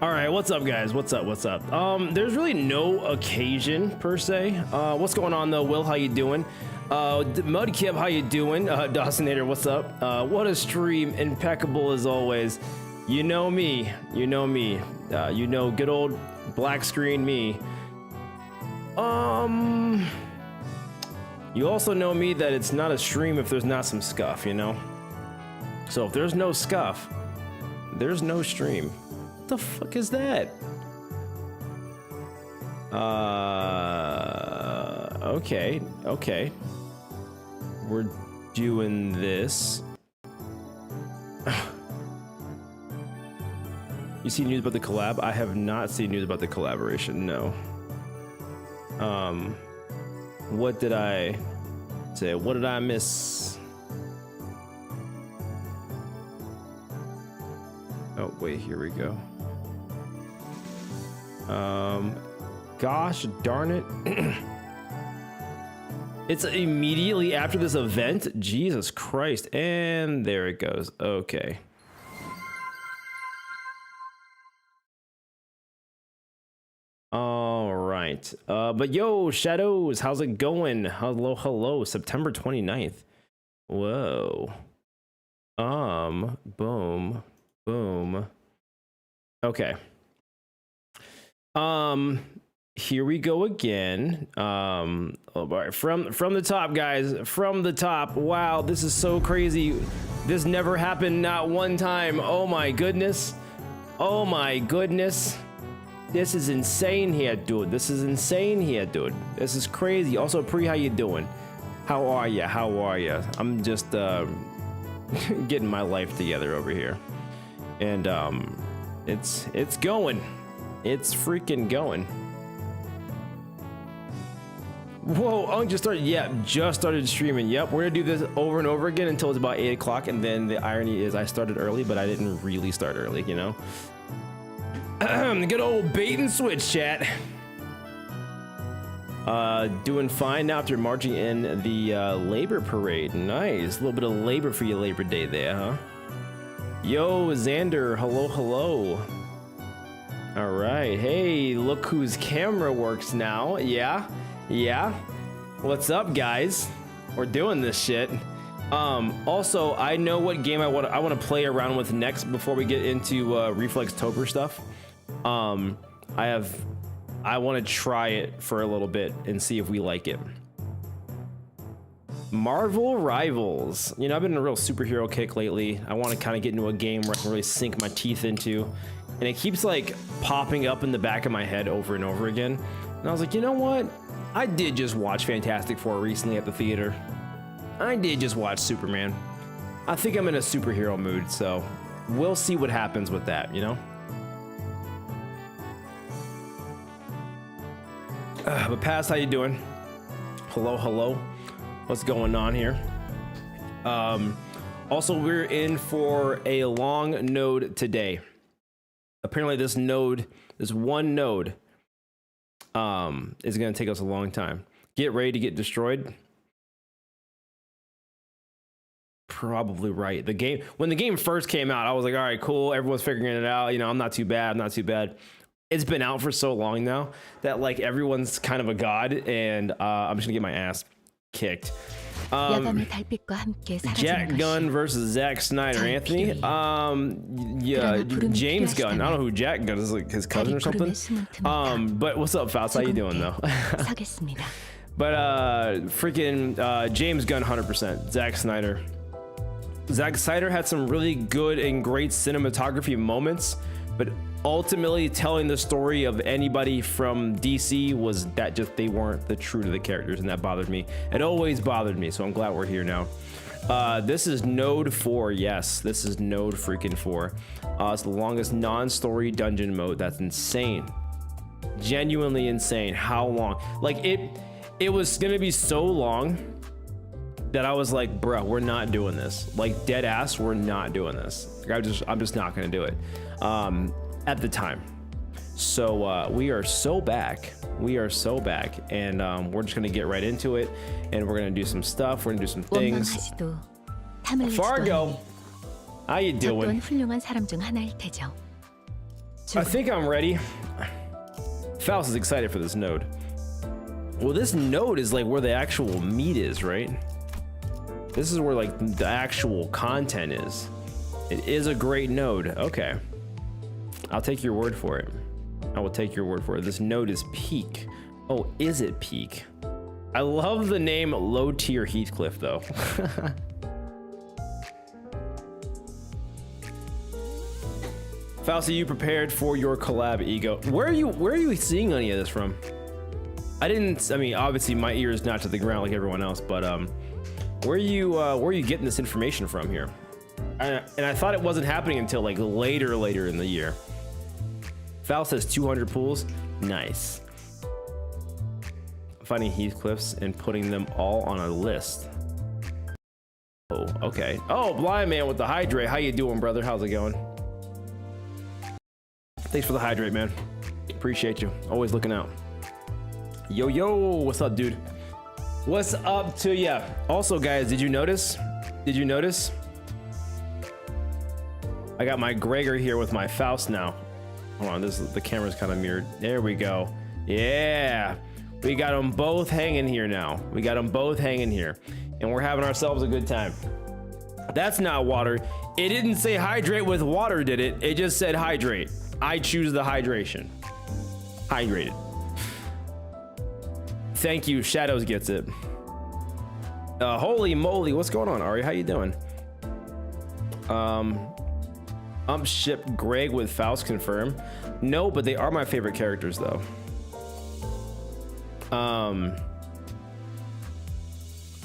All right, what's up, guys? What's up? There's really no occasion per se. What's going on though? Will, how you doing? Mudkip, how you doing? Dawsonator, what's up? What a stream, impeccable as always. You know me. You know good old black screen me. You also know me that it's not a stream if there's not some scuff, you know? So if there's no scuff, there's no stream. What the fuck is that? Okay. We're doing this. You see news about the collab? I have not seen news about the collaboration, no. What did I say? What did I miss? Oh, wait, here we go. Gosh darn it. It's immediately after this event? Jesus Christ. And there it goes. Okay. All right. But yo, Shadows, how's it going? Hello. September 29th. Whoa. Boom. Okay. Here we go again. All right, from the top, guys, from the top. Wow, this is so crazy. This never happened, not one time. Oh my goodness. This is insane here, dude. This is crazy. Also, Pre, how you doing? How are ya? I'm just getting my life together over here. And it's going. It's freaking going. Whoa, just started streaming. Yep, we're gonna do this over and over again until it's about 8 o'clock, and then the irony is I started early, but I didn't really start early, you know? Good old bait and switch, chat. Doing fine now after marching in the labor parade. Nice, a little bit of labor for your Labor Day there, huh? Yo, Xander, hello. All right, hey, look whose camera works now. Yeah. What's up, guys? We're doing this shit. Also, I know what game I want to play around with next before we get into Reflextober stuff. I want to try it for a little bit and see if we like it. Marvel Rivals. You know, I've been in a real superhero kick lately. I want to kind of get into a game where I can really sink my teeth into. And it keeps like popping up in the back of my head over and over again. And I was like, you know what? I did just watch Fantastic Four recently at the theater. I did just watch Superman. I think I'm in a superhero mood, so we'll see what happens with that, you know? But Paz, how you doing? Hello. What's going on here? Also, we're in for a long node today. Apparently this one node is going to take us a long time. Get ready to get destroyed. Probably right. When the game first came out, I was like, all right, cool, everyone's figuring it out, you know, I'm not too bad. It's been out for so long now that like everyone's kind of a god, and I'm just gonna get my ass kicked. Jack Gunn versus Zack Snyder. Anthony, yeah, James Gunn. I don't know who Jack Gunn is, like his cousin or something. But what's up, Faust? How you doing though? But freaking James Gunn, 100%. Zack Snyder had some really good and great cinematography moments, but ultimately telling the story of anybody from DC was that just they weren't the true to the characters, and that bothered me. It always bothered me, so I'm glad we're here now. This is Node 4. Yes, this is Node freaking 4. It's the longest non-story dungeon mode. That's insane. Genuinely insane how long. Like it was gonna be so long that I was like, bro, we're not doing this. Like dead ass, we're not doing this. Like, I'm just not gonna do it. At the time. So we are so back, and we're just gonna get right into it, and we're gonna do some stuff. We're gonna do some things. Fargo, how you doing? I think I'm ready. Faust is excited for this node. Well, this node is like where the actual meat is, right? This is where like the actual content is. It is a great node. Okay. I'll take your word for it. I will take your word for it. This node is peak. Oh, is it peak? I love the name low tier Heathcliff though. Faust, are you prepared for your collab, Ego? Where are you seeing any of this from? I mean, obviously my ear is not to the ground like everyone else, but where are you getting this information from here? And I thought it wasn't happening until like later in the year. Faust has 200 pools. Nice. Finding Heathcliffs and putting them all on a list. Oh, okay. Oh, Blind Man with the hydrate. How you doing, brother? How's it going? Thanks for the hydrate, man. Appreciate you. Always looking out. Yo, what's up, dude? What's up to ya? Also, guys, did you notice? I got my Gregor here with my Faust now. Hold on, the camera's kind of mirrored. There we go. Yeah, we got them both hanging here now. And we're having ourselves a good time. That's not water. It didn't say hydrate with water, did it? It just said hydrate. I choose the hydration. Hydrated. Thank you, Shadows gets it. Holy moly, what's going on, Ari? How you doing? Ship Greg with Faust confirm. No, but they are my favorite characters though.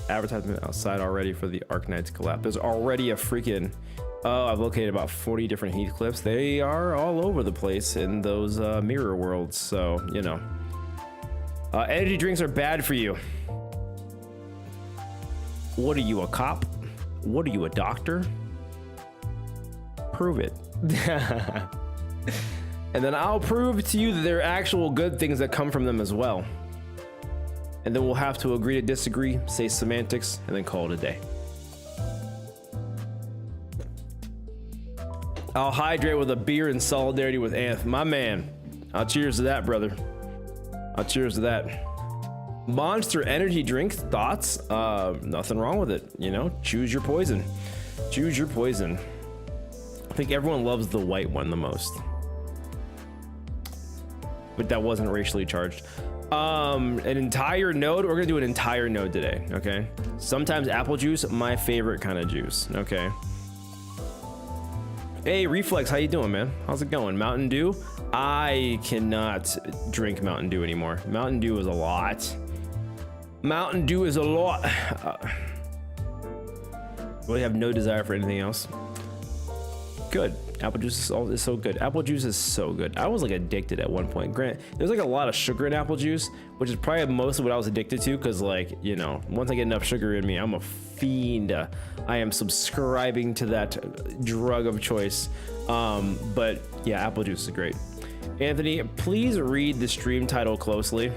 Advertisement outside already for the Arknights collab. There's already a freaking I've located about 40 different Heathcliffs. They are all over the place in those mirror worlds, so you know. Energy drinks are bad for you. What are you, a cop? What are you, a doctor? Prove it. And then I'll prove to you that there are actual good things that come from them as well. And then we'll have to agree to disagree, say semantics, and then call it a day. I'll hydrate with a beer in solidarity with Anth. My man. I'll cheers to that, brother. I'll cheers to that. Monster energy drink, thoughts? Nothing wrong with it. You know, choose your poison. Choose your poison. I think everyone loves the white one the most. But that wasn't racially charged. An entire node. We're gonna do an entire node today, okay? Sometimes apple juice, my favorite kind of juice, okay? Hey, Reflex, how you doing, man? How's it going? Mountain Dew? I cannot drink Mountain Dew anymore. Mountain Dew is a lot. Mountain Dew is a lot. Really have no desire for anything else. Good. Apple juice is so good. Apple juice is so good. I was like addicted at one point. Grant, there's like a lot of sugar in apple juice, which is probably most of what I was addicted to, because like, you know, once I get enough sugar in me, I'm a fiend. I am subscribing to that drug of choice. But yeah, apple juice is great. Anthony, please read the stream title closely.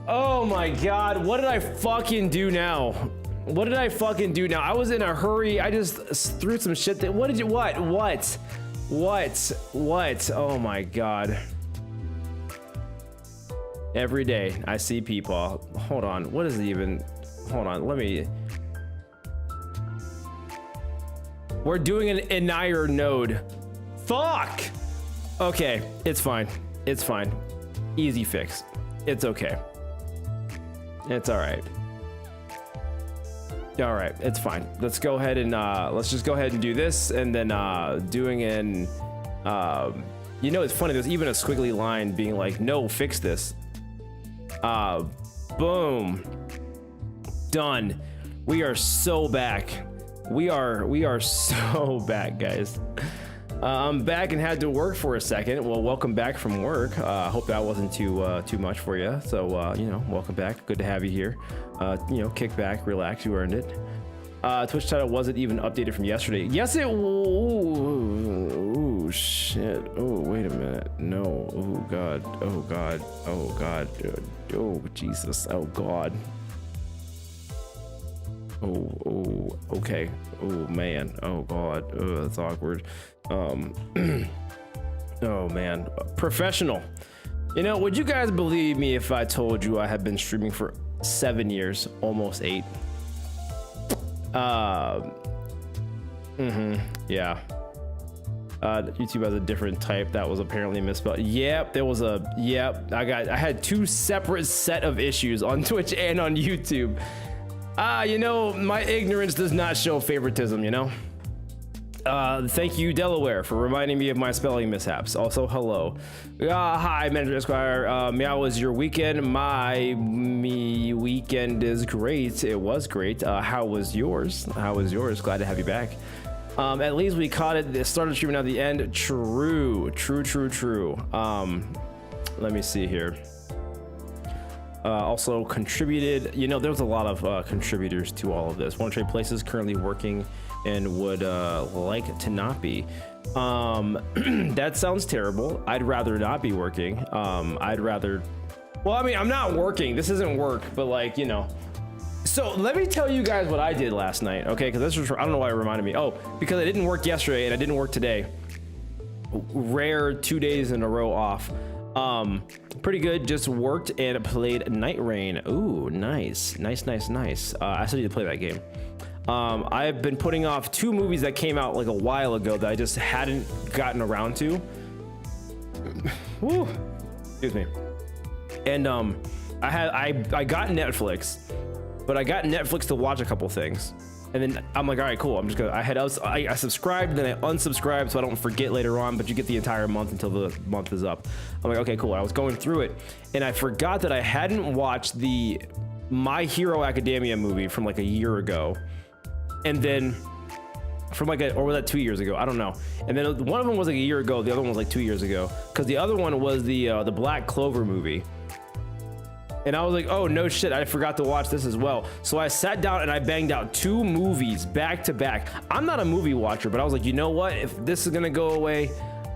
Oh my God, what did I fucking do now? What did I fucking do now? I was in a hurry. I just threw some shit that, what did you, what? Oh my God. Every day I see people, hold on, what is it even? Hold on, let me. We're doing an Enire node. Fuck! Okay, it's fine. It's fine. Easy fix. It's okay. It's all right. All right, it's fine. Let's go ahead and let's just go ahead and do this, and then doing an you know, it's funny, there's even a squiggly line being like, no, fix this. Boom, done. We are so back. We are so back, guys. I'm back and had to work for a second. Well, welcome back from work. Hope that wasn't too much for you. So you know, welcome back. Good to have you here. You know, kick back, relax. You earned it. Twitch title wasn't even updated from yesterday. Yes, it. Ooh, shit. Oh, wait a minute. No. Oh God. Oh God. Oh God. Oh Jesus. Oh God. Oh. Okay. Oh man. Oh God. Oh, that's awkward. Oh man, professional. You know, would you guys believe me if I told you I have been streaming for 7 years, almost 8? Yeah. YouTube has a different type that was apparently misspelled. Yep, there was a, yep, I had 2 separate set of issues on Twitch and on YouTube. You know, my ignorance does not show favoritism, you know? Thank you, Delaware, for reminding me of my spelling mishaps. Also, hello. Hi, Manager Esquire. How was your weekend? My weekend is great. It was great. How was yours? How was yours? Glad to have you back. At least we caught it. It started streaming at the end. True. Let me see here. Also contributed. You know, there's a lot of contributors to all of this. One Trade Places currently working and would like to not be. That sounds terrible. I'd rather not be working. I'd rather, well, I mean, I'm not working. This isn't work, but like, you know. So let me tell you guys what I did last night, okay? Because this was, I don't know why it reminded me. Oh, because I didn't work yesterday and I didn't work today. Rare 2 days in a row off. Pretty good. Just worked and played Night Rain. Ooh, nice. I still need to play that game. I've been putting off 2 movies that came out like a while ago that I just hadn't gotten around to. Woo. Excuse me. And I got Netflix, but I got Netflix to watch a couple things. And then I'm like, all right, cool. I'm just gonna, I subscribed, then I unsubscribed so I don't forget later on, but you get the entire month until the month is up. I'm like, okay, cool. I was going through it and I forgot that I hadn't watched the My Hero Academia movie from like a year ago. And then from like or was that 2 years ago? I don't know. And then one of them was like a year ago. The other one was like 2 years ago. Cause the other one was the Black Clover movie. And I was like, oh no shit, I forgot to watch this as well. So I sat down and I banged out 2 movies back to back. I'm not a movie watcher, but I was like, you know what? If this is gonna go away,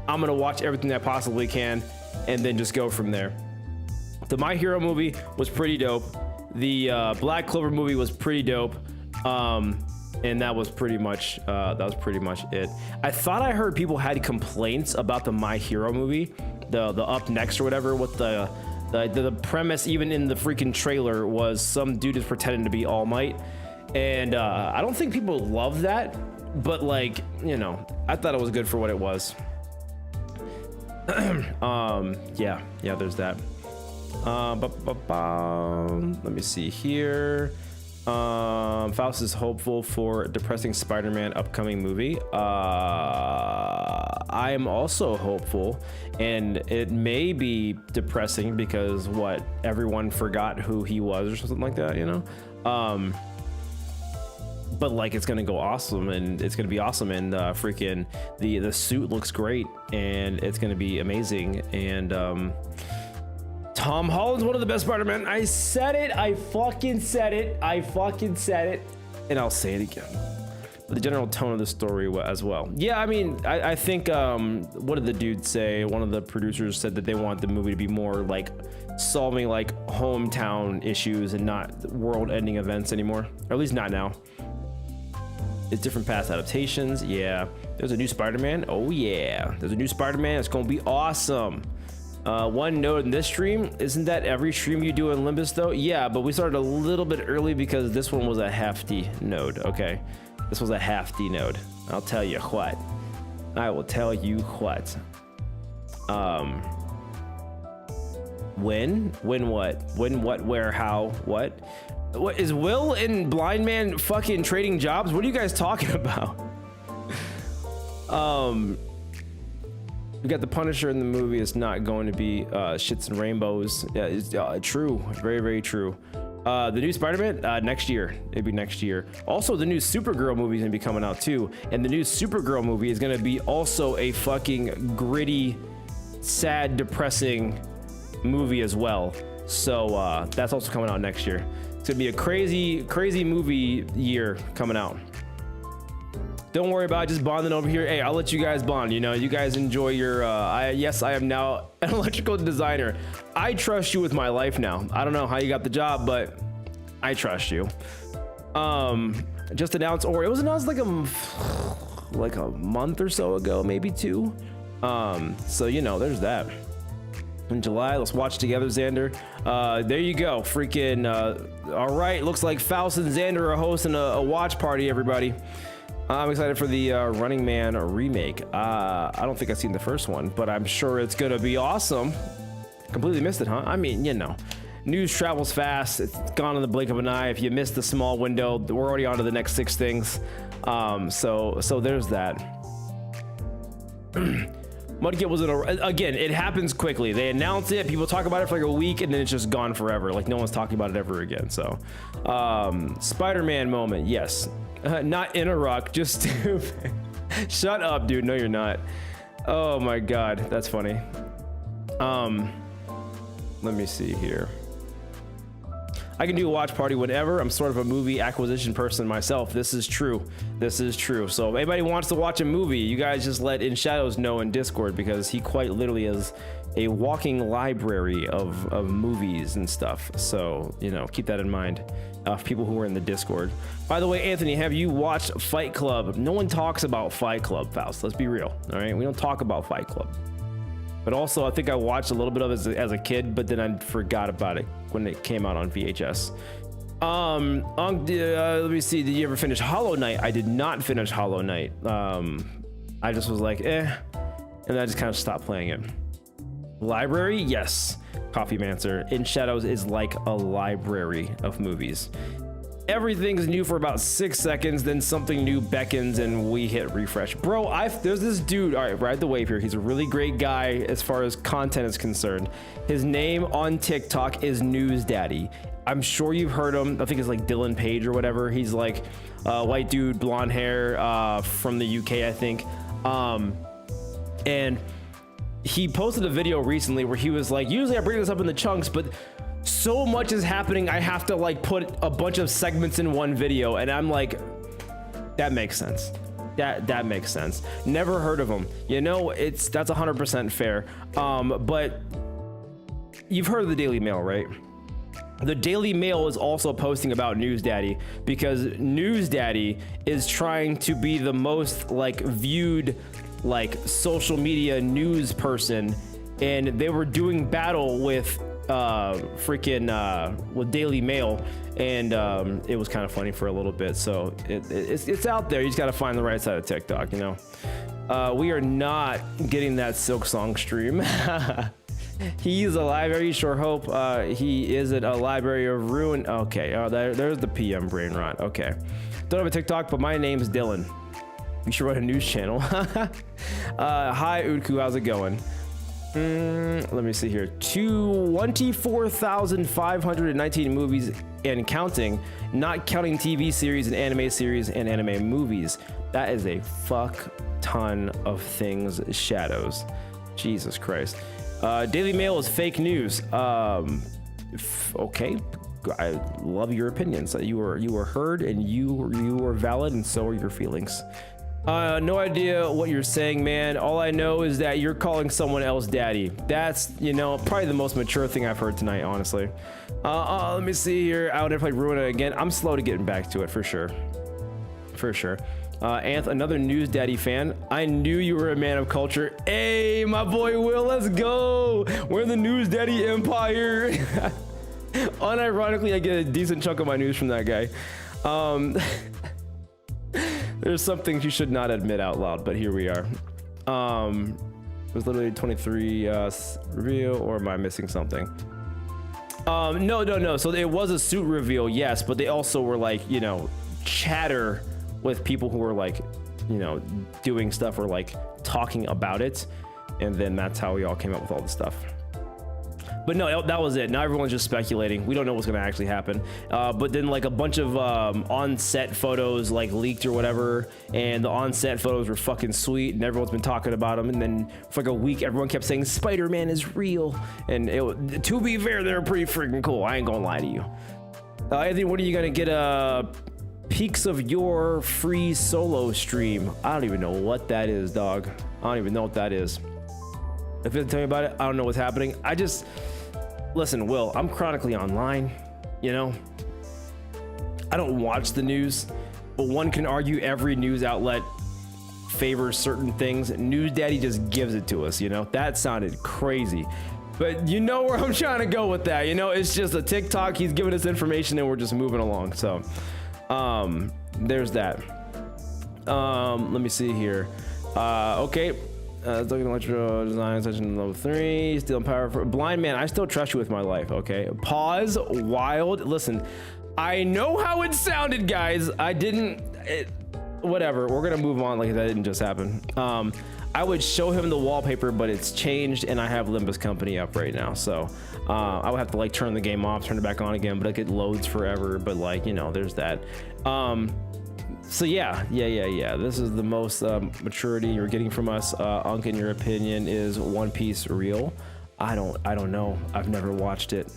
I'm gonna watch everything I possibly can and then just go from there. The My Hero movie was pretty dope. The Black Clover movie was pretty dope. And that was pretty much it. I thought I heard people had complaints about the My Hero movie, the Up Next or whatever, with the premise, even in the freaking trailer, was some dude is pretending to be All Might, and I don't think people love that, but like, you know, I thought it was good for what it was. Yeah, there's that. Let me see here. Faust is hopeful for depressing Spider-Man upcoming movie. I am also hopeful, and it may be depressing because what, everyone forgot who he was or something like that, you know. But like, it's gonna go awesome, and it's gonna be awesome, and freaking the suit looks great, and it's gonna be amazing, and Tom Holland's one of the best Spider-Man. I said it. I fucking said it. And I'll say it again. But the general tone of the story as well. Yeah, I mean, I think, what did the dude say? One of the producers said that they want the movie to be more like solving like hometown issues and not world-ending events anymore. Or at least not now. It's different past adaptations. Yeah. There's a new Spider-Man. Oh yeah. There's a new Spider-Man. It's gonna be awesome. One note in this stream, isn't that every stream you do in Limbus though? Yeah, but we started a little bit early because this one was a hefty node. Okay, this was a hefty node. I'll tell you what. I will tell you what. When what, where, how, what is Will and Blind Man fucking trading jobs? What are you guys talking about? We got the Punisher in the movie. It's not going to be shits and rainbows. Yeah, it's true. Very, very true. The new Spider-Man, next year. It'd be next year. Also, the new Supergirl movie is gonna be coming out too. And the new Supergirl movie is gonna be also a fucking gritty, sad, depressing movie as well. So that's also coming out next year. It's gonna be a crazy, crazy movie year coming out. Don't worry about it, just bonding over here. Hey, I'll let you guys bond. You know, you guys enjoy your, yes, I am now an electrical designer. I trust you with my life now. I don't know how you got the job, but I trust you. Just announced, or it was announced like a month or so ago, maybe 2. So you know, there's that. In July, let's watch together, Xander. There you go, freaking. All right, looks like Faust and Xander are hosting a watch party, everybody. I'm excited for the Running Man remake. I don't think I've seen the first one, but I'm sure it's gonna be awesome. Completely missed it, huh? I mean, you know, news travels fast. It's gone in the blink of an eye. If you missed the small window, we're already on to the next 6 things. So there's that. Mudkip was again, it happens quickly. They announce it, people talk about it for like a week, and then it's just gone forever. Like no one's talking about it ever again. So Spider-Man moment, yes. Not in a rock, just stupid. Shut up, dude. No, you're not. Oh my god, that's funny. Let me see here. I can do a watch party whenever. I'm sort of a movie acquisition person myself. This is true. This is true. So if anybody wants to watch a movie, you guys just let In Shadows know in Discord, because he quite literally is a walking library of movies and stuff. So, you know, keep that in mind. For people who are in the Discord. By the way, Anthony, have you watched Fight Club? No one talks about Fight Club, Faust. Let's be real. All right, we don't talk about Fight Club. But also, I think I watched a little bit of it as a kid, but then I forgot about it when it came out on VHS. Let me see. Did you ever finish Hollow Knight? I did not finish Hollow Knight. I just was like, eh, and I just kind of stopped playing it. Library, yes. Coffee Mancer. In Shadows is like a library of movies. Everything's new for about 6 seconds, then something new beckons and we hit refresh. Bro, there's this dude, all right, ride the wave here. He's a really great guy as far as content is concerned. His name on TikTok is News Daddy. I'm sure you've heard him. I think it's like Dylan Page or whatever. He's like a white dude, blonde hair, from the UK, I think. And he posted a video recently where he was like, usually I bring this up in the chunks, but so much is happening, I have to like put a bunch of segments in one video. And I'm like, that makes sense. That makes sense. Never heard of him. You know, that's 100% fair. But you've heard of the Daily Mail, right? The Daily Mail is also posting about News Daddy, because News Daddy is trying to be the most like viewed like social media news person, and they were doing battle with with Daily Mail, and it was kind of funny for a little bit. So it's out there. You just got to find the right side of TikTok, you know. We are not getting that Silk Song stream. He's a library, sure hope. He is at a library of ruin. Okay, there's the PM brain rot. Okay, don't have a TikTok, but my name's Dylan. You should run a news channel. Hi Udku, how's it going? Let me see here. 24,519 movies and counting, not counting TV series and anime series and anime movies. That is a fuck ton of things. Shadows, Jesus Christ. Daily Mail is fake news. Okay, I love your opinions. You were heard, and you were valid, and so are your feelings. No idea what you're saying, man. All I know is that you're calling someone else daddy. That's, you know, probably the most mature thing I've heard tonight, honestly. Let me see here. I would never play Ruin It again. I'm slow to getting back to it, for sure. For sure. Anth, another News Daddy fan. I knew you were a man of culture. Hey, my boy Will, let's go. We're in the News Daddy empire. Unironically, I get a decent chunk of my news from that guy. There's some things you should not admit out loud, but here we are. It was literally 23 reveal, or am I missing something? No. So it was a suit reveal, yes, but they also were like, you know, chatter with people who were like, you know, doing stuff or like talking about it, and then that's how we all came up with all the stuff. But no, that was it. Now everyone's just speculating. We don't know what's going to actually happen. But then like a bunch of on-set photos like leaked or whatever, and the on-set photos were fucking sweet, and everyone's been talking about them. And then for like a week, everyone kept saying Spider-Man is real. And to be fair, they're pretty freaking cool. I ain't gonna lie to you. Anthony, what are you gonna get? Peaks of your free solo stream. I don't even know what that is, dog. I don't even know what that is. If you tell me about it, I don't know what's happening. Listen, Will, I'm chronically online, you know? I don't watch the news, but one can argue every news outlet favors certain things. News Daddy just gives it to us, you know? That sounded crazy. But you know where I'm trying to go with that, you know? It's just a TikTok. He's giving us information and we're just moving along. So there's that. Let me see here. Okay. Looking at electro design section level 3. Still power for blind man. I still trust you with my life. Okay. Pause. Wild. Listen, I know how it sounded, guys. I didn't. Whatever. We're gonna move on like that didn't just happen. I would show him the wallpaper, but it's changed, and I have Limbus Company up right now. So I would have to like turn the game off, turn it back on again, but like it loads forever. But like, you know, there's that. So yeah. This is the most maturity you're getting from us. Unk, in your opinion, is One Piece real? I don't know. I've never watched it.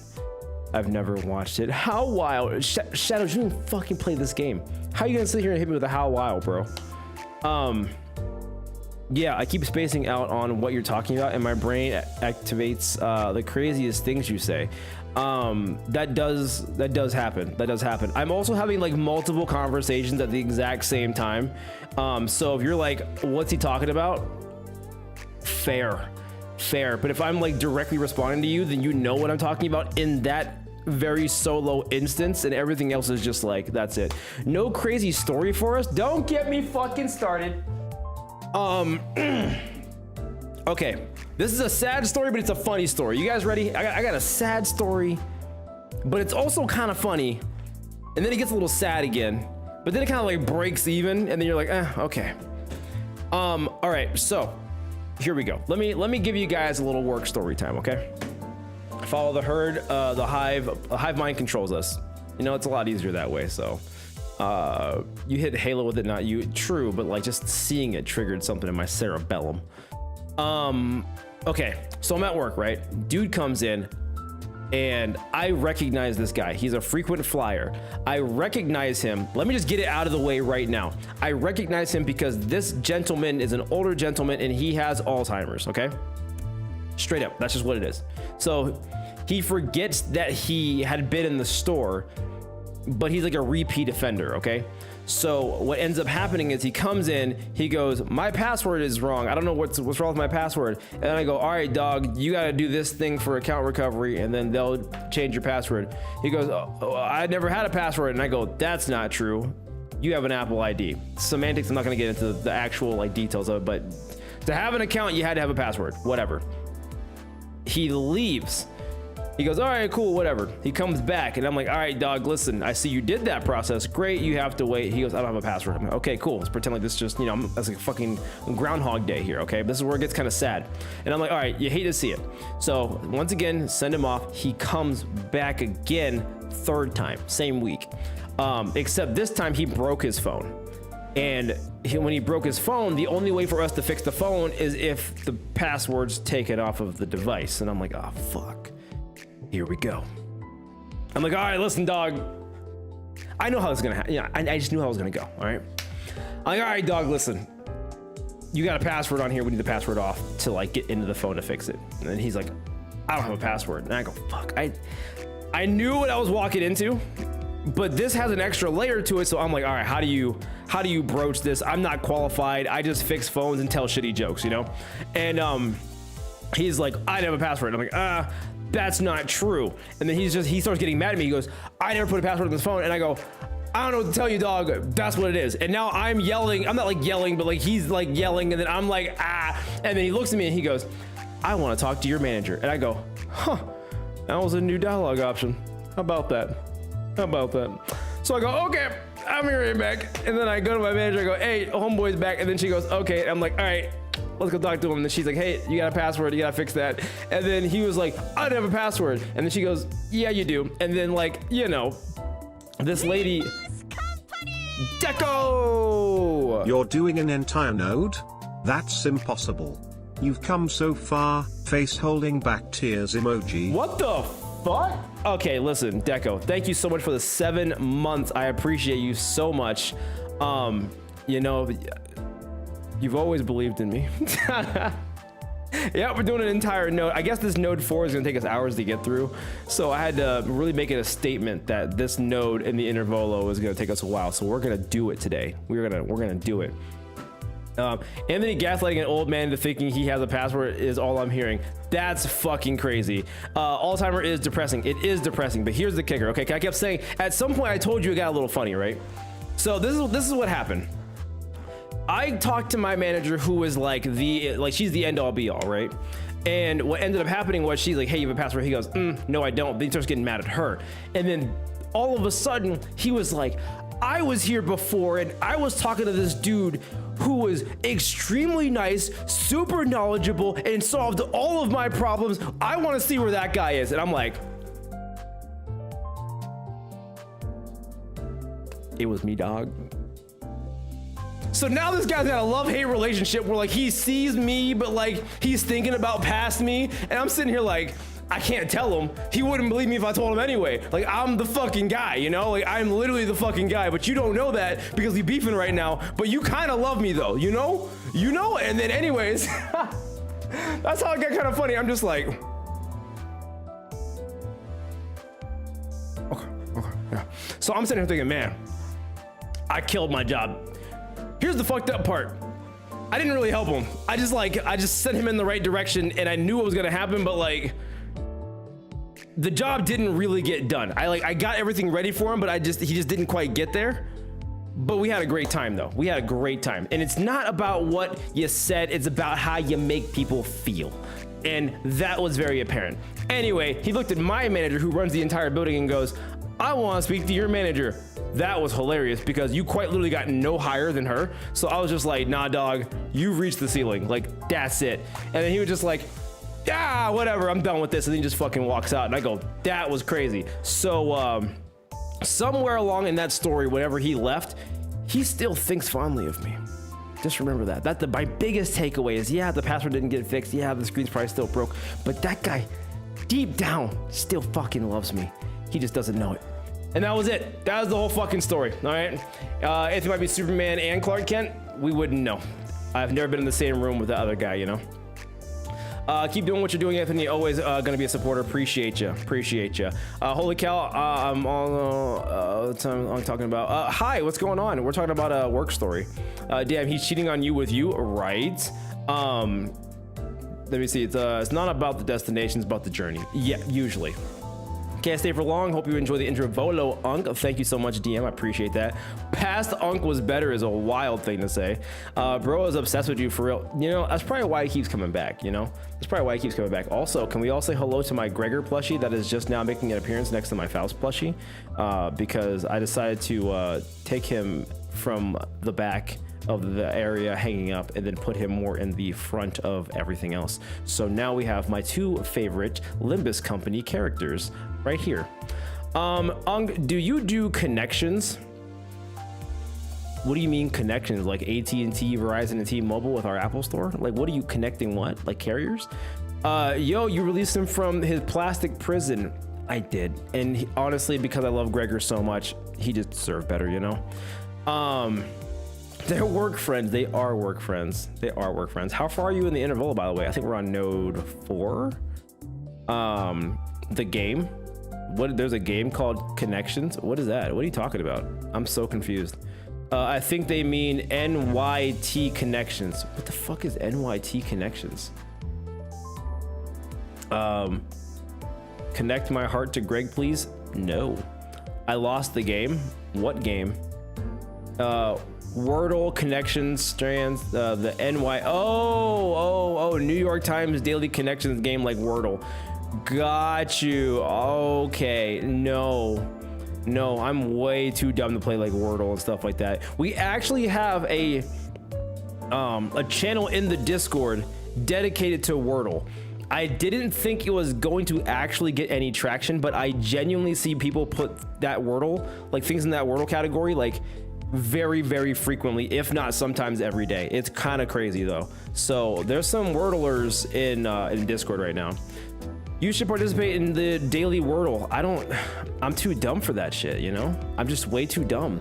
How wild? Shadows, you didn't fucking play this game. How you gonna sit here and hit me with a how wild, bro? Yeah, I keep spacing out on what you're talking about, and my brain activates the craziest things you say. That does happen. I'm also having like multiple conversations at the exact same time. So if you're like, what's he talking about? Fair. But if I'm like directly responding to you, then you know what I'm talking about in that very solo instance, and everything else is just like, that's it. No crazy story for us. Don't get me fucking started. Okay, this is a sad story, but it's a funny story. You guys ready? I got a sad story, but it's also kind of funny, and then it gets a little sad again, but then it kind of like breaks even, and then you're like, okay. All right, so here we go. Let me give you guys a little work story time, okay? Follow the herd. The hive mind controls us. You know, it's a lot easier that way. So you hit Halo with it, not you. True, but like just seeing it triggered something in my cerebellum. Okay, so I'm at work, right? Dude comes in, and I recognize this guy. He's a frequent flyer. I recognize him. Let me just get it out of the way right now. I recognize him because this gentleman is an older gentleman, and he has Alzheimer's, okay? Straight up, that's just what it is. So he forgets that he had been in the store, but he's like a repeat offender, okay? So what ends up happening is he comes in, he goes, my password is wrong. I don't know what's wrong with my password. And then I go, all right, dog, you gotta do this thing for account recovery, and then they'll change your password. He goes, oh, I never had a password. And I go, that's not true. You have an Apple ID. Semantics, I'm not gonna get into the actual like details of it, but to have an account, you had to have a password, whatever. He leaves. He goes, all right, cool, whatever. He comes back, and I'm like, all right, dog, listen, I see you did that process. Great, you have to wait. He goes, I don't have a password. I'm like, okay, cool. Let's pretend like this just, you know, that's like fucking Groundhog Day here, okay? This is where it gets kind of sad. And I'm like, all right, you hate to see it. So once again, send him off. He comes back again, third time, same week. Except this time he broke his phone. And when he broke his phone, the only way for us to fix the phone is if the password's taken off of the device. And I'm like, oh, fuck. Here we go. I'm like, all right, listen, dog. I know how it's gonna happen. Yeah, I just knew how it was gonna go. All right. I'm like, all right, dog, listen. You got a password on here. We need the password off to like get into the phone to fix it. And then he's like, I don't have a password. And I go, fuck. I knew what I was walking into, but this has an extra layer to it. So I'm like, all right, how do you broach this? I'm not qualified. I just fix phones and tell shitty jokes, you know? And he's like, I didn't have a password. I'm like, that's not true. And then he starts getting mad at me. He goes, I never put a password on this phone. And I go, I don't know what to tell you, dog. That's what it is. And now I'm yelling. I'm not like yelling, but like he's like yelling. And then I'm like, And then he looks at me and he goes, I want to talk to your manager. And I go, huh, that was a new dialogue option. How about that? So I go, okay, I'm here right back. And then I go to my manager. I go, hey, homeboy's back. And then she goes, okay. And I'm like, all right, let's go talk to him. And then she's like, hey, you got a password, you gotta fix that. And then he was like, I don't have a password. And then she goes, yeah, you do. And then like, you know, this lady, Deco! You're doing an entire node? That's impossible. You've come so far, face holding back tears emoji. What the fuck? Okay, listen, Deco, thank you so much for the 7 months. I appreciate you so much. You know, you've always believed in me. Yeah, we're doing an entire node. I guess this node 4 is gonna take us hours to get through. So I had to really make it a statement that this node in the Intervallo is gonna take us a while. So we're gonna do it today. We're gonna do it. Anthony gaslighting an old man into thinking he has a password is all I'm hearing. That's fucking crazy. Alzheimer is depressing. It is depressing, but here's the kicker. Okay, I kept saying at some point I told you it got a little funny, right? So this is what happened. I talked to my manager who was like she's the end all be all, right? And what ended up happening was she's like, hey, you have a password? He goes, no, I don't. Then he starts getting mad at her. And then all of a sudden he was like, I was here before and I was talking to this dude who was extremely nice, super knowledgeable, and solved all of my problems. I want to see where that guy is. And I'm like, it was me, dog. So now this guy's got a love-hate relationship where like he sees me, but like he's thinking about past me. And I'm sitting here like, I can't tell him. He wouldn't believe me if I told him anyway. Like, I'm the fucking guy, you know? Like, I'm literally the fucking guy, but you don't know that because we beefing right now, but you kind of love me though, you know? You know? And then anyways, that's how it got kind of funny. I'm just like, okay, yeah. So I'm sitting here thinking, man, I killed my job. Here's the fucked up part. I didn't really help him. I just sent him in the right direction and I knew what was gonna happen, but like, the job didn't really get done. I got everything ready for him, but he just didn't quite get there. But we had a great time though. We had a great time. And it's not about what you said, it's about how you make people feel. And that was very apparent. Anyway, he looked at my manager who runs the entire building and goes, I want to speak to your manager. That was hilarious because you quite literally got no higher than her. So I was just like, nah, dog, you've reached the ceiling. Like, that's it. And then he was just like, yeah, whatever, I'm done with this. And then he just fucking walks out. And I go, that was crazy. So somewhere along in that story, whenever he left, he still thinks fondly of me. Just remember that. That's my biggest takeaway is, yeah, the password didn't get fixed. Yeah, the screen's probably still broke. But that guy, deep down, still fucking loves me. He just doesn't know it. And that was it. That was the whole fucking story, all right? If it might be Superman and Clark Kent, we wouldn't know. I've never been in the same room with the other guy, you know? Keep doing what you're doing, Anthony. Always gonna be a supporter. Appreciate you. Holy cow, I'm all the time I'm talking about. Hi, what's going on? We're talking about a work story. Damn, he's cheating on you with you, right? Let me see. It's not about the destination, it's about the journey. Yeah, usually. Can't stay for long. Hope you enjoy the Intervallo, Unk. Thank you so much, DM. I appreciate that. Past Unk was better is a wild thing to say. Bro is obsessed with you for real. You know, that's probably why he keeps coming back, you know? That's probably why he keeps coming back. Also, can we all say hello to my Gregor plushie that is just now making an appearance next to my Faust plushie? Because I decided to take him from the back of the area hanging up and then put him more in the front of everything else. So now we have my two favorite Limbus company characters right here. Do you do connections? What do you mean connections? Like AT&T, Verizon, and T-Mobile with our Apple store? Like, what are you connecting? What? Like carriers? Yo, you released him from his plastic prison. I did. And honestly, because I love Gregor so much, he just deserved better, you know? They're work friends. They are work friends. They are work friends. How far are you in the interval, by the way? I think we're on node 4. The game. There's a game called Connections. What is that? What are you talking about? I'm so confused. I think they mean NYT Connections. What the fuck is NYT Connections? Connect my heart to Greg, please. No. I lost the game. What game? Wordle Connections Strands, the NY. Oh, New York Times Daily Connections game like Wordle. Got you. Okay. No, I'm way too dumb to play like Wordle and stuff like that. We actually have a channel in the Discord dedicated to Wordle. I didn't think it was going to actually get any traction, but I genuinely see people put that Wordle, like things in that Wordle category, like very, very frequently, if not sometimes every day. It's kind of crazy though. So there's some Wordlers in Discord right now. You should participate in the daily Wordle. I'm too dumb for that shit, you know? I'm just way too dumb.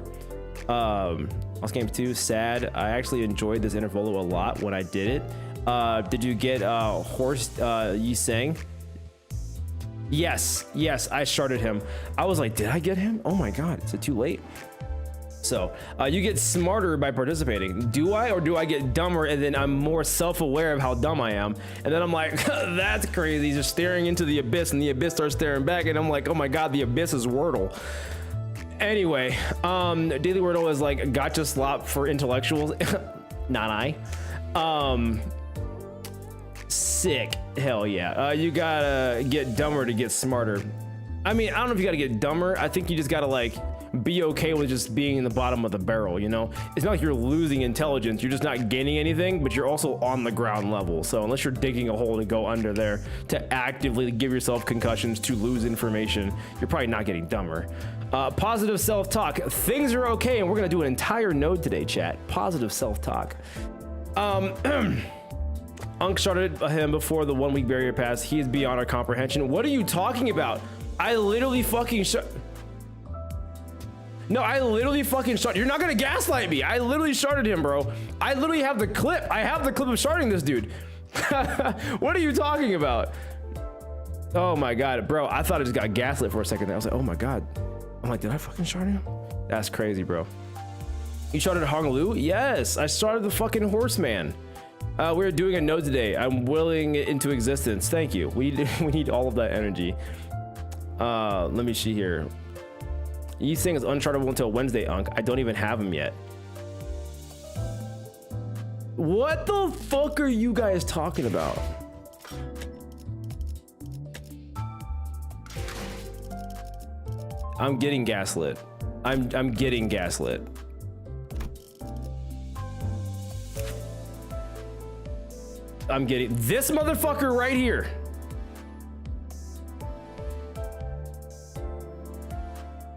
Lost Game 2, sad. I actually enjoyed this Intervallo a lot when I did it. Did you get Horse Yi Sang? Yes, I started him. I was like, did I get him? Oh my god, is it too late? So you get smarter by participating. Do I, or do I get dumber and then I'm more self-aware of how dumb I am? And then I'm like, that's crazy. Just staring into the abyss and the abyss starts staring back and I'm like, oh my God, the abyss is Wordle. Anyway, Daily Wordle is like gotcha slop for intellectuals. Not I. Sick. Hell yeah. You gotta get dumber to get smarter. I mean, I don't know if you gotta get dumber. I think you just gotta like be okay with just being in the bottom of the barrel, you know? It's not like you're losing intelligence, you're just not gaining anything, but you're also on the ground level. So unless you're digging a hole to go under there to actively give yourself concussions to lose information, you're probably not getting dumber. Positive self-talk. Things are okay, and we're gonna do an entire node today, chat. Positive self-talk. Unk started him before the 1 week barrier pass. He is beyond our comprehension. What are you talking about? I literally fucking No, I literally fucking shot. You're not gonna gaslight me. I literally sharded him, bro. I literally have the clip. I have the clip of sharding this dude. What are you talking about? Oh my God, bro. I thought I just got gaslit for a second there. I was like, oh my God. I'm like, did I fucking shard him? That's crazy, bro. You sharded Honolulu? Yes, I started the fucking horseman. We're doing a node today. I'm willing it into existence. Thank you. We need all of that energy. Let me see here. Yi Sing is unchartable until Wednesday, Unk. I don't even have him yet. What the fuck are you guys talking about? I'm getting gaslit. I'm getting gaslit. I'm getting this motherfucker right here.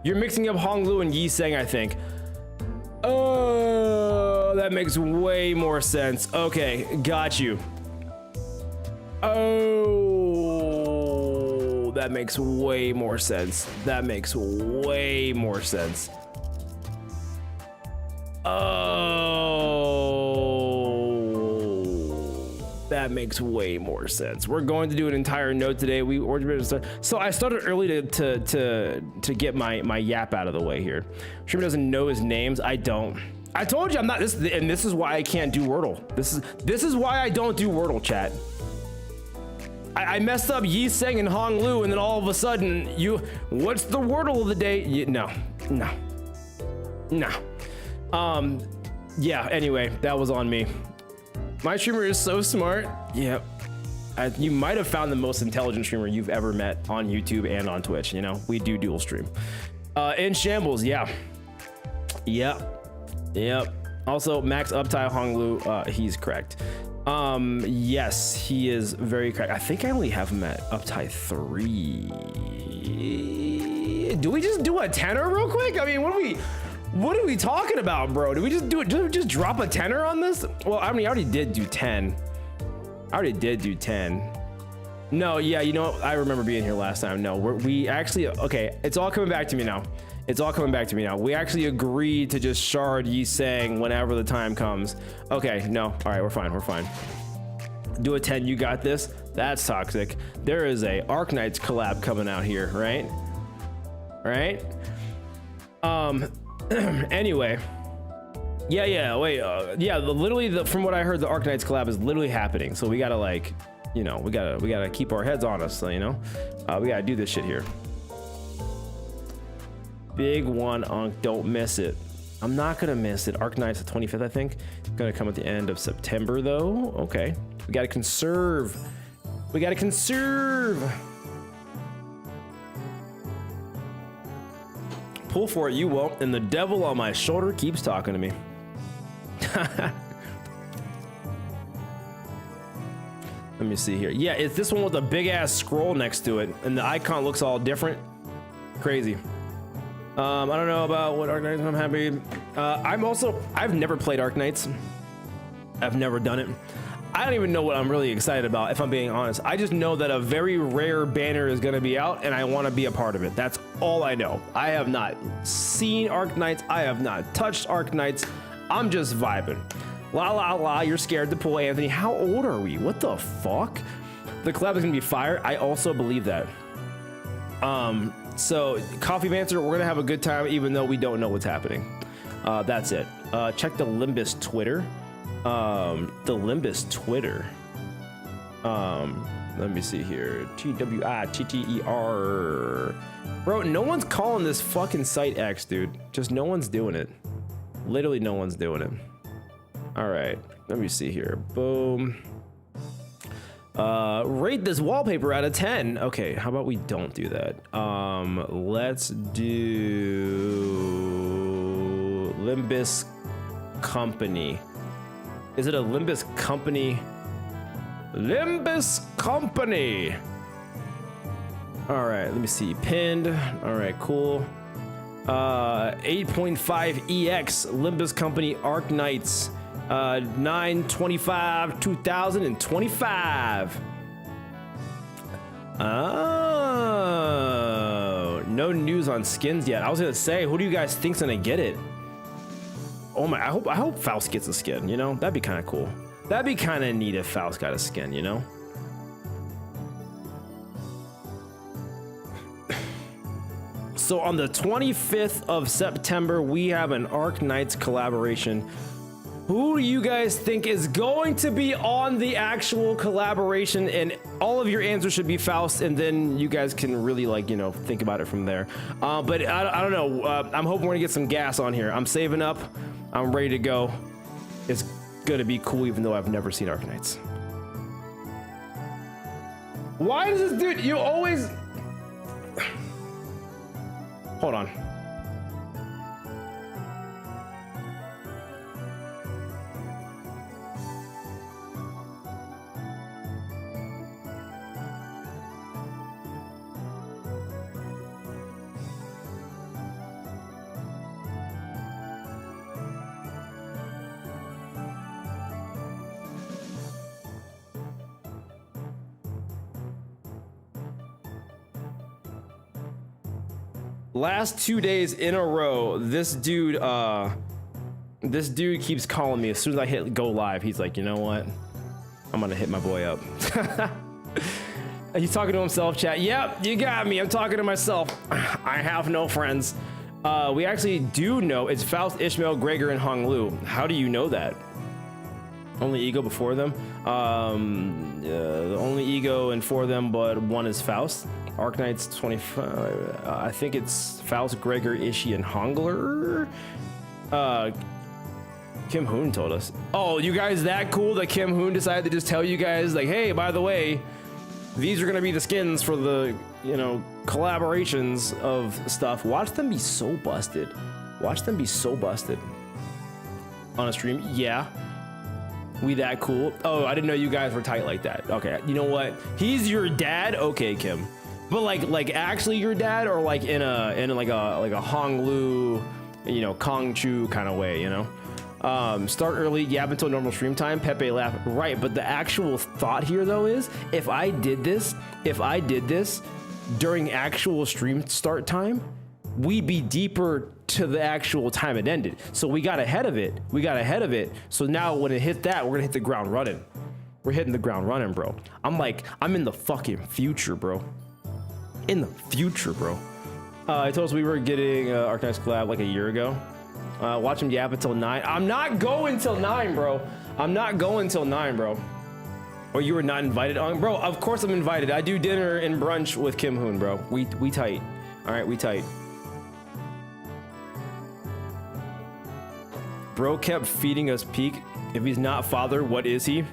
You're mixing up Honglu and Yi Seng, I think. Oh, that makes way more sense. Okay, got you. Oh, that makes way more sense. That makes way more sense. That makes way more sense. We're going to do an entire node today. So I started early to get my yap out of the way here. Shrimp doesn't know his names. I don't. I told you I'm not this, and this is why I can't do Wordle. This is why I don't do Wordle, chat. I messed up Yi Seng and Hong Lu, and then all of a sudden what's the Wordle of the day? No. Yeah. Anyway, that was on me. My streamer is so smart. Yep. You might have found the most intelligent streamer you've ever met on YouTube and on Twitch. You know, we do dual stream. In shambles, yeah. Yep. Also, Max Uptile Honglu, he's correct. Yes, he is very correct. I think I only have him at Uptile 3. Do we just do a tenor real quick? I mean, what are we talking about, bro? Do we just do it? Just drop a tenor on this? Well, I mean, I already did do 10. No, yeah, you know, I remember being here last time. No, we actually, okay, it's all coming back to me now. We actually agreed to just shard Yi Sang whenever the time comes. Okay, no, all right, we're fine. Do a 10, you got this? That's toxic. There is a Arknights collab coming out here, right? Anyway, literally from what I heard, the Arknights collab is literally happening. So we gotta like, you know, we gotta keep our heads on us. So, you know, we gotta do this shit here. Big one, Unk, don't miss it. I'm not gonna miss it. Arknights the 25th, I think. It's gonna come at the end of September though. Okay, we gotta conserve. Pull for it, you won't. And the devil on my shoulder keeps talking to me. Let me see here. Yeah, it's this one with a big ass scroll next to it, and the icon looks all different. Crazy. I don't know about what Arknights. I'm happy. I've never played Arknights. I've never done it. I don't even know what I'm really excited about, if I'm being honest. I just know that a very rare banner is going to be out, and I want to be a part of it. That's all I know. I have not seen Arknights. I have not touched Arknights. I'm just vibing. La la la, you're scared to pull Anthony. How old are we? What the fuck? The collab is going to be fire. I also believe that. So, Coffee Banter, we're going to have a good time, even though we don't know what's happening. That's it. Check the Limbus Twitter. Let me see here. TWITTER. Bro, no one's calling this fucking site X, dude. Just no one's doing it. Literally no one's doing it. All right, let me see here. Boom. Rate this wallpaper out of 10. Okay, how about we don't do that? Let's do Limbus Company. Is it a Limbus Company? Limbus Company. All right, let me see. Pinned. All right, cool. 8.5 EX Limbus Company Arc Knights. 9/25/2025. Oh, no news on skins yet. I was gonna say, who do you guys think's gonna get it? Oh my, I hope Faust gets a skin, you know? That'd be kind of cool. That'd be kind of neat if Faust got a skin, you know? So on the 25th of September, we have an Arc Knights collaboration. Who do you guys think is going to be on the actual collaboration? And all of your answers should be Faust, and then you guys can really, like, you know, think about it from there. But I don't know. I'm hoping we're gonna get some gas on here. I'm saving up. I'm ready to go. It's gonna be cool, even though I've never seen Arc Knights. Why does this dude? You always. Hold on. Last 2 days in a row, this dude keeps calling me. As soon as I hit go live, he's like, you know what? I'm gonna hit my boy up. He's talking to himself, chat. Yep, you got me. I'm talking to myself. I have no friends. We actually do know it's Faust, Ishmael, Gregor, and Hong Lu. How do you know that? Only ego before them. The only ego and for them, but one is Faust. Arc Knights 25. I think it's Faust, Gregor, Ishii, and Hongler. Kim Hoon told us. Oh, you guys that cool that Kim Hoon decided to just tell you guys, like, hey, by the way, these are gonna be the skins for the, you know, collaborations of stuff. Watch them be so busted. Watch them be so busted on a stream. Yeah. We that cool? Oh, I didn't know you guys were tight like that. Okay, you know what? He's your dad? Okay, Kim. But like actually your dad, or like in like a Hong Lu, you know, Kong Chu kind of way, you know? Start early, yap until normal stream time, Pepe laugh. Right, but the actual thought here though is, if I did this during actual stream start time, we'd be deeper to the actual time it ended. So we got ahead of it. So now when it hit that, we're gonna hit the ground running. We're hitting the ground running, bro. I'm in the fucking future, bro. In the future, bro. I told us we were getting Arc Knights collab like a year ago. Watch him yap until 9. I'm not going till 9, bro. Or you were not invited on, bro. Of course I'm invited. I do dinner and brunch with Kim Hoon, bro. We tight. All right, we tight. Bro kept feeding us peak. If he's not father, what is he?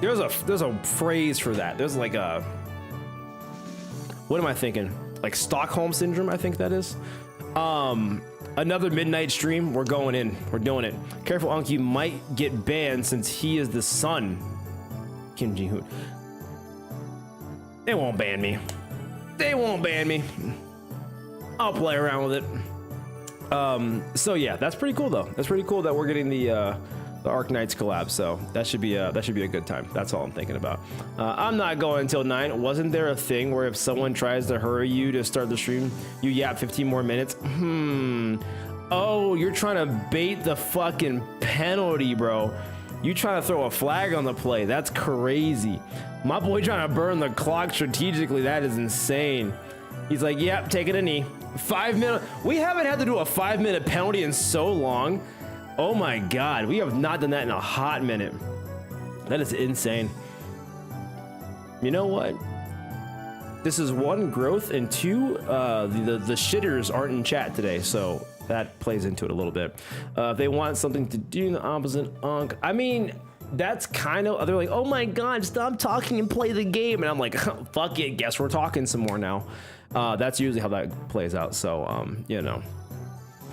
There's a phrase for that. There's like a, what am I thinking? Like Stockholm syndrome, I think that is. Another midnight stream. We're going in. We're doing it. Careful, Unky might get banned since he is the son. Kim Ji-hoon. They won't ban me. I'll play around with it. So yeah, that's pretty cool though. That's pretty cool that we're getting the Arc Knights collab. So that should be a good time. That's all I'm thinking about. I'm not going until 9. Wasn't there a thing where if someone tries to hurry you to start the stream, you yap 15 more minutes? Oh, you're trying to bait the fucking penalty, bro. You trying to throw a flag on the play. That's crazy. My boy trying to burn the clock strategically. That is insane. He's like, yep, taking a knee. 5 minute. We haven't had to do a 5-minute penalty in so long. Oh my God, we have not done that in a hot minute. That is insane. You know what? This is 1, growth, and 2, the shitters aren't in chat today, so that plays into it a little bit. If they want something to do in the opposite unk, I mean, that's kind of, they're like, oh my God, stop talking and play the game. And I'm like, fuck it, guess we're talking some more now. That's usually how that plays out. So, you know,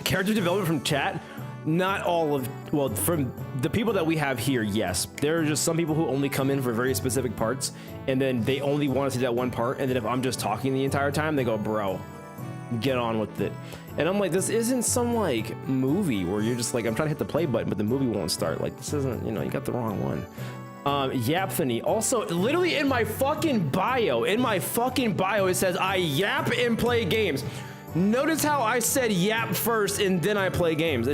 character development from chat, not all of, well, from the people that we have here, yes. There are just some people who only come in for very specific parts, and then they only want to see that one part. And then if I'm just talking the entire time, they go, bro, get on with it. And I'm like, this isn't some like movie where you're just like, I'm trying to hit the play button, but the movie won't start. Like, this isn't, you know, you got the wrong one. Yapthany. Also, literally in my fucking bio, it says I yap and play games. Notice how I said yap first and then I play games.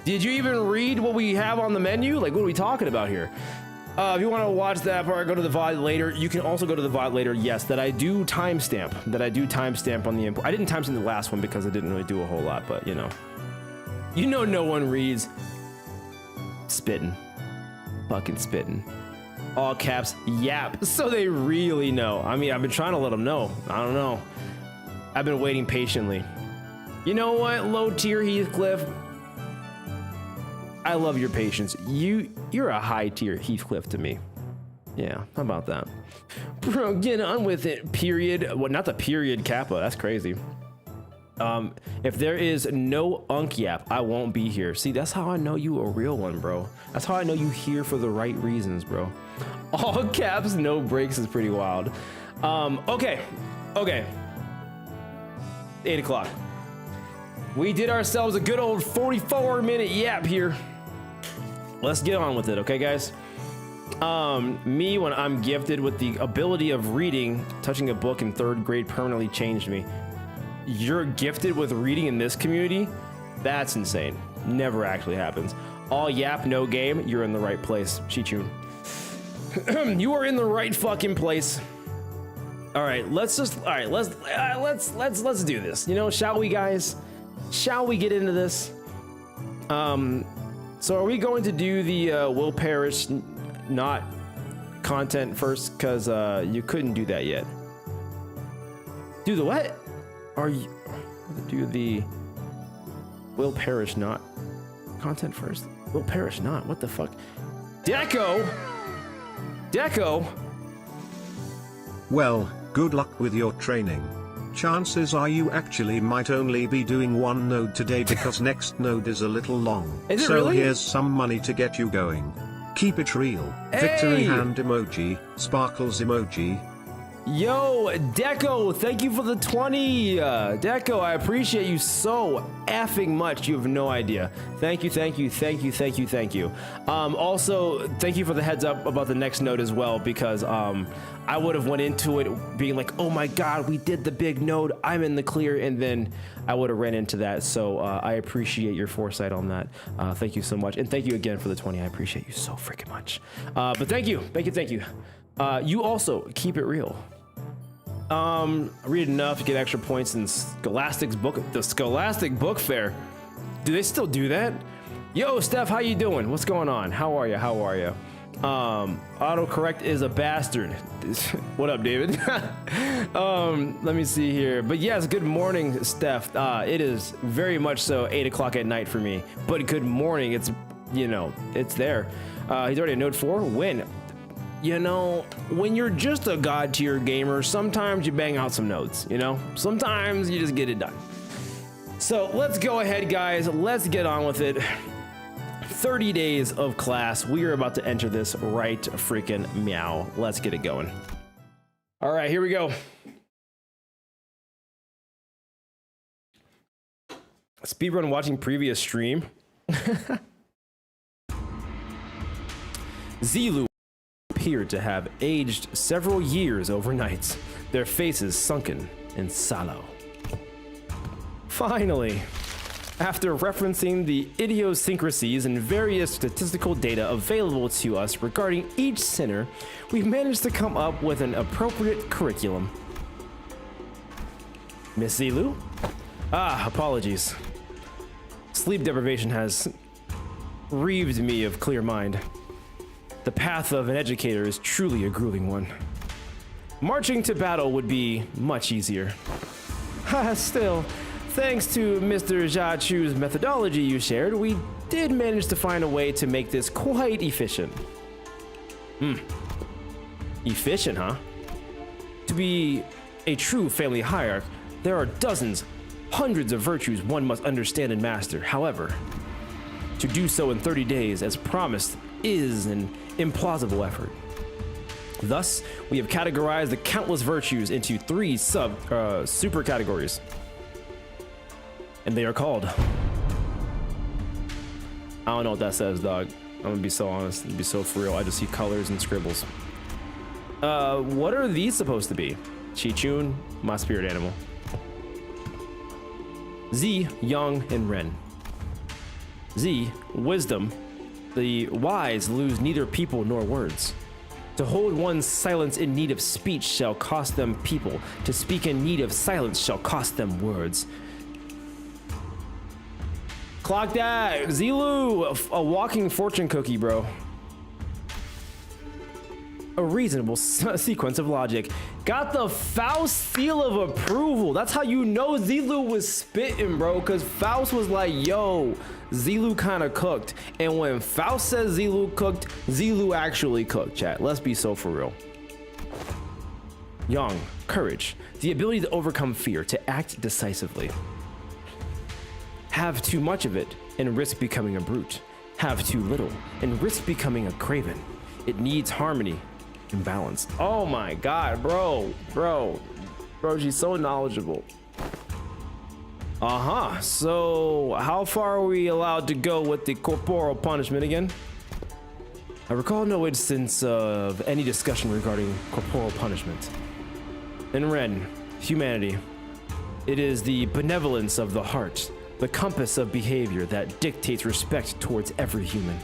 Did you even read what we have on the menu? Like, what are we talking about here? If you want to watch that part, go to the VOD later. You can also go to the VOD later. Yes, that I do timestamp. On the import. I didn't timestamp the last one because I didn't really do a whole lot, but you know, no one reads. Spitting. Fucking spitting. All caps, yap. So they really know. I mean, I've been trying to let them know. I don't know. I've been waiting patiently. You know what, low tier Heathcliff? I love your patience. You're a high tier Heathcliff to me. Yeah, how about that? Bro, get on with it, period. Well, not the period Kappa, that's crazy. If there is no unk yap, I won't be here. See, that's how I know you a real one, bro. That's how I know you here for the right reasons, bro. All caps, no breaks is pretty wild. Okay. 8 o'clock. We did ourselves a good old 44-minute yap here. Let's get on with it, okay, guys? Me, when I'm gifted with the ability of reading, touching a book in 3rd grade permanently changed me. You're gifted with reading in this community? That's insane. Never actually happens. All yap, no game. You're in the right place, Chichun. You are in the right fucking place. All right, let's do this. You know, shall we, guys? Shall we get into this? So are we going to do the Will Perish not content first? Because you couldn't do that yet. Do the what? Are you do the Will Perish not content first? Will Perish not? What the fuck? Deco. Well, good luck with your training. Chances are you actually might only be doing 1 node today because next node is a little long. Is it so really? Here's some money to get you going. Keep it real. Hey! Victory hand emoji, sparkles emoji. Yo, Deco, thank you for the 20. Deco, I appreciate you so effing much. You have no idea. Thank you. Also, thank you for the heads up about the next node as well, because I would have went into it being like, oh my God, we did the big node, I'm in the clear, and then I would have ran into that. So I appreciate your foresight on that. Thank you so much. And thank you again for the 20. I appreciate you so freaking much. But thank you. You also keep it real. Read enough to get extra points in the Scholastic Book Fair. Do they still do that? Yo, Steph, how you doing? What's going on? How are you? Autocorrect is a bastard. What up, David? Let me see here. But yes, good morning, Steph. It is very much so 8 o'clock at night for me. But good morning. It's, you know, it's there. He's already at node 4. When? You know, when you're just a god tier gamer, sometimes you bang out some nodes, you know? Sometimes you just get it done. So let's go ahead, guys. Let's get on with it. 30 days of class. We are about to enter this right freaking meow. Let's get it going. All right, here we go. Speedrun watching previous stream. Zilu appeared to have aged several years overnight, their faces sunken and sallow. Finally, after referencing the idiosyncrasies and various statistical data available to us regarding each sinner, we managed to come up with an appropriate curriculum. Miss Zilu? Ah, apologies. Sleep deprivation has relieved me of clear mind. The path of an educator is truly a grueling one. Marching to battle would be much easier. Still, thanks to Mr. Jia Chu's methodology you shared, we did manage to find a way to make this quite efficient. Efficient, huh? To be a true family hierarch, there are dozens, hundreds of virtues one must understand and master. However, to do so in 30 days, as promised, is an implausible effort. Thus, we have categorized the countless virtues into 3 super categories. And they are called... I don't know what that says, dog. I'm gonna be so honest and be so for real. I just see colors and scribbles. What are these supposed to be? Chi-Chun, my spirit animal. Z, Yang, and Ren. Z, wisdom. The wise lose neither people nor words. To hold one's silence in need of speech shall cost them people. To speak in need of silence shall cost them words. Clock that! Zilu, a walking fortune cookie, bro. A reasonable sequence of logic. Got the Faust seal of approval. That's how you know Zilu was spitting, bro. Because Faust was like, yo, Zilu kind of cooked. And when Faust says Zilu cooked, Zilu actually cooked, chat. Let's be so for real. Yang, courage. The ability to overcome fear, to act decisively. Have too much of it and risk becoming a brute. Have too little and risk becoming a craven. It needs harmony and balance. Oh my god, bro, she's so knowledgeable. So how far are we allowed to go with the corporal punishment again? I recall no instance of any discussion regarding corporal punishment. And Ren, humanity. It is the benevolence of the heart, the compass of behavior that dictates respect towards every human.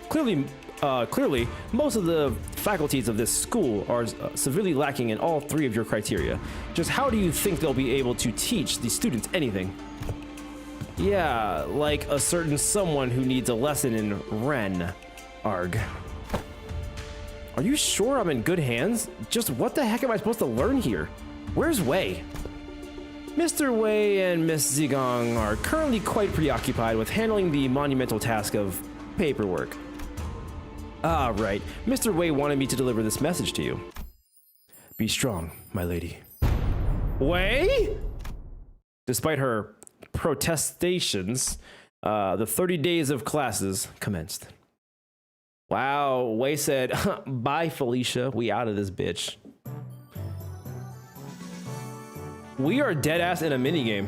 Clearly, most of the faculties of this school are severely lacking in all 3 of your criteria. Just how do you think they'll be able to teach the students anything? Yeah, like a certain someone who needs a lesson in Ren. Arg. Are you sure I'm in good hands? Just what the heck am I supposed to learn here? Where's Wei? Mr. Wei and Miss Zigong are currently quite preoccupied with handling the monumental task of paperwork. Ah, right. Mr. Wei wanted me to deliver this message to you. Be strong, my lady. Wei? Despite her protestations, the 30 days of classes commenced. Wow, Wei said, bye, Felicia. We out of this bitch. We are dead ass in a minigame.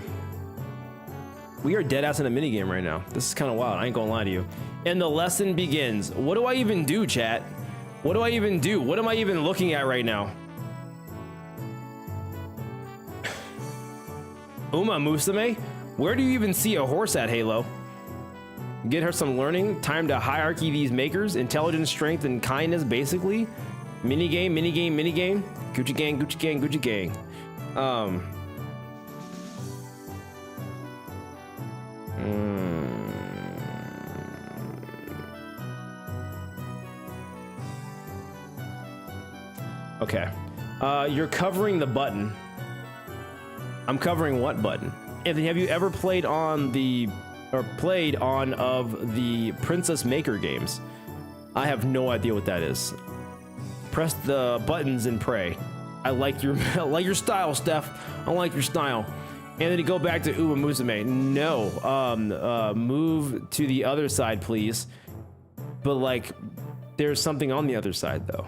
We are dead ass in a minigame right now. This is kind of wild. I ain't gonna lie to you. And the lesson begins. What do I even do, chat? What do I even do? What am I even looking at right now? Uma Musume? Where do you even see a horse at, Halo? Get her some learning. Time to hierarchy these makers. Intelligence, strength, and kindness, basically. Minigame, minigame, minigame. Gucci gang, Gucci gang, Gucci gang. Okay. You're covering the button. I'm covering what button? Anthony, have you ever played on the Princess Maker games? I have no idea what that is. Press the buttons and pray. I like your style, Steph. I like your style. Anthony, go back to Uma Musume. No. Move to the other side, please. But like, there's something on the other side though.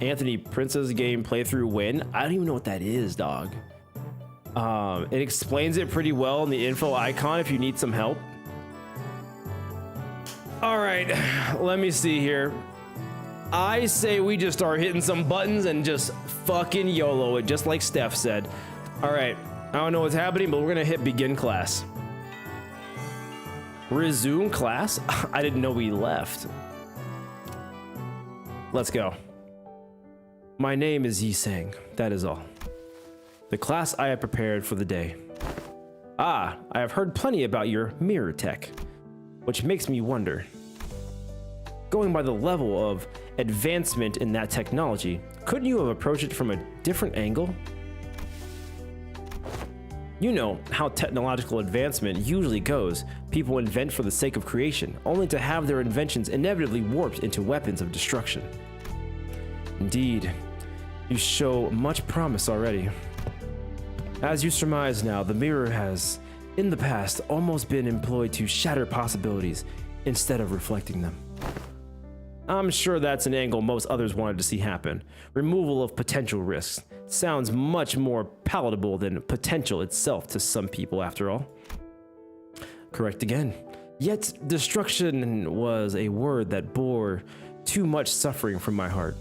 Anthony, Princess game playthrough win. I don't even know what that is, dog. It explains it pretty well in the info icon if you need some help. All right, let me see here. I say we just start hitting some buttons and just fucking YOLO it, just like Steph said. All right, I don't know what's happening, but we're gonna hit begin class. Resume class? I didn't know we left. Let's go. My name is Yi Sang, that is all. The class I have prepared for the day. I have heard plenty about your mirror tech, which makes me wonder. Going by the level of advancement in that technology, couldn't you have approached it from a different angle? You know how technological advancement usually goes. People invent for the sake of creation, only to have their inventions inevitably warped into weapons of destruction. Indeed, you show much promise already. As you surmise now, the mirror has, in the past, almost been employed to shatter possibilities instead of reflecting them. I'm sure that's an angle most others wanted to see happen. Removal of potential risks sounds much more palatable than potential itself to some people, after all. Correct again. Yet, destruction was a word that bore too much suffering from my heart.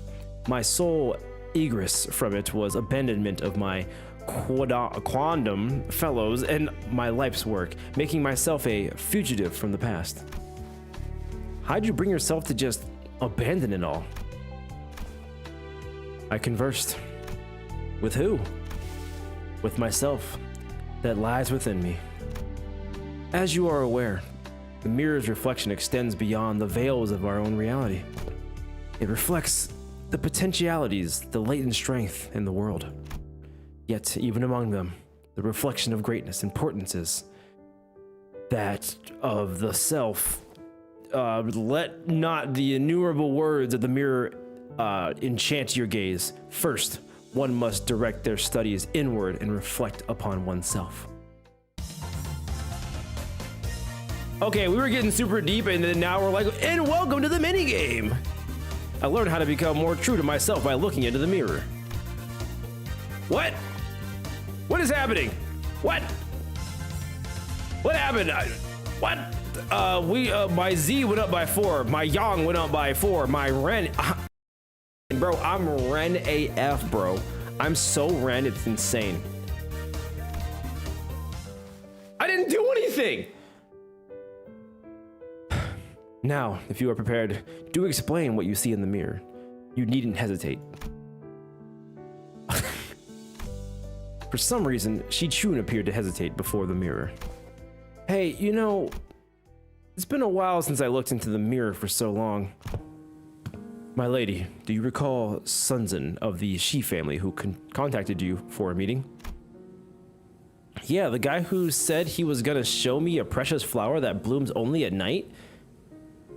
My sole egress from it was abandonment of my quondam fellows and my life's work, making myself a fugitive from the past. How'd you bring yourself to just abandon it all? I conversed. With who? With myself, that lies within me. As you are aware, the mirror's reflection extends beyond the veils of our own reality. It reflects the potentialities, the latent strength in the world. Yet, even among them, the reflection of greatness and importance that of the self. Let not the innumerable words of the mirror enchant your gaze. First, one must direct their studies inward and reflect upon oneself. Okay, we were getting super deep, and then now we're like, and welcome to the minigame! I learned how to become more true to myself by looking into the mirror. What? What is happening? What? What happened? What? My Z went up by 4. My Yang went up by 4. My Ren, bro, I'm Ren AF, bro. I'm so Ren, it's insane. I didn't do anything. Now, if you are prepared, do explain what you see in the mirror. You needn't hesitate. For some reason, Shi-chun appeared to hesitate before the mirror. Hey, you know, it's been a while since I looked into the mirror for so long. My lady, do you recall Sunzen of the Shi family who contacted you for a meeting? Yeah, the guy who said he was gonna show me a precious flower that blooms only at night?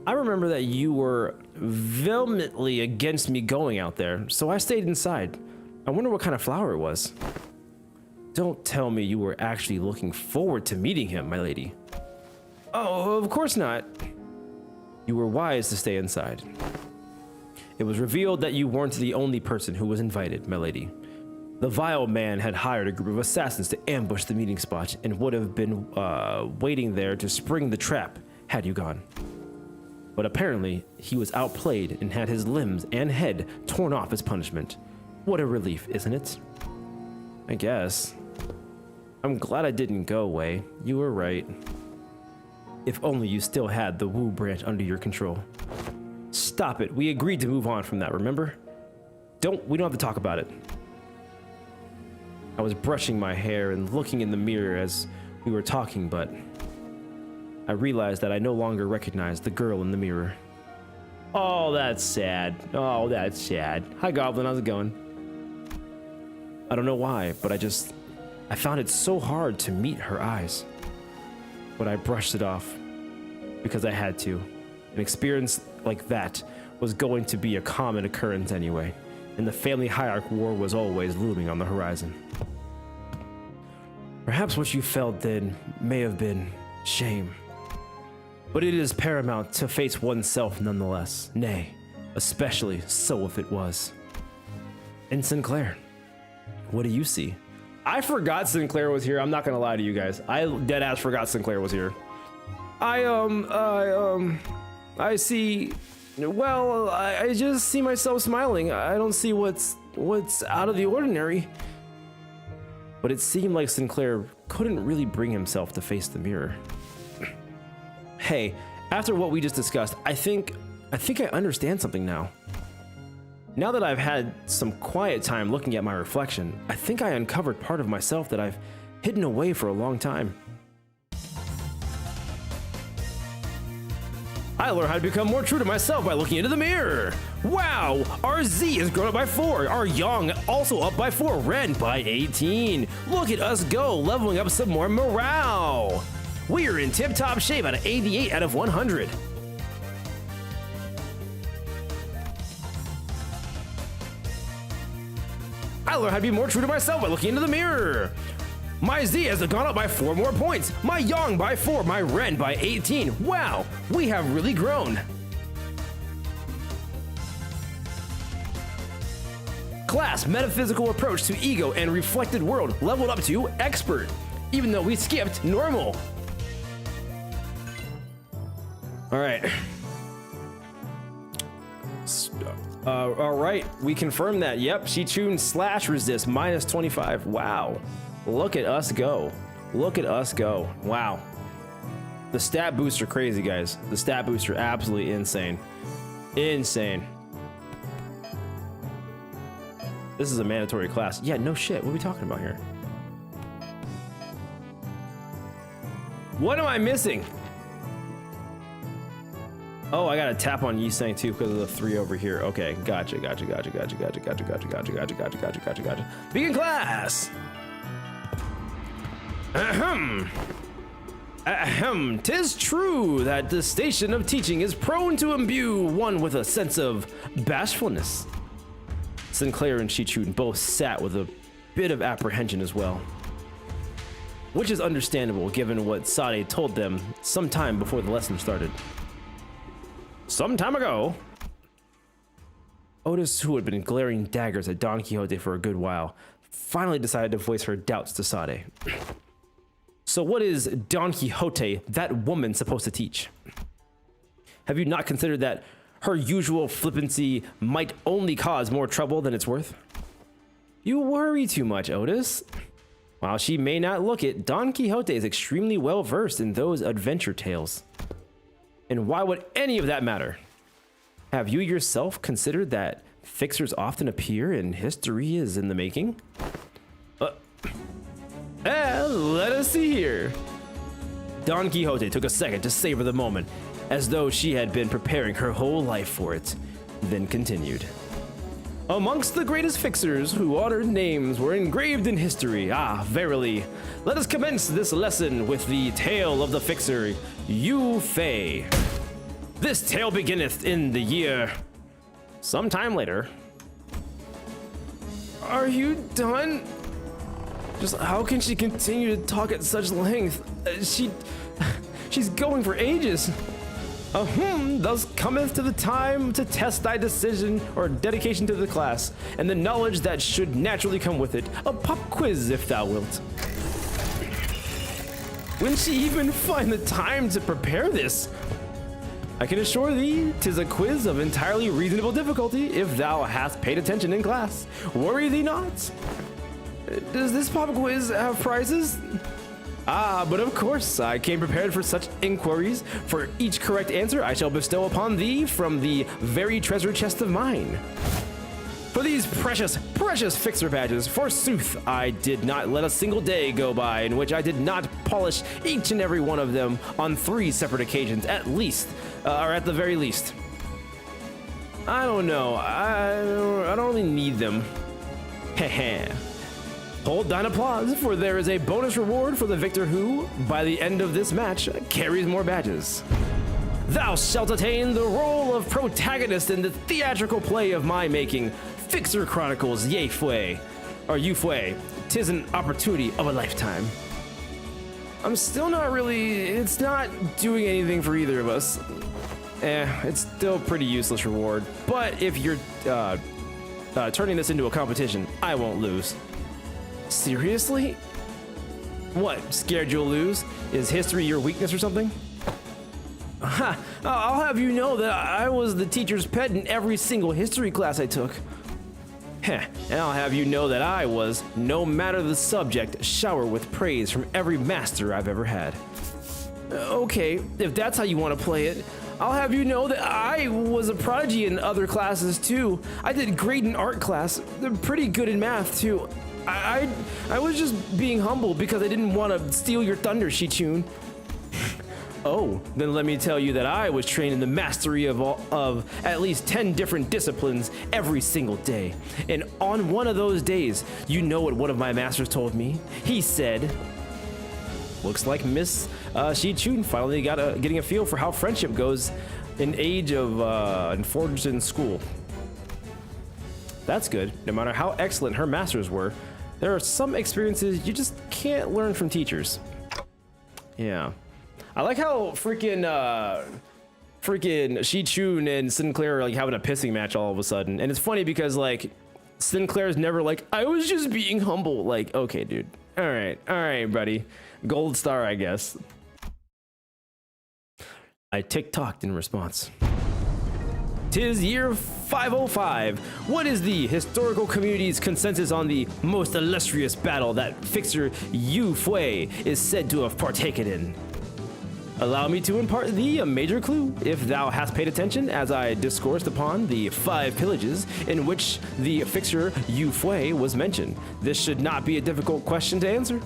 I remember that you were vehemently against me going out there, so I stayed inside. I wonder what kind of flower it was. Don't tell me you were actually looking forward to meeting him, my lady. Oh, of course not. You were wise to stay inside. It was revealed that you weren't the only person who was invited, my lady. The vile man had hired a group of assassins to ambush the meeting spot and would have been waiting there to spring the trap had you gone. But apparently, he was outplayed and had his limbs and head torn off as punishment. What a relief, isn't it? I guess. I'm glad I didn't go away. You were right. If only you still had the Wu branch under your control. Stop it. We agreed to move on from that, remember? We don't have to talk about it. I was brushing my hair and looking in the mirror as we were talking, but I realized that I no longer recognized the girl in the mirror. Oh, that's sad. Oh, that's sad. Hi, Goblin. How's it going? I don't know why, but I found it so hard to meet her eyes. But I brushed it off because I had to. An experience like that was going to be a common occurrence anyway, and the family hierarchy war was always looming on the horizon. Perhaps what you felt then may have been shame, but it is paramount to face oneself nonetheless, nay, especially so if it was. And Sinclair, what do you see? I forgot Sinclair was here. I'm not gonna lie to you guys. I deadass forgot Sinclair was here. I see, well, I just see myself smiling. I don't see what's out of the ordinary. But it seemed like Sinclair couldn't really bring himself to face the mirror. Hey, after what we just discussed, I think I understand something now. Now that I've had some quiet time looking at my reflection, I think I uncovered part of myself that I've hidden away for a long time. I learned how to become more true to myself by looking into the mirror. Wow, our Z has grown up by 4, our Yang also up by 4, Ren by 18. Look at us go, leveling up some more morale. We are in tip-top shape at 88 out of 100. I learned how to be more true to myself by looking into the mirror. My Z has gone up by 4 more points, my Yang by 4, my Ren by 18. Wow, we have really grown. Class metaphysical approach to ego and reflected world leveled up to expert, even though we skipped normal. All right. All right, we confirmed that. Yep, she tuned slash resist minus 25. Wow, look at us go. Look at us go. Wow. The stat boosts are crazy, guys. The stat boosts are absolutely insane. Insane. This is a mandatory class. Yeah, no shit. What are we talking about here? What am I missing? Oh, I gotta tap on Yisang too because of the 3 over here. Okay, gotcha. Begin class! Ahem. Ahem. 'Tis true that the station of teaching is prone to imbue one with a sense of bashfulness. Sinclair and Shichun both sat with a bit of apprehension as well, which is understandable given what Sade told them some time before the lesson started. Some time ago, Otis, who had been glaring daggers at Don Quixote for a good while, finally decided to voice her doubts to Sade. So what is Don Quixote, that woman, supposed to teach? Have you not considered that her usual flippancy might only cause more trouble than it's worth? You worry too much, Otis. While she may not look it, Don Quixote is extremely well versed in those adventure tales. And why would any of that matter? Have you yourself considered that fixers often appear and history is in the making? Let us see here. Don Quixote took a second to savor the moment, as though she had been preparing her whole life for it, then continued. Amongst the greatest fixers whose honored names were engraved in history, verily, let us commence this lesson with the tale of the fixer, Yu Fei. This tale beginneth in the year sometime later. Are you done? Just how can she continue to talk at such length? She's going for ages. Thus cometh to the time to test thy decision or dedication to the class, and the knowledge that should naturally come with it. A pop quiz, if thou wilt. When she even find the time to prepare this? I can assure thee, 'tis a quiz of entirely reasonable difficulty, if thou hast paid attention in class. Worry thee not. Does this pop quiz have prizes? But of course, I came prepared for such inquiries. For each correct answer, I shall bestow upon thee from the very treasure chest of mine. For these precious, precious fixer badges, forsooth, I did not let a single day go by in which I did not polish each and every one of them on 3 separate occasions, at least, or at the very least. I don't know. I don't really need them. Heh. Hold thine applause, for there is a bonus reward for the victor who, by the end of this match, carries more badges. Thou shalt attain the role of protagonist in the theatrical play of my making, Fixer Chronicles Ye Fui, or Yu Fui. 'Tis an opportunity of a lifetime. I'm still not really, it's not doing anything for either of us. It's still a pretty useless reward, but if you're turning this into a competition, I won't lose. Seriously? What, scared you'll lose? Is history your weakness or something? I'll have you know that I was the teacher's pet in every single history class I took. And I'll have you know that I was, no matter the subject, shower with praise from every master I've ever had. Okay, if that's how you want to play it, I'll have you know that I was a prodigy in other classes too. I did great in art class. They're pretty good in math too. I was just being humble because I didn't want to steal your thunder, Shichun. Oh, then let me tell you that I was trained in the mastery of at least 10 different disciplines every single day. And on one of those days, you know what one of my masters told me? He said, looks like Miss Shichun finally getting a feel for how friendship goes in age of and forged in school. That's good. No matter how excellent her masters were, there are some experiences you just can't learn from teachers. Yeah. I like how freaking Shichun and Sinclair are like having a pissing match all of a sudden. And it's funny because like Sinclair's never like, I was just being humble. Like, okay, dude. All right, buddy. Gold star, I guess. I tick-tocked in response. 'Tis year 505. What is the historical community's consensus on the most illustrious battle that fixer Yu Fui is said to have partaken in? Allow me to impart thee a major clue, if thou hast paid attention as I discoursed upon the 5 pillages in which the fixer Yu Fui was mentioned. This should not be a difficult question to answer.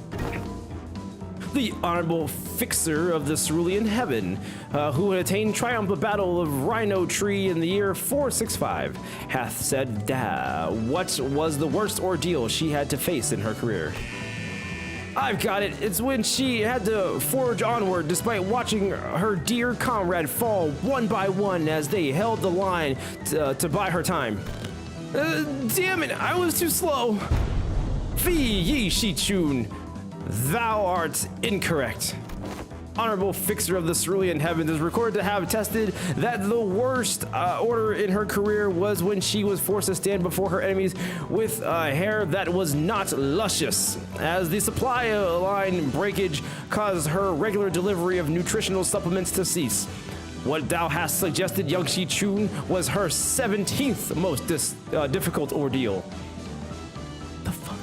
The honorable fixer of the cerulean heaven, who had attained triumph of battle of Rhino Tree in the year 465, hath said what was the worst ordeal she had to face in her career. I've got it. It's when she had to forge onward despite watching her dear comrade fall one by one as they held the line to buy her time. Damn it, I was too slow. Fie Yi Shichun, thou art incorrect. Honorable fixer of the cerulean heavens is recorded to have attested that the worst order in her career was when she was forced to stand before her enemies with hair that was not luscious, as the supply line breakage caused her regular delivery of nutritional supplements to cease. What thou hast suggested, young Shichun, was her 17th most difficult ordeal. The fuck?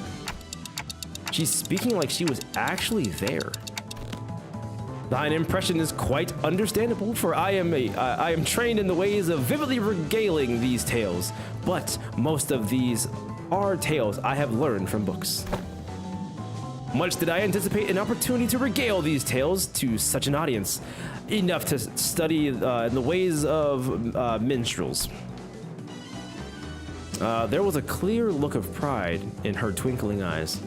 She's speaking like she was actually there. Thine impression is quite understandable, for I am trained in the ways of vividly regaling these tales, but most of these are tales I have learned from books. Much did I anticipate an opportunity to regale these tales to such an audience, enough to study in the ways of minstrels. There was a clear look of pride in her twinkling eyes.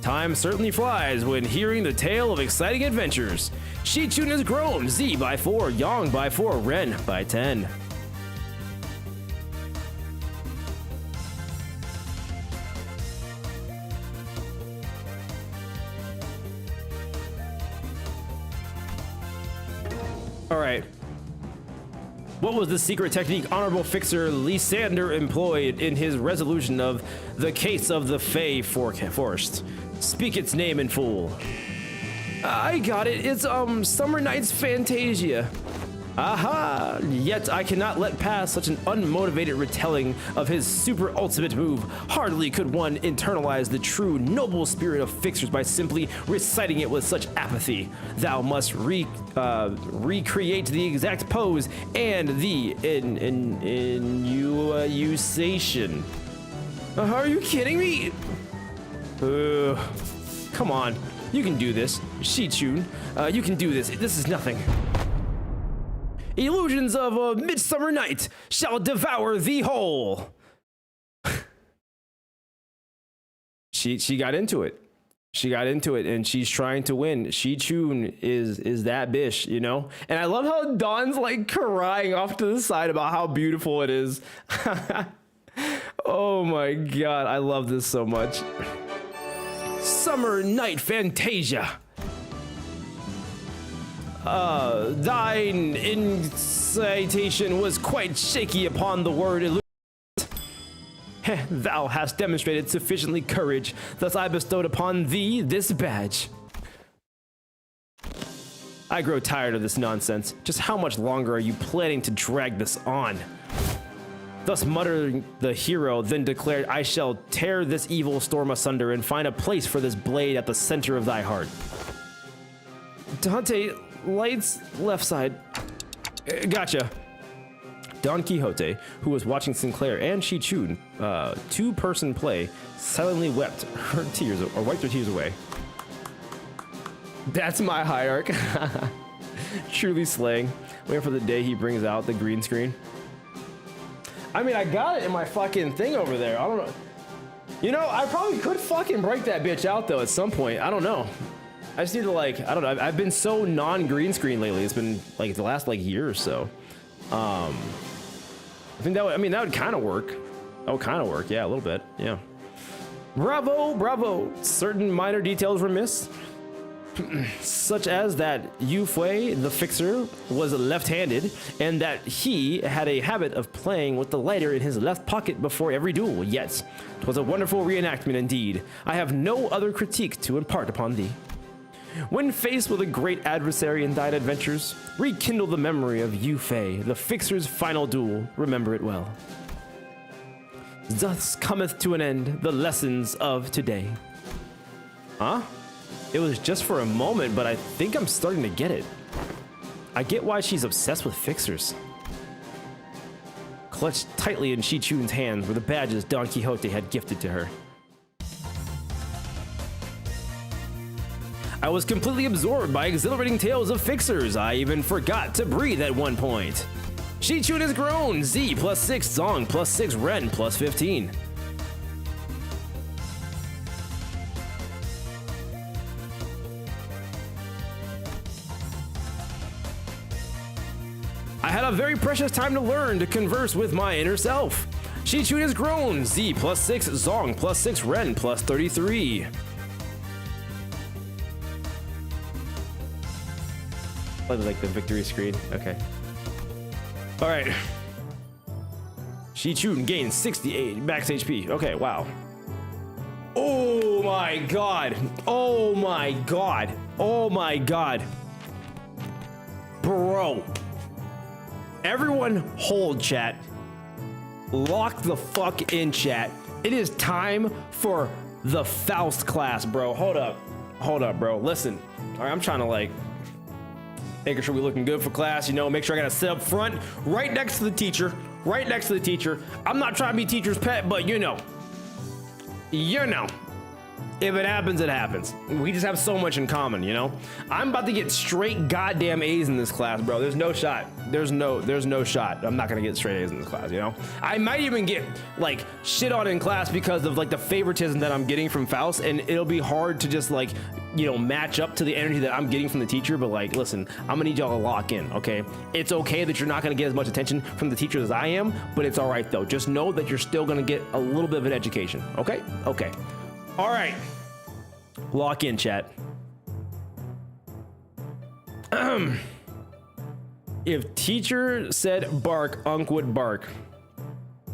Time certainly flies when hearing the tale of exciting adventures. Shichun has grown, Z by 4, Yang by 4, Ren by 10. All right. What was the secret technique Honorable Fixer Lysander employed in his resolution of the case of the Fey Forest? Speak its name in full. I got it. It's Summer Night's Fantasia. Aha! Yet I cannot let pass such an unmotivated retelling of his super ultimate move. Hardly could one internalize the true noble spirit of fixers by simply reciting it with such apathy. Thou must recreate the exact pose and the inusation. Are you kidding me? Come on, you can do this. Shichun, you can do this. This is nothing. Illusions of a midsummer night shall devour thee whole. She got into it. She got into it, and she's trying to win. Shichun is that bitch, you know? And I love how Dawn's like crying off to the side about how beautiful it is. Oh my god, I love this so much. Summer Night Fantasia. Thine incitation was quite shaky upon the word illusion. Thou hast demonstrated sufficiently courage, thus I bestowed upon thee this badge. I grow tired of this nonsense. Just how much longer are you planning to drag this on? Thus muttering the hero then declared, I shall tear this evil storm asunder and find a place for this blade at the center of thy heart. Dante, lights left side. Gotcha. Don Quixote, who was watching Sinclair and Shi Chun, two-person play, silently wept her tears or wiped her tears away. That's my hierarch. Truly slaying. Waiting for the day he brings out the green screen. I mean, I got it in my fucking thing over there. I don't know. You know, I probably could fucking break that bitch out though at some point. I don't know. I just need to like, I don't know. I've been so non-green screen lately. It's been like the last like year or so. I think that would, I mean, that would kind of work. That would kind of work. Yeah, a little bit. Yeah. Bravo, bravo. Certain minor details were missed. Such as that Yu Fei, the fixer, was left-handed, and that he had a habit of playing with the lighter in his left pocket before every duel. Yet, 'twas a wonderful reenactment indeed. I have no other critique to impart upon thee. When faced with a great adversary in thine adventures, rekindle the memory of Yu Fei, the fixer's final duel. Remember it well. Thus cometh to an end the lessons of today. Huh? It was just for a moment, but I think I'm starting to get it. I get why she's obsessed with fixers. Clutched tightly in Shi Chun's hands were the badges Don Quixote had gifted to her. I was completely absorbed by exhilarating tales of fixers. I even forgot to breathe at one point. Shi Chun has grown. Z +6, Zong +6, Ren +15. I had a very precious time to learn to converse with my inner self. Shi Chun has grown. Z +6, Zong +6, Ren +33. Like the victory screen. Okay. All right. Shi Chun gains 68 max HP. Okay, wow. Oh my god. Oh my god. Oh my god. Bro. Everyone hold, chat. Lock the fuck in, chat. It is time for the Faust class, bro. Hold up. Hold up, bro. Listen. All right, I'm trying to like making sure we're looking good for class, you know, make sure I gotta sit up front, right next to the teacher, right next to the teacher. I'm not trying to be teacher's pet, but you know, if it happens, it happens. We just have so much in common, you know? I'm about to get straight goddamn A's in this class, bro. There's no shot. There's no shot. I'm not gonna get straight A's in this class, you know? I might even get like shit on in class because of like the favoritism that I'm getting from Faust, and it'll be hard to just like, you know, match up to the energy that I'm getting from the teacher. But like, listen, I'm gonna need y'all to lock in, okay? It's okay that you're not gonna get as much attention from the teacher as I am, but it's all right though. Just know that you're still gonna get a little bit of an education, okay? Okay. All right. Lock in, chat. If teacher said bark, Unc would bark.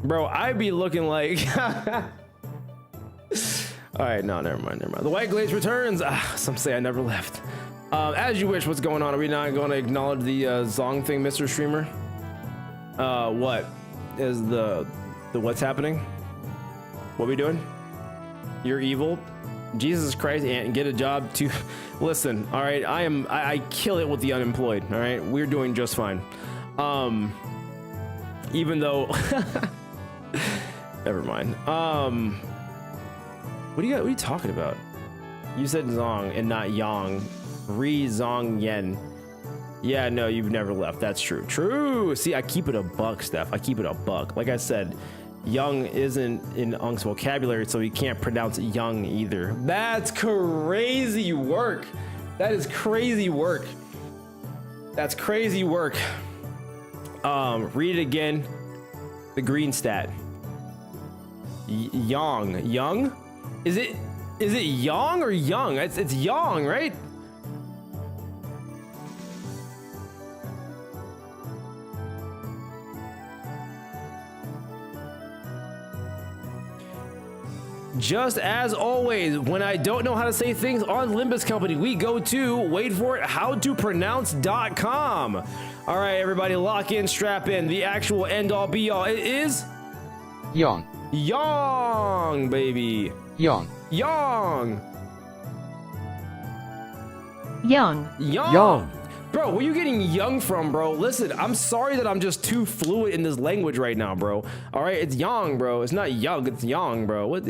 Bro, I'd be looking like... All right, no, never mind. The white glaze returns. Some say I never left. As you wish, what's going on? Are we not going to acknowledge the Zong thing, Mr. Streamer? What is the what's happening? What we doing? You're evil? Jesus Christ, and get a job to listen. All right, I kill it with the unemployed. All right, we're doing just fine. Even though never mind. What are you talking about? You said Zong and not Yang. Zong Yen. Yeah, no, you've never left. That's true. True. See, I keep it a buck, Steph. I keep it a buck. Like I said, Young isn't in Unc's vocabulary, so he can't pronounce Young either. That's crazy work. That is crazy work. That's crazy work. Read it again. The green stat. Young? Is it Yang or Young? It's Yang, right? Just as always, when I don't know how to say things on Limbus Company, we go to, wait for it, howtopronounce.com. All right, everybody, lock in, strap in. The actual end all be all. It is Yang. Yang, baby. Yang. Yang. Young. Young. Bro, where you getting young from, bro? Listen, I'm sorry that I'm just too fluid in this language right now, bro. All right, it's young, bro. It's not young, it's young, bro. What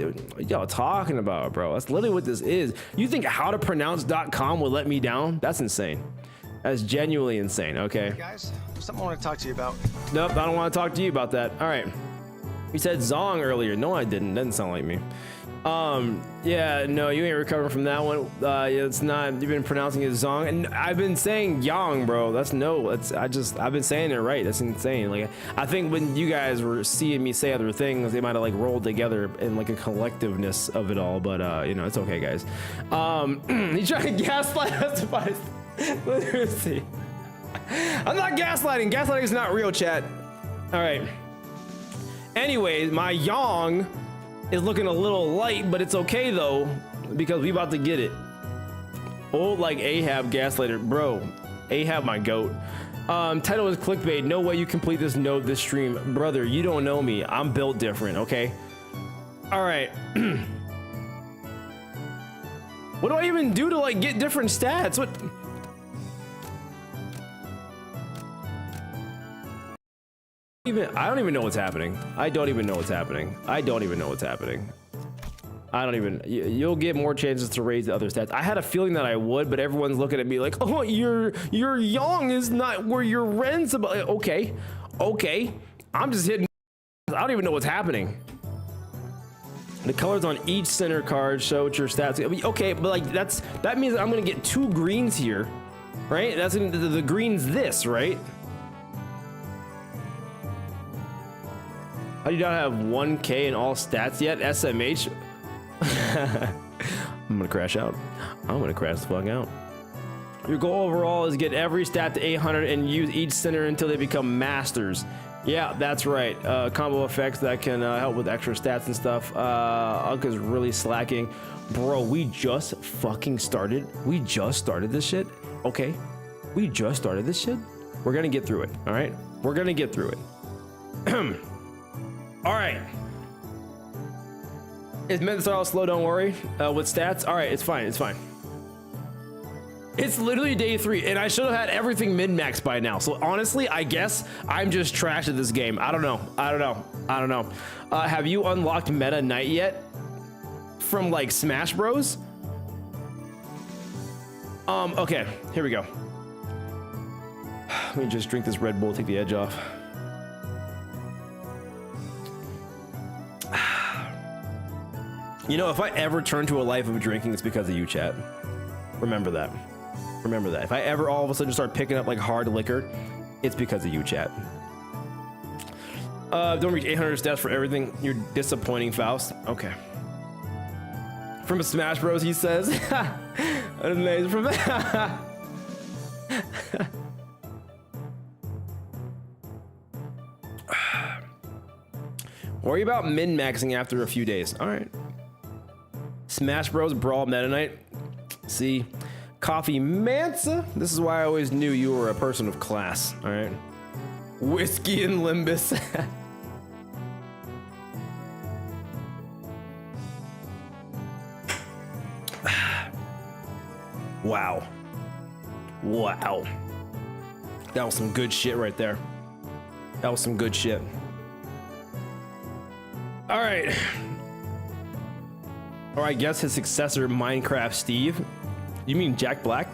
y'all talking about, bro? That's literally what this is. You think howtopronounce.com will let me down? That's insane. That's genuinely insane, okay? Hey guys, something I want to talk to you about. Nope, I don't want to talk to you about that. All right. You said Zong earlier. No, I didn't. Doesn't sound like me. Yeah, no, you ain't recovering from that one. Yeah, it's not. You've been pronouncing it Zong, and I've been saying Yang, bro. That's no. It's I've been saying it right. That's insane. Like, I think when you guys were seeing me say other things, they might have like rolled together in like a collectiveness of it all. But you know, it's okay, guys. He's trying to gaslight us by. Let me see. I'm not gaslighting. Gaslighting is not real, chat. All right. Anyways, my Yang is looking a little light, but it's okay though, because we about to get it. Old like Ahab gaslighter, bro. Ahab, my goat. Title is clickbait. No way you complete this node this stream. Brother, you don't know me. I'm built different, okay? All right. What do I even do to like get different stats? What? I don't even know what's happening. I don't even know what's happening. You'll get more chances to raise the other stats. I had a feeling that I would, but everyone's looking at me like, oh, your Yang is not where your Ren's about. Okay. I'm just hitting. I don't even know what's happening. The colors on each center card show what your stats. Okay, but like that means I'm gonna get 2 greens here, right? That's the green's this, right? How do you not have 1K in all stats yet? SMH? I'm gonna crash out. I'm gonna crash the fuck out. Your goal overall is get every stat to 800 and use each center until they become masters. Yeah, that's right. Combo effects that can help with extra stats and stuff. Unka's really slacking. Bro, we just fucking started. We just started this shit. Okay. We just started this shit. We're gonna get through it, all right? We're gonna get through it. All right. It's meant to start out slow, don't worry. With stats, all right, it's fine. It's literally day 3, and I should have had everything min-max by now. So honestly, I guess I'm just trash at this game. I don't know. Have you unlocked Meta Knight yet? From like Smash Bros? Okay, here we go. Let me just drink this Red Bull, take the edge off. You know, if I ever turn to a life of drinking, it's because of you, chat. Remember that. If I ever all of a sudden start picking up like hard liquor, it's because of you, chat. Don't reach 800 stats for everything. You're disappointing, Faust. Okay. From Smash Bros, he says. Amazing. From worry about min-maxing after a few days. All right. Smash Bros, Brawl, Meta Knight. See, Coffee Mansa. This is why I always knew you were a person of class. All right. Whiskey and Limbus. Wow. That was some good shit right there. All right. Or I guess his successor, Minecraft Steve. You mean Jack Black?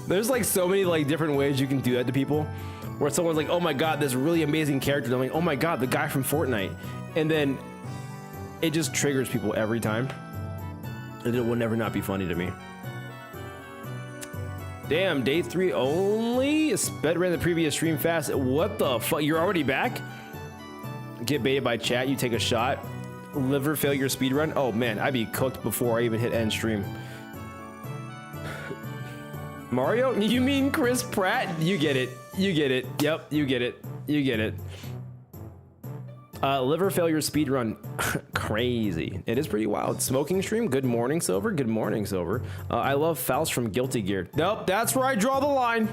There's like so many like different ways you can do that to people. Where someone's like, oh my god, this really amazing character. And I'm like, oh my god, the guy from Fortnite. And then it just triggers people every time. And it will never not be funny to me. Damn, day 3 only? Sped ran the previous stream fast. What the fuck? You're already back? Get baited by chat, you take a shot. Liver failure speedrun. Oh man, I'd be cooked before I even hit end stream. Mario? You mean Chris Pratt? You get it. Yep, you get it. Liver failure speedrun. Crazy. It is pretty wild. Smoking stream. Good morning, Silver. I love Faust from Guilty Gear. Nope, that's where I draw the line.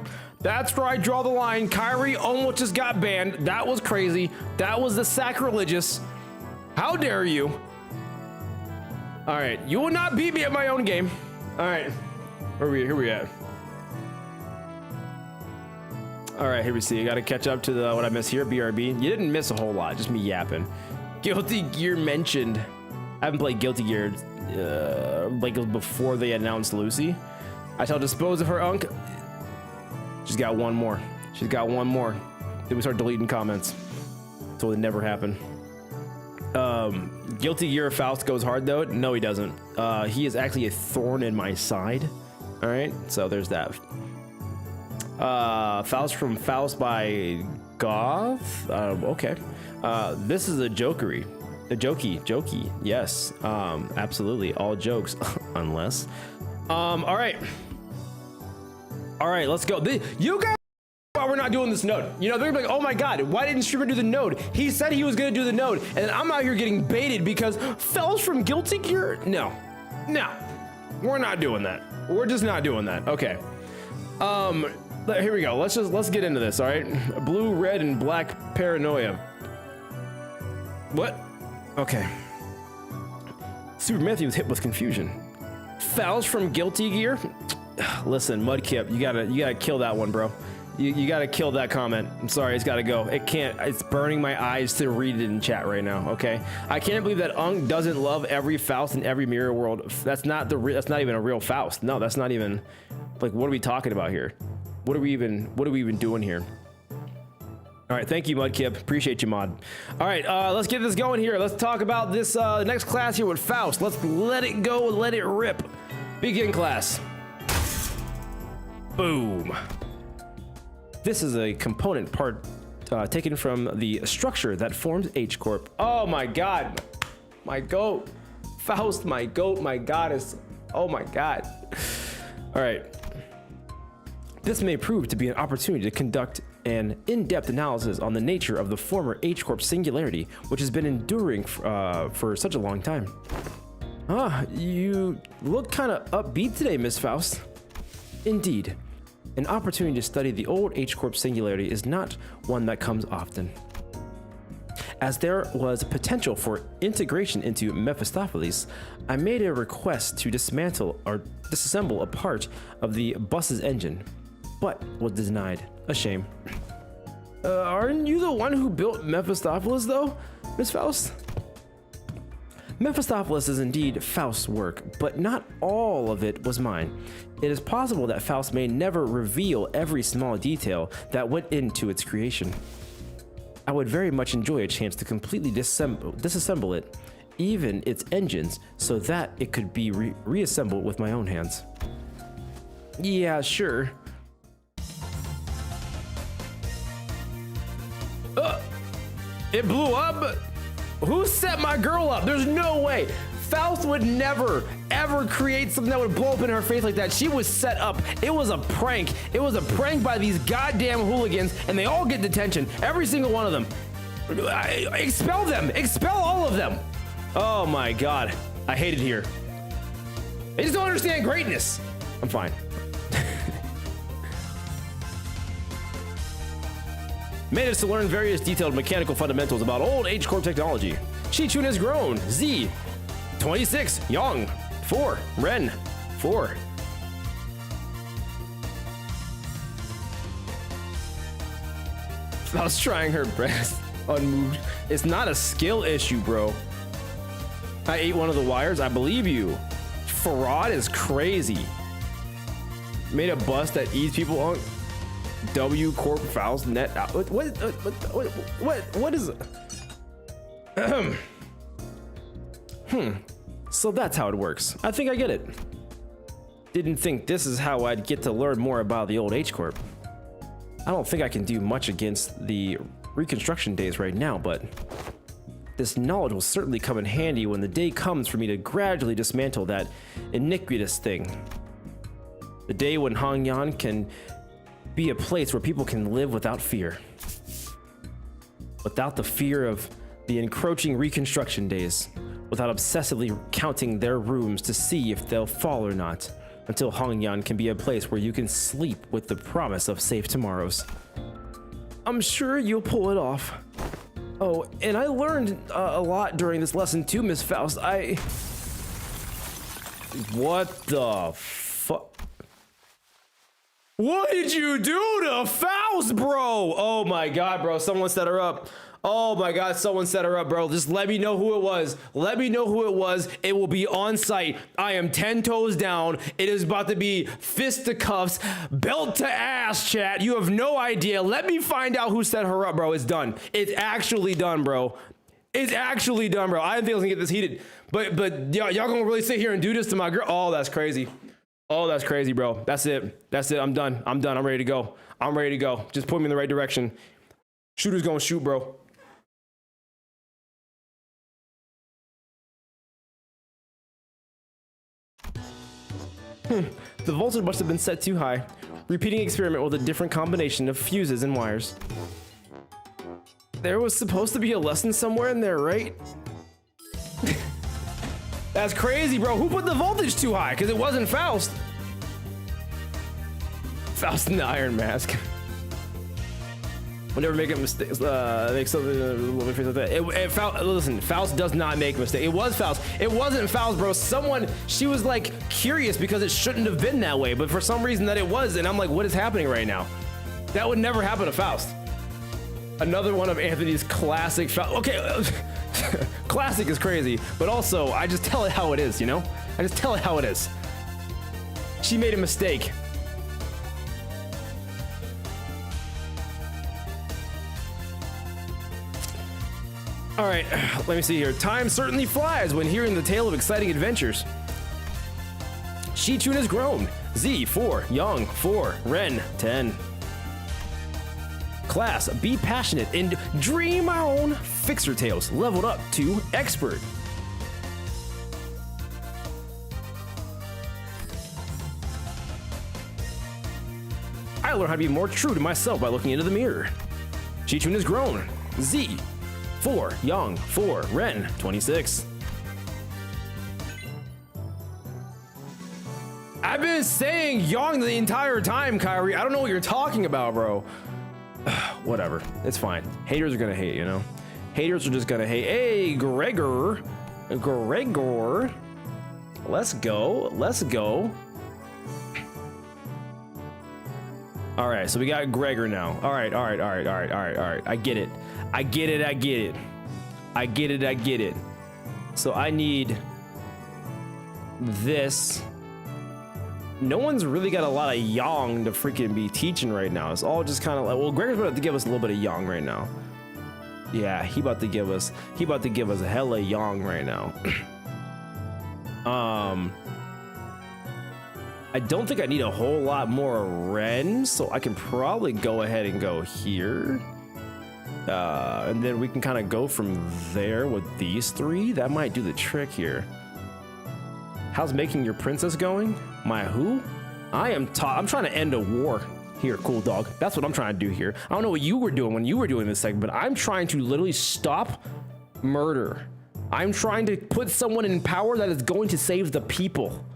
Kyrie almost just got banned. That was crazy. That was the sacrilegious. How dare you? All right, you will not beat me at my own game. All right, here we at. All right, here we see. You got to catch up to the what I missed here. BRB. You didn't miss a whole lot, just me yapping. Guilty Gear mentioned. I haven't played Guilty Gear like before they announced Lucy. I shall dispose of her unk. She's got one more. She's got one more. Then we start deleting comments. So it never happened. Guilty Gear Faust goes hard though. No, he doesn't. He is actually a thorn in my side. All right, so there's that. Faust from Faust by Goth. Okay. This is a jokery. A jokey. Yes. Absolutely. All jokes, unless. All right. All right. Let's go. You guys. Why we're not doing this node? You know, they're gonna be like, oh my god, why didn't Streamer do the node? He said he was gonna do the node, and then I'm out here getting baited because Faust from Guilty Gear. No, we're not doing that. We're just not doing that. Okay. Here we go. Let's get into this. All right. Blue, red, and black paranoia. What? Okay. Super Matthew was hit with confusion. Faust from Guilty Gear. Listen, Mudkip, you gotta kill that one, bro. You gotta kill that comment. I'm sorry, it's gotta go. It can't. It's burning my eyes to read it in chat right now. Okay. I can't believe that Unk doesn't love every Faust in every mirror world. That's not even a real Faust. No, that's not even. Like, what are we talking about here? What are we even doing here? All right, thank you, Mudkip. Appreciate you, mod. All right, let's get this going here. Let's talk about this next class here with Faust. Let's let it go, let it rip. Begin class. Boom. This is a component part taken from the structure that forms H Corp. Oh my God, my goat, Faust, my goat, my goddess. Oh my God. All right. This may prove to be an opportunity to conduct an in-depth analysis on the nature of the former H Corp singularity, which has been enduring for such a long time. You look kind of upbeat today, Miss Faust. Indeed. An opportunity to study the old H Corp singularity is not one that comes often. As there was potential for integration into Mephistopheles, I made a request to dismantle or disassemble a part of the bus's engine, but was denied. A shame. Aren't you the one who built Mephistopheles, though, Miss Faust? Mephistopheles is indeed Faust's work, but not all of it was mine. It is possible that Faust may never reveal every small detail that went into its creation. I would very much enjoy a chance to completely disassemble it, even its engines, so that it could be reassembled with my own hands. Yeah, sure. It blew up? Who set my girl up? There's no way. Faust would never, ever create something that would blow up in her face like that. She was set up. It was a prank. It was a prank by these goddamn hooligans, and they all get detention. Every single one of them. Expel them. Expel all of them. Oh my God. I hate it here. They just don't understand greatness. I'm fine. Managed to learn various detailed mechanical fundamentals about old H Corp technology. Shichun has grown. Z. 26. Yang. 4. Ren. 4. I was trying her best. Unmoved. It's not a skill issue, bro. I ate one of the wires. I believe you. Farad is crazy. Made a bus that eats people on. W Corp Faust net out. What is it? So that's how it works. I think I get it. Didn't think this is how I'd get to learn more about the old H Corp. I don't think I can do much against the reconstruction days right now, but this knowledge will certainly come in handy when the day comes for me to gradually dismantle that iniquitous thing. The day when Hongyan can be a place where people can live without fear. Without the fear of the encroaching reconstruction days. Without obsessively counting their rooms to see if they'll fall or not. Until Hongyan can be a place where you can sleep with the promise of safe tomorrows. I'm sure you'll pull it off. Oh, and I learned a lot during this lesson too, Miss Faust. What the fuck? What did you do to Faust, bro? Oh my god, bro. Someone set her up. Oh my god, someone set her up, bro. Just let me know who it was. Let me know who it was. It will be on site. I am 10 toes down. It is about to be fisticuffs, belt to ass, chat. You have no idea. Let me find out who set her up, bro. It's done. It's actually done, bro. It's actually done, bro. I didn't think I was gonna get this heated. But y'all gonna really sit here and do this to my girl? Oh, that's crazy. Oh, that's crazy, bro. That's it. That's it. I'm done. I'm done. I'm ready to go. I'm ready to go. Just point me in the right direction. Shooter's gonna shoot, bro. The voltage must have been set too high. Repeating experiment with a different combination of fuses and wires. There was supposed to be a lesson somewhere in there, right? That's crazy, bro. Who put the voltage too high? Because it wasn't Faust. Faust in the Iron Mask. Whenever make a mistake, make something. Listen, Faust does not make mistakes. It was Faust. It wasn't Faust, bro. Someone, she was like curious because it shouldn't have been that way, but for some reason that it was, and I'm like, what is happening right now? That would never happen to Faust. Another one of Anthony's classic Faust. Okay, classic is crazy, but also I just tell it how it is, you know? I just tell it how it is. She made a mistake. All right, let me see here. Time certainly flies when hearing the tale of exciting adventures. Shi-Chun has grown. Z, 4. Yang, 4. Ren, 10. Class, be passionate and dream on. Fixer Tales, leveled up to expert. I learned how to be more true to myself by looking into the mirror. Shi-Chun has grown. Z, 4. Yang, 4. Ren, 26. I've been saying Yang the entire time, Kyrie. I don't know what you're talking about, bro. Whatever. It's fine. Haters are gonna hate, you know? Haters are just gonna hate. Hey, Gregor. Gregor. Let's go. Let's go. All right, so we got Gregor now. All right. I get it. I get it. So I need this. No one's really got a lot of Yang to freaking be teaching right now. It's all just kind of like, well, Gregor's about to give us a little bit of Yang right now. Yeah, he about to give us a hella Yang right now. I don't think I need a whole lot more Ren, so I can probably go ahead and go here. And then we can kind of go from there with these 3. That might do the trick here. How's making your princess going? My who? I'm trying to end a war here, cool dog. That's what I'm trying to do here. I don't know what you were doing when you were doing this segment, but I'm trying to literally stop murder. I'm trying to put someone in power that is going to save the people.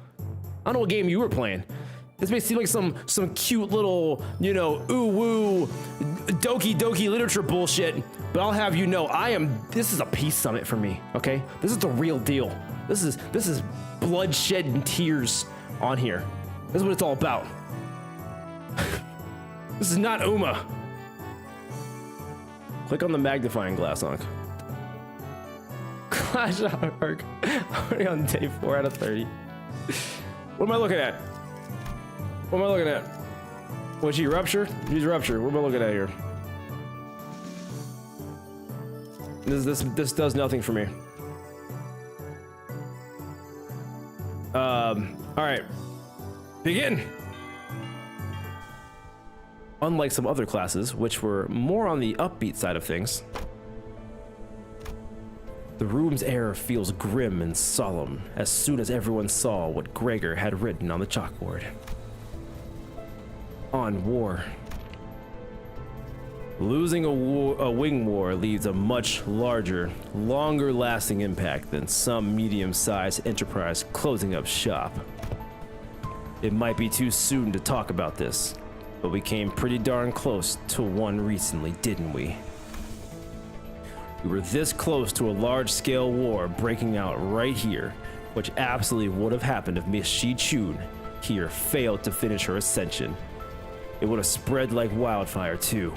I don't know what game you were playing. This may seem like some cute little, you know, ooh woo, doki doki literature bullshit, but I'll have you know, this is a peace summit for me, okay? This is the real deal. This is bloodshed and tears on here. This is what it's all about. This is not Uma. Click on the magnifying glass, Unc. Clash arc. Already on day 4 out of 30. What am I looking at? What am I looking at? Was she rupture? Use rupture. What am I looking at here? This does nothing for me. All right. Begin. Unlike some other classes, which were more on the upbeat side of things, the room's air feels grim and solemn as soon as everyone saw what Gregor had written on the chalkboard. On war. Losing a wing war leaves a much larger, longer-lasting impact than some medium-sized enterprise closing up shop. It might be too soon to talk about this, but we came pretty darn close to one recently, didn't we? We were this close to a large-scale war breaking out right here, which absolutely would have happened if Miss Shi-chun here failed to finish her ascension. It would have spread like wildfire too.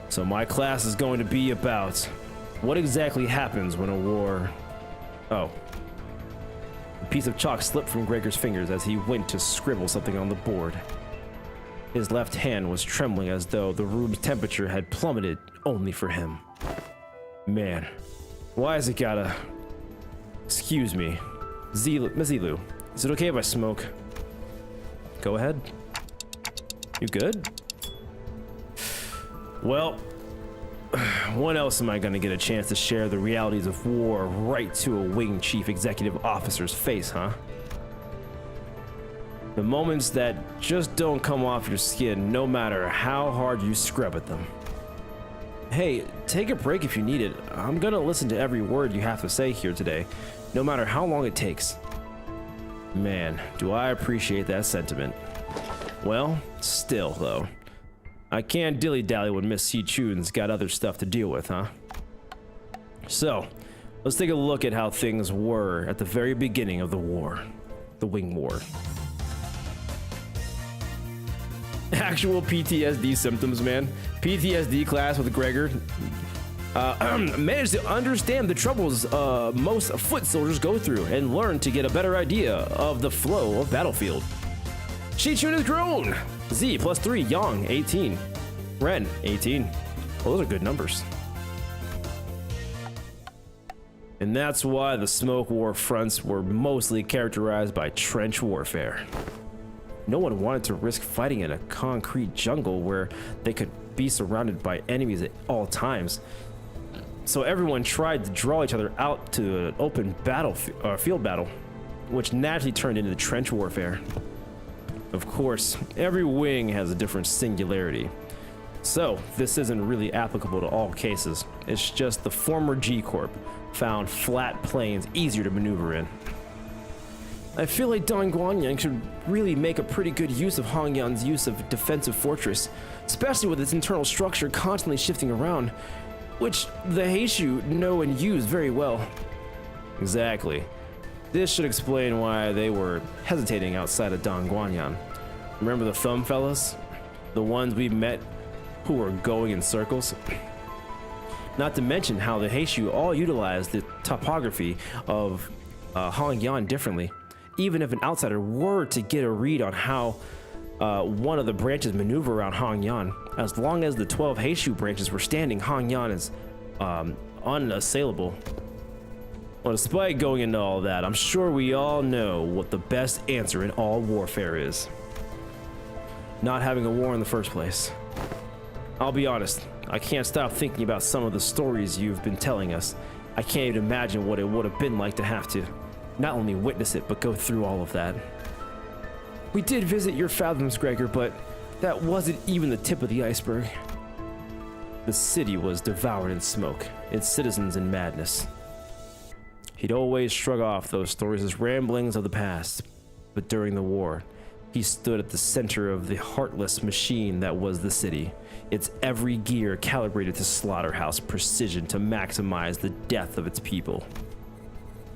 So my class is going to be about what exactly happens when a war... Oh. A piece of chalk slipped from Gregor's fingers as he went to scribble something on the board. His left hand was trembling as though the room's temperature had plummeted only for him. Man, why is it gotta... Excuse me. Miss Zilu, is it okay if I smoke? Go ahead. You good? Well, when else am I gonna get a chance to share the realities of war right to a wing chief executive officer's face, huh? The moments that just don't come off your skin no matter how hard you scrub at them. Hey, take a break if you need it. I'm gonna listen to every word you have to say here today, no matter how long it takes. Man, do I appreciate that sentiment. Well, still though, I can't dilly-dally when Miss Shi-chun's got other stuff to deal with, huh? So, let's take a look at how things were at the very beginning of the war. The Wing War. Actual PTSD symptoms, man. PTSD class with Gregor. Managed to understand the troubles most foot soldiers go through and learn to get a better idea of the flow of battlefield. Shi-chun is grown. Z +3, Yang 18, Ren 18. Well, those are good numbers. And that's why the smoke war fronts were mostly characterized by trench warfare. No one wanted to risk fighting in a concrete jungle where they could be surrounded by enemies at all times. So everyone tried to draw each other out to an open field battle, which naturally turned into trench warfare. Of course, every wing has a different singularity, so this isn't really applicable to all cases. It's just the former G-Corp found flat plains easier to maneuver in. I feel like Don Guanyan should really make a pretty good use of Hongyan's use of defensive fortress, especially with its internal structure constantly shifting around, which the Heishu know and use very well. Exactly. This should explain why they were hesitating outside of Don Guanyan. Remember the thumb fellas? The ones we met who were going in circles? Not to mention how the Heishu all utilized the topography of Hongyan differently. Even if an outsider were to get a read on how one of the branches maneuver around Hongyan, as long as the 12 Heishu branches were standing, Hongyan is unassailable. Well, despite going into all that, I'm sure we all know what the best answer in all warfare is. Not having a war in the first place. I'll be honest, I can't stop thinking about some of the stories you've been telling us. I can't even imagine what it would have been like to have to not only witness it, but go through all of that. We did visit your fathoms, Gregor, but that wasn't even the tip of the iceberg. The city was devoured in smoke, its citizens in madness. He'd always shrug off those stories as ramblings of the past, but during the war, he stood at the center of the heartless machine that was the city, its every gear calibrated to slaughterhouse precision to maximize the death of its people.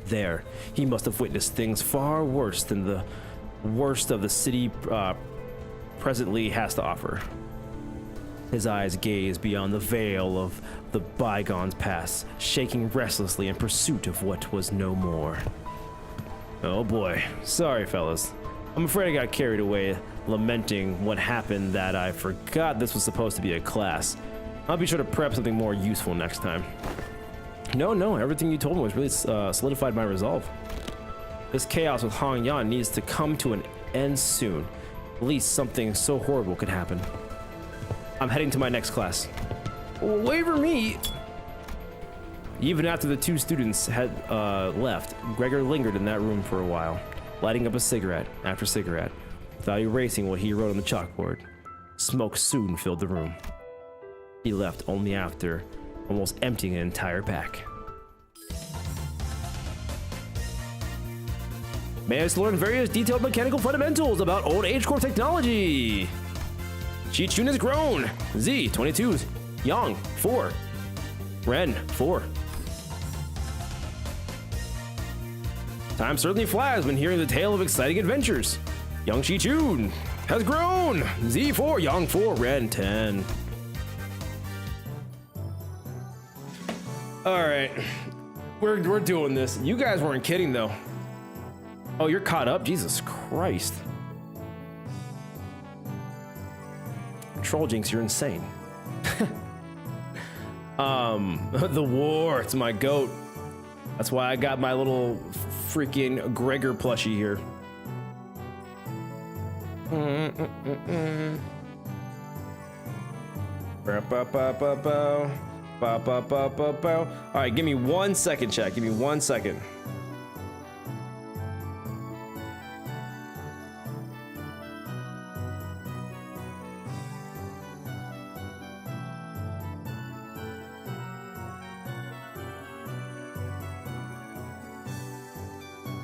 There, he must have witnessed things far worse than the worst of the city presently has to offer. His eyes gazed beyond the veil of the bygones past, shaking restlessly in pursuit of what was no more. Oh boy, sorry fellas. I'm afraid I got carried away lamenting what happened that I forgot this was supposed to be a class. I'll be sure to prep something more useful next time. No, everything you told me was really solidified my resolve. This chaos with Hongyan needs to come to an end soon. At least something so horrible could happen. I'm heading to my next class. Wait for me! Even after the two students had left, Gregor lingered in that room for a while, lighting up a cigarette after cigarette, without erasing what he wrote on the chalkboard. Smoke soon filled the room. He left only after almost emptying an entire pack. Managed to learn various detailed mechanical fundamentals about old H-Core technology. Shi-chun is grown. Z, 22. Yang, 4. Ren, 4. Time certainly flies when hearing the tale of exciting adventures. Young Shi-chun has grown. Z4, Yang 4, Ren 10. All right, we're doing this. You guys weren't kidding though. Oh, you're caught up? Jesus Christ. Troll Jinx, you're insane. The war, it's my goat. That's why I got my little freaking Gregor plushie here. All right, give me 1 second, chat. Give me 1 second.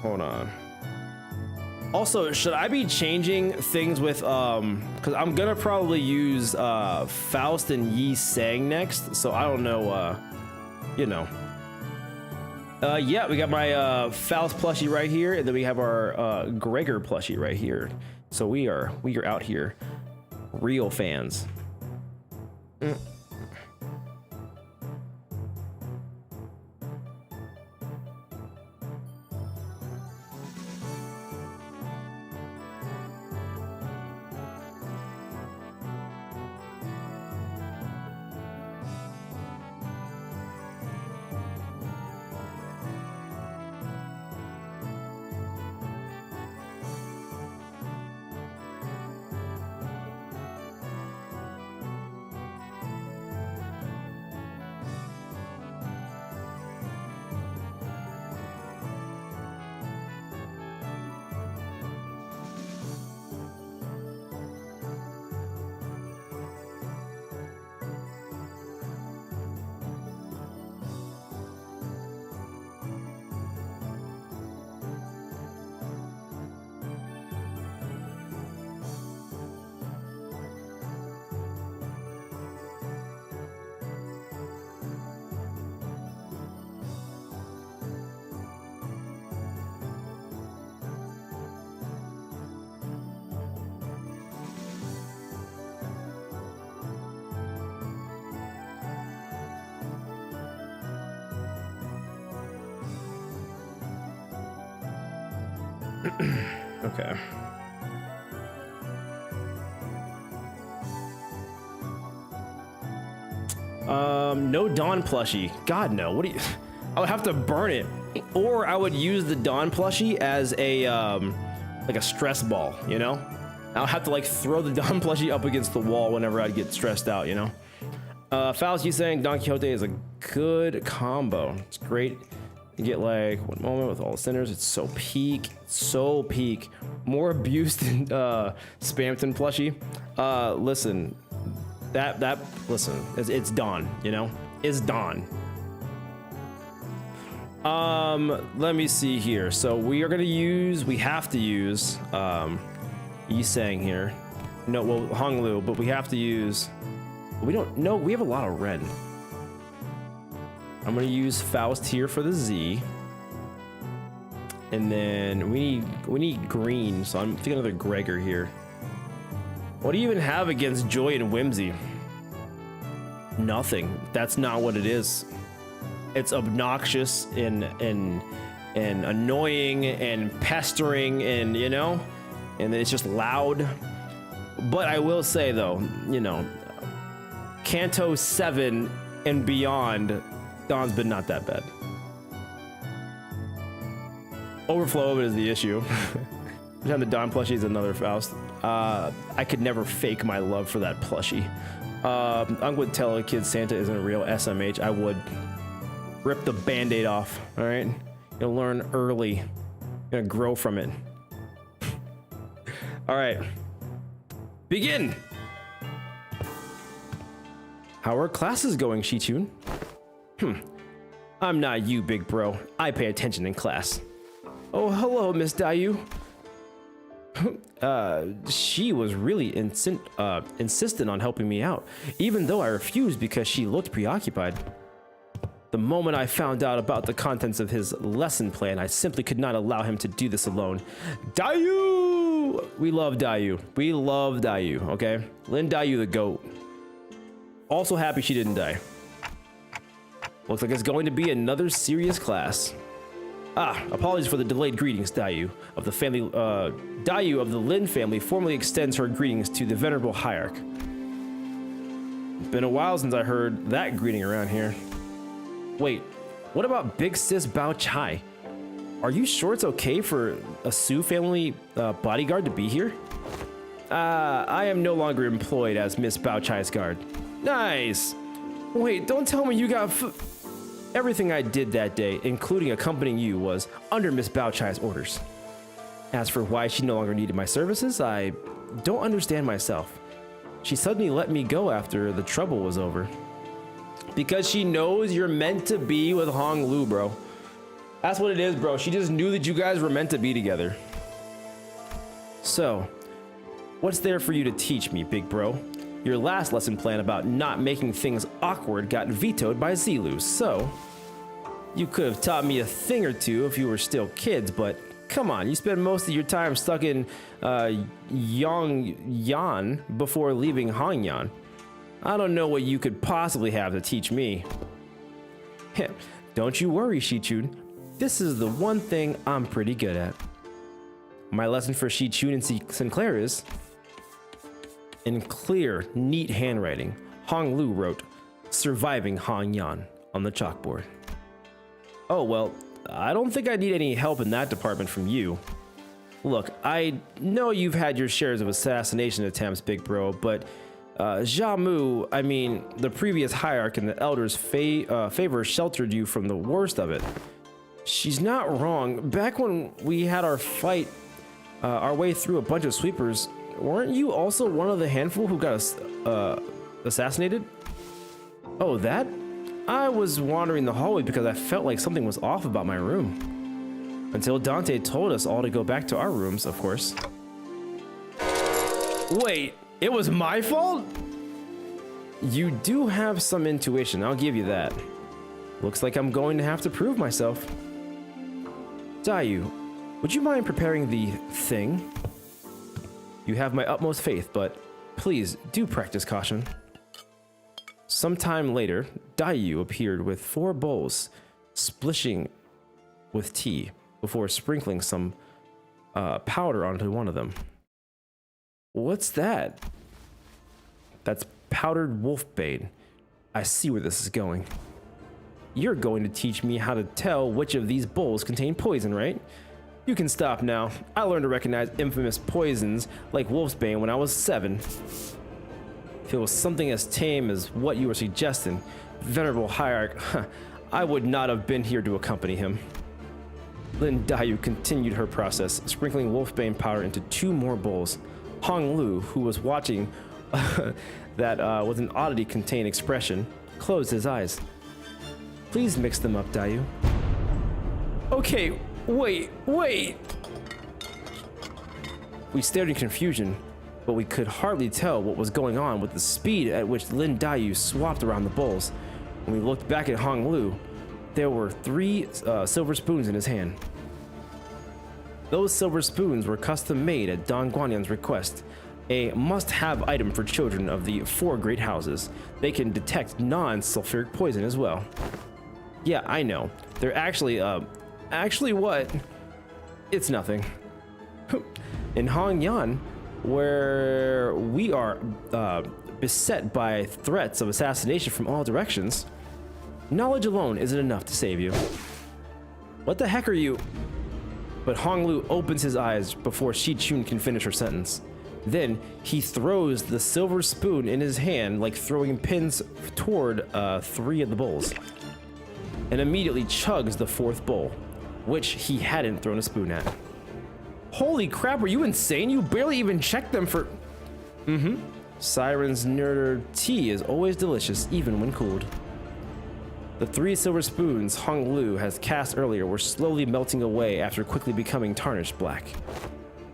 Hold on. Also, should I be changing things with because I'm gonna probably use Faust and Yi Sang next, so I don't know, you know. Yeah, we got my Faust plushie right here, and then we have our Gregor plushie right here. So we are out here, real fans. Okay. No Dawn plushie. God no. What do you? I would have to burn it, or I would use the Dawn plushie as a like a stress ball. You know, I'll have to like throw the Dawn plushie up against the wall whenever I get stressed out. You know. Faust, you saying Don Quixote is a good combo. It's great. You get like 1 moment with all the sinners. It's so peak, so peak. More abuse than Spamton plushie. Listen, listen, it's Dawn, you know? It's Dawn. Let me see here. So we have to use Yi Sang here. No, well, Hong Lu, but we have to use, we don't know, we have a lot of red. I'm gonna use Faust here for the Z. And then we need green, so I'm thinking another Gregor here. What do you even have against Joy and Whimsy? Nothing. That's not what it is. It's obnoxious and annoying and pestering, and you know, and it's just loud. But I will say though, you know, Canto 7 and beyond, Dawn's been not that bad. Overflow of it is the issue. Every time the Dawn plushie is another Faust. I could never fake my love for that plushie. I would tell a kid Santa isn't a real SMH. I would rip the band-aid off. All right, you'll learn early. You're gonna grow from it. All right, begin. How are classes going, Shi-chun? I'm not you, big bro. I pay attention in class. Oh, hello, Miss Dayu. She was really insistent on helping me out, even though I refused because she looked preoccupied. The moment I found out about the contents of his lesson plan, I simply could not allow him to do this alone. Dayu! We love Dayu. We love Dayu, okay? Lin Dayu the GOAT. Also happy she didn't die. Looks like it's going to be another serious class. Apologies for the delayed greetings, Dayu of the family. Dayu of the Lin family formally extends her greetings to the venerable hierarch. It's been a while since I heard that greeting around here. Wait, what about Big Sis Bao Chai? Are you sure it's okay for a Su family bodyguard to be here? I am no longer employed as Miss Bao Chai's guard. Nice. Wait, don't tell me you got everything I did that day, including accompanying you, was under Miss Bao Chai's orders. As for why she no longer needed my services, I don't understand myself. She suddenly let me go after the trouble was over. Because she knows you're meant to be with Hong Lu, bro. That's what it is, bro. She just knew that you guys were meant to be together. So, what's there for you to teach me, big bro? Your last lesson plan about not making things awkward got vetoed by Zilu, so you could have taught me a thing or two if you were still kids, but come on, you spend most of your time stuck in Yongyan before leaving Hongyan. I don't know what you could possibly have to teach me. Don't you worry, Shichun. This is the one thing I'm pretty good at. My lesson for Shichun and Sinclair is, in clear, neat handwriting, Hong Lu wrote, "Surviving Hongyan" on the chalkboard. Oh, well, I don't think I need any help in that department from you. Look, I know you've had your shares of assassination attempts, big bro, but Jamu, I mean, the previous hierarch and the elders' favor sheltered you from the worst of it. She's not wrong. Back when we had our fight, our way through a bunch of sweepers, weren't you also one of the handful who got assassinated? Oh, that? I was wandering the hallway because I felt like something was off about my room. Until Dante told us all to go back to our rooms, of course. Wait, it was my fault? You do have some intuition, I'll give you that. Looks like I'm going to have to prove myself. Dayu, would you mind preparing the thing? You have my utmost faith, but please do practice caution. Sometime later, Dayu appeared with 4 bowls, splishing with tea, before sprinkling some powder onto one of them. What's that? That's powdered wolfbane. I see where this is going. You're going to teach me how to tell which of these bowls contain poison, right? You can stop now. I learned to recognize infamous poisons like wolfsbane when I was 7. If it was something as tame as what you were suggesting, venerable hierarch, I would not have been here to accompany him. Lin Dayu continued her process, sprinkling wolfbane powder into 2 more bowls. Hong Lu, who was watching that with an oddity-contained expression, closed his eyes. Please mix them up, Dayu. Okay, wait. We stared in confusion, but we could hardly tell what was going on with the speed at which Lin Dayu swapped around the bowls. When we looked back at Hong Lu, there were 3 silver spoons in his hand. Those silver spoons were custom made at Don Guanyan's request, a must-have item for children of the 4 great houses. They can detect non-sulfuric poison as well. Yeah, I know. They're actually what? It's nothing. In Hongyan, where we are beset by threats of assassination from all directions, knowledge alone isn't enough to save you. What the heck are you? But Hong Lu opens his eyes before Shichun can finish her sentence. Then he throws the silver spoon in his hand like throwing pins toward 3 of the bowls, and immediately chugs the 4th bowl, which he hadn't thrown a spoon at. Holy crap, are you insane? You barely even checked them for... Siren's Nerder tea is always delicious, even when cooled. The 3 silver spoons Hong Lu has cast earlier were slowly melting away after quickly becoming tarnished black.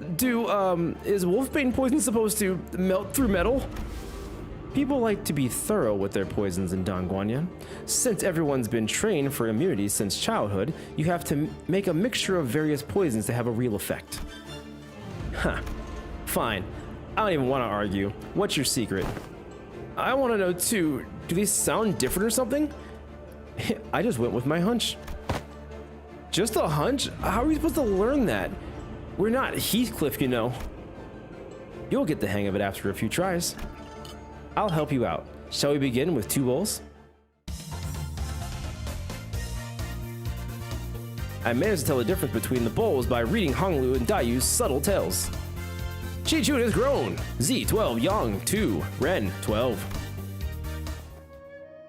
Is wolfbane poison supposed to melt through metal? People like to be thorough with their poisons in Dongguanyan. Since everyone's been trained for immunity since childhood, you have to make a mixture of various poisons to have a real effect. Huh. Fine. I don't even want to argue. What's your secret? I want to know too. Do these sound different or something? I just went with my hunch. Just a hunch? How are we supposed to learn that? We're not Heathcliff, you know. You'll get the hang of it after a few tries. I'll help you out. Shall we begin with 2 bowls? I managed to tell the difference between the bowls by reading Honglu and Daiyu's subtle tales. Qichun has grown. Z 12, Yang 2, Ren 12.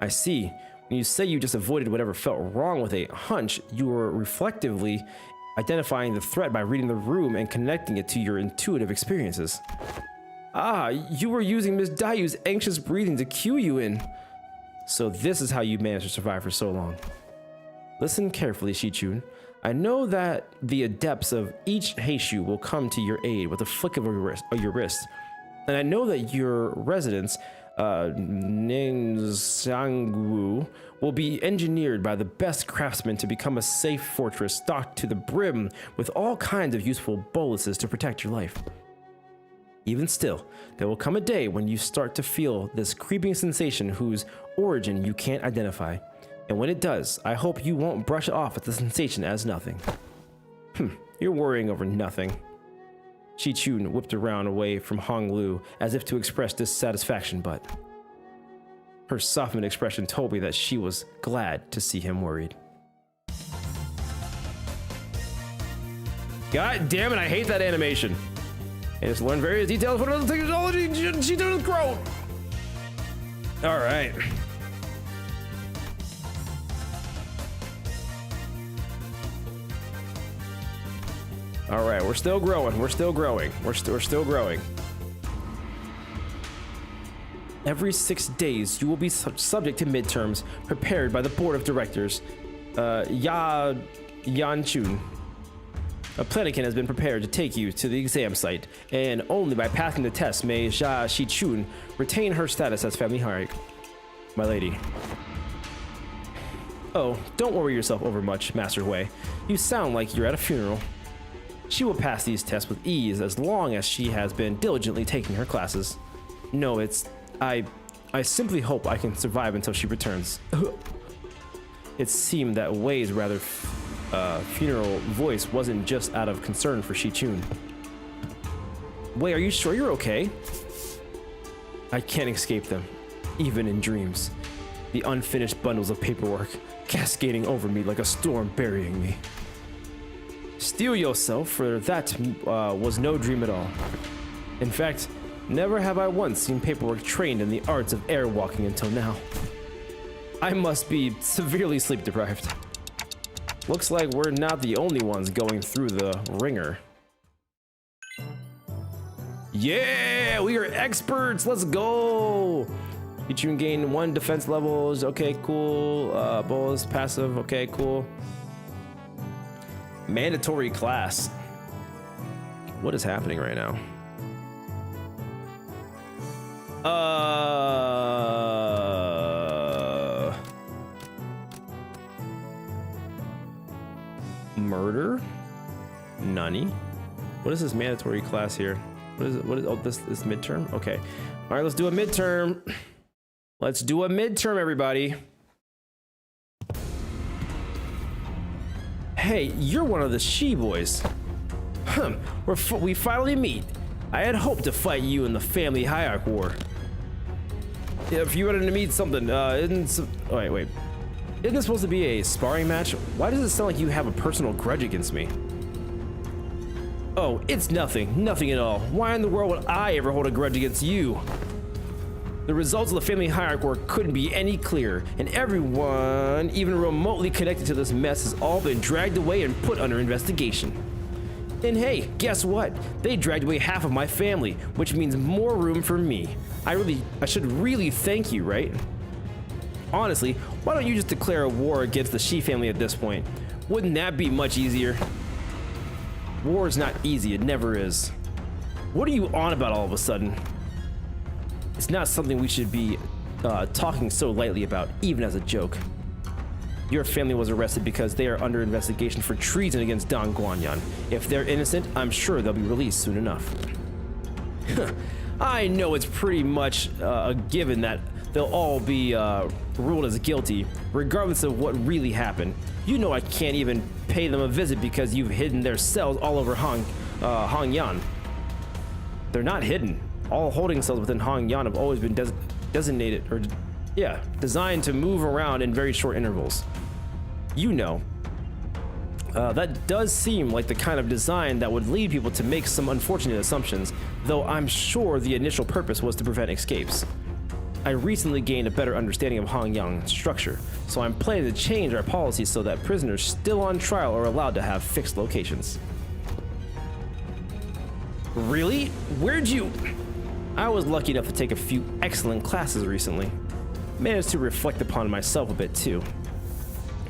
I see. When you say you just avoided whatever felt wrong with a hunch, you were reflectively identifying the threat by reading the room and connecting it to your intuitive experiences. Ah, you were using Miss Daiyu's anxious breathing to cue you in. So this is how you managed to survive for so long. Listen carefully, Qichun. I know that the adepts of each Heishu will come to your aid with a flick of your wrist. And I know that your residence, Ningxiangwu, will be engineered by the best craftsmen to become a safe fortress stocked to the brim with all kinds of useful boluses to protect your life. Even still, there will come a day when you start to feel this creeping sensation whose origin you can't identify. And when it does, I hope you won't brush it off at the sensation as nothing. You're worrying over nothing. Qichun whipped around away from Honglu as if to express dissatisfaction, but her softened expression told me that she was glad to see him worried. God damn it, I hate that animation. And just learn various details for the technology she did grow. All right. All right, we're still growing. We're still growing. We're still growing. Every 6 days, you will be subject to midterms prepared by the board of directors. Yanchun. A planetkin has been prepared to take you to the exam site, and only by passing the test may Jia Qichun retain her status as family hierarch. My lady. Oh, don't worry yourself over much, Master Hui. You sound like you're at a funeral. She will pass these tests with ease as long as she has been diligently taking her classes. No, I simply hope I can survive until she returns. It seemed that Wei's rather funeral voice wasn't just out of concern for Qichun. Wei, are you sure you're okay? I can't escape them, even in dreams. The unfinished bundles of paperwork cascading over me like a storm burying me. Steel yourself, for that was no dream at all. In fact, never have I once seen paperwork trained in the arts of airwalking until now. I must be severely sleep deprived. Looks like we're not the only ones going through the ringer. Yeah, we are experts. Let's go. Qichun gain 1 defense levels. Okay, cool. Bolus passive. Okay, cool. Mandatory class. What is happening right now? Murder? Nani? What is this mandatory class here? What is it? What is, oh, this midterm? Okay. All right, let's do a midterm. Let's do a midterm, everybody. Hey, you're one of the She boys. We finally meet. I had hoped to fight you in the family hierarch war. If you wanted to meet something, oh, wait. Isn't this supposed to be a sparring match? Why does it sound like you have a personal grudge against me? Oh, it's nothing at all. Why in the world would I ever hold a grudge against you? The results of the family hierarch war couldn't be any clearer, and everyone, even remotely connected to this mess, has all been dragged away and put under investigation. And hey, guess what? They dragged away half of my family, which means more room for me. I should really thank you, right? Honestly, why don't you just declare a war against the Shi family at this point? Wouldn't that be much easier? War is not easy, it never is. What are you on about all of a sudden? It's not something we should be talking so lightly about, even as a joke. Your family was arrested because they are under investigation for treason against Don Guanyan. If they're innocent, I'm sure they'll be released soon enough. I know it's pretty much a given that they'll all be ruled as guilty, regardless of what really happened. You know I can't even pay them a visit because you've hidden their cells all over Hongyan. They're not hidden. All holding cells within Hongyan have always been designed to move around in very short intervals. You know. That does seem like the kind of design that would lead people to make some unfortunate assumptions, though I'm sure the initial purpose was to prevent escapes. I recently gained a better understanding of Hongyang's structure, so I'm planning to change our policies so that prisoners still on trial are allowed to have fixed locations. Really? Where'd you... I was lucky enough to take a few excellent classes recently. Managed to reflect upon myself a bit too.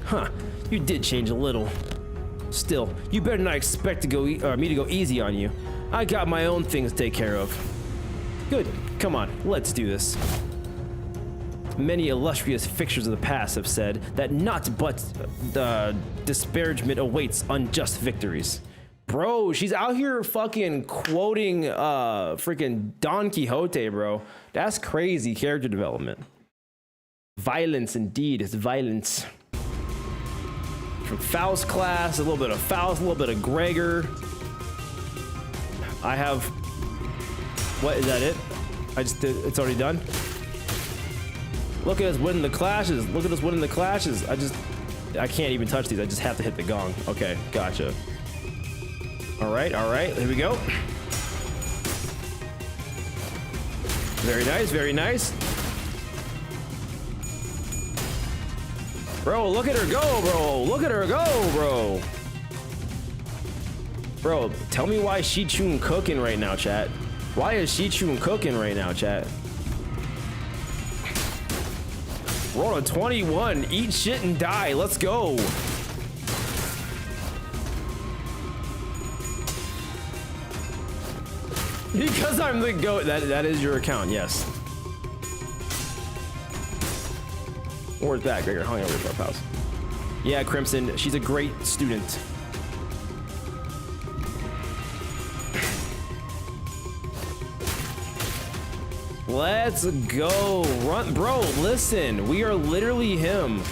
Huh, you did change a little. Still, you better not expect to me to go easy on you. I got my own things to take care of. Good, come on, let's do this. Many illustrious fixtures of the past have said that not but disparagement awaits unjust victories. Bro, she's out here fucking quoting freaking Don Quixote, bro. That's crazy character development. Violence indeed, it's violence. From Faust class, a little bit of Faust, a little bit of Gregor. I have... What, is that it? I just did, it's already done? Look at us winning the clashes. Look at us winning the clashes. I can't even touch these. I just have to hit the gong. Okay, gotcha. All right, here we go. Very nice, very nice. Bro, look at her go, bro. Look at her go, bro. Bro, tell me why Shi Chun cooking right now, chat. Why is Shi Chun cooking right now, chat? Roll a 21. Eat shit and die. Let's go. Because I'm the GOAT. That is your account, yes. Where's that? Gregor hung over to our house. Yeah, Crimson. She's a great student. Let's go. Run, bro, listen. We are literally him.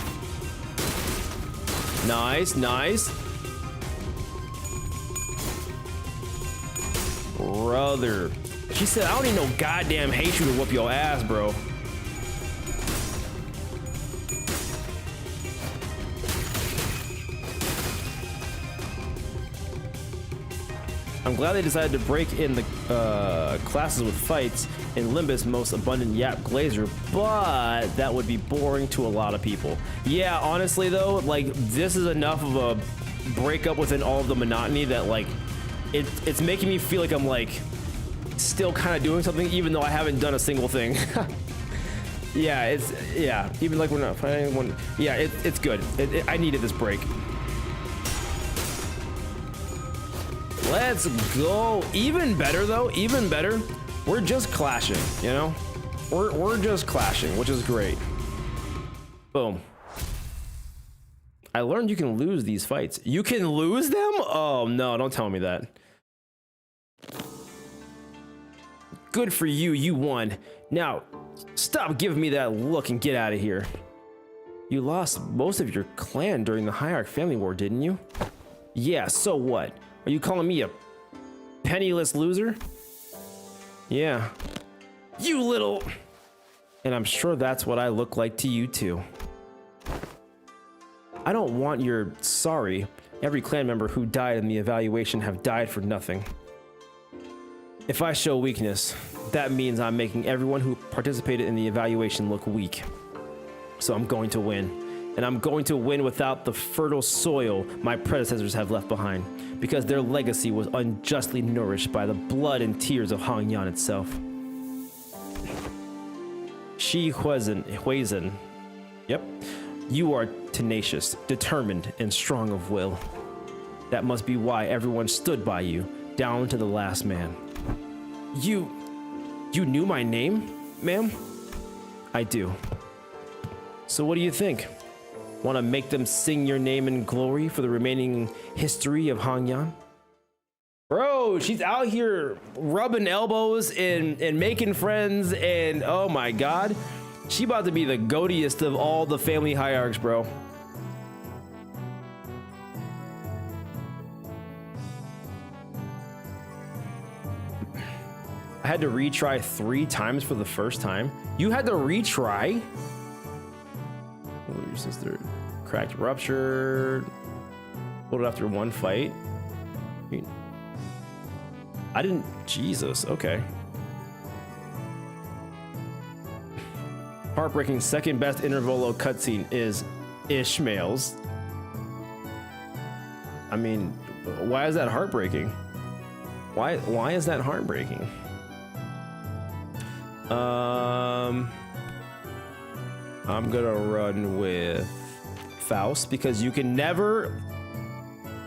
Nice, nice. Brother. She said, I don't need no goddamn hate you to whoop your ass, bro. I'm glad they decided to break in the classes with fights in Limbus' most abundant Yap Glazer, but that would be boring to a lot of people. Yeah, honestly though, like this is enough of a breakup within all of the monotony that like it's making me feel like I'm like still kind of doing something even though I haven't done a single thing. Yeah, even like we're not fighting one. Yeah, it's good. I needed this break. Let's go. Even better though, even better. We're just clashing, you know? We're just clashing, which is great. Boom. I learned you can lose these fights. You can lose them? Oh no, don't tell me that. Good for you, you won. Now, stop giving me that look and get out of here. You lost most of your clan during the Hierarch family war, didn't you? Yeah, so what? Are you calling me a penniless loser? Yeah. You little... And I'm sure that's what I look like to you too. I don't want your sorry. Every clan member who died in the evaluation have died for nothing. If I show weakness, that means I'm making everyone who participated in the evaluation look weak. So I'm going to win. And I'm going to win without the fertile soil my predecessors have left behind, because their legacy was unjustly nourished by the blood and tears of Hongyan itself. Shi Huizhen. Yep. You are tenacious, determined, and strong of will. That must be why everyone stood by you, down to the last man. You knew my name? ma'am? I do. So what do you think? Want to make them sing your name in glory for the remaining history of Hangyan? Bro, she's out here rubbing elbows and making friends, and oh my god, she about to be the goatiest of all the family hierarchs, bro. I had to retry 3 times for the first time. You had to retry? Your sister cracked, ruptured, pulled it after 1 fight. I didn't. Jesus. Okay. Heartbreaking. Second best Intervallo cutscene is Ishmael's. I mean, why is that heartbreaking? Why is that heartbreaking? I'm gonna run with Faust because you can never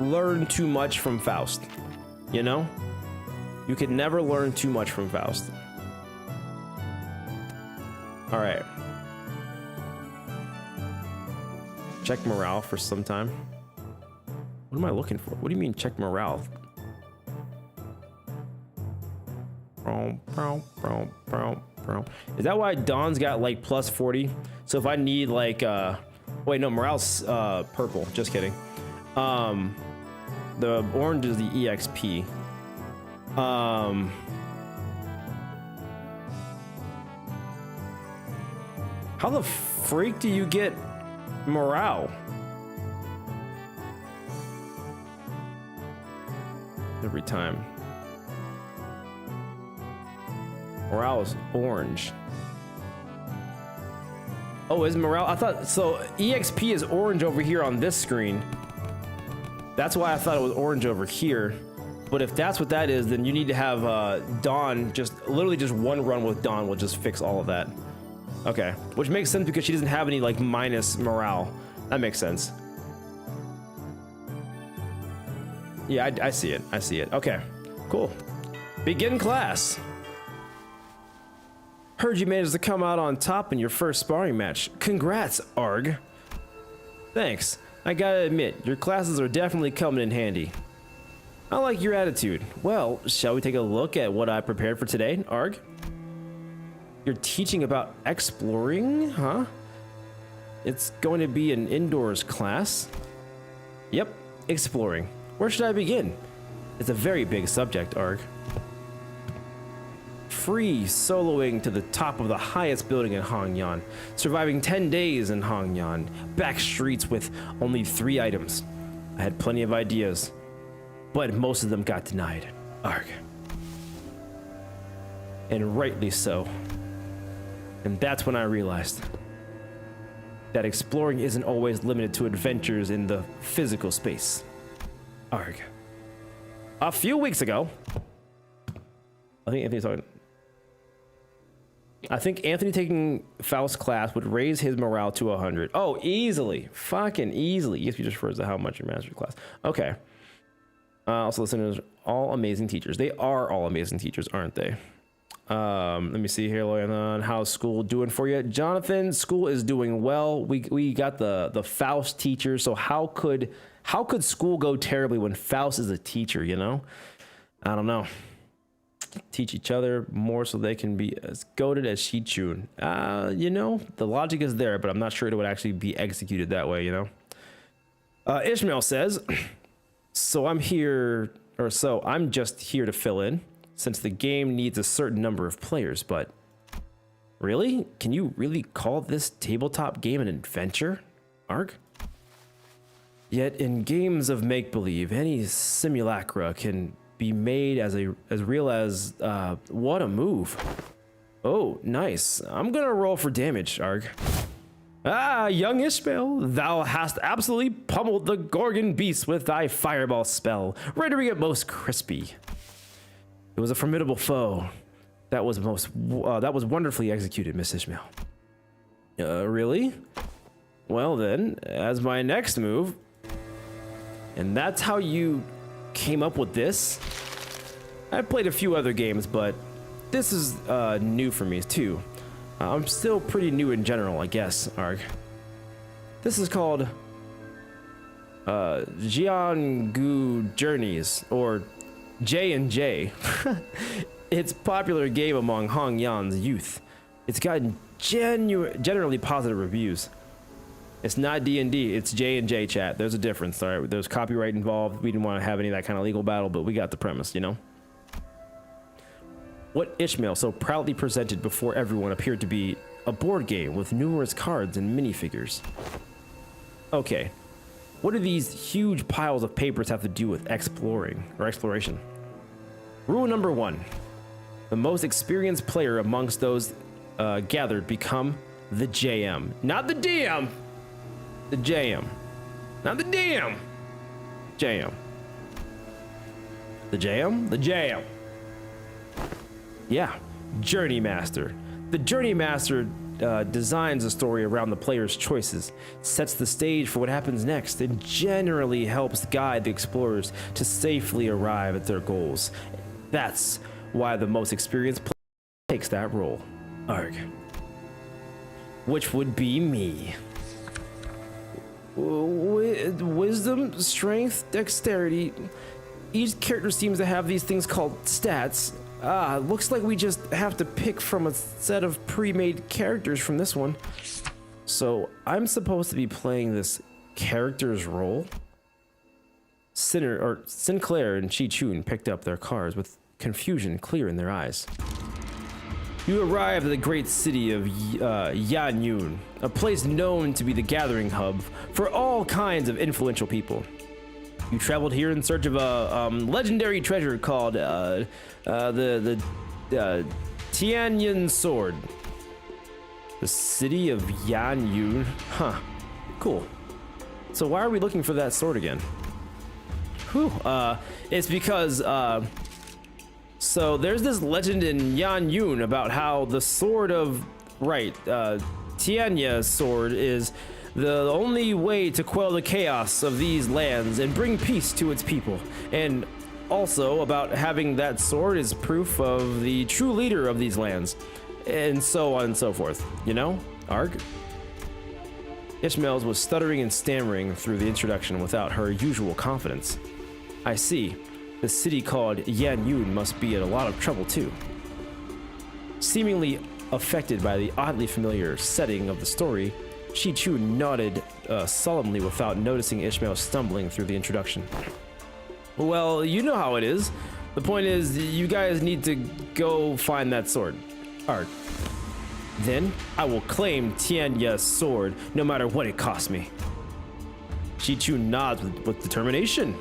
learn too much from Faust. You know? You can never learn too much from Faust. All right. Check morale for some time. What am I looking for? What do you mean check morale? Is that why Dawn's got like plus 40? So if I need like wait, no, morale's purple. Just kidding. The orange is the EXP. How the freak do you get morale? Every time. Morale is orange. Oh, is morale? I thought so. EXP is orange over here on this screen. That's why I thought it was orange over here. But if that's what that is, then you need to have Dawn, literally just 1 run with Dawn will just fix all of that. Okay, which makes sense because she doesn't have any like minus morale. That makes sense. Yeah, I see it. I see it. Okay, cool. Begin class. Heard you managed to come out on top in your first sparring match. Congrats, Arg. Thanks. I gotta admit, your classes are definitely coming in handy. I like your attitude. Well, shall we take a look at what I prepared for today, Arg? You're teaching about exploring, huh? It's going to be an indoors class. Yep, exploring. Where should I begin? It's a very big subject, Arg. Free soloing to the top of the highest building in Hangyan, surviving 10 days in Hangyan, back streets with only 3 items. I had plenty of ideas, but most of them got denied. Arg. And rightly so. And that's when I realized that exploring isn't always limited to adventures in the physical space. Arg. A few weeks ago, I think Anthony taking Faust class would raise his morale to 100. Oh, easily. Fucking easily. EXP just refers to how much you mastered class. Okay. Also, listeners, all amazing teachers. They are all amazing teachers, aren't they? Let me see here, Leon. How's school doing for you? Jonathan, school is doing well. We got the Faust teacher. So how could school go terribly when Faust is a teacher, you know? I don't know. Teach each other more so they can be as goated as Shichun. You know, the logic is there, but I'm not sure it would actually be executed that way, you know? Ishmael says, I'm just here to fill in, since the game needs a certain number of players, but really? Can you really call this tabletop game an adventure, Arg? Yet in games of make-believe, any simulacra can be made as real as, what a move. Oh, nice. I'm gonna roll for damage, Arg. Ah, young Ishmael, thou hast absolutely pummeled the Gorgon beast with thy fireball spell, rendering it most crispy. It was a formidable foe. That was wonderfully executed, Miss Ishmael. Really? Well then, as my next move, and that's how you came up with this? I played a few other games, but this is new for me too. I'm still pretty new in general, I guess, Arg. This is called Jianggu Journeys, or J&J. It's a popular game among Hongyan's youth. It's gotten generally positive reviews. It's not D&D, it's J&J, chat. There's a difference, all right? There's copyright involved. We didn't want to have any of that kind of legal battle, but we got the premise, you know? What Ishmael so proudly presented before everyone appeared to be a board game with numerous cards and minifigures. Okay, what do these huge piles of papers have to do with exploration? Rule number 1. The most experienced player amongst those gathered become the JM. Not the DM! The JM. Not the DM! JM. The JM? The JM. Yeah, Journey Master. The Journey Master designs a story around the player's choices, sets the stage for what happens next, and generally helps guide the explorers to safely arrive at their goals. That's why the most experienced player takes that role. Arg. Which would be me. Wisdom, strength, dexterity. Each character seems to have these things called stats. Looks like we just have to pick from a set of pre-made characters from this one. So I'm supposed to be playing this character's role? Sinclair and Chi-Chun picked up their cars with confusion clear in their eyes. You arrived at the great city of Yanyun, a place known to be the gathering hub for all kinds of influential people. You traveled here in search of a legendary treasure called the Tianyan Sword. The city of Yanyun? Huh. Cool. So why are we looking for that sword again? Whew. It's because so there's this legend in Yanyun about how the sword of Tianya's sword is the only way to quell the chaos of these lands and bring peace to its people. And also about having that sword is proof of the true leader of these lands. And so on and so forth. You know? Arg? Ishmael was stuttering and stammering through the introduction without her usual confidence. I see. The city called Yanyun must be in a lot of trouble too. Seemingly affected by the oddly familiar setting of the story, Chi-Chun nodded solemnly without noticing Ishmael stumbling through the introduction. Well, you know how it is. The point is, you guys need to go find that sword. Alright. Then, I will claim Tianya's sword, no matter what it costs me. Chi-Chun nods with determination.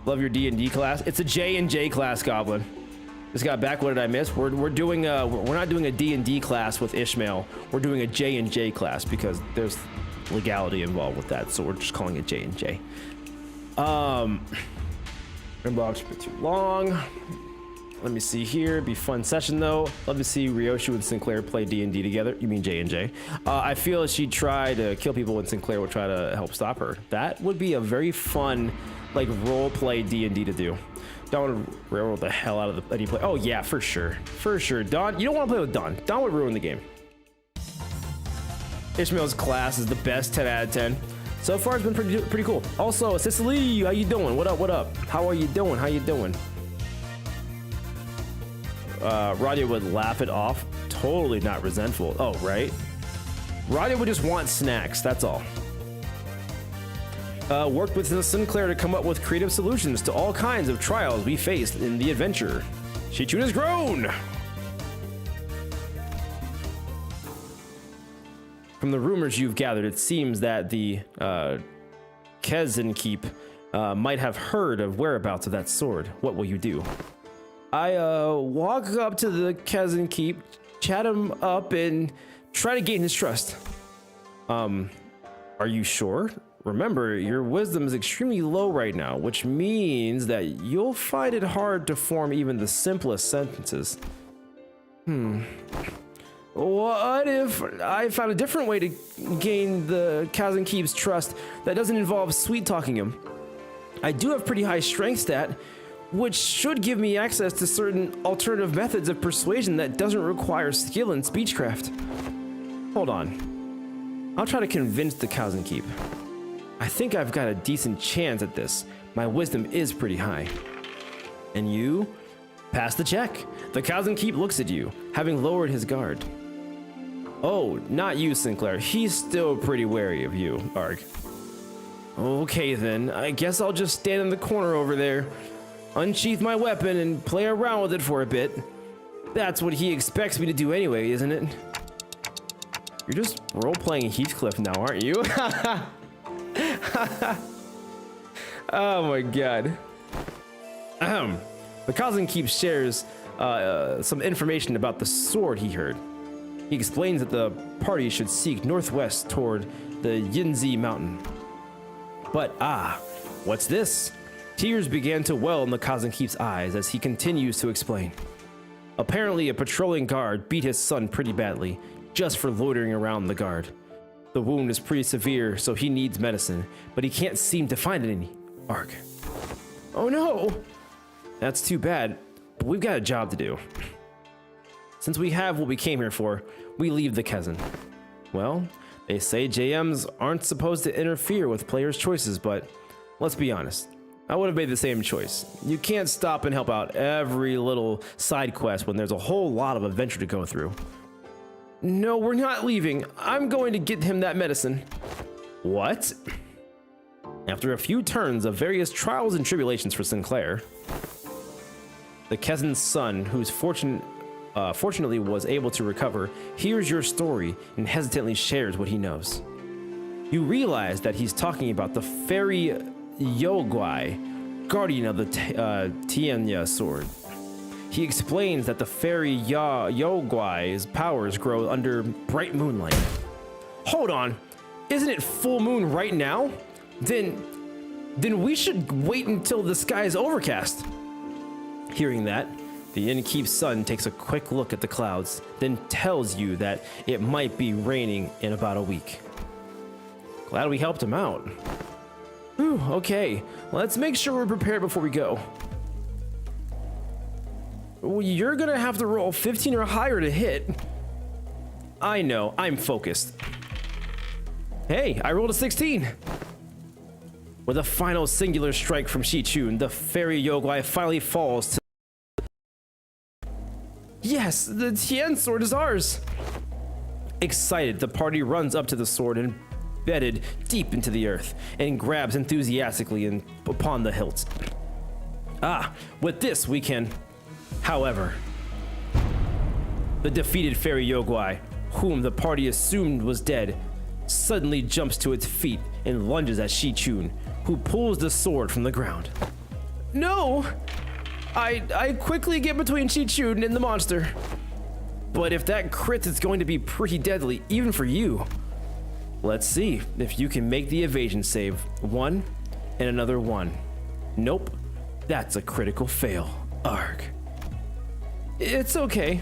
Love your D&D class. It's a J&J class, Goblin. Just got back. What did I miss? We're not doing a D&D class with Ishmael. We're doing a J&J class because there's legality involved with that, so we're just calling it J&J. Inbox a bit too long. Let me see here. Be a fun session though. Love to see Ryoshu and Sinclair play D&D together. You mean J&J? I feel she'd try to kill people when Sinclair would try to help stop her. That would be a very fun, like, role play D&D to do. Dawn would railroad the hell out of any play. Oh yeah, for sure. For sure. Dawn, you don't want to play with Dawn. Dawn would ruin the game. Ishmael's class is the best 10 out of 10. So far it's been pretty cool. Also, Cicely, how you doing? What up, what up? How are you doing? How you doing? Radia would laugh it off. Totally not resentful. Oh, right? Radia would just want snacks, that's all. Worked with Sinclair to come up with creative solutions to all kinds of trials we faced in the adventure. Chi-Chun has grown! From the rumors you've gathered, it seems that the Kezin Keep might have heard of whereabouts of that sword. What will you do? I walk up to the Kezin Keep, chat him up, and try to gain his trust. Are you sure? Remember, your wisdom is extremely low right now, which means that you'll find it hard to form even the simplest sentences. What if I found a different way to gain the Kezin Keep's trust that doesn't involve sweet talking him? I do have pretty high strength stat, which should give me access to certain alternative methods of persuasion that doesn't require skill in speechcraft. Hold on. I'll try to convince the Cows and Keep. I think I've got a decent chance at this. My wisdom is pretty high. And you? Pass the check. The Cows and Keep looks at you, having lowered his guard. Oh, not you, Sinclair. He's still pretty wary of you, Arg. Okay then, I guess I'll just stand in the corner over there, unsheath my weapon, and play around with it for a bit. That's what he expects me to do anyway, isn't it? You're just role-playing Heathcliff now, aren't you? Oh my god. The Cousin Keep shares some information about the sword he heard. He explains that the party should seek northwest toward the Yinzi mountain. But what's this? Tears began to well in the Cousin Keep's eyes as he continues to explain. Apparently a patrolling guard beat his son pretty badly, just for loitering around the guard. The wound is pretty severe, so he needs medicine, but he can't seem to find any. Arg. Oh no! That's too bad, but we've got a job to do. Since we have what we came here for, we leave the Kezen. Well, they say JMs aren't supposed to interfere with players' choices, but let's be honest. I would have made the same choice. You can't stop and help out every little side quest when there's a whole lot of adventure to go through. No, we're not leaving. I'm going to get him that medicine. What? After a few turns of various trials and tribulations for Sinclair, the Kezen's son, who's fortunately was able to recover, hears your story and hesitantly shares what he knows. You realize that he's talking about the fairy Yogwai, guardian of the Tianya sword. He explains that the fairy Yogwai's powers grow under bright moonlight. Hold on, isn't it full moon right now? Then we should wait until the sky is overcast. Hearing that, the innkeep's son takes a quick look at the clouds, then tells you that it might be raining in about a week. Glad we helped him out. Whew, okay, let's make sure we're prepared before we go. Well, you're gonna have to roll 15 or higher to hit. I know, I'm focused. Hey, I rolled a 16. With a final singular strike from Shichun, the fairy Yogwai finally falls to... Yes, the Tian sword is ours! Excited, the party runs up to the sword embedded deep into the earth and grabs enthusiastically upon the hilt. With this we can... However, the defeated fairy Yogwai, whom the party assumed was dead, suddenly jumps to its feet and lunges at Shichun, who pulls the sword from the ground. No! I quickly get between Shichun and the monster. But if that crit is going to be pretty deadly, even for you. Let's see if you can make the evasion save. 1 and another 1. Nope, that's a critical fail. Arg. It's okay.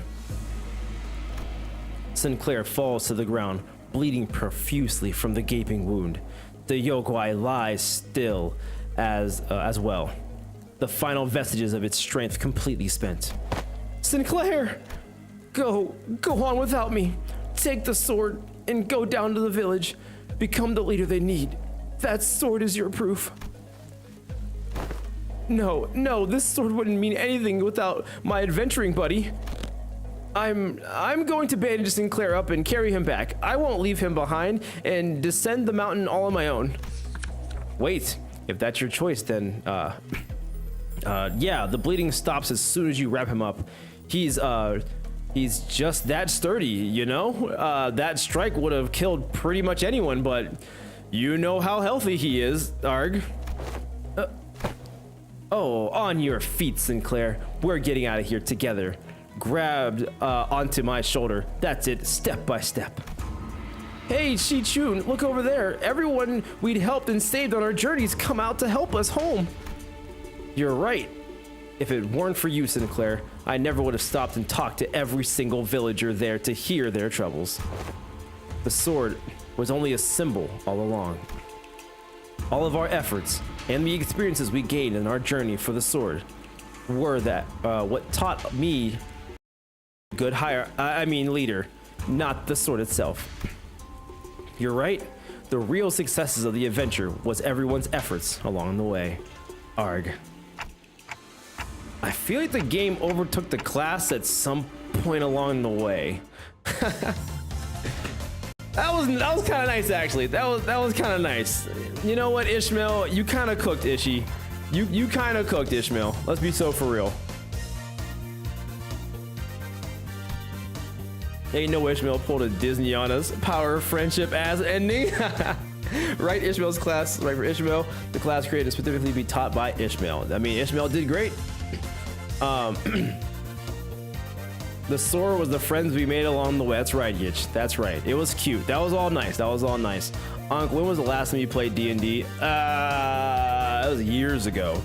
Sinclair falls to the ground, bleeding profusely from the gaping wound. The Yogwai lies still as well, the final vestiges of its strength completely spent. Sinclair! Go on without me. Take the sword and go down to the village. Become the leader they need. That sword is your proof. No, this sword wouldn't mean anything without my adventuring buddy. I'm going to bandage Sinclair up and carry him back. I won't leave him behind and descend the mountain all on my own. Wait, if that's your choice, then, yeah, the bleeding stops as soon as you wrap him up. He's just that sturdy, you know? That strike would have killed pretty much anyone, but you know how healthy he is, Arg. Oh, on your feet, Sinclair. We're getting out of here together. Grabbed onto my shoulder. That's it, step by step. Hey, Shichun, look over there. Everyone we'd helped and saved on our journeys come out to help us home. You're right. If it weren't for you, Sinclair, I never would have stopped and talked to every single villager there to hear their troubles. The sword was only a symbol all along. All of our efforts and the experiences we gained in our journey for the sword were that what taught me good leader, not the sword itself. You're right. The real successes of the adventure was everyone's efforts along the way. Arg. I feel like the game overtook the class at some point along the way. That was kind of nice, actually. That was kind of nice. You know what, Ishmael? You kind of cooked, Ishi. You kind of cooked, Ishmael. Let's be so for real. Ain't no Ishmael pulled a Disney on us. Power of friendship ass ending. Right, Ishmael's class. Right for Ishmael. The class created to specifically be taught by Ishmael. I mean, Ishmael did great. The sword was the friends we made along the way. That's right, Yitch. That's right. It was cute. That was all nice. That was all nice. Unc, when was the last time you played D&D? That was years ago.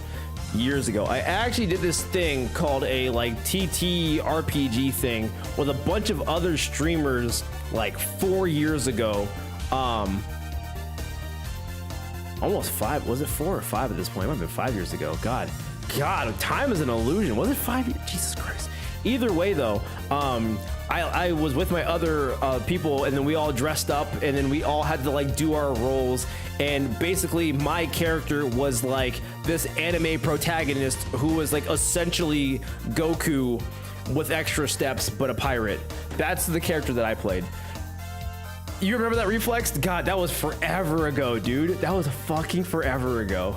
Years ago. I actually did this thing called a like TT RPG thing with a bunch of other streamers like 4 years ago. Almost 5. Was it 4 or 5 at this point? It might have been 5 years ago. God, time is an illusion. Was it 5 years? Jesus Christ. Either way though, I was with my other people, and then we all dressed up, and then we all had to like do our roles, and basically my character was like this anime protagonist who was like essentially Goku with extra steps but a pirate. That's the character that I played. You remember that reflex? God, that was forever ago, dude. That was fucking forever ago.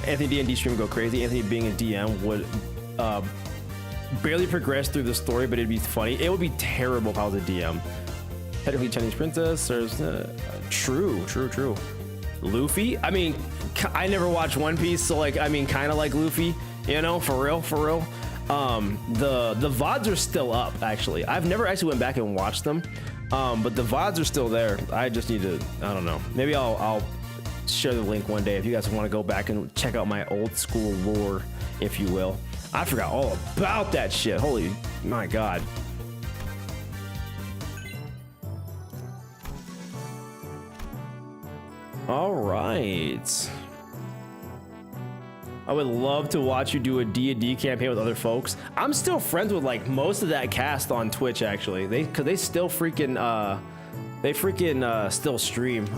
Anthony D&D stream would go crazy. Anthony being a DM would barely progress through the story, but it'd be funny. It would be terrible if I was a DM. Technically Chinese princess, or true. Luffy? I mean, I never watched One Piece, so like, I mean, kind of like Luffy, you know, for real. The VODs are still up, actually. I've never actually went back and watched them, but the VODs are still there. I just need to, I don't know. Maybe I'll share the link one day if you guys want to go back and check out my old school lore, if you will. I forgot all about that shit. Holy, my God. All right. I would love to watch you do a D&D campaign with other folks. I'm still friends with like most of that cast on Twitch, actually. They still freaking still stream.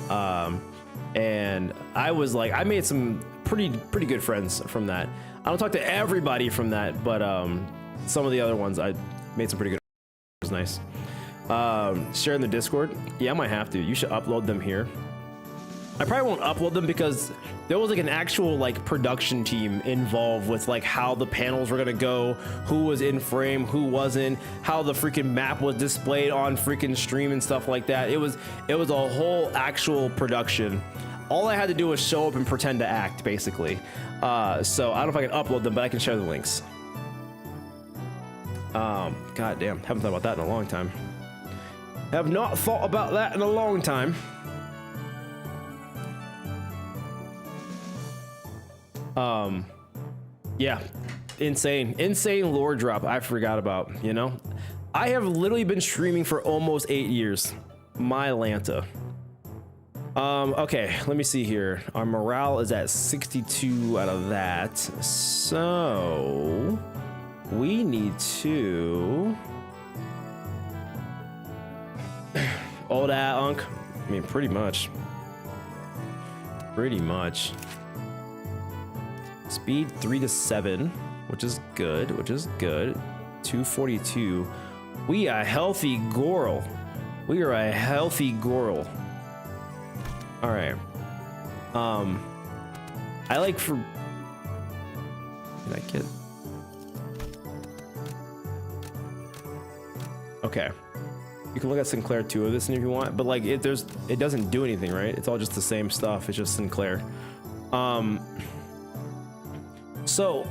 And I was like, I made some pretty good friends from that. I don't talk to everybody from that, but some of the other ones I made some pretty good. It was nice. Share in the Discord. Yeah, I might have to. You should upload them here. I probably won't upload them because there was like an actual like production team involved with like how the panels were gonna go, who was in frame, who wasn't, how the freaking map was displayed on freaking stream and stuff like that. It was a whole actual production. All I had to do was show up and pretend to act, basically. So I don't know if I can upload them, but I can share the links. God damn, haven't thought about that in a long time. Have not thought about that in a long time. Yeah, insane lore drop. I forgot about, you know. I have literally been streaming for almost 8 years. My Lanta. Okay, let me see here. Our morale is at 62 out of that. So we need to old Unc. I mean, pretty much. Speed 3 to 7, which is good. 242. We a healthy Goral. We are a healthy Goral. All right. I like for. Did I get? Okay. You can look at Sinclair 2 of this if you want, but like it doesn't do anything, right? It's all just the same stuff. It's just Sinclair. So,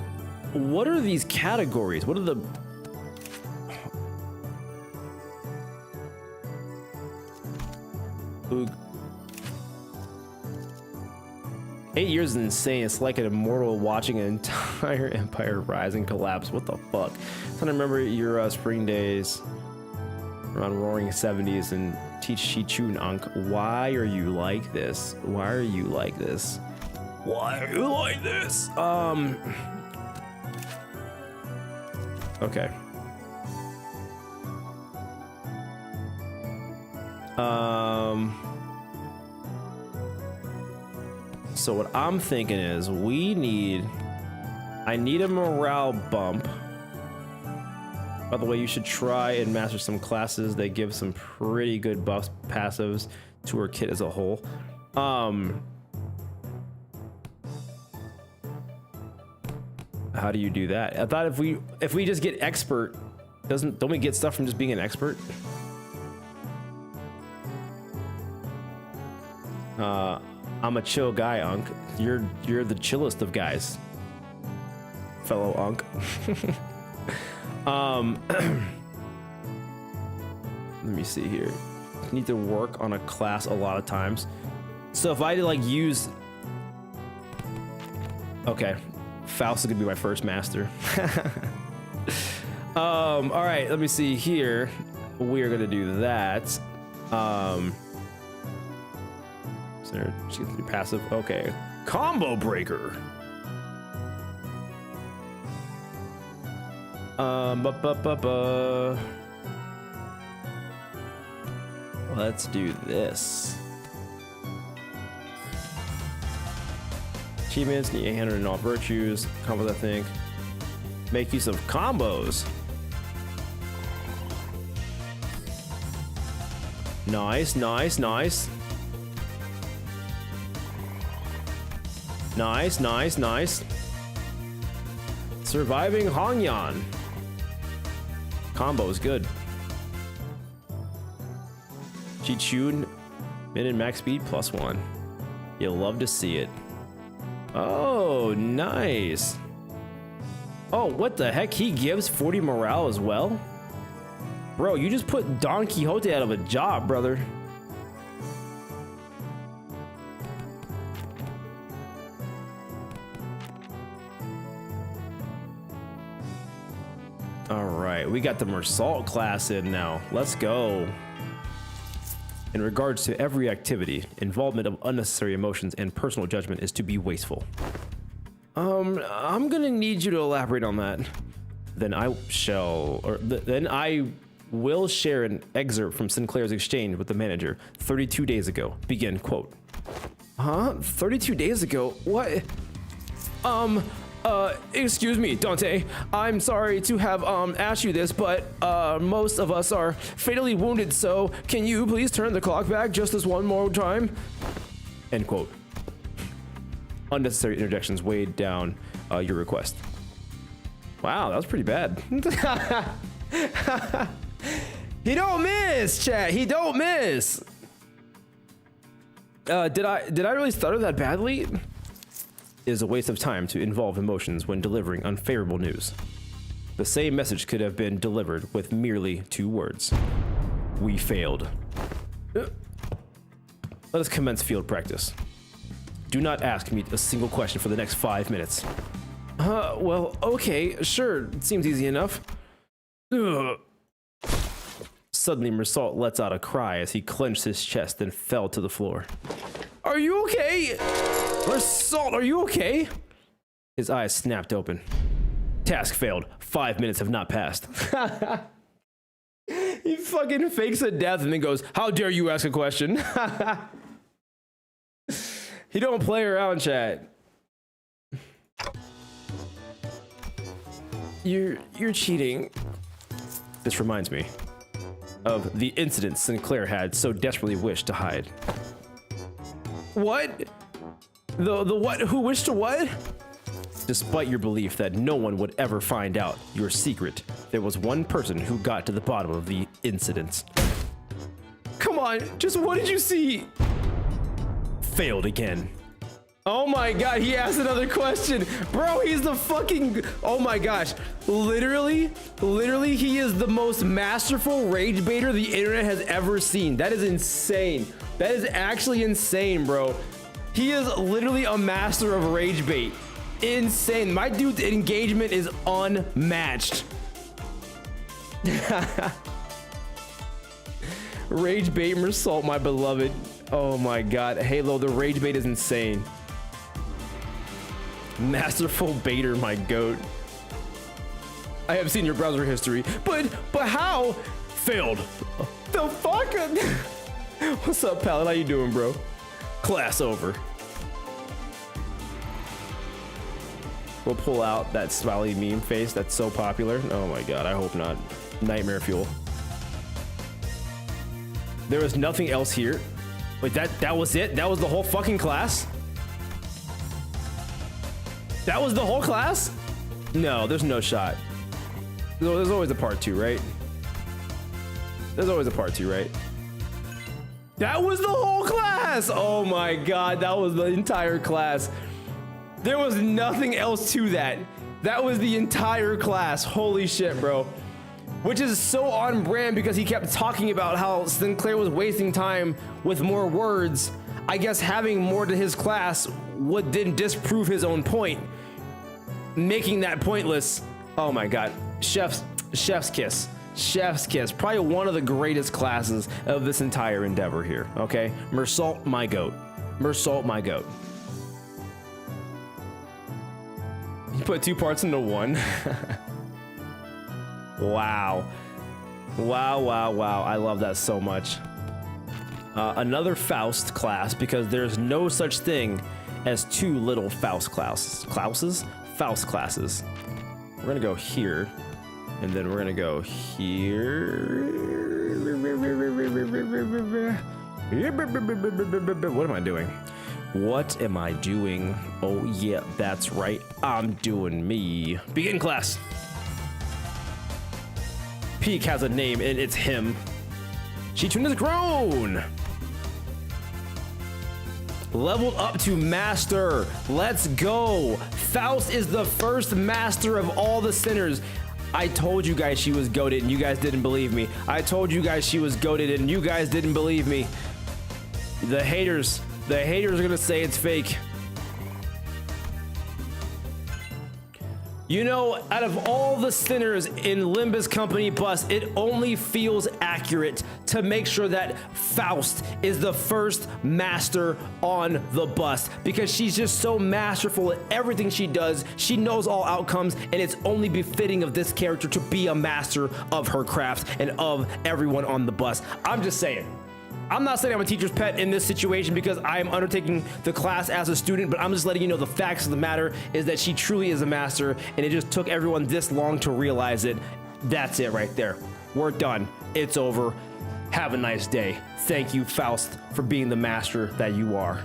what are these categories? What are the... Oog. 8 years is insane. It's like an immortal watching an entire empire rise and collapse. What the fuck? I remember your spring days around roaring 70s and teach Shichun Ankh. Why are you like this? Why are you like this? Okay. So what I'm thinking is I need a morale bump. By the way, you should try and master some classes that give some pretty good buffs passives to her kit as a whole. How do you do that? I thought if we just get expert, don't we get stuff from just being an expert? I'm a chill guy, Unk. You're the chillest of guys, fellow Unk. Let me see here. I need to work on a class a lot of times. So if I like use, okay, Faust is gonna be my first master. All right, let me see here. We are gonna do that. She gets to do passive. Okay, combo breaker. Let's do this. Achievements, need 800 in all virtues. Combos, I think. Make use of combos. Nice, nice, nice. Nice, nice, nice. Surviving Hongyan. Combo is good. Chichun, min and max speed +1. You'll love to see it. Oh, nice. Oh, what the heck? He gives 40 morale as well? Bro, you just put Don Quixote out of a job, brother. All right, we got the Mersault class in now. Let's go. In regards to every activity, involvement of unnecessary emotions and personal judgment is to be wasteful. I'm gonna need you to elaborate on that. Then I will share an excerpt from Sinclair's exchange with the manager 32 days ago. Begin quote. Huh? 32 days ago? What? Excuse me, Dante. I'm sorry to have asked you this, but most of us are fatally wounded, so can you please turn the clock back just this one more time? End quote. Unnecessary interjections weighed down your request. Wow, that was pretty bad. He don't miss, chat. He don't miss. Did I really stutter that badly? It is a waste of time to involve emotions when delivering unfavorable news. The same message could have been delivered with merely 2 words. We failed. Let us commence field practice. Do not ask me a single question for the next 5 minutes. Well, okay, sure. It seems easy enough. Ugh. Suddenly, Mersault lets out a cry as he clenched his chest and fell to the floor. Are you okay? Mersault, are you okay? His eyes snapped open. Task failed. 5 minutes have not passed. He fucking fakes a death and then goes, how dare you ask a question? He don't play around, chat. You're cheating. This reminds me of the incident Sinclair had so desperately wished to hide. What? The what? Who wished to what? Despite your belief that no one would ever find out your secret, there was one person who got to the bottom of the incident. Come on, just what did you see? Failed again. Oh my god, he asked another question. Bro, he's the fucking... Oh my gosh. Literally, he is the most masterful rage baiter the internet has ever seen. That is insane. That is actually insane, bro. He is literally a master of rage bait. Insane. My dude's engagement is unmatched. Rage bait Mersault, my beloved. Oh my god. Halo, the rage bait is insane. Masterful baiter, my goat. I have seen your browser history, but how? Failed. The fuck? What's up, Pallet? How you doing, bro? Class over. We'll pull out that smiley meme face that's so popular. Oh my god, I hope not. Nightmare fuel. There was nothing else here. Wait, that was it? That was the whole fucking class? That was the whole class? No, there's no shot. There's always a part 2, right? There's always a part 2, right? That was the whole class! Oh my god, that was the entire class. There was nothing else to that. That was the entire class. Holy shit, bro. Which is so on brand because he kept talking about how Sinclair was wasting time with more words. I guess having more to his class didn't disprove his own point, making that pointless. Oh my god. Chef's kiss. Chef's kiss. Probably one of the greatest classes of this entire endeavor here. Okay? Mersault, my goat. Mersault, my goat. You put 2 parts into 1. Wow. Wow. I love that so much. Another Faust class, because there's no such thing as 2 little Faust classes. Faust classes. We're gonna go here, and then we're gonna go here. What am I doing? What am I doing? Oh yeah, that's right. I'm doing me. Begin class. Peak has a name and it's him. Shitun is grown. Leveled up to master. Let's go. Faust is the first master of all the sinners. I told you guys she was goated and you guys didn't believe me. I told you guys she was goated and you guys didn't believe me. The haters are gonna say it's fake. You know, out of all the sinners in Limbus Company bus, it only feels accurate to make sure that Faust is the first master on the bus, because she's just so masterful at everything she does. She knows all outcomes, and it's only befitting of this character to be a master of her craft and of everyone on the bus. I'm just saying. I'm not saying I'm a teacher's pet in this situation because I am undertaking the class as a student, but I'm just letting you know the facts of the matter is that she truly is a master, and it just took everyone this long to realize it. That's it right there. We're done. It's over. Have a nice day. Thank you, Faust, for being the master that you are.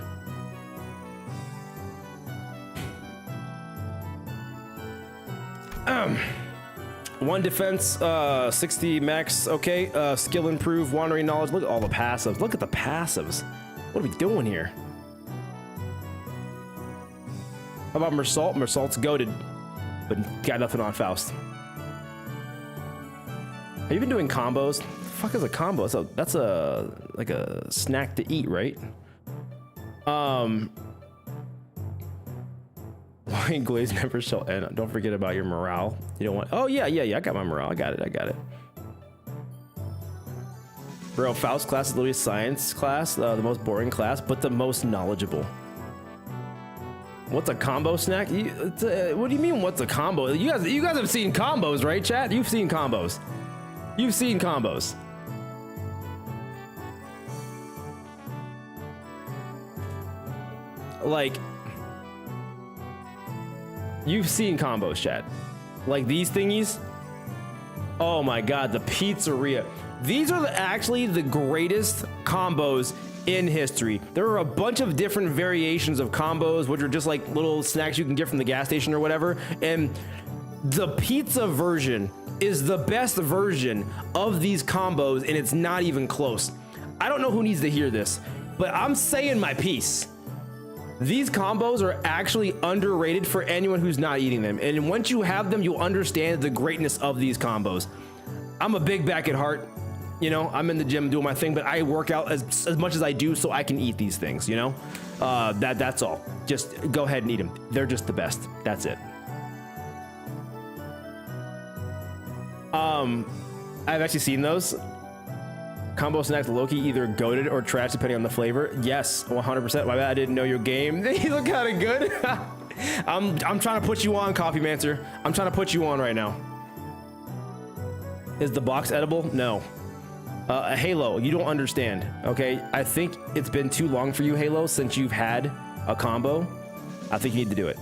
One defense, 60 max, okay. Skill improve, wandering knowledge. Look at all the passives. Look at the passives. What are we doing here? How about Mersault? Mersault's goated, but got nothing on Faust. Have you been doing combos? The fuck is a combo? So that's like a snack to eat, right? Wine glaze never shall end. Don't forget about your morale. You don't want. Oh yeah. I got my morale. I got it. Bro, Faust class is literally a science class, the most boring class, but the most knowledgeable. What's a combo snack? What do you mean? What's a combo? You guys have seen combos, right, chat? You've seen combos. You've seen combos. Like. You've seen combos, chat. Like these thingies. Oh my god, the pizzeria. These are actually the greatest combos in history. There are a bunch of different variations of combos, which are just like little snacks you can get from the gas station or whatever. And the pizza version is the best version of these combos, and it's not even close. I don't know who needs to hear this, but I'm saying my piece. These combos are actually underrated for anyone who's not eating them. And once you have them, you'll understand the greatness of these combos. I'm a big back at heart. You know, I'm in the gym doing my thing, but I work out as much as I do so I can eat these things, you know? That's all. Just go ahead and eat them. They're just the best. That's it. I've actually seen those. Combo snacks Loki either goated or trash depending on the flavor. Yes, 100%. My bad, I didn't know your game. They look kind of good. I'm trying to put you on, Coffee Mancer. I'm trying to put you on right now. Is the box edible? No. Halo, you don't understand, okay? I think it's been too long for you, Halo, since you've had a combo. I think you need to do it.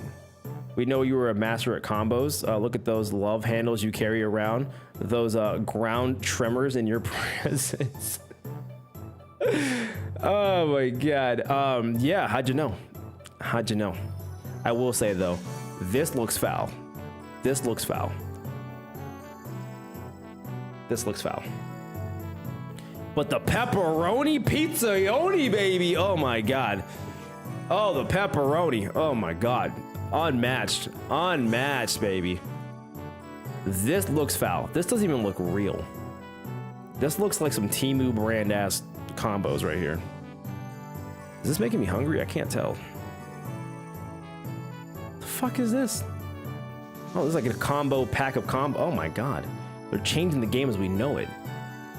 We know you were a master at combos. Look at those love handles you carry around. Those ground tremors in your presence. Oh my God. Yeah, how'd you know? How'd you know? I will say though, this looks foul. This looks foul. This looks foul. But the pepperoni pizza-yoni, baby. Oh my God. Oh, the pepperoni. Oh my God. Unmatched. Unmatched, baby. This looks foul. This doesn't even look real. This looks like some Temu brand ass combos right here. Is this making me hungry? I can't tell. The fuck is this? Oh, this is like a combo pack of combo. Oh my God. They're changing the game as we know it.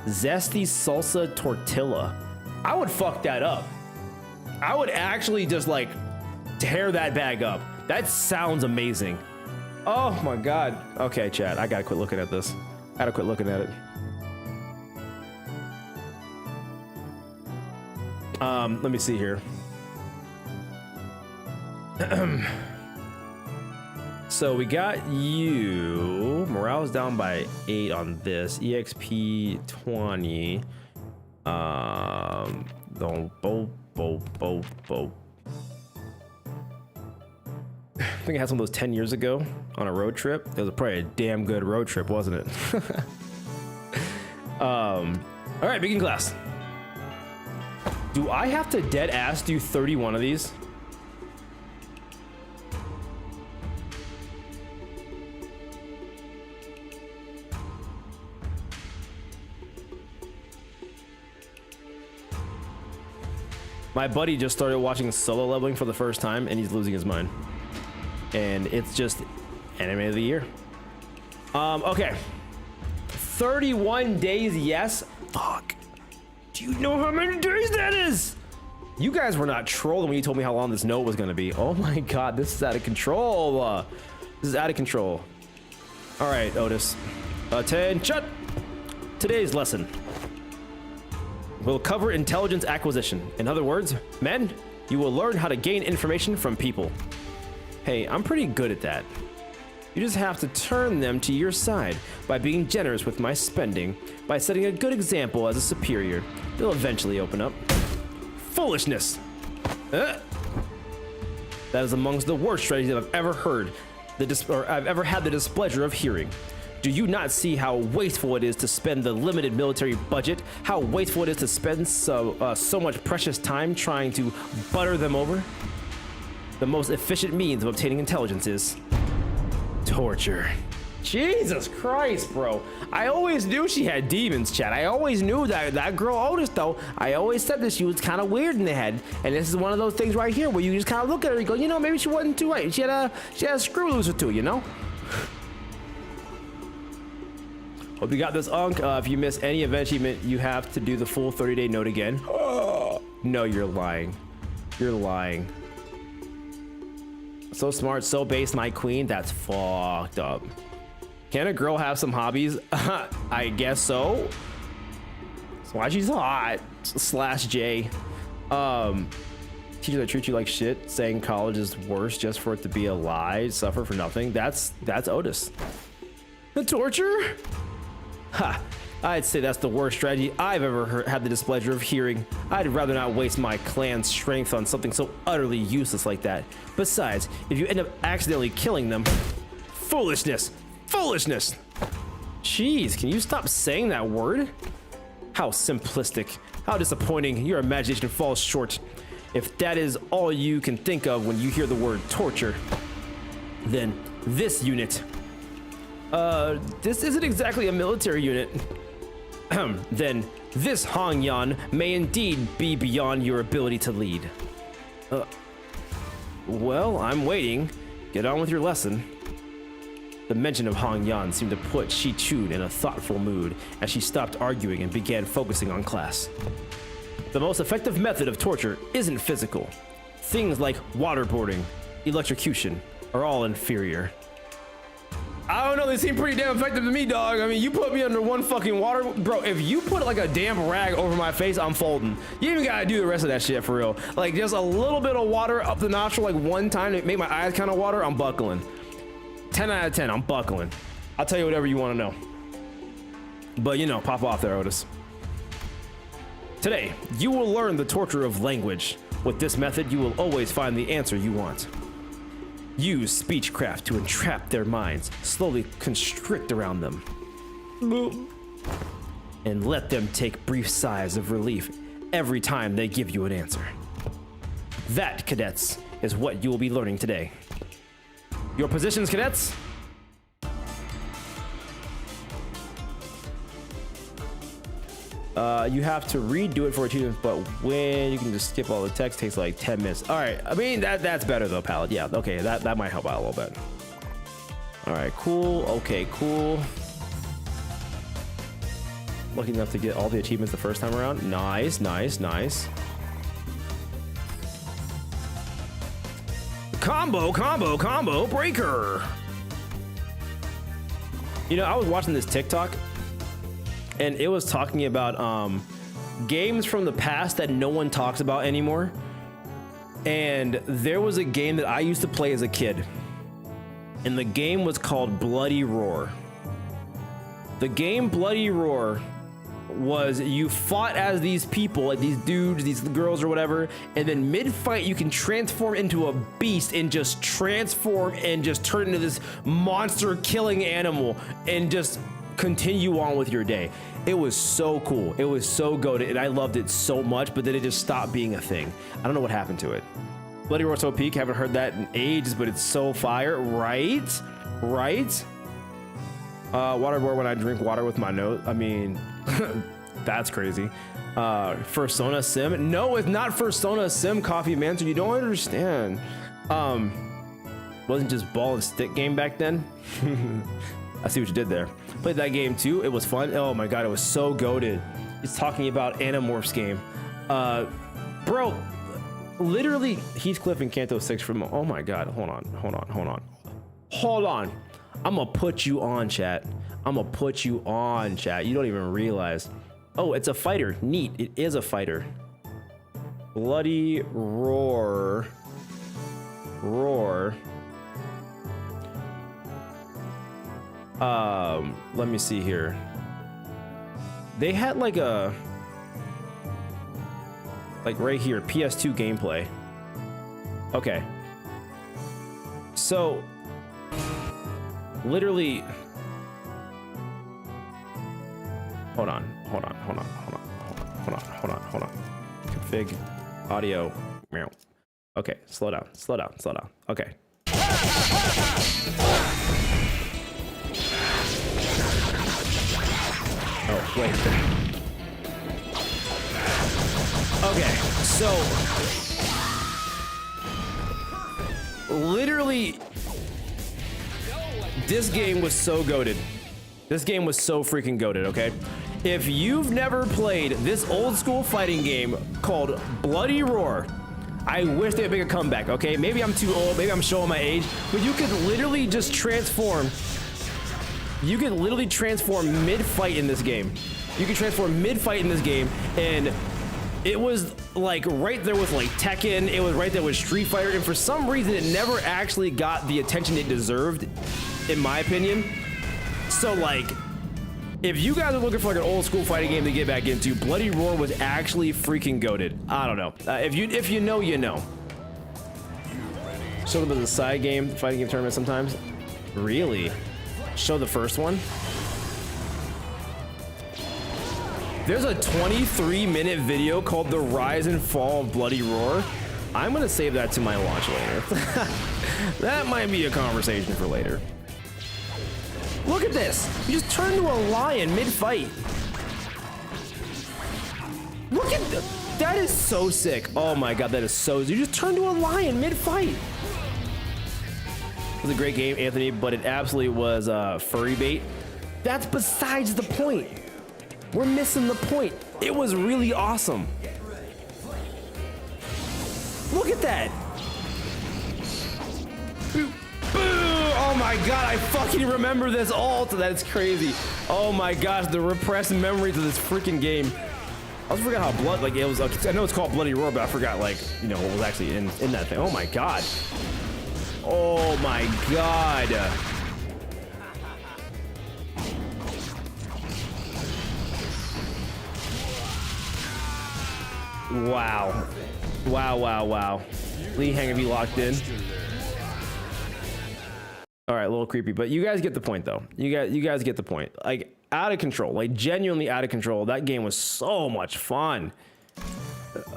Zesty salsa tortilla. I would fuck that up. I would actually just like tear that bag up. That sounds amazing. Oh my God. Okay, chat. I gotta quit looking at this. I gotta quit looking at it. Let me see here. So we got you. Morale is down by 8 on this. EXP 20. I think I had some of those 10 years ago on a road trip. It was probably a damn good road trip, wasn't it? All right, begin class. Do I have to dead ass do 31 of these? My buddy just started watching solo leveling for the first time and he's losing his mind. And it's just anime of the year. Okay. 31 days, yes. Fuck. Do you know how many days that is? You guys were not trolling when you told me how long this note was gonna be. Oh my God, this is out of control. This is out of control. All right, Otis. Attention. Today's lesson. We'll cover intelligence acquisition. In other words, men, you will learn how to gain information from people. Hey, I'm pretty good at that. You just have to turn them to your side by being generous with my spending, by setting a good example as a superior. They'll eventually open up. Foolishness! That is amongst the worst strategies I've ever heard, I've ever had the displeasure of hearing. Do you not see how wasteful it is to spend the limited military budget? How wasteful it is to spend so much precious time trying to butter them over? The most efficient means of obtaining intelligence is torture. Jesus Christ, bro. I always knew she had demons, chat. I always knew that girl Otis, though. I always said that she was kind of weird in the head. And this is one of those things right here where you just kind of look at her and go, you know, maybe she wasn't too right. She had a screw loose or two, you know? Hope you got this, Unk. If you miss any event achievement, you have to do the full 30-day note again. No, you're lying. You're lying. So smart, so base, my queen. That's fucked up. Can a girl have some hobbies? I guess so. That's why she's hot. / J. Teachers that treat you like shit, saying college is worse just for it to be a lie, suffer for nothing. That's Otis. The torture? Ha! I'd say that's the worst strategy I've ever had the displeasure of hearing. I'd rather not waste my clan's strength on something so utterly useless like that. Besides, if you end up accidentally killing them, foolishness! Foolishness! Jeez, can you stop saying that word? How simplistic. How disappointing. Your imagination falls short. If that is all you can think of when you hear the word torture, then this unit... this isn't exactly a military unit. Then this Hongyan may indeed be beyond your ability to lead. Well, I'm waiting. Get on with your lesson. The mention of Hongyan seemed to put Shi Chun in a thoughtful mood as she stopped arguing and began focusing on class. The most effective method of torture isn't physical. Things like waterboarding, electrocution are all inferior. I don't know, they seem pretty damn effective to me, dog. I mean, you put me under one fucking water, bro. If you put like a damn rag over my face, I'm folding. You even gotta do the rest of that shit for real. Like just a little bit of water up the nostril, like one time to make my eyes kind of water, I'm buckling. 10 out of 10, I'm buckling. I'll tell you whatever you want to know. But you know, pop off there, Otis. Today, you will learn the torture of language. With this method, you will always find the answer you want. Use speechcraft to entrap their minds, slowly constrict around them, and let them take brief sighs of relief every time they give you an answer. That, cadets, is what you will be learning today. Your positions, cadets? You have to redo it for achievements, but when you can just skip all the text, takes like 10 minutes. All right, I mean, that's better though, Pallet. Yeah, okay, that might help out a little bit. All right, cool, okay, cool. Lucky enough to get all the achievements the first time around. Nice, nice, nice. Combo breaker. You know, I was watching this TikTok and it was talking about games from the past that no one talks about anymore. And there was a game that I used to play as a kid, and the game was called Bloody Roar. The game Bloody Roar was you fought as these people, like these dudes, these girls or whatever, and then mid-fight you can transform into a beast and just transform and just turn into this monster killing animal and just continue on with your day. It was so cool. It was so goated, and I loved it so much, but then it just stopped being a thing. I don't know what happened to it. Bloody Roar so peak, haven't heard that in ages, but it's so fire, right? Right? Waterboard when I drink water with my nose. I mean, that's crazy. Fursona Sim. No, it's not Fursona Sim, Coffee Man, so you don't understand. Wasn't just ball and stick game back then. I see what you did there. Played that game too. It was fun. Oh my god, it was so goated. It's talking about Animorphs game. Bro, literally Heathcliff and Kanto 6 from, oh my god, hold on. I'm gonna put you on, chat. I'm gonna put you on, chat. You don't even realize. Oh, it's a fighter. Neat. It is a fighter. Bloody Roar. Let me see here. They had like a, like right here, PS2 gameplay. Okay. So literally, hold on. Config audio. Okay, slow down. Okay. Oh, wait. Okay, so literally this game was so goated. This game was so freaking goated, okay? If you've never played this old school fighting game called Bloody Roar, I wish they'd make a comeback, okay? Maybe I'm too old, maybe I'm showing my age, but you could literally just transform. You could literally transform mid-fight in this game. And it was like right there with like Tekken, it was right there with Street Fighter, and for some reason it never actually got the attention it deserved, in my opinion. So like, if you guys are looking for like an old school fighting game to get back into, Bloody Roar was actually freaking goated. I don't know. If you know, you know. Show them as a side game, fighting game tournament sometimes. Really? Show the first one. There's a 23-minute video called The Rise and Fall of Bloody Roar. I'm gonna save that to my launch later. That might be a conversation for later. Look at this. You just turn to a lion mid-fight. Look at that is so sick. Oh my god, that is so, you just turn to a lion mid-fight. It was a great game, Anthony, but it absolutely was furry bait. That's besides the point. We're missing the point. It was really awesome. Look at that. my god, I fucking remember this alt. That's crazy. Oh my gosh, the repressed memories of this freaking game. I also forgot how blood, like it was, I know it's called Bloody Roar, but I forgot like, you know, what was actually in that thing. Oh my god. Oh my god. Wow. Wow, wow, wow. Lee Hang, have you locked in? All right, a little creepy, but you guys get the point though. You guys get the point. Like out of control, like genuinely out of control. That game was so much fun.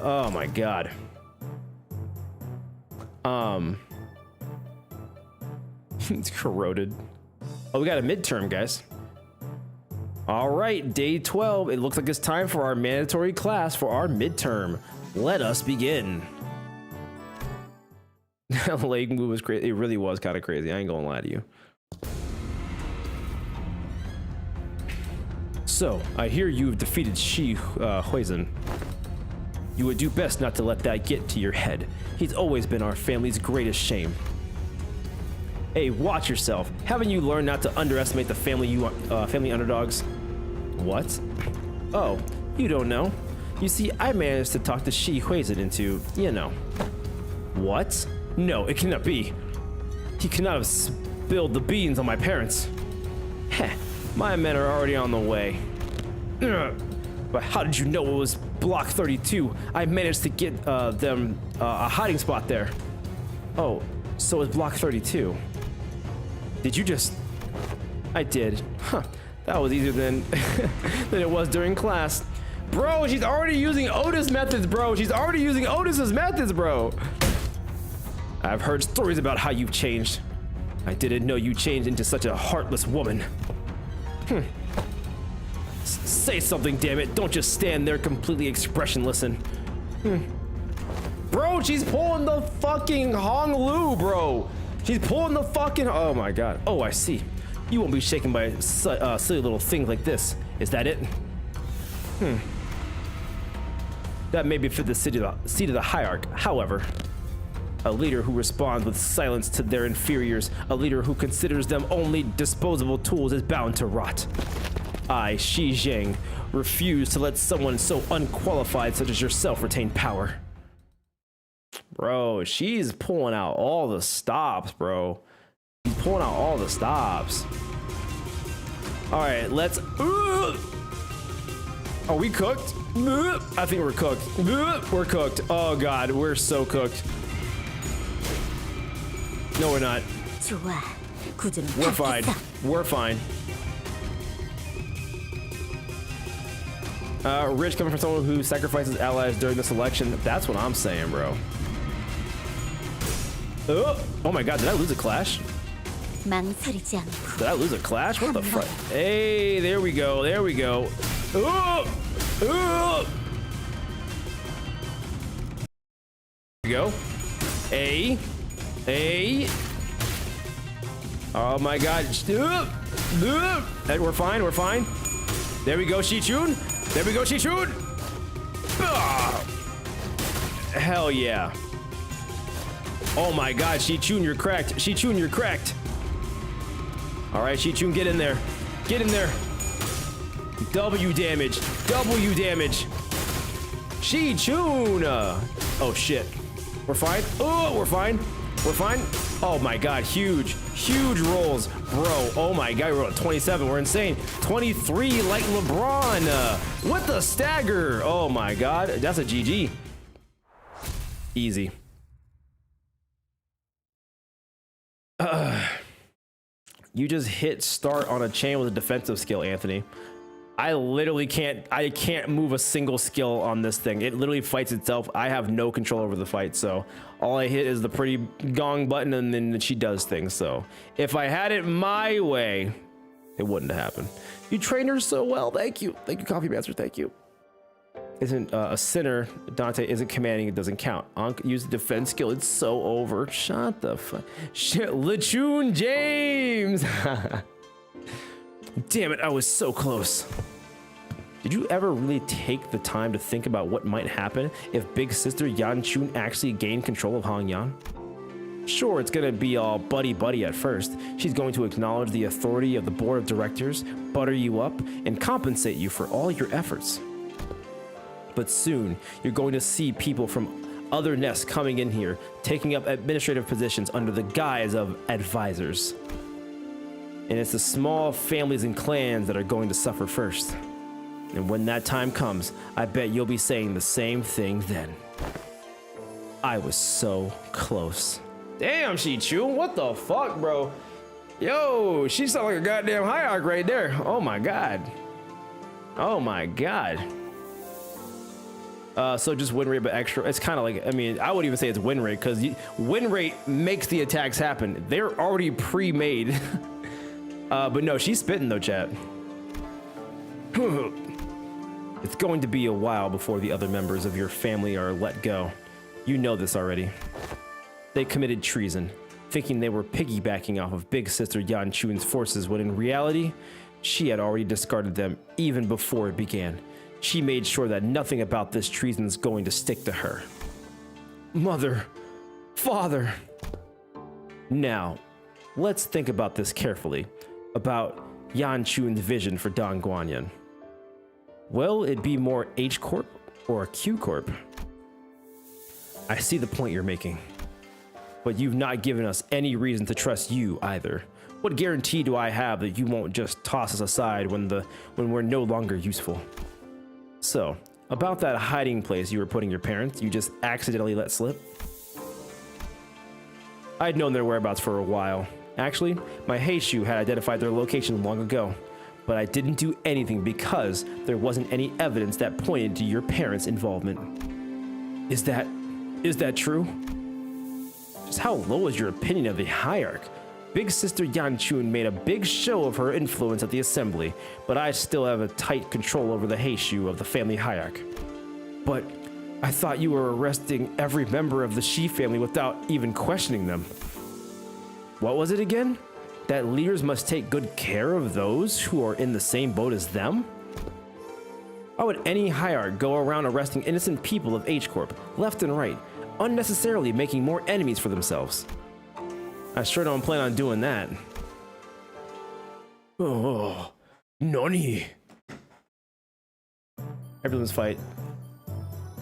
Oh my god. It's corroded. Oh, we got a midterm, guys. All right, day 12. It looks like it's time for our mandatory class for our midterm. Let us begin. Leg move was crazy. It really was kind of crazy. I ain't gonna lie to you. So, I hear you've defeated Shi Huizhen. You would do best not to let that get to your head. He's always been our family's greatest shame. Hey, watch yourself. Haven't you learned not to underestimate the family underdogs? What? Oh, you don't know. You see, I managed to talk to Shi Huizhen into, you know. What? No, it cannot be. He cannot have spilled the beans on my parents. Heh, my men are already on the way. Ugh. But how did you know it was Block 32? I managed to get them a hiding spot there. Oh, so it's Block 32. Did you just... I did. Huh, that was easier than, than it was during class. Bro, she's already using Otis methods, bro. She's already using Otis's methods, bro. I've heard stories about how you've changed. I didn't know you changed into such a heartless woman. Say something, damn it. Don't just stand there completely expressionless and... Bro, she's pulling the fucking Hong Lu, bro. She's pulling the fucking... Oh my god. Oh, I see. You won't be shaken by silly little things like this. Is that it? That may befit the seat of the hierarch. However, a leader who responds with silence to their inferiors, a leader who considers them only disposable tools, is bound to rot. I, Shi Zhang, refuse to let someone so unqualified such as yourself retain power. Bro, she's pulling out all the stops, bro. She's pulling out all the stops. All right, let's... Are we cooked? I think we're cooked. We're cooked. Oh god, we're so cooked. No, we're not. We're fine. We're fine. Rich coming from someone who sacrifices allies during this election. That's what I'm saying, bro. Oh my god, did I lose a clash? Did I lose a clash? What the fuck? Hey, there we go. There we go. There we go. Hey. Oh my god. We're fine. We're fine. There we go, Shi-chun. There we go, Shi-chun. Hell yeah. Oh my god, Shi-chun, you're cracked. Shi-chun, you're cracked. All right, Shi-chun, get in there. Get in there. W damage. W damage. Shi-chun. Oh shit. We're fine. Oh, we're fine. We're fine. Oh my god, huge rolls, bro. Oh my god, we're at 27. We're insane. 23 like LeBron. What the stagger? Oh my god, that's a GG. Easy. You just hit start on a chain with a defensive skill, Anthony. I literally can't move a single skill on this thing. It literally fights itself. I have no control over the fight, so all I hit is the pretty gong button and then she does things. So if I had it my way, it wouldn't have happened. You trained her so well. Thank you. Thank you, Coffee Master. Thank you. Isn't a sinner, Dante isn't commanding, it doesn't count. Use the defense skill, it's so over. Shut the fuck. Shit, LeChun James! Damn it, I was so close. Did you ever really take the time to think about what might happen if Big Sister Yan Chun actually gained control of Hong Yan? Sure, it's gonna be all buddy-buddy at first. She's going to acknowledge the authority of the board of directors, butter you up, and compensate you for all your efforts. But soon, you're going to see people from other nests coming in here, taking up administrative positions under the guise of advisors. And it's the small families and clans that are going to suffer first. And when that time comes, I bet you'll be saying the same thing then. I was so close. Damn, Chi-Chu, what the fuck, bro? Yo, she sounds like a goddamn hierarch right there. Oh my god. Oh my god. So just win rate but extra. It's kind of like, I mean, I would even say it's win rate, because win rate makes the attacks happen. They're already pre-made. But no, she's spitting though, chat. It's going to be a while before the other members of your family are let go. You know this already. They committed treason, thinking they were piggybacking off of Big Sister Yan Chun's forces, when in reality, she had already discarded them even before it began. She made sure that nothing about this treason is going to stick to her. Mother, father. Now, let's think about this carefully, about Yan Chun's vision for Don Guanyin. Will it be more H Corp or Q Corp? I see the point you're making, but you've not given us any reason to trust you either. What guarantee do I have that you won't just toss us aside when we're no longer useful? So, about that hiding place you were putting your parents, you just accidentally let slip? I'd known their whereabouts for a while. Actually, my Heishu had identified their location long ago, but I didn't do anything because there wasn't any evidence that pointed to your parents' involvement. Is that true? Just how low is your opinion of the hierarch? Big Sister Yan Chun made a big show of her influence at the assembly, but I still have a tight control over the Heishu of the family hierarch. But I thought you were arresting every member of the Shi family without even questioning them. What was it again? That leaders must take good care of those who are in the same boat as them? Why would any hierarch go around arresting innocent people of H Corp, left and right, unnecessarily making more enemies for themselves? I sure don't plan on doing that. Oh, nani? Everyone's fight.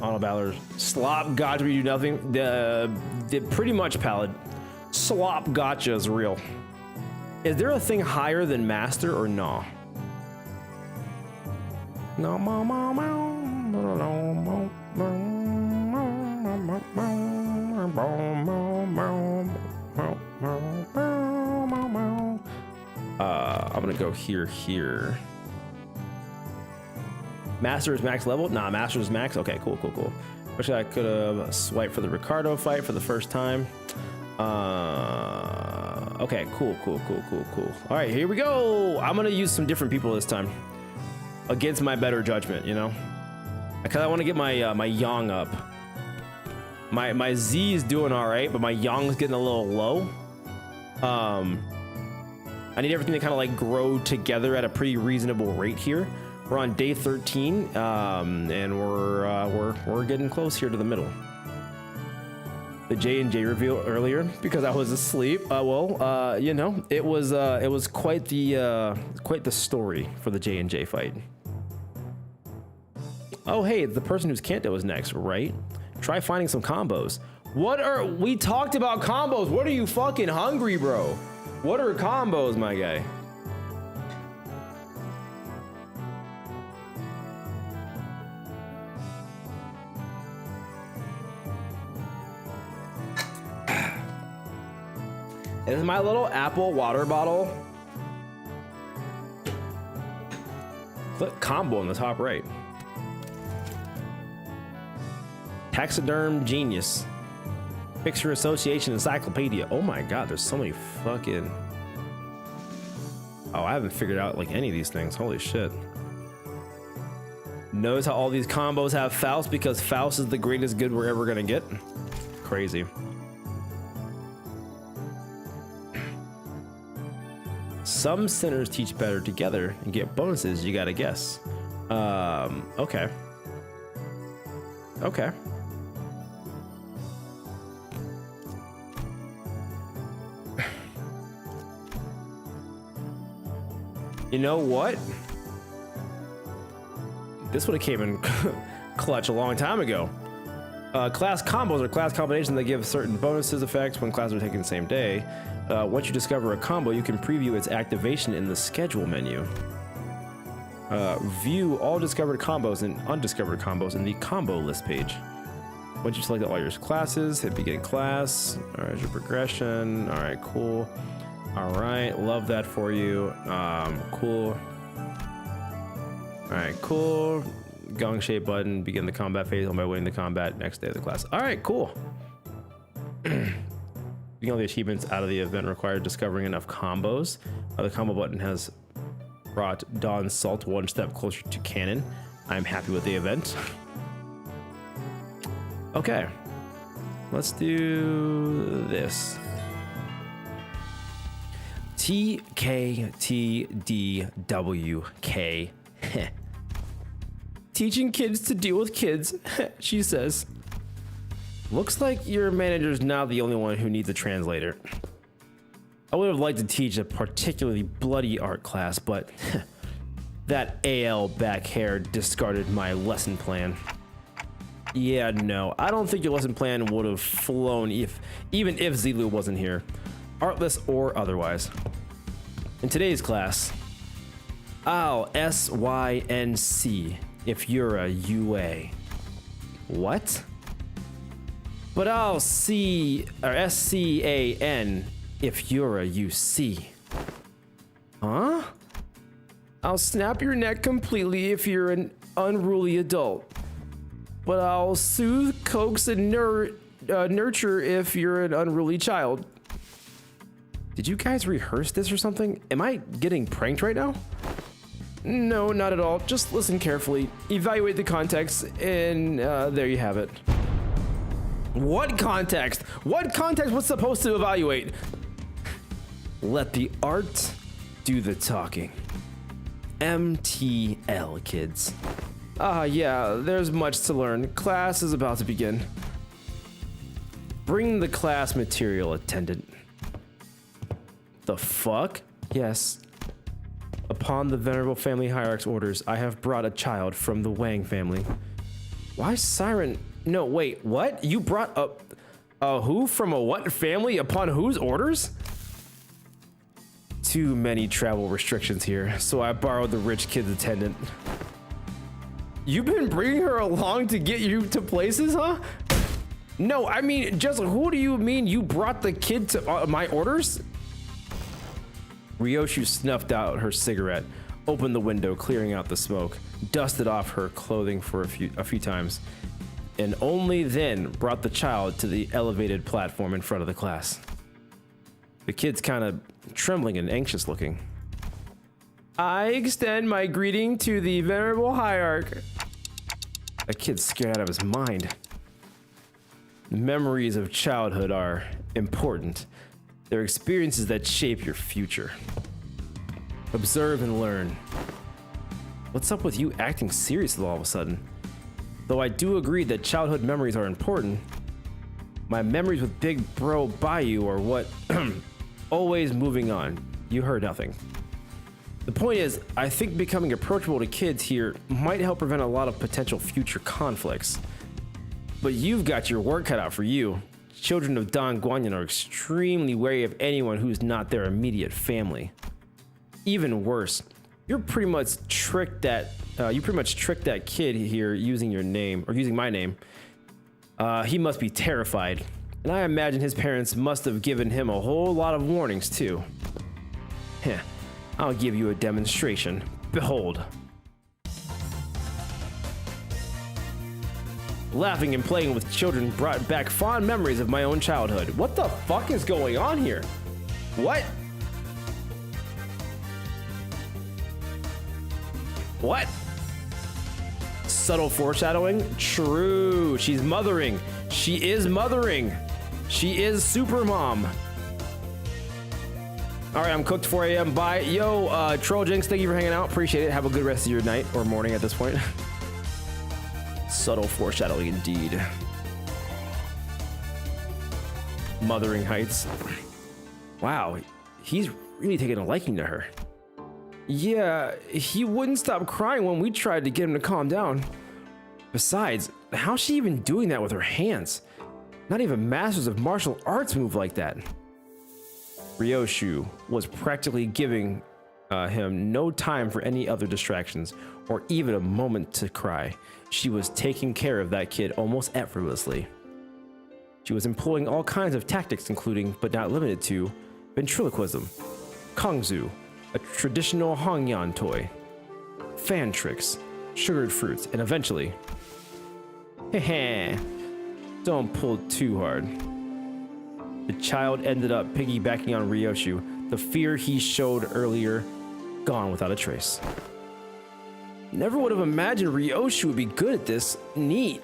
Auto Ballard. Slop gotcha, we do nothing. Pretty much, Pallid. Slop gotcha is real. Is there a thing higher than master or no? No, I'm gonna go here. Master is max level? Nah, master is max. Okay, cool. Wish I could have swiped for the Ricardo fight for the first time. Okay, cool. All right, here we go. I'm gonna use some different people this time, against my better judgment, you know, because I want to get my my Yang up. My Z is doing all right, but my Yang's getting a little low. I need everything to kind of like grow together at a pretty reasonable rate here. We're on day 13, and we're getting close here to the middle. The J&J reveal earlier because I was asleep. You know, it was quite the story for the J&J fight. Oh, hey, the person whose Kanto is next, right? Try finding some combos. We talked about combos. What are you fucking hungry, bro? What are combos, my guy? This is my little apple water bottle. Click combo on the top right. Taxiderm genius. Picture Association Encyclopedia. Oh my god, there's so many fucking... Oh, I haven't figured out like any of these things. Holy shit. Notice how all these combos have Faust because Faust is the greatest good we're ever gonna get. Crazy. Some centers teach better together and get bonuses, you gotta guess. Okay. You know what? This would have came in clutch a long time ago. Class combos are class combinations that give certain bonuses effects when classes are taken the same day. Once you discover a combo, you can preview its activation in the schedule menu. View all discovered combos and undiscovered combos in the combo list page. Once you select all your classes, hit begin class. All right, your progression. All right, cool. All right, love that for you. Cool. All right, cool. Gong shape button, begin the combat phase on by winning the combat next day of the class. All right, cool. Getting all the achievements out of the event required discovering enough combos. The combo button has brought Dawn Salt one step closer to canon. I'm happy with the event. Okay, let's do this. TKTDWK. Teaching kids to deal with kids, she says. Looks like your manager's now the only one who needs a translator. I would have liked to teach a particularly bloody art class, but that AL back hair discarded my lesson plan. Yeah, no, I don't think your lesson plan would have flown even if Zilu wasn't here, artless or otherwise. In today's class, I'll SYNC if you're a UA. What? But I'll SCAN if you're a UC. Huh? I'll snap your neck completely if you're an unruly adult. But I'll soothe, coax, and nurture if you're an unruly child. Did you guys rehearse this or something? Am I getting pranked right now? No, not at all. Just listen carefully, evaluate the context, and there you have it. What context? What context was supposed to evaluate? Let the art do the talking. MTL, kids. Yeah, there's much to learn. Class is about to begin. Bring the class material, attendant. The fuck? Yes. Upon the venerable family hierarch's orders, I have brought a child from the Wang family. Why Siren? No, wait, what? You brought a who from a what family upon whose orders? Too many travel restrictions here, so I borrowed the rich kid's attendant. You've been bringing her along to get you to places, huh? No, I mean, just who do you mean you brought the kid to my orders? Ryoshu snuffed out her cigarette, opened the window, clearing out the smoke, dusted off her clothing for a few times, and only then brought the child to the elevated platform in front of the class. The kid's kind of trembling and anxious looking. I extend my greeting to the venerable hierarch. That kid's scared out of his mind. Memories of childhood are important. They're experiences that shape your future. Observe and learn. What's up with you acting serious all of a sudden? Though I do agree that childhood memories are important, my memories with Big Bro Bayou are what always moving on. You heard nothing. The point is, I think becoming approachable to kids here might help prevent a lot of potential future conflicts. But you've got your work cut out for you. Children of Don Guanyin are extremely wary of anyone who's not their immediate family. Even worse, you pretty much tricked that kid here using your name, or using my name. He must be terrified, and I imagine his parents must have given him a whole lot of warnings too. Heh, I'll give you a demonstration. Behold. Laughing and playing with children brought back fond memories of my own childhood. What the fuck is going on here? What? What? Subtle foreshadowing? True. She's mothering. She is mothering. She is super mom. All right, I'm cooked 4 a.m. Bye. Yo, Troll Jinx, thank you for hanging out. Appreciate it. Have a good rest of your night or morning at this point. Subtle foreshadowing indeed. Mothering Heights. Wow, he's really taking a liking to her. Yeah, he wouldn't stop crying when we tried to get him to calm down. Besides, how's she even doing that with her hands? Not even masters of martial arts move like that. Ryoshu was practically giving him no time for any other distractions or even a moment to cry. She was taking care of that kid almost effortlessly. She was employing all kinds of tactics, including, but not limited to, ventriloquism, kongzu, a traditional Hongyan toy, fan tricks, sugared fruits, and eventually, heh, don't pull too hard. The child ended up piggybacking on Ryoshu, the fear he showed earlier gone without a trace. Never would have imagined Ryoshu would be good at this. Neat.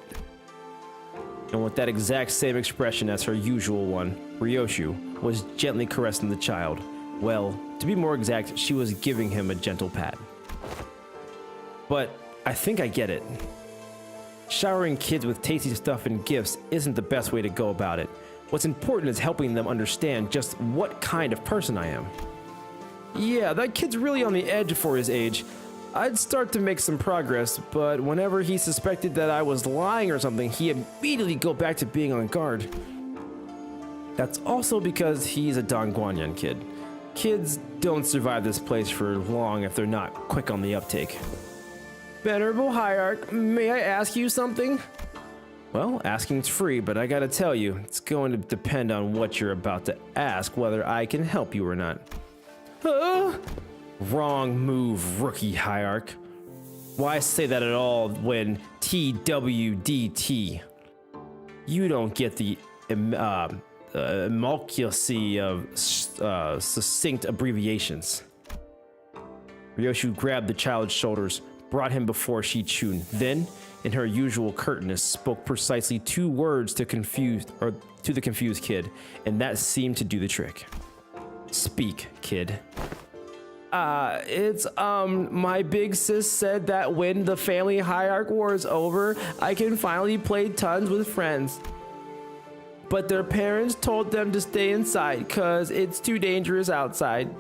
And with that exact same expression as her usual one, Ryoshu was gently caressing the child. Well, to be more exact, she was giving him a gentle pat. But I think I get it. Showering kids with tasty stuff and gifts isn't the best way to go about it. What's important is helping them understand just what kind of person I am. Yeah, that kid's really on the edge for his age. I'd start to make some progress, but whenever he suspected that I was lying or something, he immediately go back to being on guard. That's also because he's a Dongguanyan kid. Kids don't survive this place for long if they're not quick on the uptake. Venerable Hierarch, may I ask you something? Well, asking's free, but I gotta tell you, it's going to depend on what you're about to ask, whether I can help you or not. Wrong move, rookie Hierarch. Why say that at all when TWDT? You don't get the immolculacy of succinct abbreviations. Ryoshu grabbed the child's shoulders, brought him before Shi-chun, then, in her usual curtness, spoke precisely 2 words to the confused kid, and that seemed to do the trick. Speak, kid. My big sis said that when the family hierarch war is over, I can finally play tons with friends. But their parents told them to stay inside, cause it's too dangerous outside.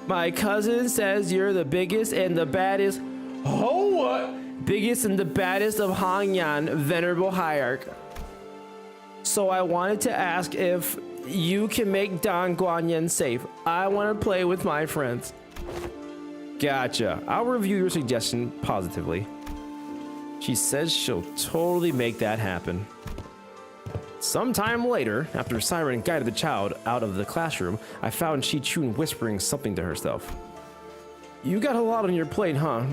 My cousin says you're the biggest and the baddest. Oh, what? Biggest and the baddest of Hongyan, Venerable Hierarch. So I wanted to ask if you can make Dongguanyan safe. I want to play with my friends. Gotcha. I'll review your suggestion positively. She says she'll totally make that happen. Sometime later, after Siren guided the child out of the classroom, I found Shi-chun whispering something to herself. You got a lot on your plate, huh?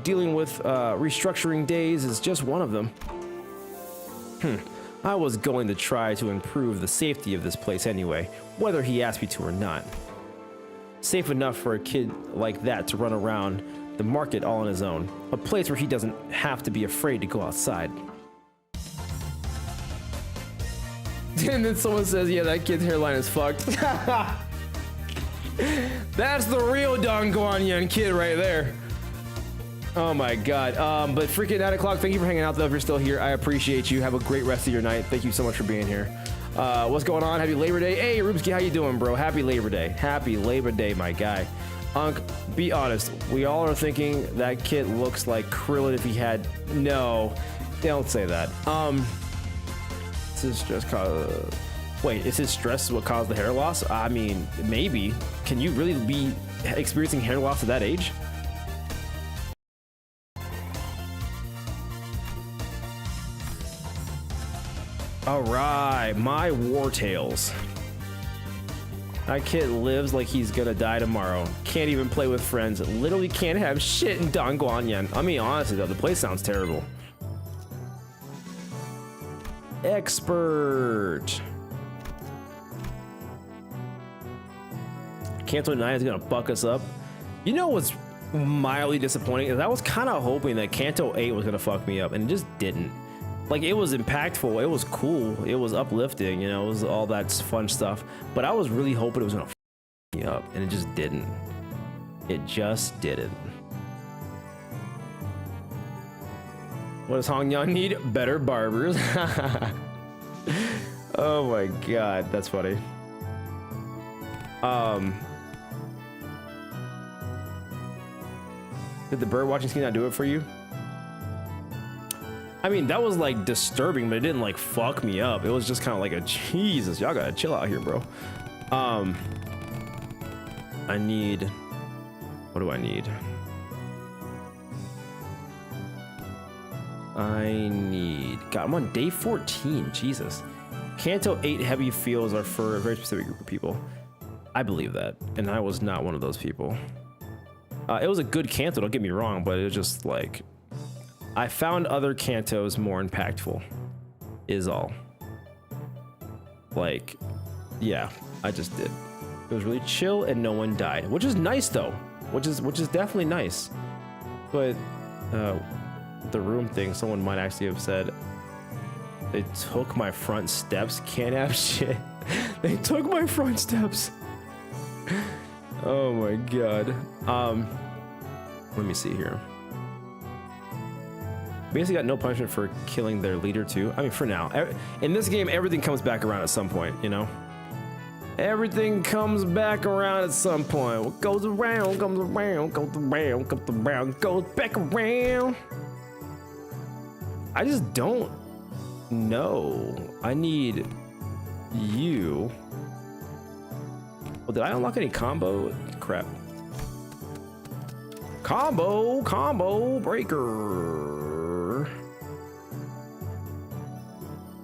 Dealing with restructuring days is just one of them. I was going to try to improve the safety of this place anyway, whether he asked me to or not. Safe enough for a kid like that to run around the market all on his own. A place where he doesn't have to be afraid to go outside. And then someone says, yeah, that kid's hairline is fucked. That's the real Dongguanyan kid right there. Oh my god. But freaking 9 o'clock, thank you for hanging out though. If you're still here, I appreciate you. Have a great rest of your night. Thank you so much for being here. What's going on? Happy Labor Day. Hey, Rubsky, how you doing, bro? Happy Labor Day. Happy Labor Day, my guy. Unc, be honest. We all are thinking that kid looks like Krillin if he had... No, don't say that. Is his stress cause... Wait, is his stress what caused the hair loss? I mean, maybe. Can you really be experiencing hair loss at that age? Alright, my war tales. That kid lives like he's gonna die tomorrow. Can't even play with friends. Literally can't have shit in Dongguanyan. I mean, honestly though, the place sounds terrible. Expert. Kanto 9 is gonna buck us up. You know what's mildly disappointing is I was kind of hoping that Kanto 8 was gonna fuck me up, and it just didn't. Like, it was impactful, it was cool, it was uplifting, you know, it was all that fun stuff. But I was really hoping it was gonna fuck me up, and it just didn't. It just didn't. What does Hongyan need? Better barbers. Oh my god, that's funny. Did the bird watching scheme not do it for you? I mean, that was like disturbing, but it didn't like fuck me up. It was just kind of like a Jesus, y'all gotta chill out here, bro. I need, what do I need? God, I'm on day 14, Jesus. Canto 8 heavy feels are for a very specific group of people. I believe that, and I was not one of those people. It was a good canto, don't get me wrong, but it was just like, I found other cantos more impactful, is all. Like, yeah, I just did. It was really chill and no one died, which is nice though, which is definitely nice. But the room thing, someone might actually have said, they took my front steps, can't have shit. They took my front steps. Oh my god. Let me see here. Basically got no punishment for killing their leader too. I mean, for now. In this game, everything comes back around at some point, you know? Everything comes back around at some point. What goes around, comes around, goes around, comes around, goes back around. I just don't know. I need you. Oh, did I unlock any combo? Crap. Combo breaker.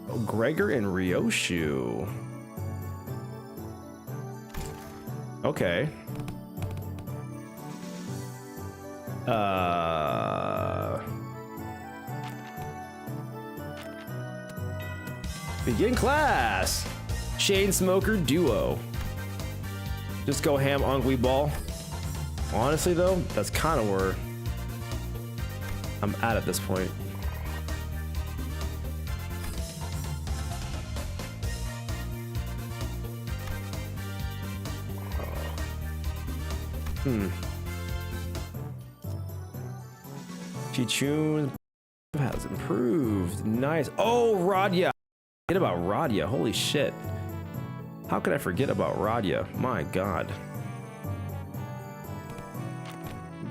Oh, Gregor and Ryoshu. Okay. Begin class. Chain Smoker Duo. Just go ham on Gui Ball. Honestly though, that's kind of where I'm at this point. Chichun has improved. Nice. Oh, Radya. Forget about Radya. Holy shit. How could I forget about Radya? My god.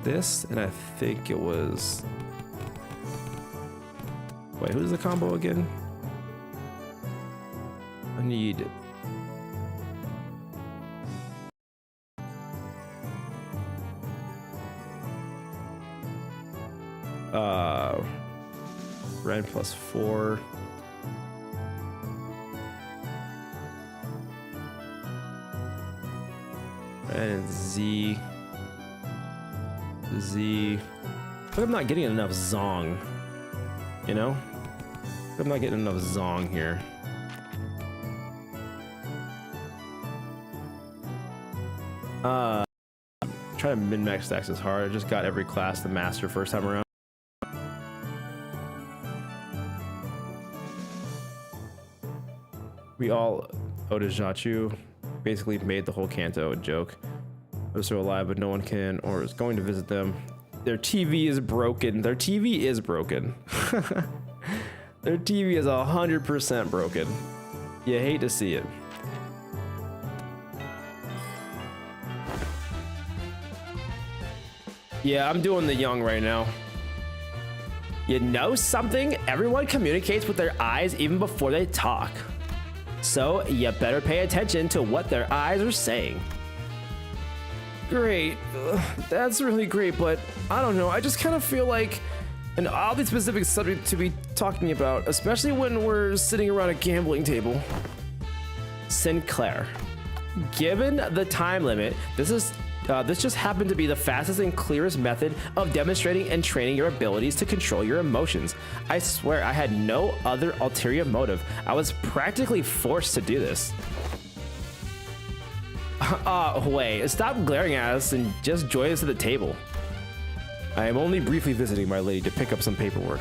This, and I think it was... Wait, who's the combo again? I need... Red +4. And Z. But I'm not getting enough Zong. You know? I'm not getting enough Zong here. Try to min-max stacks is hard. I just got every class the master first time around. We all Odajachu basically made the whole canto a joke. They're still alive, but no one can or is going to visit them. Their TV is broken. Their TV is broken. Their TV is 100% broken. You hate to see it. Yeah, I'm doing the young right now. You know something? Everyone communicates with their eyes even before they talk. So you better pay attention to what their eyes are saying. Great, that's really great, but I don't know, I just kind of feel like an oddly specific subject to be talking about, especially when we're sitting around a gambling table. Sinclair. Given the time limit, this just happened to be the fastest and clearest method of demonstrating and training your abilities to control your emotions. I swear I had no other ulterior motive. I was practically forced to do this. Wait, stop glaring at us and just join us at the table. I am only briefly visiting my lady to pick up some paperwork,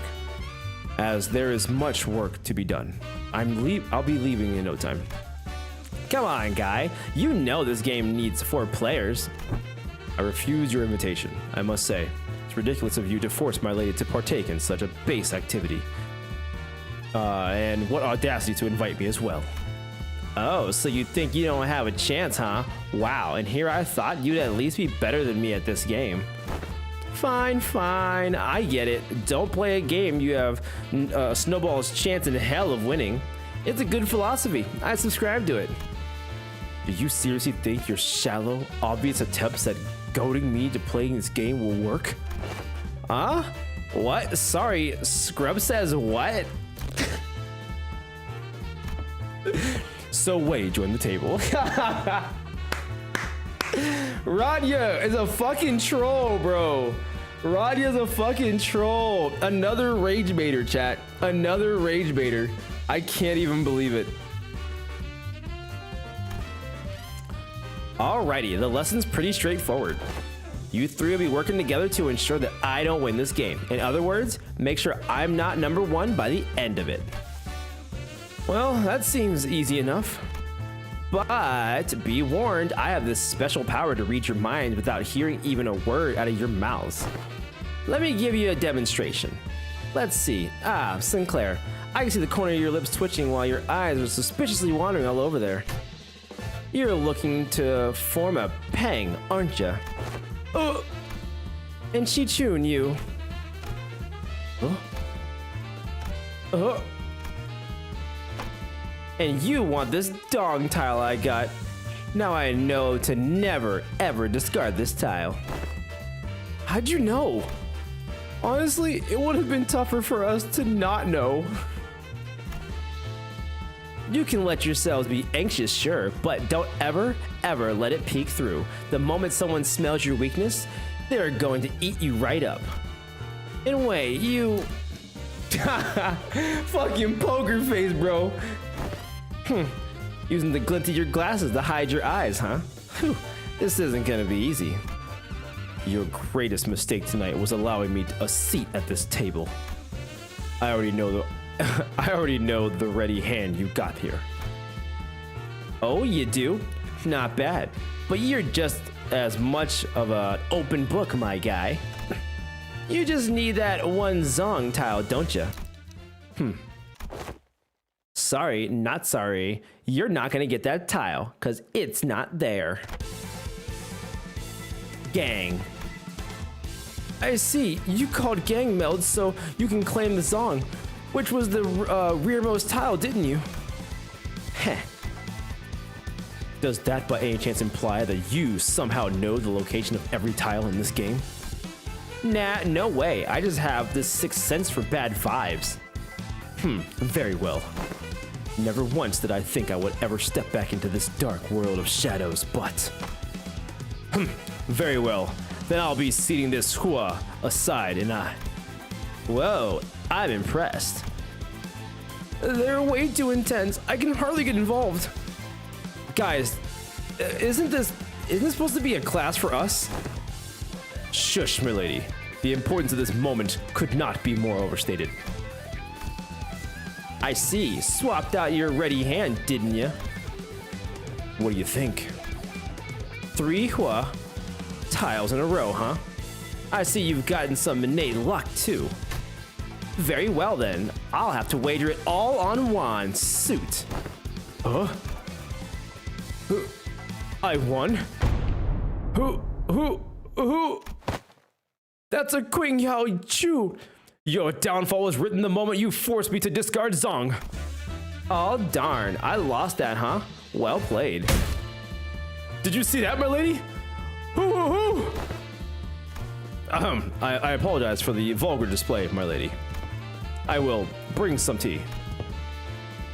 as there is much work to be done. I'll be leaving in no time. Come on, guy. You know this game needs 4 players. I refuse your invitation. I must say, it's ridiculous of you to force my lady to partake in such a base activity. And what audacity to invite me as well. Oh, so you think you don't have a chance, huh? Wow, and here I thought you'd at least be better than me at this game. Fine, fine, I get it. Don't play a game you have snowball's chance in hell of winning. It's a good philosophy. I subscribe to it. Do you seriously think your shallow, obvious attempts at goading me to playing this game will work? Huh? What? Sorry, Scrub says what? So Wei joined the table. Radya is a fucking troll, bro. Radya's a fucking troll. Another rage baiter, chat. Another rage baiter. I can't even believe it. Alrighty, the lesson's pretty straightforward. You three will be working together to ensure that I don't win this game. In other words, make sure I'm not number one by the end of it. Well, that seems easy enough. But be warned, I have this special power to read your minds without hearing even a word out of your mouths. Let me give you a demonstration. Let's see. Ah, Sinclair. I can see the corner of your lips twitching while your eyes are suspiciously wandering all over there. You're looking to form a pang, aren't you? Oh! And Chi-Chun, you. Oh! And you want this dong tile I got. Now I know to never, ever discard this tile. How'd you know? Honestly, it would have been tougher for us to not know. You can let yourselves be anxious, sure, but don't ever, ever let it peek through. The moment someone smells your weakness, they're going to eat you right up. In a way, you... Fucking poker face, bro. Using the glint of your glasses to hide your eyes, huh? Whew. This isn't gonna be easy. Your greatest mistake tonight was allowing me a seat at this table. I already know the ready hand you got here. Oh, you do? Not bad. But you're just as much of an open book, my guy. You just need that one zong tile, don't you? Sorry, not sorry. You're not gonna get that tile, cause it's not there. Gang. I see, you called gang meld so you can claim the zong, which was the rearmost tile, didn't you? Heh. Does that by any chance imply that you somehow know the location of every tile in this game? Nah, no way. I just have this sixth sense for bad vibes. Very well. Never once did I think I would ever step back into this dark world of shadows, but... Very well. Then I'll be seating this hua aside and I... Whoa, I'm impressed. They're way too intense. I can hardly get involved. Guys, isn't this supposed to be a class for us? Shush, milady. The importance of this moment could not be more overstated. I see. Swapped out your ready hand, didn't you? What do you think? 3 hua tiles in a row, huh? I see you've gotten some innate luck, too. Very well, then. I'll have to wager it all on Juan's suit. Huh? I won? Who? That's a Qing Yao Chu. Your downfall was written the moment you forced me to discard Zong. Oh, darn. I lost that, huh? Well played. Did you see that, my lady? Hoo. I apologize for the vulgar display, my lady. I will bring some tea.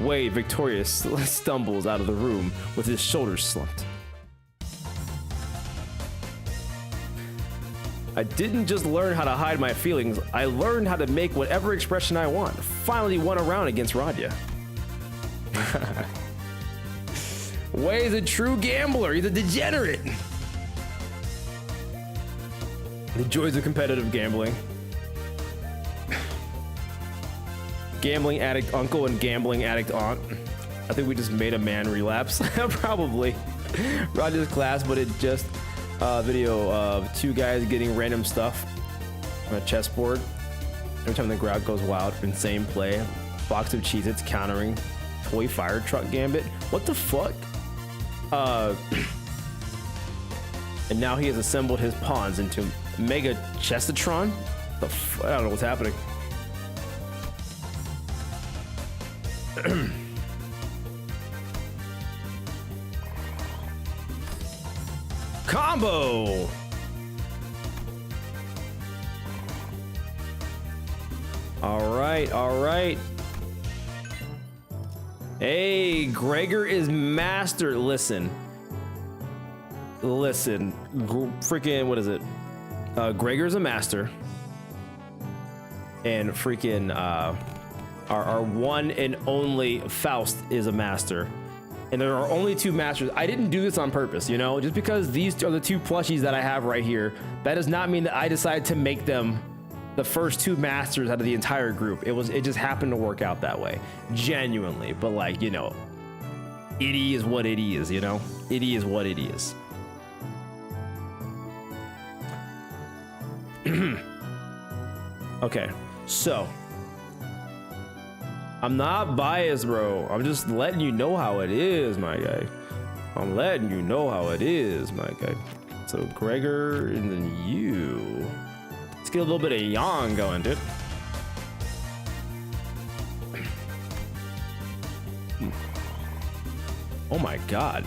Wei victoriously stumbles out of the room with his shoulders slumped. I didn't just learn how to hide my feelings, I learned how to make whatever expression I want. Finally won a round against Radya. Wei is a true gambler, he's a degenerate. The joys of competitive gambling. Gambling addict uncle and gambling addict aunt. I think we just made a man relapse. Probably. Radya's class, but it just video of 2 guys getting random stuff on a chessboard. Every time the crowd goes wild, insane play. Box of Cheez-Its countering. Toy fire truck gambit. What the fuck? And now he has assembled his pawns into Mega Chestatron. I don't know what's happening. Combo! Alright, alright. Hey, Gregor is master. Listen. Freaking, what is it? Gregor's a master. And freaking, our one and only Faust is a master. And there are only 2 masters. I didn't do this on purpose, you know? Just because these are the 2 plushies that I have right here, that does not mean that I decided to make them the first 2 masters out of the entire group. It just happened to work out that way. Genuinely. But like, you know, it is what it is, you know? It is what it is. Okay, so I'm not biased, bro. I'm just letting you know how it is, my guy. I'm letting you know how it is, my guy. So Gregor and then you. Let's get a little bit of yang going, dude. Oh my god.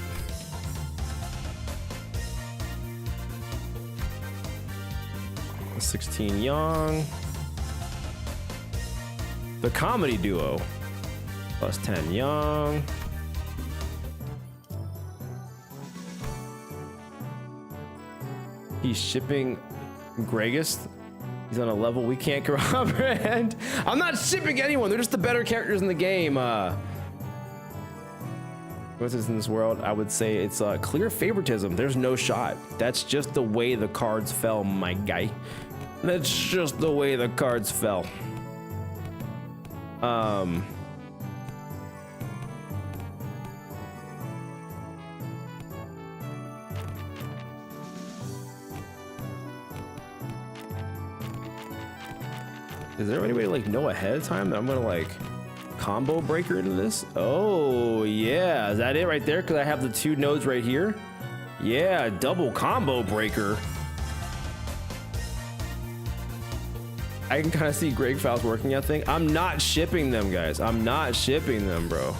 A 16 yang. The comedy duo. Plus 10 yang. He's shipping Gregis. He's on a level we can't comprehend. I'm not shipping anyone. They're just the better characters in the game. What's this in this world? I would say it's clear favoritism. There's no shot. That's just the way the cards fell, my guy. That's just the way the cards fell. Is there any way to like know ahead of time that I'm gonna like combo breaker into this? Oh yeah, is that it right there? Because I have the 2 nodes right here. Yeah, double combo breaker. I can kind of see Greg Faust working that thing. I'm not shipping them, guys. I'm not shipping them, bro.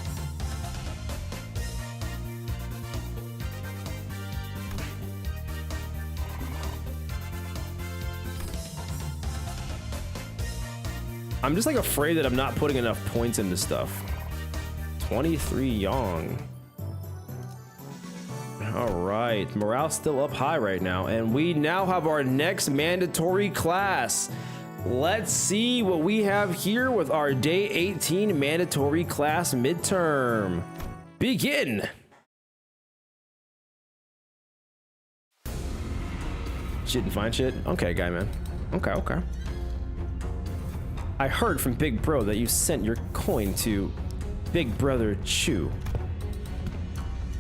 I'm just like afraid that I'm not putting enough points into stuff. 23 yang. All right, morale's still up high right now, and we now have our next mandatory class. Let's see what we have here with our day 18 mandatory class midterm. Begin. Shit and find shit. Okay, guy, man. Okay, okay. I heard from Big Bro that you sent your coin to Big Brother Chew.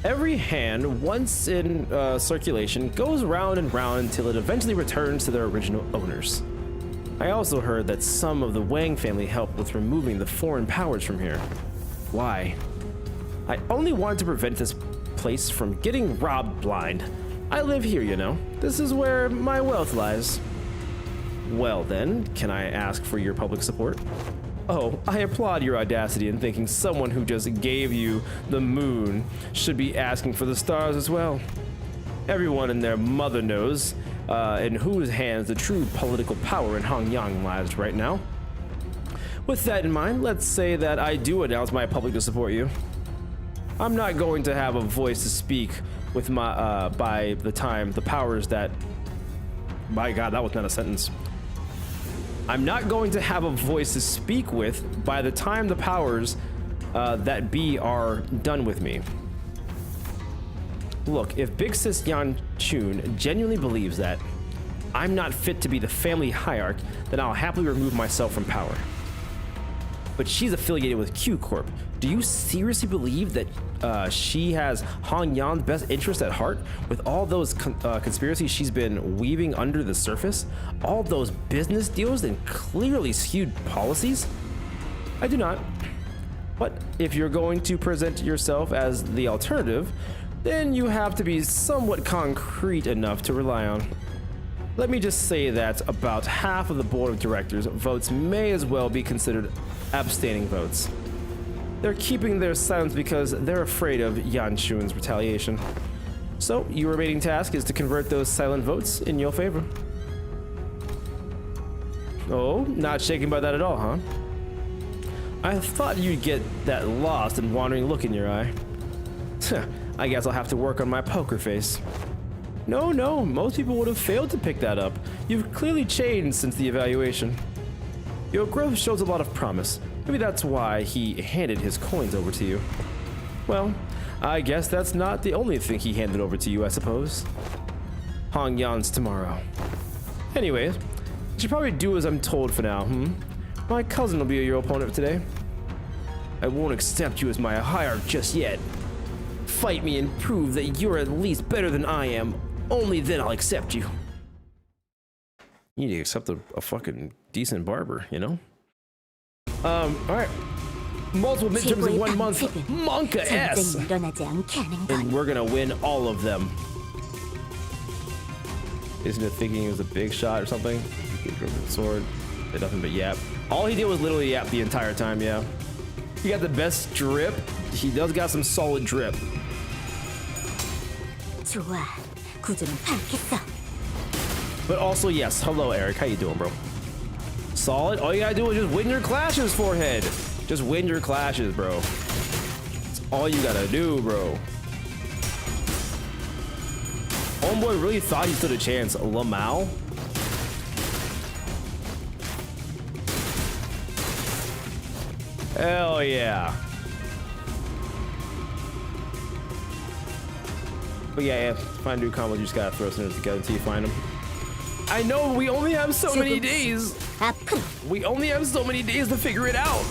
Every hand, once in circulation, goes round and round until it eventually returns to their original owners. I also heard that some of the Wang family helped with removing the foreign powers from here. Why? I only wanted to prevent this place from getting robbed blind. I live here, you know. This is where my wealth lies. Well then, can I ask for your public support? Oh, I applaud your audacity in thinking someone who just gave you the moon should be asking for the stars as well. Everyone and their mother knows in whose hands the true political power in Hongyan lies right now. With that in mind, let's say that I do announce my public to support you. I'm not going to have a voice to speak with my by the time the powers that... My God, that was not a sentence. I'm not going to have a voice to speak with by the time the powers that be are done with me. Look, if Big Sis Yan Chun genuinely believes that I'm not fit to be the family hierarch, then I'll happily remove myself from power. But she's affiliated with Q Corp. Do you seriously believe that she has Hongyan's best interest at heart? With all those conspiracies she's been weaving under the surface? All those business deals and clearly skewed policies? I do not. But if you're going to present yourself as the alternative, then you have to be somewhat concrete enough to rely on. Let me just say that about half of the board of directors' votes may as well be considered abstaining votes. They're keeping their silence because they're afraid of Yan Chun's retaliation. So, your remaining task is to convert those silent votes in your favor. Oh, not shaken by that at all, huh? I thought you'd get that lost and wandering look in your eye. I guess I'll have to work on my poker face. No, most people would have failed to pick that up. You've clearly changed since the evaluation. Your growth shows a lot of promise. Maybe that's why he handed his coins over to you. Well, I guess that's not the only thing he handed over to you, I suppose. Hong Yan's tomorrow. Anyways, you should probably do as I'm told for now, My cousin will be your opponent today. I won't accept you as my hierarch just yet. Fight me and prove that you're at least better than I am. Only then I'll accept you. You need to accept a fucking decent barber, you know? Alright. Multiple midterms in 1 month. Monka S! And we're gonna win all of them. Isn't it thinking it was a big shot or something? He drew the sword. Did nothing but yap. All he did was literally yap the entire time, yeah. He got the best drip. He does got some solid drip. But also, yes, hello Eric, how you doing, bro? Solid. All you gotta do is just win your clashes, forehead. Just win your clashes, bro. That's all you gotta do, bro. Homeboy really thought he stood a chance. Lamau? Hell yeah. But yeah, find new combos, you just gotta throw some together until you find them. I know, we only have so many days. We only have so many days to figure it out.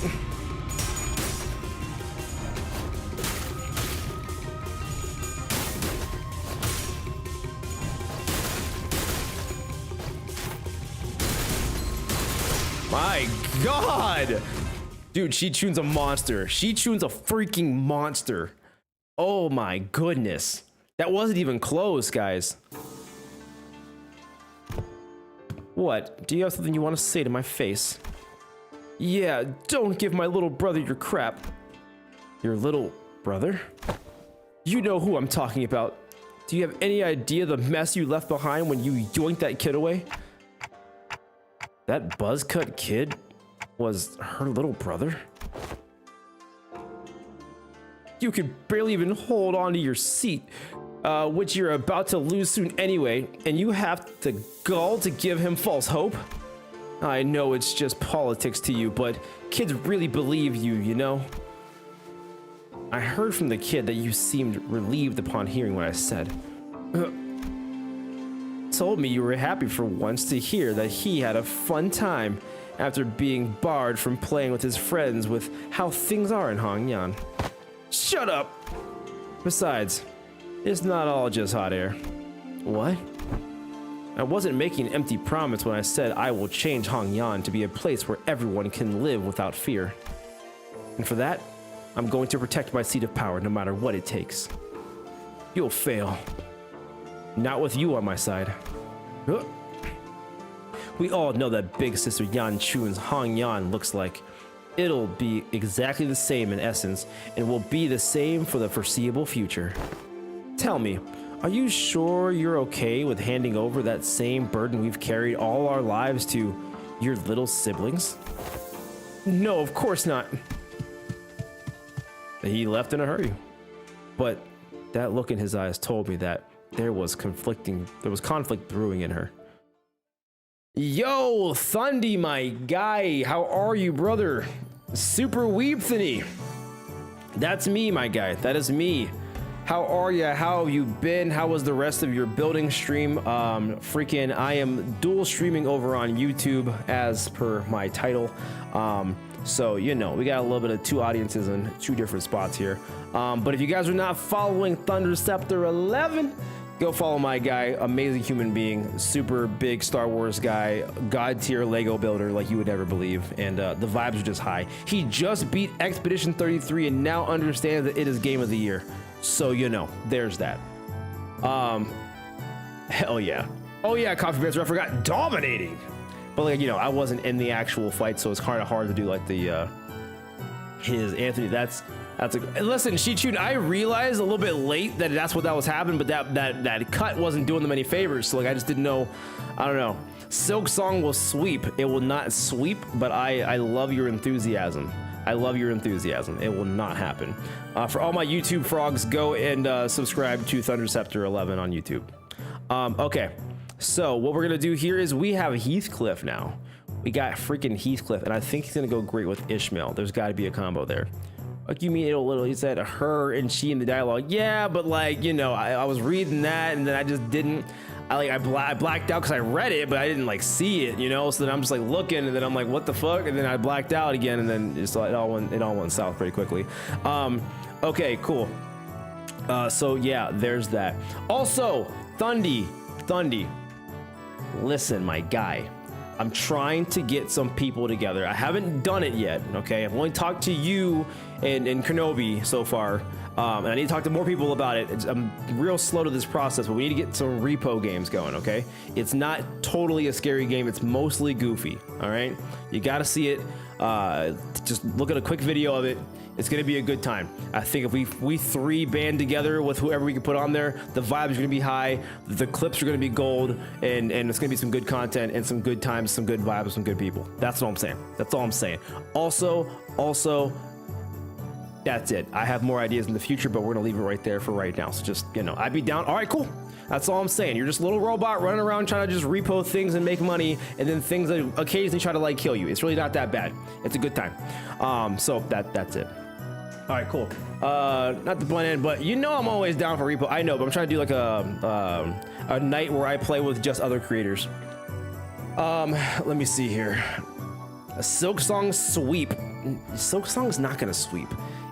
My God. Dude, Shi Chun's a monster. Shi Chun's a freaking monster. Oh my goodness. That wasn't even close, guys. What? Do you have something you want to say to my face? Yeah, don't give my little brother your crap. Your little brother? You know who I'm talking about. Do you have any idea the mess you left behind when you yoinked that kid away? That buzzcut kid was her little brother? You could barely even hold on to your seat, which you're about to lose soon anyway, and you have the gall to give him false hope? I know it's just politics to you, but kids really believe you, you know? I heard from the kid that you seemed relieved upon hearing what I said. Told me you were happy for once to hear that he had a fun time after being barred from playing with his friends with how things are in Hongyan. Shut up! Besides, it's not all just hot air. What? I wasn't making an empty promise when I said I will change Hongyan to be a place where everyone can live without fear. And for that, I'm going to protect my seat of power no matter what it takes. You'll fail. Not with you on my side. We all know that big sister Yan Chun's Hongyan looks like. It'll be exactly the same in essence, and will be the same for the foreseeable future. Tell me, are you sure you're okay with handing over that same burden we've carried all our lives to your little siblings? No, of course not. He left in a hurry. But that look in his eyes told me that there was conflict brewing in her. Yo, Thundy, my guy, how are you, brother? Super Weepthany. That's me, my guy. That is me. How are you? How have you been? How was the rest of your building stream? Freaking, I am dual streaming over on YouTube as per my title. So, you know, we got a little bit of two audiences in two different spots here. But if you guys are not following Thunderceptor 11, go follow my guy, amazing human being, super big Star Wars guy, god tier Lego builder like you would never believe, and the vibes are just high. He just beat Expedition 33 and now understands that it is game of the year. So, you know, there's that. Hell yeah. Oh yeah, Coffee Bears, I forgot dominating. But like, you know, I wasn't in the actual fight, so it's kind of hard to do like the his Anthony. That's a listen, Shichun, I realized a little bit late that that's what that was happening, but that cut wasn't doing them any favors. So like I just didn't know. I don't know. Silk Song will sweep. It will not sweep, but I love your enthusiasm. I love your enthusiasm. It will not happen. For all my YouTube frogs, go and subscribe to Thunderceptor 11 on YouTube. Okay, so what we're gonna do here is we have Heathcliff now. We got freaking Heathcliff, and I think he's gonna go great with Ishmael. There's got to be a combo there. Like you mean it a little? He said her and she in the dialogue. Yeah, but like you know, I was reading that and then I just didn't. I blacked out because I read it, but I didn't like see it, you know. So then I'm just like looking, and then I'm like, what the fuck? And then I blacked out again, and then it all went south pretty quickly. Okay, cool. So yeah, there's that. Also, Thundy, listen, my guy. I'm trying to get some people together. I haven't done it yet, okay? I've only talked to you and Kenobi so far, and I need to talk to more people about it. I'm real slow to this process, but we need to get some repo games going, okay? It's not totally a scary game. It's mostly goofy, all right? You gotta see it. Just look at a quick video of it. It's gonna be a good time. I think if we three band together with whoever we can put on there, the vibes are gonna be high, the clips are gonna be gold, and it's gonna be some good content and some good times, some good vibes, some good people. That's all I'm saying. That's all I'm saying. Also, that's it. I have more ideas in the future, but we're gonna leave it right there for right now. So just, you know, I'd be down. All right, cool. That's all I'm saying. You're just a little robot running around trying to just repo things and make money, and then things that occasionally try to like kill you. It's really not that bad. It's a good time. So that's it. All right, cool. Not to blend in, but you know I'm always down for repo. I know, but I'm trying to do like a night where I play with just other creators. Let me see here. A Silk Song sweep. Silk Song's not gonna sweep.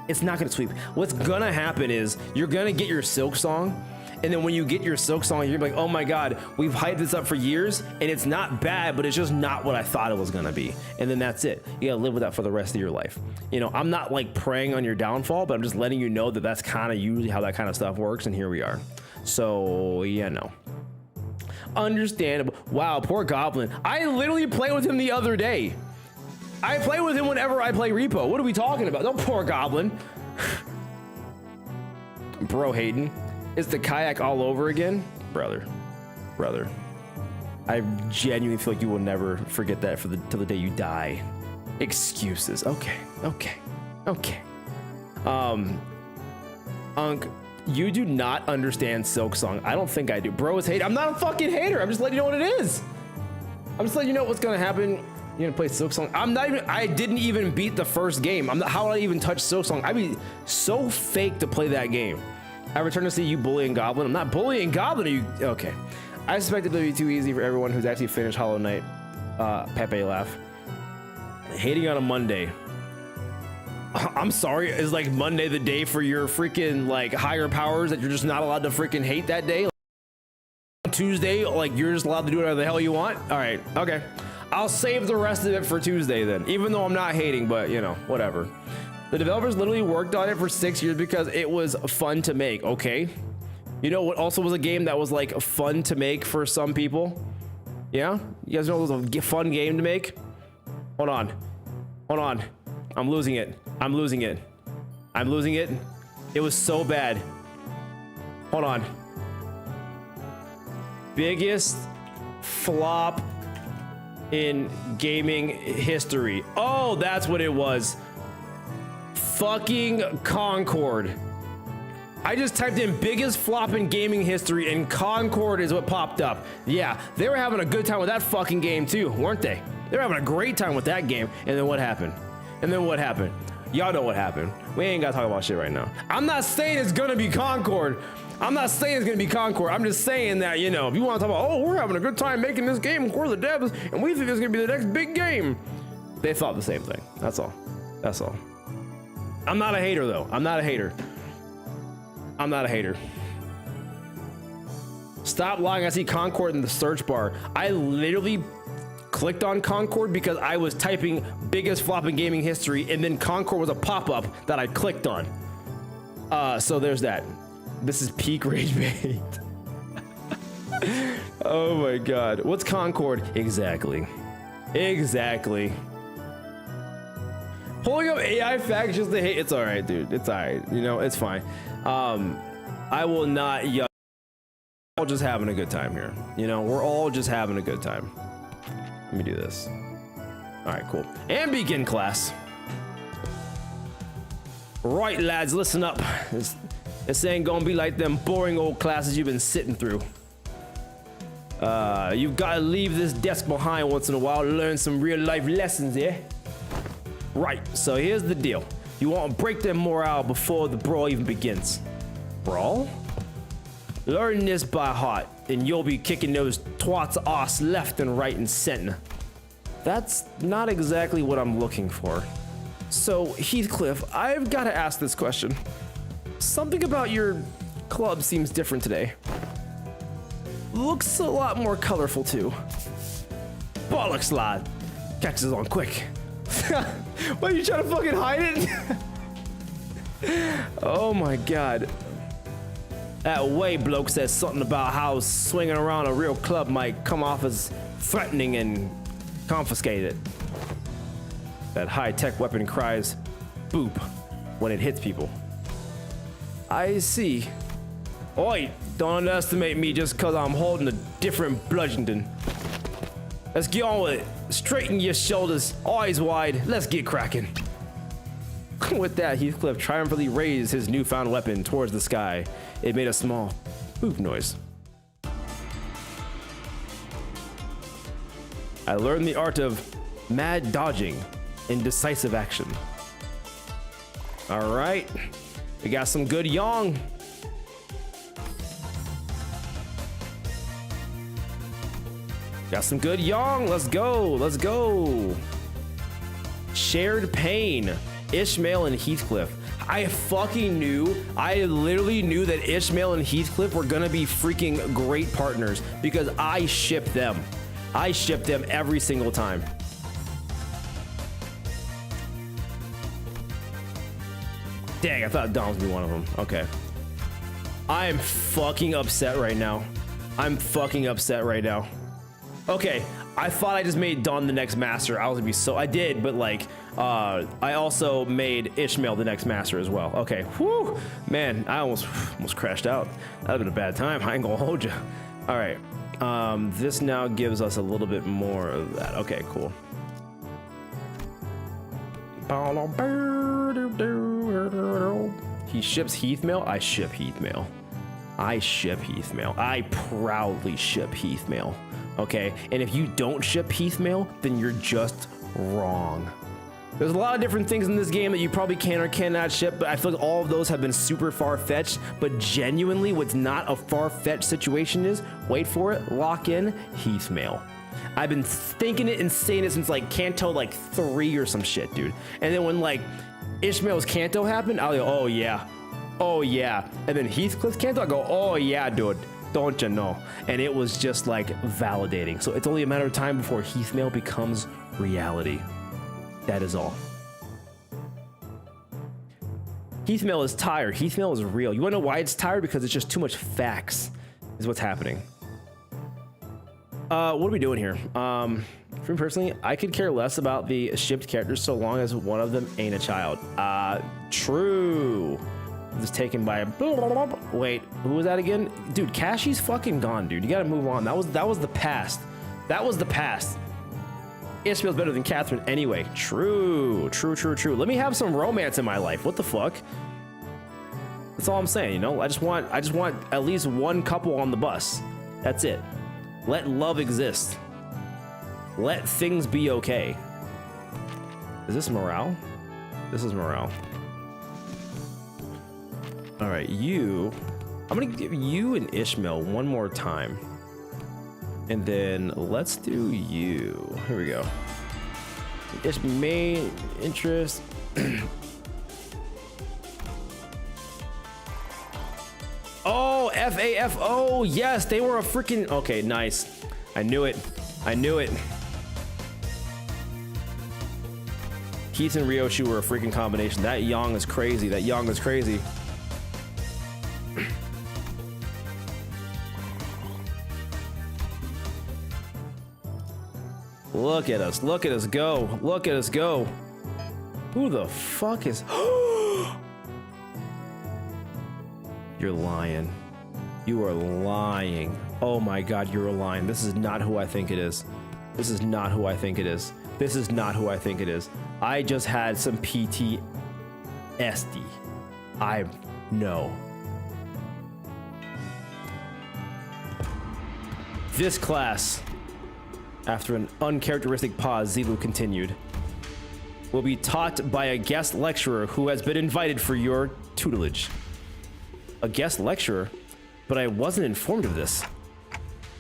It's not gonna sweep. What's gonna happen is you're gonna get your Silk Song, and then when you get your Silk Song, you're gonna be like, oh my god, we've hyped this up for years, and it's not bad, but it's just not what I thought it was gonna be. And then that's it. You gotta live with that for the rest of your life. You know, I'm not like preying on your downfall, but I'm just letting you know that that's kind of usually how that kind of stuff works, and here we are. So, yeah, no. Understandable. Wow, poor Goblin. I literally played with him the other day. I play with him whenever I play repo. What are we talking about? No, poor Goblin. Bro, Hayden. Is the kayak all over again? Brother. I genuinely feel like you will never forget that till the day you die. Excuses. Okay. Unc, you do not understand Silk Song. I don't think I do. Bro is hate. I'm not a fucking hater. I'm just letting you know what it is. I'm just letting you know what's gonna happen. You're gonna play Silk Song. I didn't even beat the first game. How would I even touch Silk Song? I'd be so fake to play that game. I return to see you bullying Goblin. I'm not bullying Goblin. Are you okay? I suspect it to be too easy for everyone who's actually finished Hollow Knight. Pepe laugh. Hating on a Monday. I'm sorry. Is like Monday the day for your freaking like higher powers that you're just not allowed to freaking hate that day? Like, Tuesday, like you're just allowed to do whatever the hell you want? All right. Okay. I'll save the rest of it for Tuesday then, even though I'm not hating, but you know, whatever. The developers literally worked on it for 6 years because it was fun to make. Okay. You know what also was a game that was like fun to make for some people? Yeah? You guys know it was a fun game to make? Hold on. I'm losing it. It was so bad. Hold on. Biggest flop in gaming history. Oh, that's what it was. Fucking Concord. I just typed in biggest flop in gaming history and Concord is what popped up. Yeah, they were having a good time with that fucking game too, weren't they? They were having a great time with that game. And then what happened? Y'all know what happened. We ain't gotta talk about shit right now. I'm not saying it's gonna be Concord. I'm just saying that, you know, if you want to talk about, oh, we're having a good time making this game, we're the devs, and we think it's gonna be the next big game. They thought the same thing. That's all. I'm not a hater though. I'm not a hater. Stop lying. I see Concord in the search bar. I literally clicked on Concord because I was typing biggest flop in gaming history, and then Concord was a pop-up that I clicked on. So there's that. This is peak rage bait. Oh my god. What's Concord? Exactly. Exactly. Pulling up AI facts just to hate. It's alright, dude. It's alright. You know, it's fine. I will not yell. We're all just having a good time here. You know, we're all just having a good time. Let me do this. Alright, cool. And begin class. Right, lads, listen up. This ain't gonna be like them boring old classes you've been sitting through. You've gotta leave this desk behind once in a while to learn some real life lessons, yeah? Right, so here's the deal. You wanna break their morale before the brawl even begins. Brawl? Learn this by heart, and you'll be kicking those twats' ass left and right and center. That's not exactly what I'm looking for. So, Heathcliff, I've gotta ask this question. Something about your club seems different today. Looks a lot more colorful too. Bollocks, lad. Catches on quick. Why are you trying to fucking hide it? Oh my god. That way bloke says something about how swinging around a real club might come off as threatening and confiscated. That high-tech weapon cries boop when it hits people. I see. Oi, don't underestimate me just cause I'm holding a different bludgeon. Let's get on with it. Straighten your shoulders, eyes wide, let's get cracking. With that, Heathcliff triumphantly raised his newfound weapon towards the sky. It made a small boop noise. I learned the art of mad dodging and decisive action. All right, we got some good yang. Got some good yang. Let's go. Let's go. Shared pain. Ishmael and Heathcliff. I literally knew that Ishmael and Heathcliff were gonna be freaking great partners because I ship them. I ship them every single time. Dang, I thought Dom was gonna be one of them. Okay. I am fucking upset right now. I'm fucking upset right now. Okay, I thought I just made Don the next master. I was gonna be so, I did, but like, I also made Ishmael the next master as well. Okay, whew, man, I almost crashed out. That'd been a bad time. I ain't gonna hold you. All right, this now gives us a little bit more of that. Okay, cool. He ships Heathmail. I ship Heathmail. I ship Heathmail. I proudly ship Heathmail. Okay, and if you don't ship Heathmail, then you're just wrong. There's a lot of different things in this game that you probably can or cannot ship, but I feel like all of those have been super far-fetched. But genuinely, what's not a far-fetched situation is, wait for it, lock in Heathmail. I've been thinking it and saying it since like Canto like 3 or some shit, dude. And then when like Ishmael's Canto happened, I'll go, oh yeah, oh yeah. And then Heathcliff's Canto, I go, oh yeah, dude. Don't you know? And it was just like validating. So it's only a matter of time before Heathmail becomes reality. That is all. Heathmail is tired. Heathmail is real. You wanna know why it's tired? Because it's just too much facts is what's happening. What are we doing here? For me personally, I could care less about the shipped characters so long as one of them ain't a child. True. Just taken by a wait, who was that again? Dude, Kashy's fucking gone, dude. You gotta move on. That was the past. That was the past. Ishmael's better than Catherine anyway. True. Let me have some romance in my life. What the fuck? That's all I'm saying, you know? I just want at least one couple on the bus. That's it. Let love exist. Let things be okay. Is this morale? This is morale. All right, I'm gonna give you and Ishmael one more time. And then let's do you. Here we go. It's main interest. Oh, FAFO. Yes, they were a freaking, okay, nice. I knew it. Keith and Ryoshu were a freaking combination. That Yang is crazy. Look at us go. Look at us go. Who the fuck is... You're lying. You are lying. Oh my God, you're lying. This is not who I think it is. This is not who I think it is. This is not who I think it is. I just had some PTSD. No. This class, after an uncharacteristic pause, Zilu continued, will be taught by a guest lecturer who has been invited for your tutelage. A guest lecturer? But I wasn't informed of this.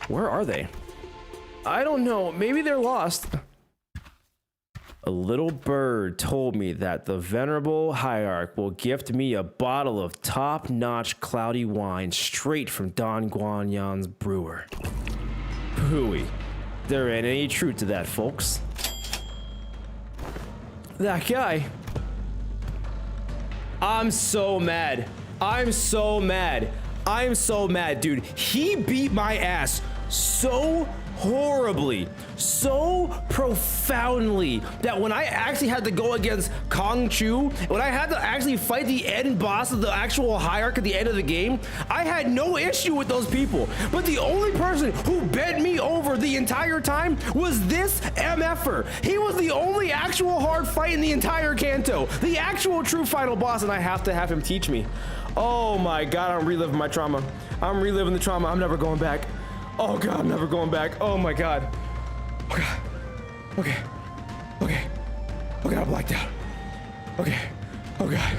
Where are they? I don't know. Maybe they're lost. A little bird told me that the venerable hierarch will gift me a bottle of top-notch cloudy wine straight from Don Guanyan's brewer. Hooey. There ain't any truth to that, folks. That guy. I'm so mad. I'm so mad. I'm so mad, dude. He beat my ass so horribly, so profoundly, that when I actually had to go against Kong Chu, when I had to actually fight the end boss of the actual hierarch at the end of the game, I had no issue with those people. But the only person who bent me over the entire time was this MFer. He was the only actual hard fight in the entire Kanto, the actual true final boss, and I have to have him teach me. Oh my God, I'm reliving my trauma. I'm reliving the trauma. I'm never going back. Oh God, I'm never going back. Oh my God. Oh God. Okay. Okay. Okay, I blacked out. Okay. Oh God.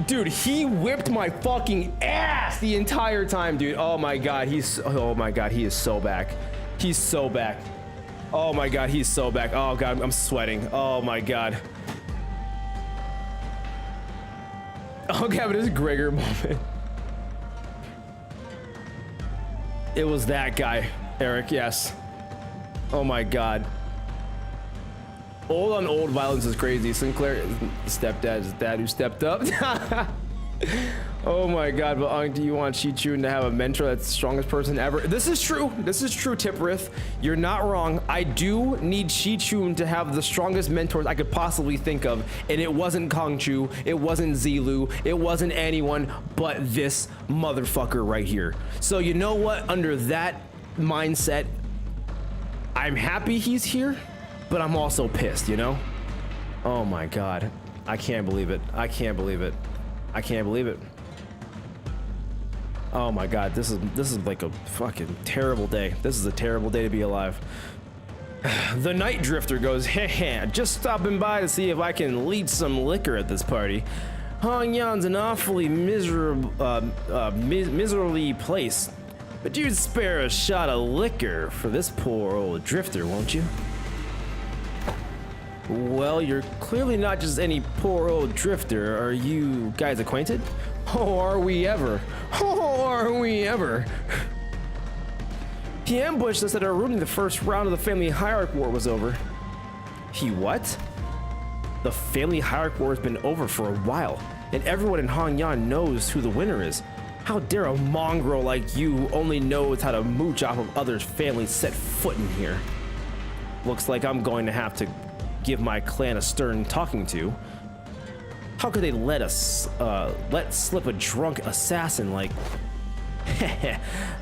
Dude, he whipped my fucking ass the entire time, dude. Oh my God, he is so back. He's so back. Oh my God, he's so back. Oh God, I'm sweating. Oh my God. Oh God, but it's a Gregor moment. It was that guy, Eric, yes. Oh my God. Old on old violence is crazy. Sinclair, stepdad is the dad who stepped up. Oh my God, but do you want Chi-Chun to have a mentor that's the strongest person ever? This is true. This is true, Tiprith. You're not wrong. I do need Chi-Chun to have the strongest mentors I could possibly think of, and it wasn't Kongchu, it wasn't Zilu, it wasn't anyone but this motherfucker right here. So you know what? Under that mindset, I'm happy he's here, but I'm also pissed, you know? Oh my God. I can't believe it. I can't believe it. I can't believe it. Oh my God, this is like a fucking terrible day. This is a terrible day to be alive. The Night Drifter goes, heh, just stopping by to see if I can lead some liquor at this party. Hong Yan's an awfully miserably place, but you'd spare a shot of liquor for this poor old drifter, won't you? Well, you're clearly not just any poor old drifter. Are you guys acquainted? Oh, are we ever? Oh, are we ever? He ambushed us at our room. The first round of the family hierarch war was over. He what? The family hierarch war has been over for a while, and everyone in Hongyan knows who the winner is. How dare a mongrel like you who only knows how to mooch off of others' families set foot in here? Looks like I'm going to have to give my clan a stern talking to. How could they let slip a drunk assassin like...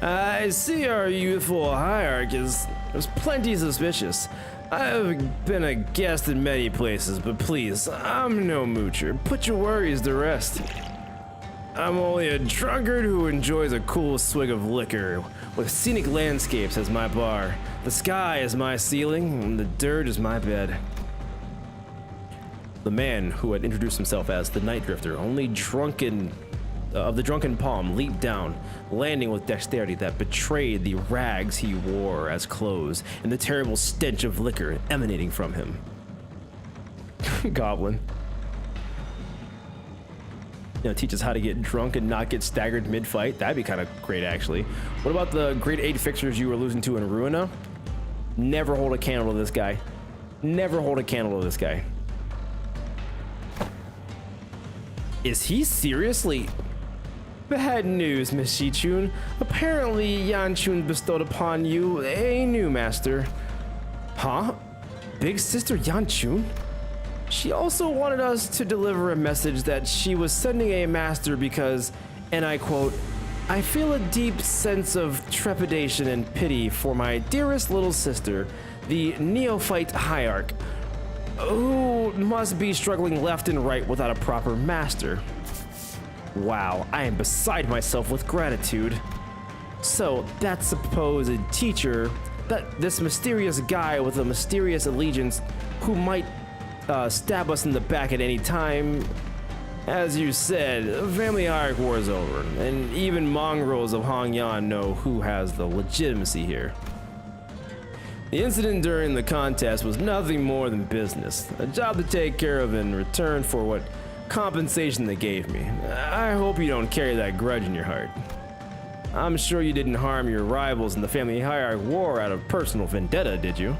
I see our youthful hierarch is plenty suspicious. I've been a guest in many places, but please, I'm no moocher. Put your worries to rest. I'm only a drunkard who enjoys a cool swig of liquor, with scenic landscapes as my bar. The sky is my ceiling, and the dirt is my bed. The man who had introduced himself as the Night Drifter, only drunken of the drunken palm, leaped down, landing with dexterity that betrayed the rags he wore as clothes and the terrible stench of liquor emanating from him. Goblin. You know, teach us how to get drunk and not get staggered mid-fight. That'd be kind of great, actually. What about the grade 8 fixtures you were losing to in Ruina? Never hold a candle to this guy. Never hold a candle to this guy. Is he seriously... Bad news, Miss Shichun. Apparently, Yanchun bestowed upon you a new master. Huh? Big sister Yanchun? She also wanted us to deliver a message that she was sending a master because, and I quote, I feel a deep sense of trepidation and pity for my dearest little sister, the neophyte hierarch, who must be struggling left and right without a proper master. Wow, I am beside myself with gratitude. So, that supposed teacher, this mysterious guy with a mysterious allegiance who might stab us in the back at any time, as you said, the family hierarchy war is over, and even mongrels of Hongyan know who has the legitimacy here. The incident during the contest was nothing more than business, a job to take care of in return for what compensation they gave me. I hope you don't carry that grudge in your heart. I'm sure you didn't harm your rivals in the family hierarchy war out of personal vendetta, did you?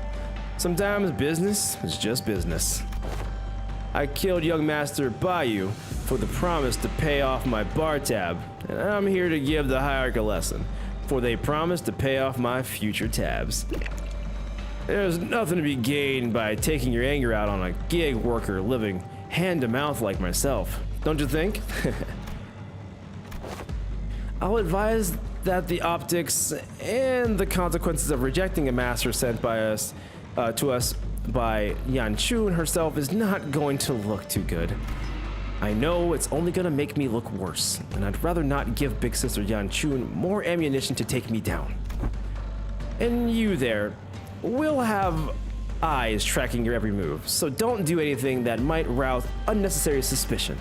Sometimes business is just business. I killed young Master Bayou for the promise to pay off my bar tab, and I'm here to give the hierarchy a lesson, for they promised to pay off my future tabs. There's nothing to be gained by taking your anger out on a gig worker living hand to mouth like myself, don't you think? I'll advise that the optics and the consequences of rejecting a master sent by us to us by Yanchun herself is not going to look too good. I know it's only going to make me look worse, and I'd rather not give Big Sister Yanchun more ammunition to take me down. And you there, we'll have eyes tracking your every move, so don't do anything that might rouse unnecessary suspicion.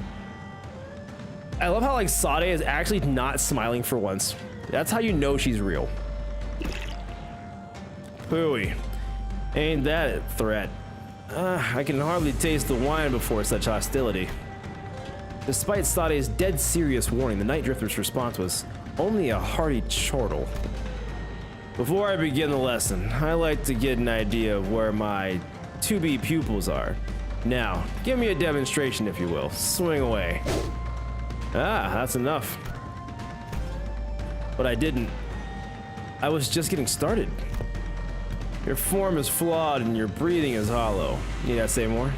I love how like Sade is actually not smiling for once. That's how you know she's real. Pooey. Ain't that a threat? I can hardly taste the wine before such hostility. Despite Sade's dead serious warning, the Night Drifter's response was only a hearty chortle. Before I begin the lesson, I like to get an idea of where my to-be pupils are. Now, give me a demonstration if you will. Swing away. Ah, that's enough. But I didn't. I was just getting started. Your form is flawed and your breathing is hollow. Need I say more?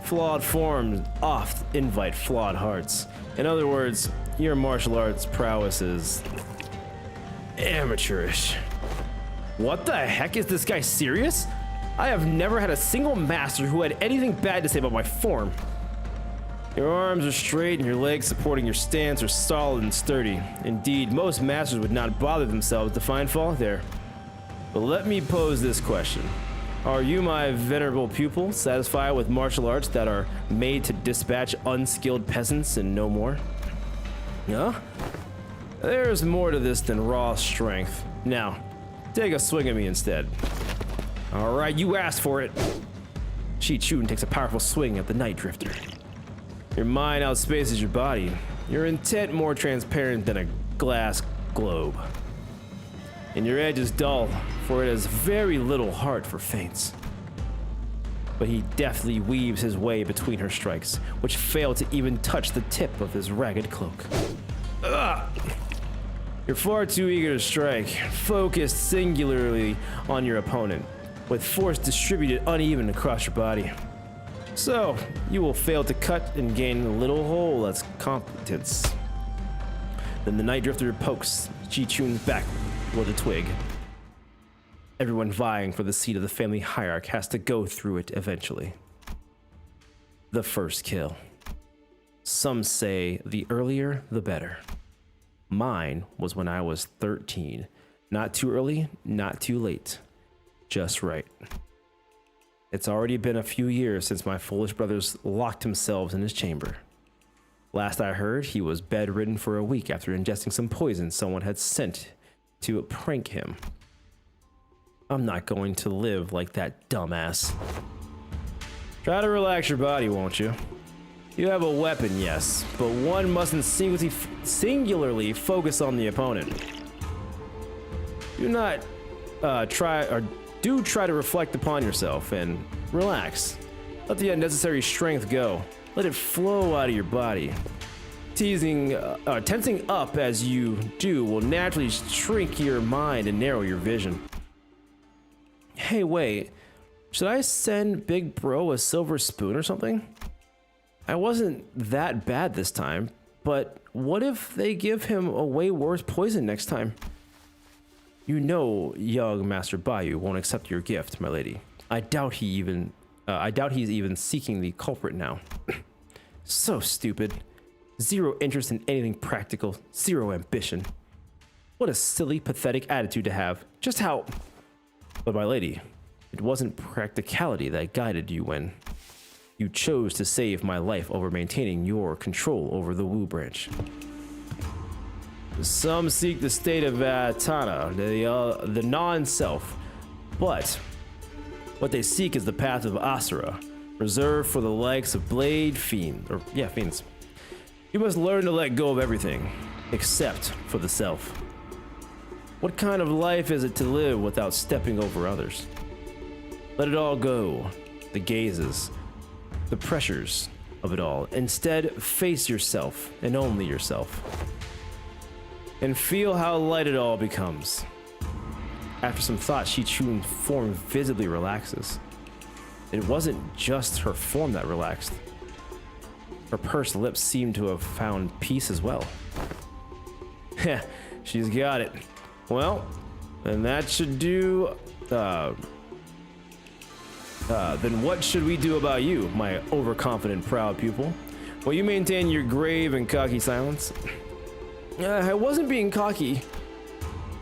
Flawed forms oft invite flawed hearts. In other words, your martial arts prowess is amateurish. What the heck? Is this guy serious? I have never had a single master who had anything bad to say about my form. Your arms are straight and your legs supporting your stance are solid and sturdy. Indeed, most masters would not bother themselves to find fault there. But let me pose this question. Are you, my venerable pupil, satisfied with martial arts that are made to dispatch unskilled peasants and no more? Huh? There's more to this than raw strength. Now, take a swing at me instead. Alright, you asked for it. Shichun takes a powerful swing at the Night Drifter. Your mind outspaces your body. Your intent more transparent than a glass globe. And your edge is dull, for it has very little heart for feints. But he deftly weaves his way between her strikes, which fail to even touch the tip of his ragged cloak. Ugh! You're far too eager to strike, focused singularly on your opponent, with force distributed uneven across your body. So, you will fail to cut and gain a little hole as competence. Then the Night Drifter pokes Shichun's back with a twig. Everyone vying for the seat of the family hierarch has to go through it eventually. The first kill. Some say the earlier, the better. Mine was when I was 13. Not too early, not too late. Just right. It's already been a few years since my foolish brothers locked themselves in his chamber. Last I heard, he was bedridden for a week after ingesting some poison someone had sent to prank him. I'm not going to live like that dumbass. Try to relax your body, won't you? You have a weapon, yes, but one mustn't singularly focus on the opponent. Do not try to reflect upon yourself and relax. Let the unnecessary strength go. Let it flow out of your body. Tensing up as you do will naturally shrink your mind and narrow your vision. Hey, wait. Should I send Big Bro a silver spoon or something? I wasn't that bad this time, but what if they give him a way worse poison next time? You know young Master Bayou won't accept your gift, my lady. I doubt he's even seeking the culprit now. So stupid. Zero interest in anything practical, zero ambition. What a silly, pathetic attitude to have. Just how... But my lady, it wasn't practicality that guided you when you chose to save my life over maintaining your control over the Wu branch. Some seek the state of Tana, the non-self, but what they seek is the path of Asura, reserved for the likes of fiends. You must learn to let go of everything, except for the self. What kind of life is it to live without stepping over others? Let it all go, the gazes, the pressures of it all. Instead, face yourself and only yourself. And feel how light it all becomes. After some thought, Shichun's form visibly relaxes. It wasn't just her form that relaxed. Her pursed lips seemed to have found peace as well. Heh, she's got it. Well, then that should do... then what should we do about you, my overconfident, proud pupil? Will you maintain your grave and cocky silence? I wasn't being cocky.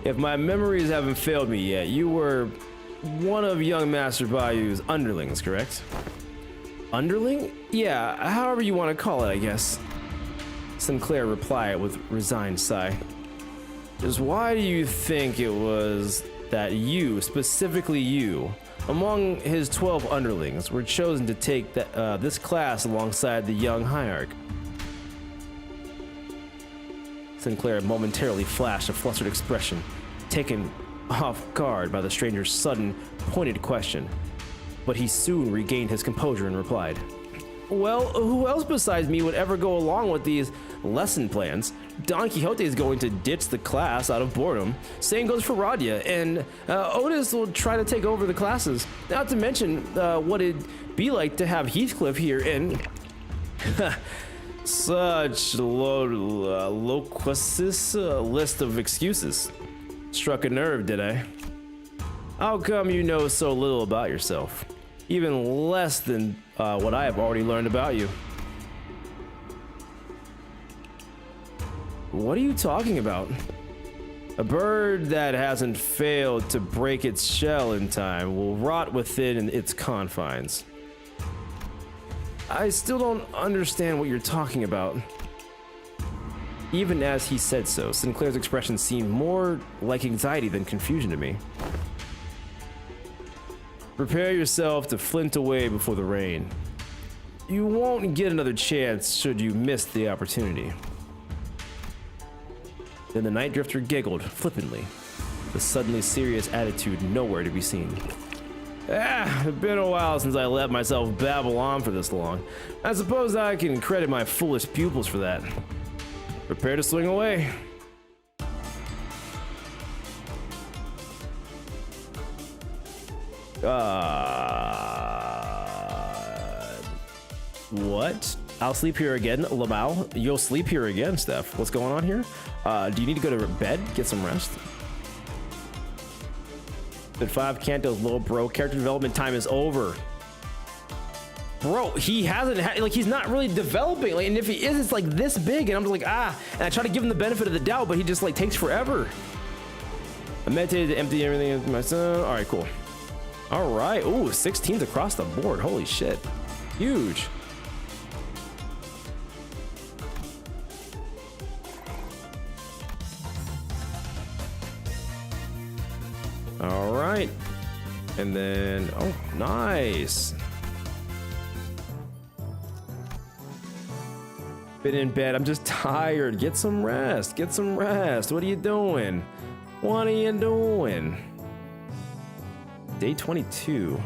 If my memories haven't failed me yet, you were one of young Master Bayou's underlings, correct? Underling? Yeah, however you want to call it, I guess. Sinclair replied with resigned sigh. Just why do you think it was that you, specifically you, among his 12 underlings, were chosen to take this class alongside the young hierarch? Sinclair momentarily flashed a flustered expression, taken off guard by the stranger's sudden, pointed question. But he soon regained his composure and replied, well, who else besides me would ever go along with these lesson plans? Don Quixote is going to ditch the class out of boredom. Same goes for Radia, and Otis will try to take over the classes. Not to mention what it'd be like to have Heathcliff here and... Such loquacious list of excuses. Struck a nerve, did I? How come you know so little about yourself? Even less than what I have already learned about you. What are you talking about? A bird that hasn't failed to break its shell in time will rot within its confines. I still don't understand what you're talking about. Even as he said so, Sinclair's expression seemed more like anxiety than confusion to me. Prepare yourself to flint away before the rain. You won't get another chance should you miss the opportunity. Then the night drifter giggled flippantly, the suddenly serious attitude nowhere to be seen. It's been a while since I let myself babble on for this long. I suppose I can credit my foolish pupils for that. Prepare to swing away. What? I'll sleep here again, Lamau. You'll sleep here again, Steph. What's going on here? Do you need to go to bed? Get some rest? But 5 Canto's low, bro. Character development time is over. Bro, he hasn't had, like, he's not really developing. Like, and if he is, it's like this big, and I'm just like, and I try to give him the benefit of the doubt, but he just like takes forever. I meditated to empty everything into myself. All right, cool. All right. Ooh, 16s across the board. Holy shit. Huge. All right. And then, oh, nice. Been in bed. I'm just tired. Get some rest. Get some rest. What are you doing? What are you doing? Day 22.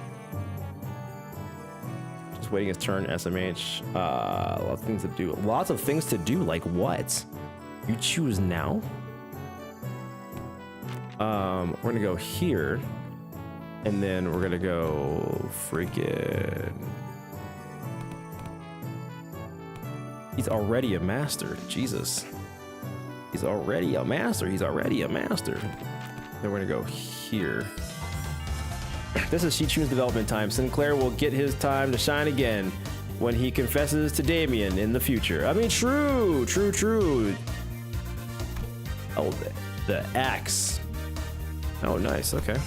Just just waiting his turn. SMH. Lots of things to do. Lots of things to do. Like what? You choose now. We're gonna go here, and then we're gonna go freaking. He's already a master. Jesus. He's already a master. He's already a master. Then we're gonna go here. This is Shichu's development time. Sinclair will get his time to shine again when he confesses to Damien in the future. I mean, true. Oh, the axe. Oh, nice. Okay.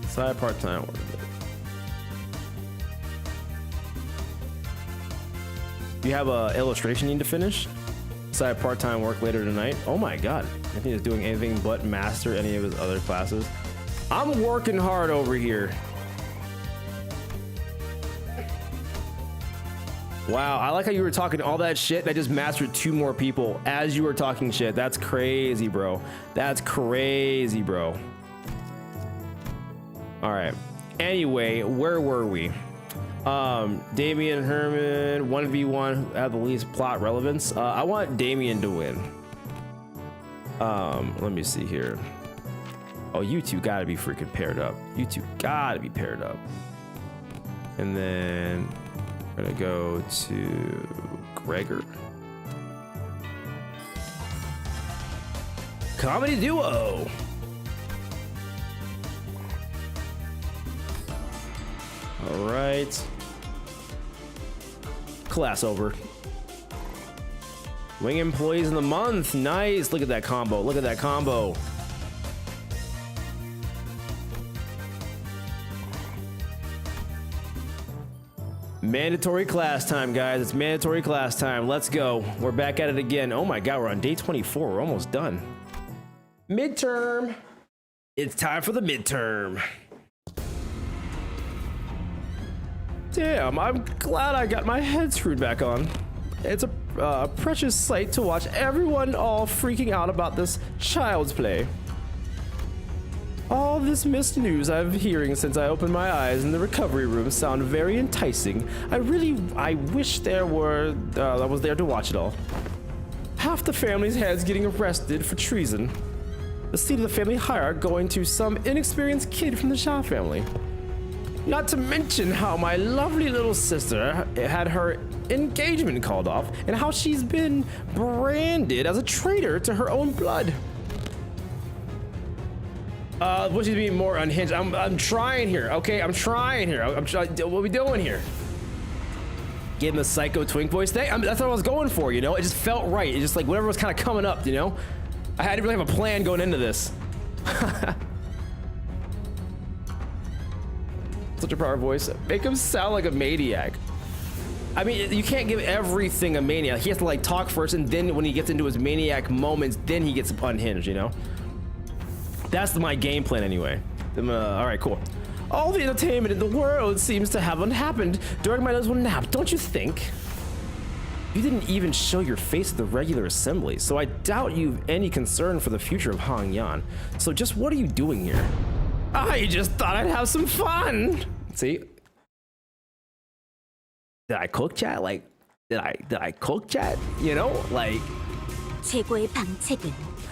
Side part-time. You have a illustration you need to finish? Side part-time work later tonight. Oh my god. I think he's doing anything but master any of his other classes. I'm working hard over here. Wow, I like how you were talking all that shit and I just mastered 2 more people as you were talking shit. That's crazy, bro. That's crazy, bro. All right. Anyway, where were we? Damien, Herman, 1v1 have the least plot relevance. I want Damien to win. Let me see here. Oh, you two gotta be freaking paired up. You two gotta be paired up. And then we're gonna go to Gregor. Comedy duo. All right. Class over. Wing employees in the month. Nice. Look at that combo. Look at that combo. Mandatory class time, guys. It's mandatory class time. Let's go. We're back at it again. Oh my god, we're on day 24. We're almost done. Midterm. It's time for the midterm. Damn, I'm glad I got my head screwed back on. It's a precious sight to watch everyone all freaking out about this child's play. All this missed news I've been hearing since I opened my eyes in the recovery room sound very enticing. I wish I was there to watch it all. Half the family's heads getting arrested for treason. The seat of the family hierarchy going to some inexperienced kid from the Shaw family. Not to mention how my lovely little sister had her engagement called off and how she's been branded as a traitor to her own blood. What she's being more unhinged. I'm trying here, okay? I'm trying here. I'm trying. What are we doing here? Getting the psycho twink voice thing. That's what I was going for, you know? It just felt right. It just like whatever was kind of coming up, you know? I had to really have a plan going into this. Such a powerful voice. Make him sound like a maniac. I mean, you can't give everything a maniac. He has to like talk first, and then when he gets into his maniac moments, then he gets unhinged, you know? That's my game plan anyway. All right, cool. All the entertainment in the world seems to have happened during my little nap, don't you think? You didn't even show your face at the regular assembly, so I doubt you've any concern for the future of Hangyan. So just what are you doing here? I just thought I'd have some fun. See? Did I cook chat? Like, did I cook chat? You know, like.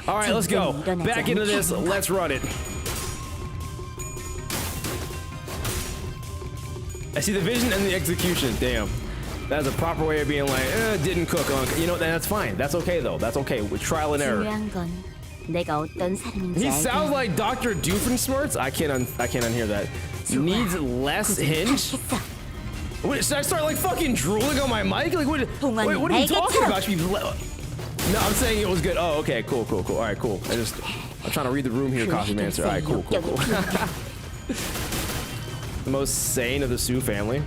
All right, let's go. Back into this. Let's run it. I see the vision and the execution. Damn. That's a proper way of being like, didn't cook, you know, that's fine. That's okay, though. That's okay. With trial and error. He sounds like Dr. Doofenshmirtz. I can't unhear that. Needs less hinge? Wait, should I start like fucking drooling on my mic? Like, what are you talking about? No, I'm saying it was good. Oh, okay, cool. All right, cool. I'm trying to read the room here, Coffee Mancer. All right, cool. The most sane of the Sue family.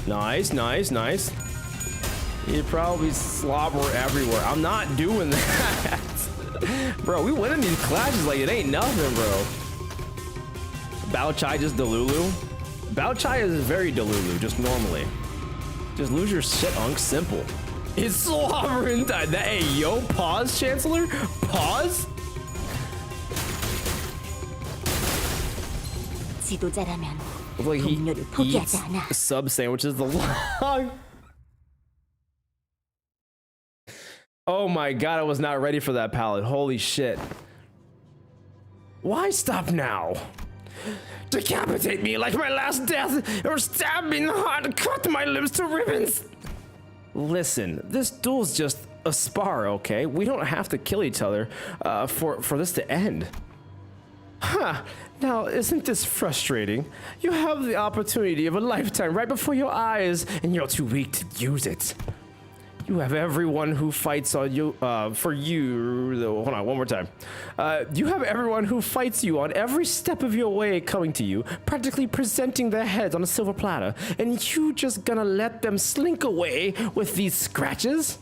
Nice. You probably slobber everywhere. I'm not doing that. Bro, we winning these clashes like it ain't nothing, bro. Bao Chai just Delulu. Bao Chai is very Delulu, just normally. Just lose your shit, Unk. Simple. It's sovereign time. Hey, yo, pause, Chancellor. Pause. 지도자라면 Looks like he 동료를 포기하지 eats 않아. sub sandwiches the long. Oh my god, I was not ready for that palette. Holy shit. Why stop now? Decapitate me like my last death, or stab me in the heart and cut my limbs to ribbons. Listen, this duel's just a spar, okay? We don't have to kill each other for this to end. Huh. Now, isn't this frustrating? You have the opportunity of a lifetime right before your eyes, and you're too weak to use it. You have everyone who fights on you, for you. Hold on, one more time. You have everyone who fights you on every step of your way coming to you, practically presenting their heads on a silver platter, and you just gonna let them slink away with these scratches?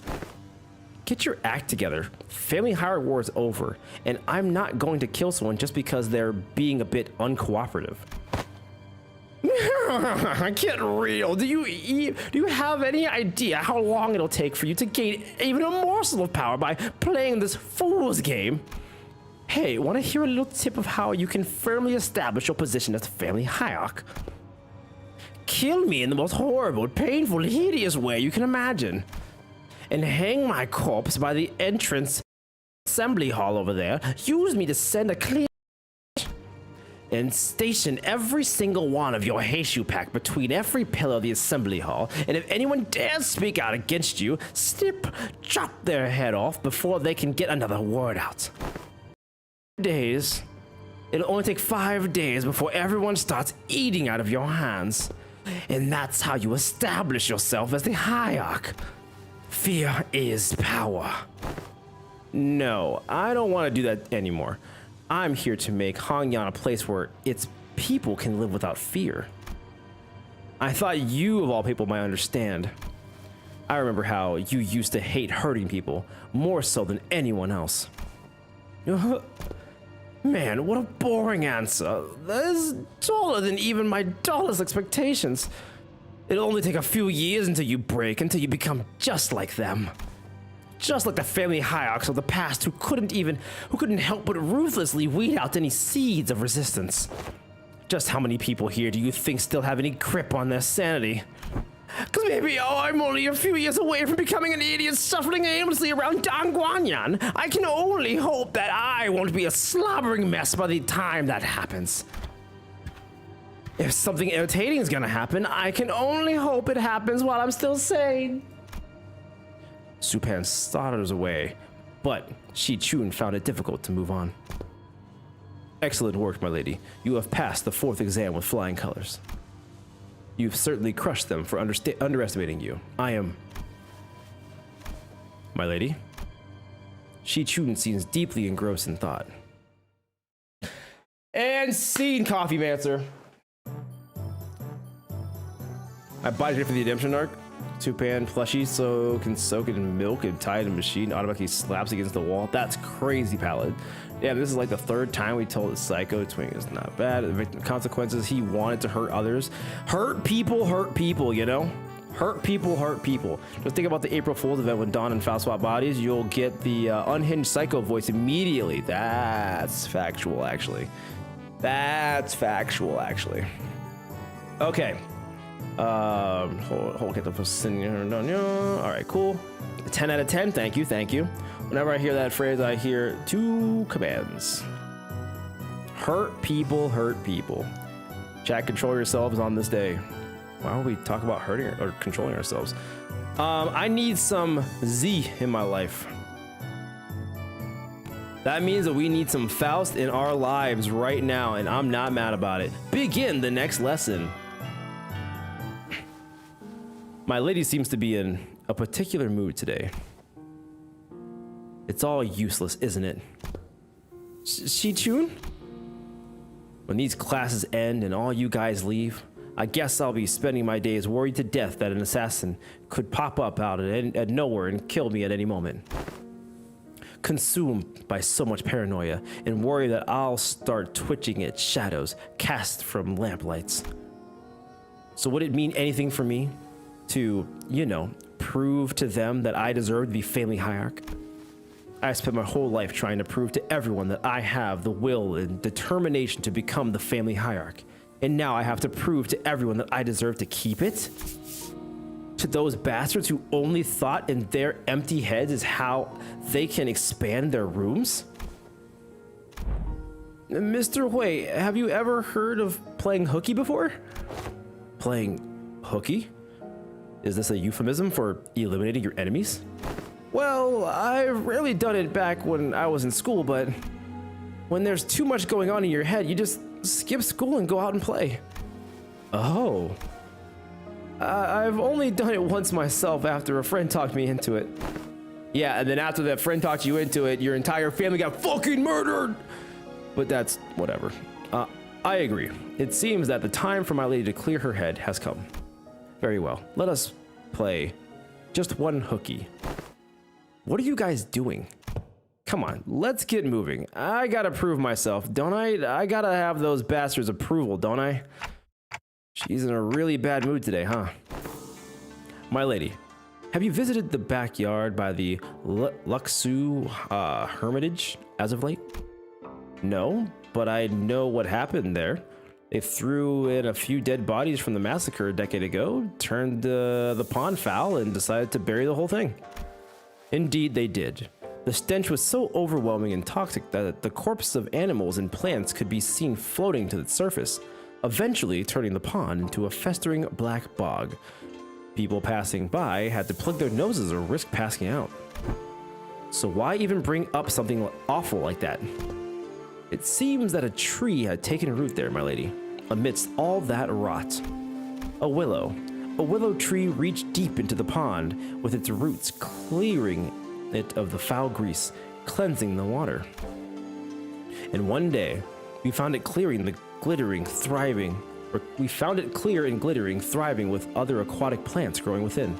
Get your act together. Family Hire War is over, and I'm not going to kill someone just because they're being a bit uncooperative. Get real. Do you have any idea how long it'll take for you to gain even a morsel of power by playing this fool's game? Hey, want to hear a little tip of how you can firmly establish your position as a family hierarch? Kill me in the most horrible, painful, hideous way you can imagine, and hang my corpse by the entrance assembly hall over there. Use me to send a clear and station every single one of your Heishu pack between every pillar of the assembly hall, and if anyone dares speak out against you, chop their head off before they can get another word out. Days. It'll only take 5 days before everyone starts eating out of your hands. And that's how you establish yourself as the hierarch. Fear is power. No, I don't want to do that anymore. I'm here to make Hongyan a place where its people can live without fear. I thought you, of all people, might understand. I remember how you used to hate hurting people, more so than anyone else. Man, what a boring answer. That is taller than even my dullest expectations. It'll only take a few years until you break, until you become just like them. Just like the family hierarchs of the past who couldn't help but ruthlessly weed out any seeds of resistance. Just how many people here do you think still have any grip on their sanity? Cause maybe, I'm only a few years away from becoming an idiot shuffling aimlessly around Dangguanyan. I can only hope that I won't be a slobbering mess by the time that happens. If something entertaining is gonna happen, I can only hope it happens while I'm still sane. Supan stutters away, but Shi Chun found it difficult to move on. Excellent work, my lady. You have passed the 4th exam with flying colors. You've certainly crushed them for underestimating you. I am... My lady? Shi Chun seems deeply engrossed in thought. And scene, Coffee Mancer. I bought it for the redemption arc. Supan plushie so can soak it in milk and tie it in a machine, automatically slaps against the wall. That's crazy, palette. Yeah, this is like the 3rd time we told the psycho twin is not bad. The victim consequences, he wanted to hurt others. Hurt people, you know? Hurt people. Just think about the April Fool's event when Dawn and Faust swap bodies. You'll get the unhinged psycho voice immediately. That's factual, actually. Okay. Hold get the all right, cool. 10 out of 10. Thank you. Whenever I hear that phrase, I hear 2 commands. Hurt people. Chat, control yourselves on this day. Why would we talk about hurting or controlling ourselves? I need some Z in my life. That means that we need some Faust in our lives right now, and I'm not mad about it. Begin the next lesson. My lady seems to be in a particular mood today. It's all useless, isn't it? Shi Chun? When these classes end and all you guys leave, I guess I'll be spending my days worried to death that an assassin could pop up out of nowhere and kill me at any moment. Consumed by so much paranoia and worry that I'll start twitching at shadows cast from lamplights. So would it mean anything for me to, you know, prove to them that I deserve to be family hierarch? I spent my whole life trying to prove to everyone that I have the will and determination to become the family hierarch. And now I have to prove to everyone that I deserve to keep it? To those bastards who only thought in their empty heads is how they can expand their rooms? Mr. Hui, have you ever heard of playing hooky before? Playing hooky? Is this a euphemism for eliminating your enemies? Well, I've rarely done it back when I was in school, but when there's too much going on in your head, you just skip school and go out and play. Oh. I've only done it once myself after a friend talked me into it. Yeah, and then after that friend talked you into it, your entire family got fucking murdered! But that's whatever. I agree. It seems that the time for my lady to clear her head has come. Very well. Let us play just one hooky. What are you guys doing? Come on, let's get moving. I gotta prove myself, don't I? I gotta have those bastards' approval, don't I? She's in a really bad mood today, huh? My lady, have you visited the backyard by the Luxu Hermitage as of late? No, but I know what happened there. They threw in a few dead bodies from the massacre a decade ago, turned the pond foul, and decided to bury the whole thing. Indeed, they did. The stench was so overwhelming and toxic that the corpses of animals and plants could be seen floating to the surface, eventually turning the pond into a festering black bog. People passing by had to plug their noses or risk passing out. So why even bring up something awful like that? It seems that a tree had taken root there, my lady, amidst all that rot. A willow tree reached deep into the pond, with its roots clearing it of the foul grease, cleansing the water. And one day, we found it clear and glittering, thriving with other aquatic plants growing within.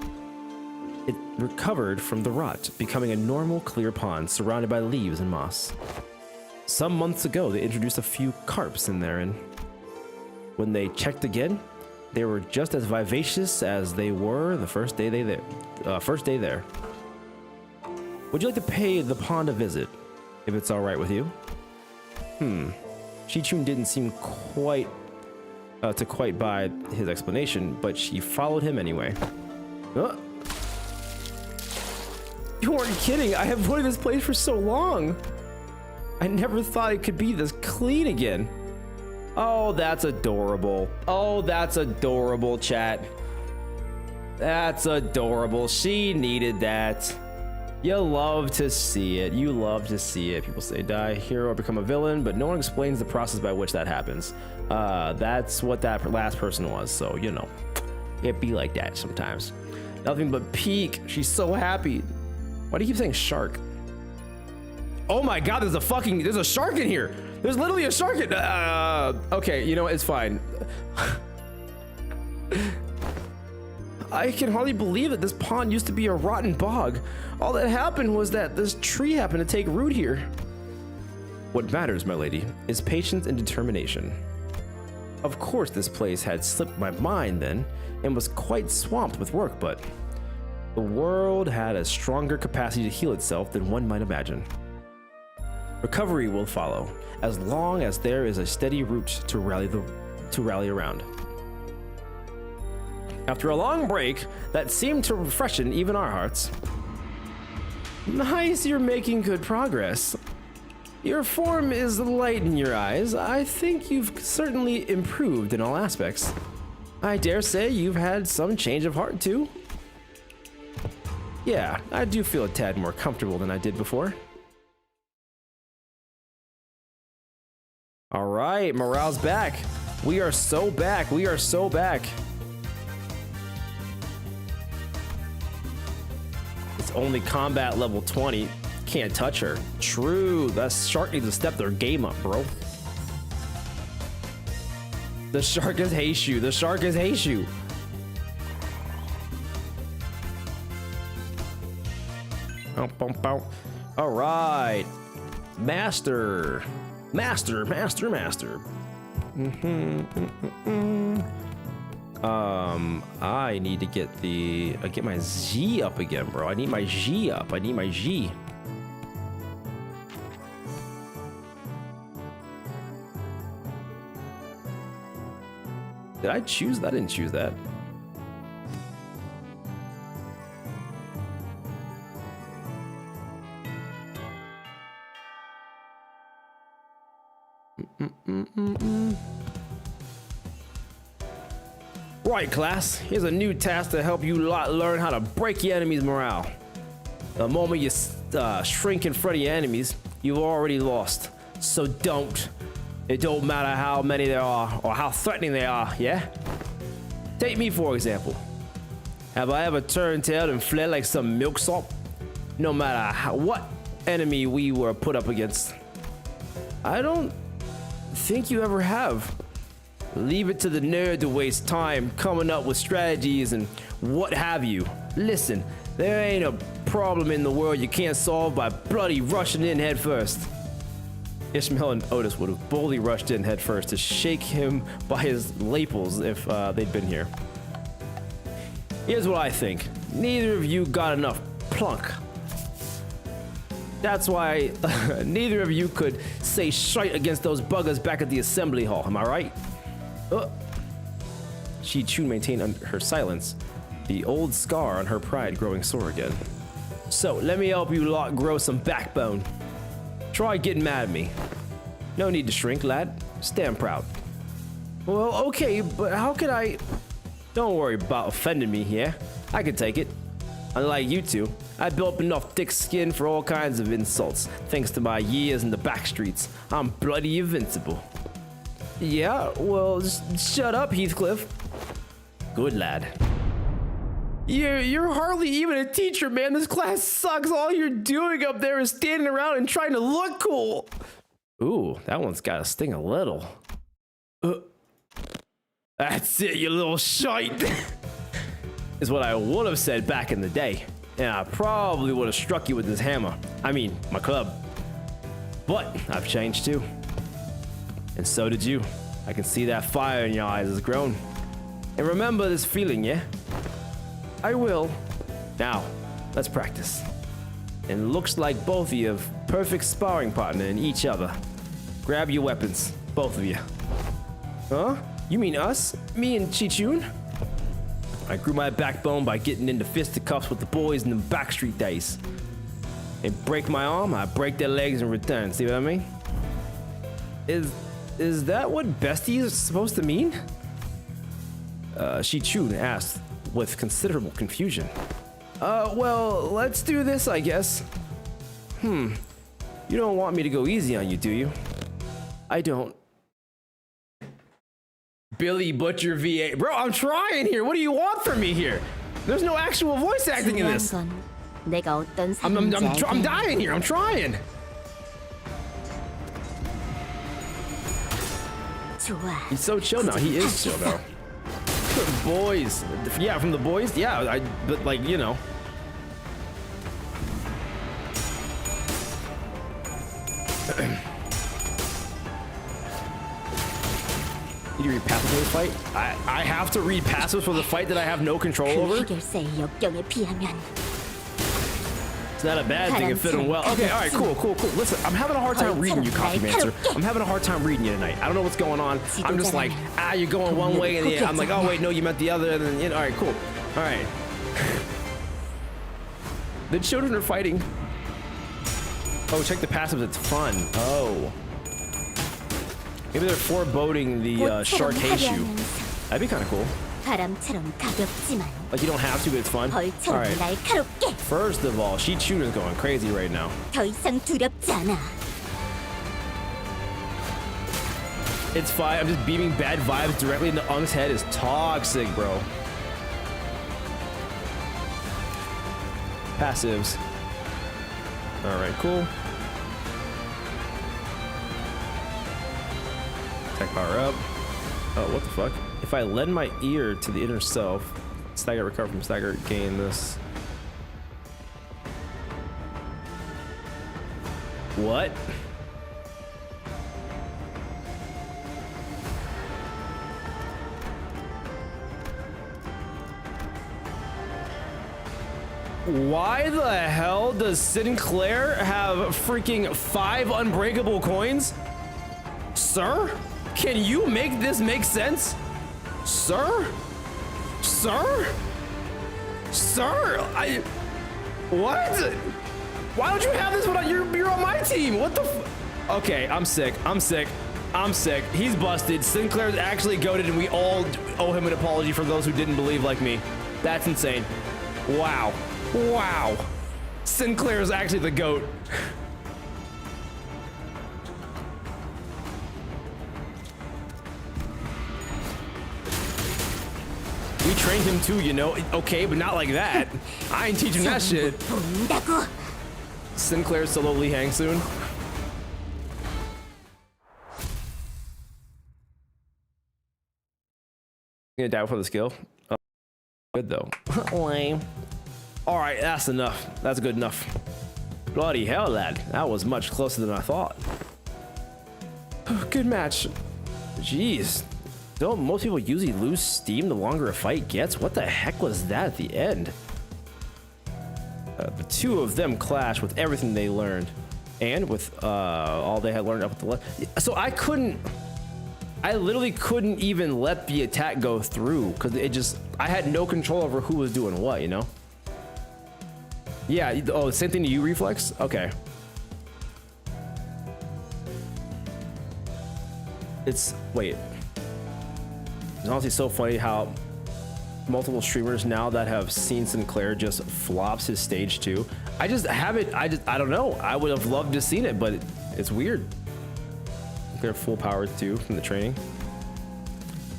It recovered from the rot, becoming a normal clear pond surrounded by leaves and moss. Some months ago, they introduced a few carps in there, and when they checked again, they were just as vivacious as they were the first day there. Would you like to pay the pond a visit, if it's all right with you? Shi-chun didn't seem quite buy his explanation, but she followed him anyway. You weren't kidding! I have avoided this place for so long! I never thought it could be this clean again. Oh, that's adorable. Oh, that's adorable, chat. That's adorable. She needed that. You love to see it. You love to see it. People say die a hero or become a villain, but no one explains the process by which that happens. That's what that last person was, so you know. It be like that sometimes. Nothing but peak. She's so happy. Why do you keep saying shark? Oh my god, there's a shark in here. There's literally a shark in, okay, you know, it's fine. I can hardly believe that this pond used to be a rotten bog. All that happened was that this tree happened to take root here. What matters, my lady, is patience and determination. Of course, this place had slipped my mind then and was quite swamped with work, but the world had a stronger capacity to heal itself than one might imagine. Recovery will follow, as long as there is a steady root to rally around. After a long break that seemed to freshen even our hearts. Nice, you're making good progress. Your form is light in your eyes. I think you've certainly improved in all aspects. I dare say you've had some change of heart too. Yeah, I do feel a tad more comfortable than I did before. All right, morale's back. We are so back. We are so back. It's only combat level 20. Can't touch her. True. That shark needs to step their game up, bro. The shark is Heishu. The shark is Heishu. All right. Master. I need to get get my Z up again, bro. I need my G up. I need my G. Did I choose that? I didn't choose that. Right, class. Here's a new task to help you lot learn how to break your enemy's morale. The moment you shrink in front of your enemies, you've already lost. So don't. It don't matter how many there are or how threatening they are, yeah? Take me for example. Have I ever turned tail and fled like some milksop? No matter what enemy we were put up against. I don't think you ever have. Leave it to the nerd to waste time coming up with strategies and what have you. Listen, there ain't a problem in the world you can't solve by bloody rushing in head first. Ishmael and Otis would have boldly rushed in head first to shake him by his lapels if they'd been here. Here's what I think. Neither of you got enough plunk. That's why neither of you could say shite against those buggers back at the assembly hall, am I right? She Chun maintained her silence, the old scar on her pride growing sore again. So, let me help you lot grow some backbone. Try getting mad at me. No need to shrink, lad. Stand proud. Well, okay, but how could I... Don't worry about offending me here. I can take it. Unlike you two, I built up enough thick skin for all kinds of insults, thanks to my years in the back streets. I'm bloody invincible. Yeah, well, just shut up, Heathcliff. Good lad. You're hardly even a teacher, man. This class sucks. All you're doing up there is standing around and trying to look cool. Ooh, that one's got to sting a little. That's it, you little shite. Is what I would have said back in the day. And I probably would have struck you with this hammer. I mean, my club. But I've changed too. And so did you. I can see that fire in your eyes has grown. And remember this feeling, yeah? I will. Now, let's practice. And looks like both of you have perfect sparring partner in each other. Grab your weapons, both of you. Huh? You mean us? Me and Chi-Chun? I grew my backbone by getting into fisticuffs with the boys in the backstreet days. They break my arm, I break their legs in return. See what I mean? Is that what bestie is supposed to mean? Chi-Chun asked with considerable confusion. Well, let's do this, I guess. You don't want me to go easy on you, do you? I don't. Billy Butcher V8. Bro, I'm trying here. What do you want from me here? There's no actual voice acting in this. I'm dying here. I'm trying. He's so chill now. He is chill now. The boys. Yeah, from the boys. Yeah, but like, you know. Did you read passives for the fight? I have to read passives for the fight that I have no control over? It's not a bad thing if fit them well. Okay, alright, cool. Listen, I'm having a hard time reading you, Copymancer. I'm having a hard time reading you tonight. I don't know what's going on. I'm just like, you're going one way, and I'm like, oh wait, no, you meant the other, and then, you know, alright, cool. Alright. The children are fighting. Oh, check the passives, it's fun. Oh. Maybe they're foreboding the shark hates you. That'd be kind of cool. Like you don't have to, but it's fun. Alright. First of all, Chi-Chun is going crazy right now. It's fine. I'm just beaming bad vibes directly into Ung's head. Is toxic, bro. Passives. Alright, cool. Attack power up. Oh, what the fuck? If I lend my ear to the inner self, stagger, recover from stagger, gain this. What? Why the hell does Sinclair have freaking 5 unbreakable coins? Sir? Can you make this make sense? Sir? Sir? Sir? What? Why don't you have this when you're on my team? What the Okay, I'm sick. I'm sick. I'm sick. He's busted. Sinclair's actually goated, and we all owe him an apology for those who didn't believe like me. That's insane. Wow. Wow. Sinclair is actually the GOAT. We trained him too, you know. Okay, but not like that. I ain't teaching that shit. Sinclair solo Li Hang soon. Gonna die for the skill. Oh, good though. Lame. All right, that's enough. That's good enough. Bloody hell, lad. That was much closer than I thought. Good match. Jeez. Don't most people usually lose steam the longer a fight gets? What the heck was that at the end? The two of them clash with everything they learned. And with all they had learned up at the left. So I literally couldn't even let the attack go through because I had no control over who was doing what, you know? Yeah, oh, same thing to you, Reflex? Okay. Wait. It's honestly so funny how multiple streamers now that have seen Sinclair just flops his stage 2. I don't know. I would have loved to have seen it, but it's weird. They're full power too from the training.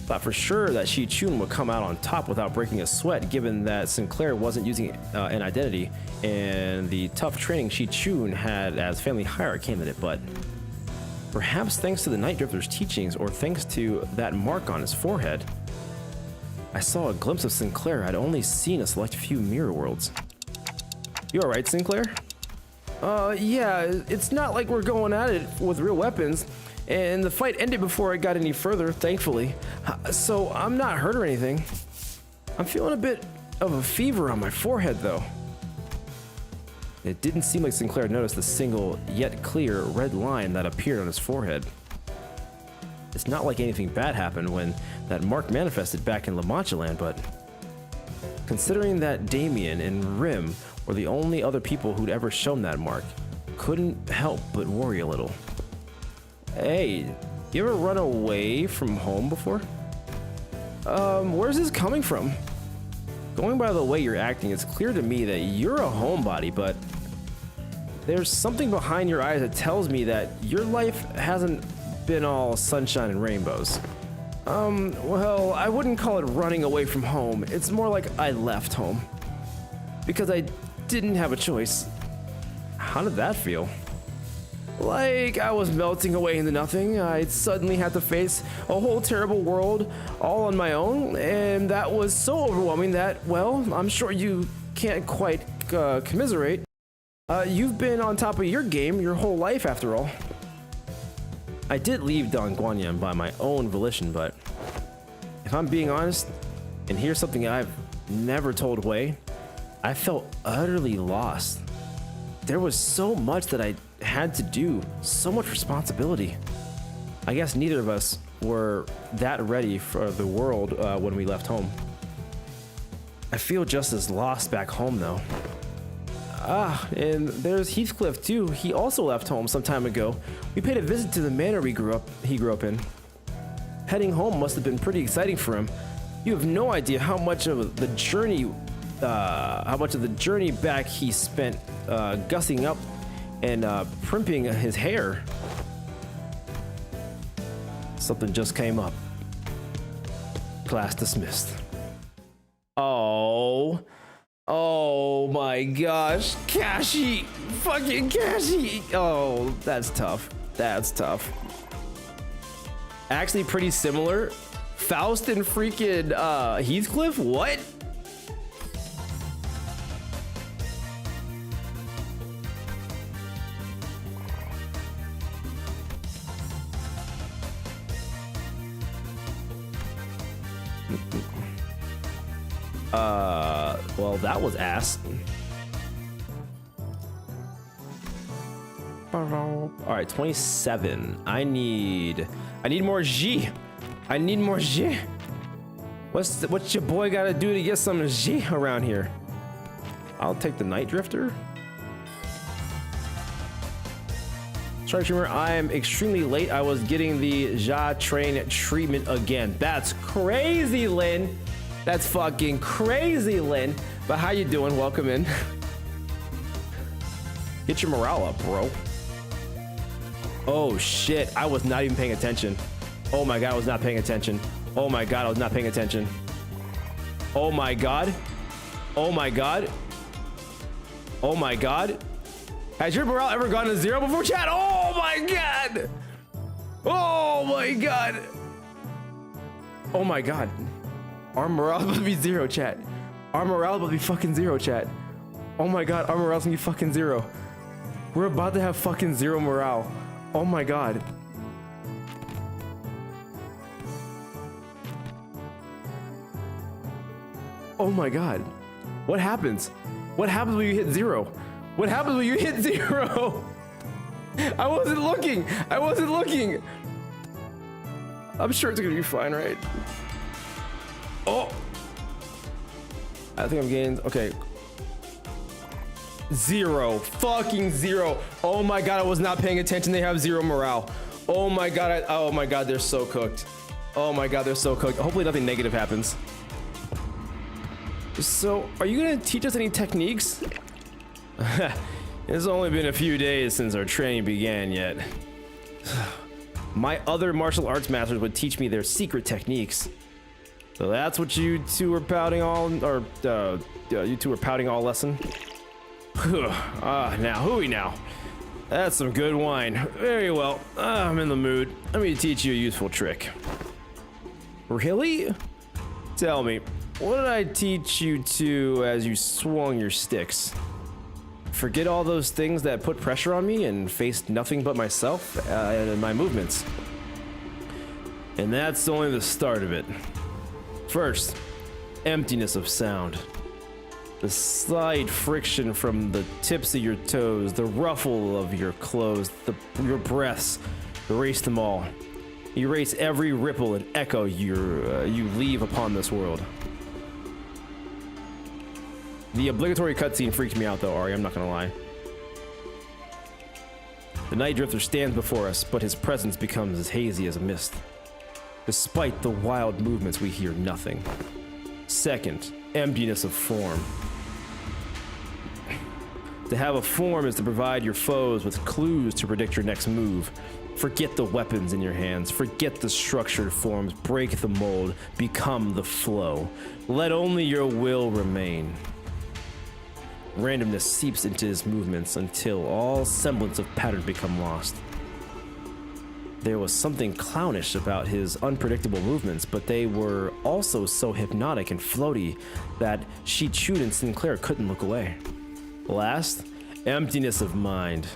Thought for sure that Shi Chun would come out on top without breaking a sweat, given that Sinclair wasn't using an identity and the tough training Shi Chun had as family hire candidate, but perhaps thanks to the Night Drifter's teachings or thanks to that mark on his forehead, I saw a glimpse of Sinclair I'd only seen a select few mirror worlds. You alright, Sinclair? Yeah, it's not like we're going at it with real weapons. And the fight ended before it got any further, thankfully. So I'm not hurt or anything. I'm feeling a bit of a fever on my forehead, though. It didn't seem like Sinclair noticed the single, yet clear, red line that appeared on his forehead. It's not like anything bad happened when that mark manifested back in La Mancha Land, but considering that Damien and Rim were the only other people who'd ever shown that mark, couldn't help but worry a little. Hey, you ever run away from home before? Where's this coming from? Going by the way you're acting, it's clear to me that you're a homebody, but there's something behind your eyes that tells me that your life hasn't been all sunshine and rainbows. Well, I wouldn't call it running away from home. It's more like I left home. Because I didn't have a choice. How did that feel? Like I was melting away into nothing. I suddenly had to face a whole terrible world all on my own, and that was so overwhelming that, well, I'm sure you can't quite commiserate. You've been on top of your game your whole life after all. I did leave Don Guanyan by my own volition, but if I'm being honest, and here's something I've never told Wei, I felt utterly lost. There was so much that I had to do, so much responsibility. I guess neither of us were that ready for the world when we left home. I feel just as lost back home though. And there's Heathcliff too. He also left home some time ago. We paid a visit to the manor he grew up in. Heading home must have been pretty exciting for him. You have no idea how much of the journey back he spent gussing up and primping his hair. Something just came up. Class dismissed. Oh my gosh, Kashi, fucking Kashi. Oh, that's tough. That's tough. Actually pretty similar. Faust and freaking Heathcliff, what? Well, that was ass. All right, 27. I need more G. I need more G. What's your boy got to do to get some G around here? I'll take the Night Drifter. Sorry, Streamer, I am extremely late. I was getting the Ja Train treatment again. That's crazy, Lynn. That's fucking crazy, Lynn. But how you doing? Welcome in. Get your morale up, bro. Oh shit, I was not even paying attention. Oh my god, I was not paying attention. Oh my god, I was not paying attention. Oh my god. Oh my god. Oh my god. Has your morale ever gone to 0 before, chat? Oh my god. Oh my god. Oh my god. Our morale will be 0, chat. Our morale will be fucking 0, chat. Oh my god, our morale's gonna be fucking 0. We're about to have fucking 0 morale. Oh my god. Oh my god. What happens? What happens when you hit 0? What happens when you hit 0? I wasn't looking. I wasn't looking. I'm sure it's gonna be fine, right? Oh. I think I'm getting, okay. 0, fucking 0. Oh my god, I was not paying attention. They have 0 morale. Oh my god, oh my god, they're so cooked. Oh my god, they're so cooked. Hopefully nothing negative happens. So, are you gonna teach us any techniques? It's only been a few days since our training began yet. My other martial arts masters would teach me their secret techniques. So that's what you two were pouting all, or you two were pouting all lesson? Now, hooey now. That's some good wine. Very well, I'm in the mood. Let me teach you a useful trick. Really? Tell me, what did I teach you to as you swung your sticks? Forget all those things that put pressure on me and faced nothing but myself and my movements. And that's only the start of it. First, emptiness of sound. The slight friction from the tips of your toes, the ruffle of your clothes, your breaths, erase them all. Erase every ripple and echo you leave upon this world. The obligatory cutscene freaked me out though, Ari, I'm not gonna lie. The Night Drifter stands before us, but his presence becomes as hazy as a mist. Despite the wild movements, we hear nothing. Second, emptiness of form. To have a form is to provide your foes with clues to predict your next move. Forget the weapons in your hands, forget the structured forms, break the mold, become the flow. Let only your will remain. Randomness seeps into his movements until all semblance of pattern become lost. There was something clownish about his unpredictable movements, but they were also so hypnotic and floaty that Shichud and Sinclair couldn't look away. Last, emptiness of mind.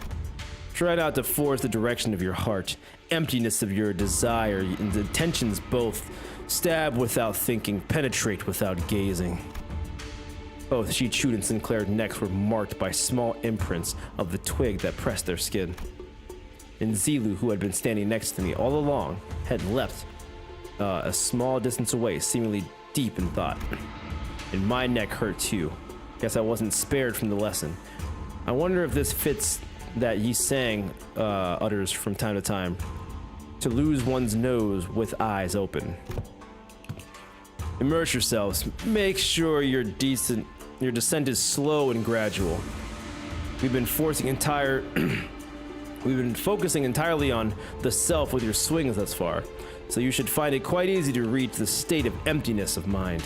Try not to force the direction of your heart. Emptiness of your desire and intentions both. Stab without thinking, penetrate without gazing. Both Shichud and Sinclair's necks were marked by small imprints of the twig that pressed their skin. And Zilu, who had been standing next to me all along, had leapt a small distance away, seemingly deep in thought. And my neck hurt too. Guess I wasn't spared from the lesson. I wonder if this fits that Yi Sang utters from time to time. To lose one's nose with eyes open. Immerse yourselves. Make sure your descent is slow and gradual. We've been focusing entirely on the self with your swings thus far, so you should find it quite easy to reach the state of emptiness of mind.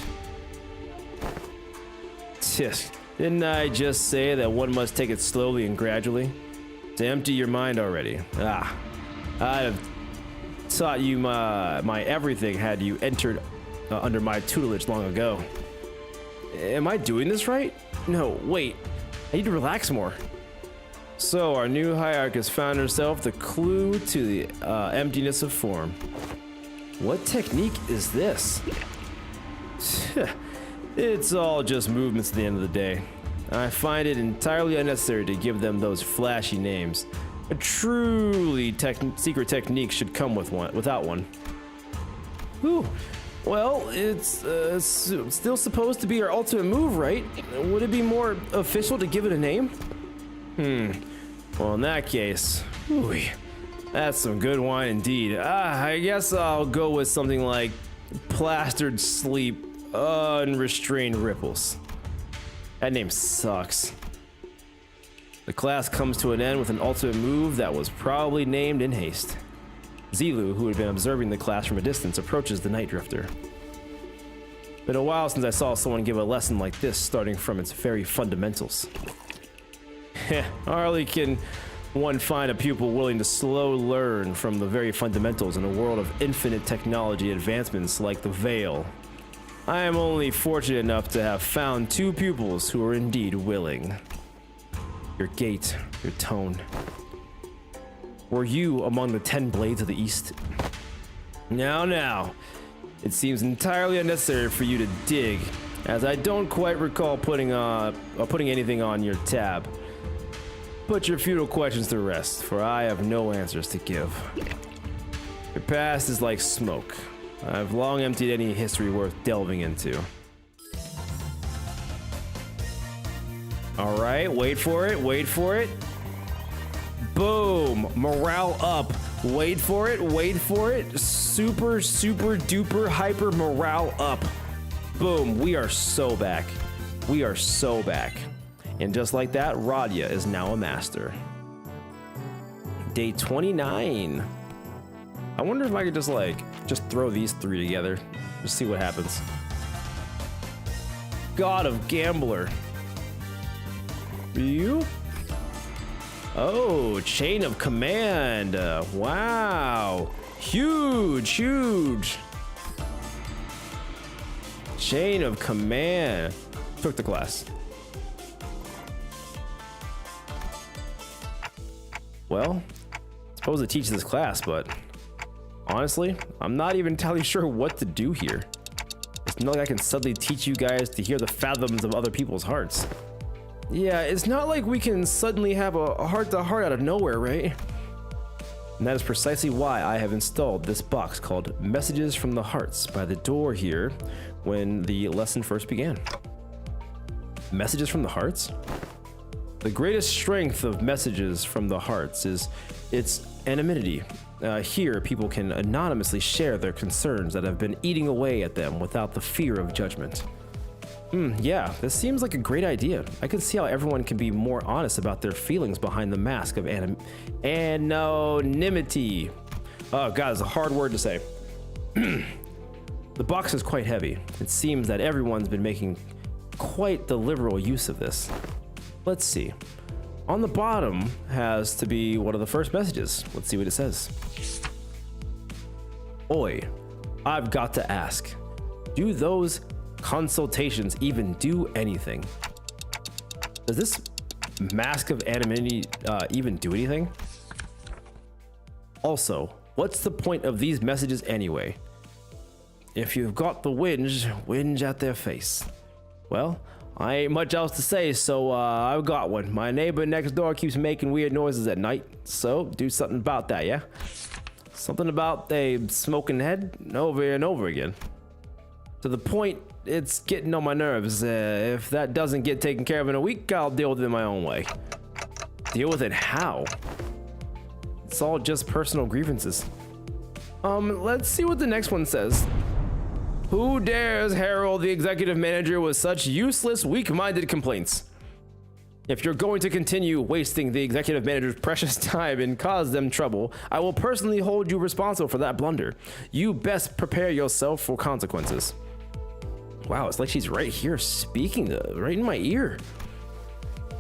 Didn't I just say that one must take it slowly and gradually? To empty your mind already. I'd have taught you my everything had you entered under my tutelage long ago. Am I doing this right? No, wait. I need to relax more. So our new hierarch has found herself the clue to the emptiness of form. What technique is this? It's all just movements at the end of the day. I find it entirely unnecessary to give them those flashy names. A truly secret technique should come without one. Whew. Well, it's still supposed to be our ultimate move, right? Would it be more official to give it a name? Well, in that case, ooh, that's some good wine indeed. I guess I'll go with something like Plastered Sleep, Unrestrained Ripples. That name sucks. The class comes to an end with an ultimate move that was probably named in haste. Zilu, who had been observing the class from a distance, approaches the Night Drifter. Been a while since I saw someone give a lesson like this, starting from its very fundamentals. Hardly can one find a pupil willing to slow learn from the very fundamentals in a world of infinite technology advancements like the Veil. I am only fortunate enough to have found 2 pupils who are indeed willing. Your gait, your tone. Were you among the 10 blades of the East? Now. It seems entirely unnecessary for you to dig, as I don't quite recall putting anything on your tab. Put your futile questions to rest, for I have no answers to give. Your past is like smoke. I've long emptied any history worth delving into. All right, wait for it. Boom, morale up. Wait for it. Super duper hyper morale up. Boom, we are so back. And just like that, Radia is now a master. Day 29. I wonder if I could just throw these 3 together. Just see what happens. God of Gambler. You? Oh, Chain of Command. Wow. Huge. Chain of Command. Took the class. Well, supposed to teach this class, but honestly, I'm not even entirely sure what to do here. It's not like I can suddenly teach you guys to hear the fathoms of other people's hearts. Yeah, it's not like we can suddenly have a heart-to-heart out of nowhere, right? And that is precisely why I have installed this box called Messages from the Hearts by the door here when the lesson first began. Messages from the Hearts? The greatest strength of Messages from the Hearts is its anonymity. Here, people can anonymously share their concerns that have been eating away at them without the fear of judgment. Yeah, this seems like a great idea. I can see how everyone can be more honest about their feelings behind the mask of anonymity. Oh god, it's a hard word to say. The box is quite heavy. It seems that everyone's been making quite the liberal use of this. Let's see. On the bottom has to be one of the first messages. Let's see what it says. Oi, I've got to ask. Do those consultations even do anything? Does this mask of anonymity even do anything? Also, what's the point of these messages anyway? If you've got the whinge at their face. Well, I ain't much else to say, so I've got one. My neighbor next door keeps making weird noises at night, so do something about that, yeah? Something about a smoking head over and over again. To the point, it's getting on my nerves. If that doesn't get taken care of in a week, I'll deal with it my own way. Deal with it how? It's all just personal grievances. Let's see what the next one says. Who dares herald the executive manager with such useless, weak-minded complaints? If you're going to continue wasting the executive manager's precious time and cause them trouble, I will personally hold you responsible for that blunder. You best prepare yourself for consequences. Wow, it's like she's right here speaking right in my ear.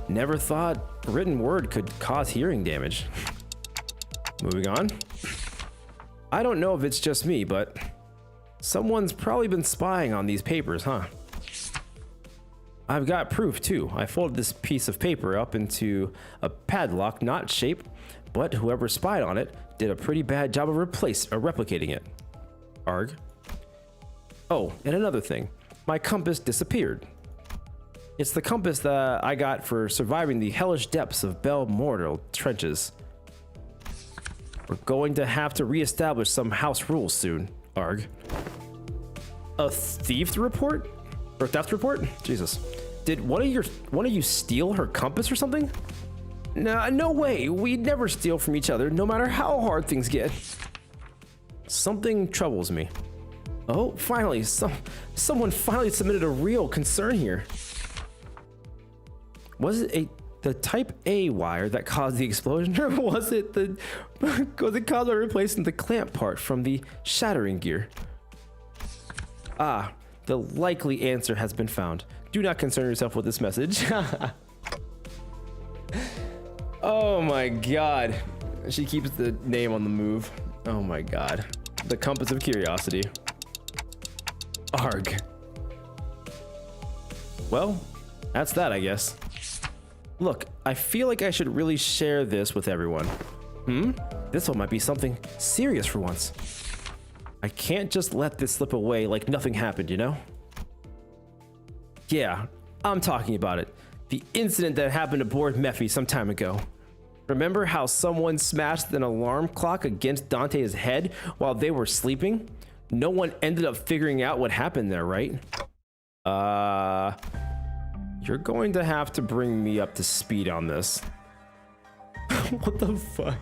Never thought written word could cause hearing damage. Moving on. I don't know if it's just me, but someone's probably been spying on these papers, huh? I've got proof too. I folded this piece of paper up into a padlock knot shape, but whoever spied on it did a pretty bad job of replicating it. Arg. Oh, and another thing. My compass disappeared. It's the compass that I got for surviving the hellish depths of Bel Mortal trenches. We're going to have to reestablish some house rules soon, Arg. A theft report? Or theft report? Jesus. Did one of you steal her compass or something? Nah, no way. We'd never steal from each other, no matter how hard things get. Something troubles me. Oh, finally, someone finally submitted a real concern here. Was it the type A wire that caused the explosion, or was it caused by replacing the clamp part from the shattering gear? Ah, the likely answer has been found. Do not concern yourself with this message. Oh my god. She keeps the name on the move. Oh my god. The compass of curiosity. Arg. Well, that's that, I guess. Look, I feel like I should really share this with everyone. This one might be something serious for once. I can't just let this slip away like nothing happened, you know? Yeah, I'm talking about it. The incident that happened aboard Mephi some time ago. Remember how someone smashed an alarm clock against Dante's head while they were sleeping? No one ended up figuring out what happened there, right? You're going to have to bring me up to speed on this. What the fuck?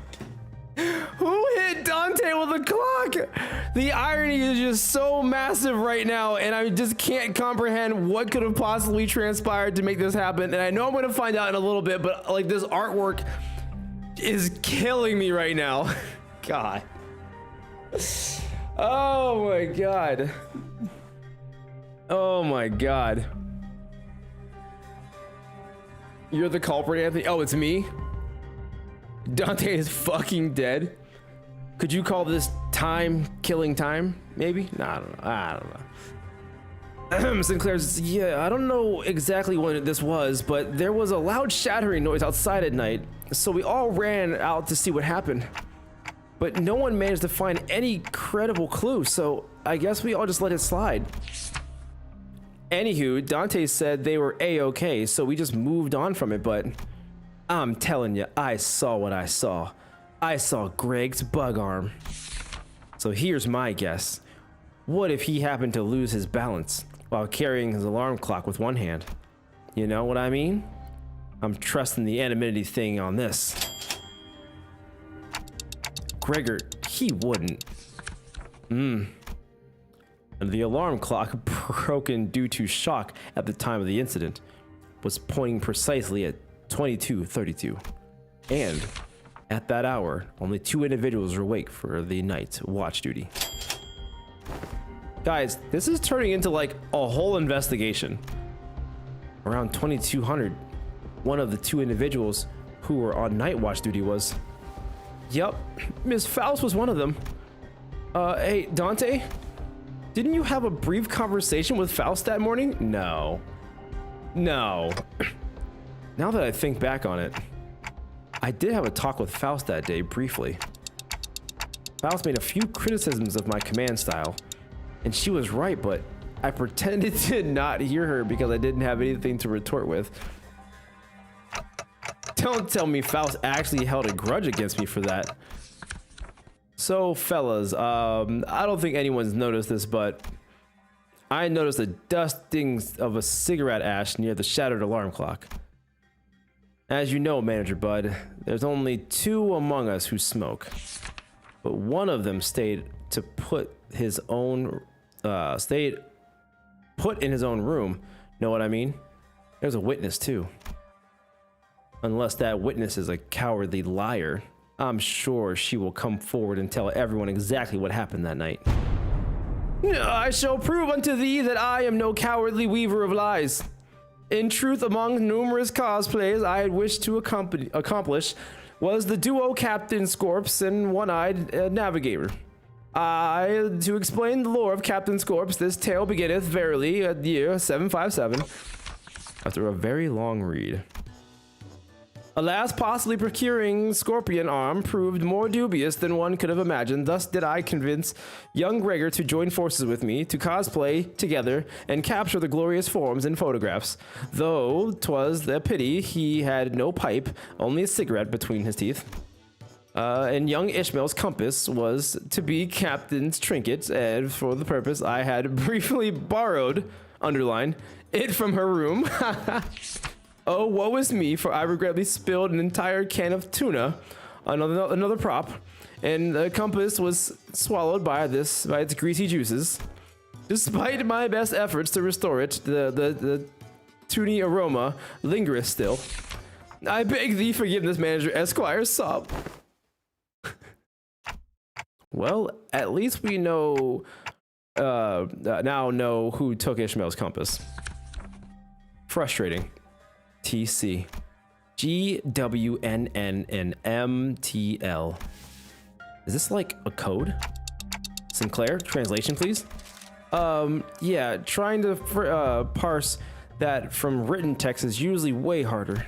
Who hit Dante with a clock? The irony is just so massive right now, and I just can't comprehend what could have possibly transpired to make this happen. And I know I'm going to find out in a little bit, but like this artwork is killing me right now. God. Oh my god. Oh my god. You're the culprit, Anthony? Oh, it's me? Dante is fucking dead? Could you call this time killing time? Maybe? No, I don't know. Sinclair's, yeah, I don't know exactly when this was, but there was a loud shattering noise outside at night, so we all ran out to see what happened. But no one managed to find any credible clue, so I guess we all just let it slide. Anywho, Dante said they were A-okay, so we just moved on from it, but I'm telling you, I saw what I saw. I saw Greg's bug arm. So here's my guess. What if he happened to lose his balance while carrying his alarm clock with one hand? You know what I mean? I'm trusting the anonymity thing on this. Gregor, he wouldn't. The alarm clock, broken due to shock at the time of the incident, was pointing precisely at 22:32. And at that hour, only 2 individuals were awake for the night watch duty. Guys, this is turning into like a whole investigation. Around 2200, one of the 2 individuals who were on night watch duty was... Yup, Miss Faust was one of them. Hey, Dante? Didn't you have a brief conversation with Faust that morning? No. No. Now that I think back on it, I did have a talk with Faust that day briefly. Faust made a few criticisms of my command style, and she was right, but I pretended to not hear her because I didn't have anything to retort with. Don't tell me Faust actually held a grudge against me for that. So fellas, I don't think anyone's noticed this, but I noticed a dusting of a cigarette ash near the shattered alarm clock. As you know, Manager Bud, there's only 2 among us who smoke, but one of them stayed put in his own room. Know what I mean? There's a witness too. Unless that witness is a cowardly liar, I'm sure she will come forward and tell everyone exactly what happened that night. I shall prove unto thee that I am no cowardly weaver of lies. In truth, among numerous cosplays I had wished to accomplish was the duo Captain Scorps and One-Eyed Navigator. To explain the lore of Captain Scorps, this tale beginneth verily at the year 757. After a very long read. Alas, possibly procuring Scorpion arm proved more dubious than one could have imagined. Thus did I convince young Gregor to join forces with me to cosplay together and capture the glorious forms in photographs. Though 'twas a pity he had no pipe, only a cigarette between his teeth. and young Ishmael's compass was to be captain's trinket, and for the purpose I had briefly borrowed, underline, it from her room. Oh, woe is me, for I regrettably spilled an entire can of tuna on another prop, and the compass was swallowed by its greasy juices. Despite my best efforts to restore it, the tunny aroma lingereth still. I beg thee forgiveness, Manager Esquire sob. Well, at least we know now know who took Ishmael's compass. Frustrating. TC. GWNN and MTL. Is this like a code? Sinclair, translation please. Yeah, trying to parse that from written text is usually way harder.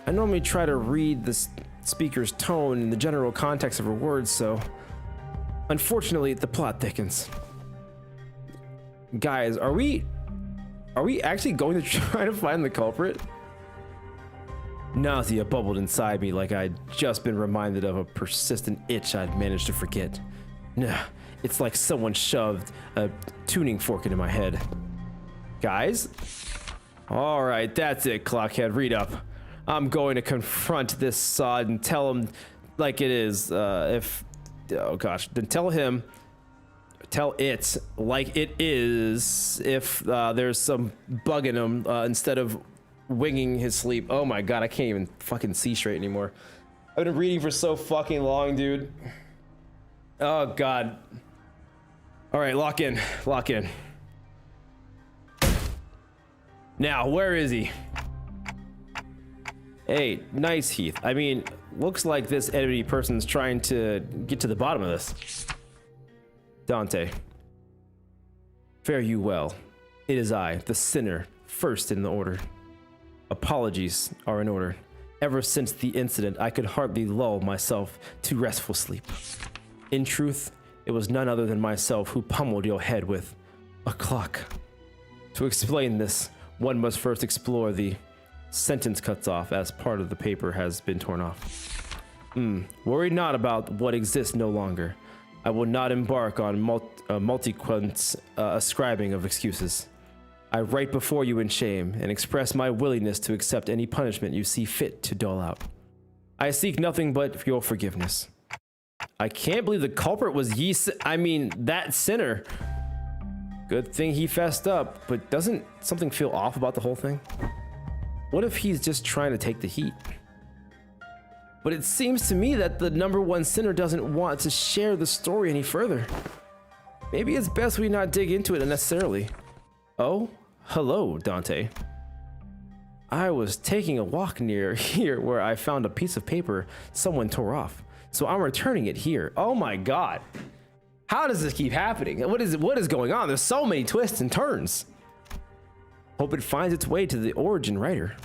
I normally try to read the speaker's tone and the general context of her words, so unfortunately the plot thickens. Guys, are we actually going to try to find the culprit? Nausea bubbled inside me like I'd just been reminded of a persistent itch I'd managed to forget. Nah, it's like someone shoved a tuning fork into my head. Guys? All right, that's it, Clockhead, read up. I'm going to confront this sod and tell him like it is, oh gosh, then tell it like it is if there's some bug in him instead of winging his sleep. Oh my god, I can't even fucking see straight anymore. I've been reading for so fucking long, dude. Oh god. All right, lock in. Now, where is he? Hey, nice, Heath. I mean, looks like this enemy person's trying to get to the bottom of this. Dante. Fare you well. It is I, the sinner, first in the order. Apologies are in order. Ever since the incident, I could hardly lull myself to restful sleep. In truth, it was none other than myself who pummeled your head with a clock. To explain this, one must first explore the sentence cuts off as part of the paper has been torn off. Worry not about what exists no longer. I will not embark on multiquence ascribing of excuses. I write before you in shame and express my willingness to accept any punishment you see fit to dole out. I seek nothing but your forgiveness. I can't believe the culprit was that sinner. Good thing he fessed up, but doesn't something feel off about the whole thing? What if he's just trying to take the heat? But it seems to me that the number one sinner doesn't want to share the story any further. Maybe it's best we not dig into it unnecessarily. Oh, hello, Dante. I was taking a walk near here where I found a piece of paper someone tore off. So I'm returning it here. Oh my god. How does this keep happening? What is going on? There's so many twists and turns. Hope it finds its way to the origin writer.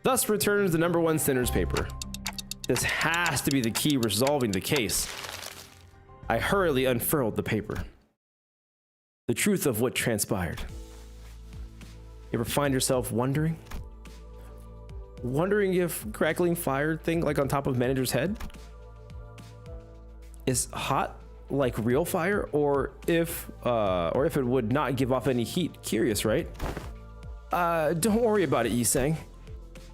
Thus returns the number one sinner's paper. This has to be the key resolving the case. I hurriedly unfurled the paper. The truth of what transpired. You ever find yourself wondering? Wondering if crackling fire thing like on top of manager's head is hot like real fire, or if it would not give off any heat. Curious, right? Don't worry about it, Yi-sang.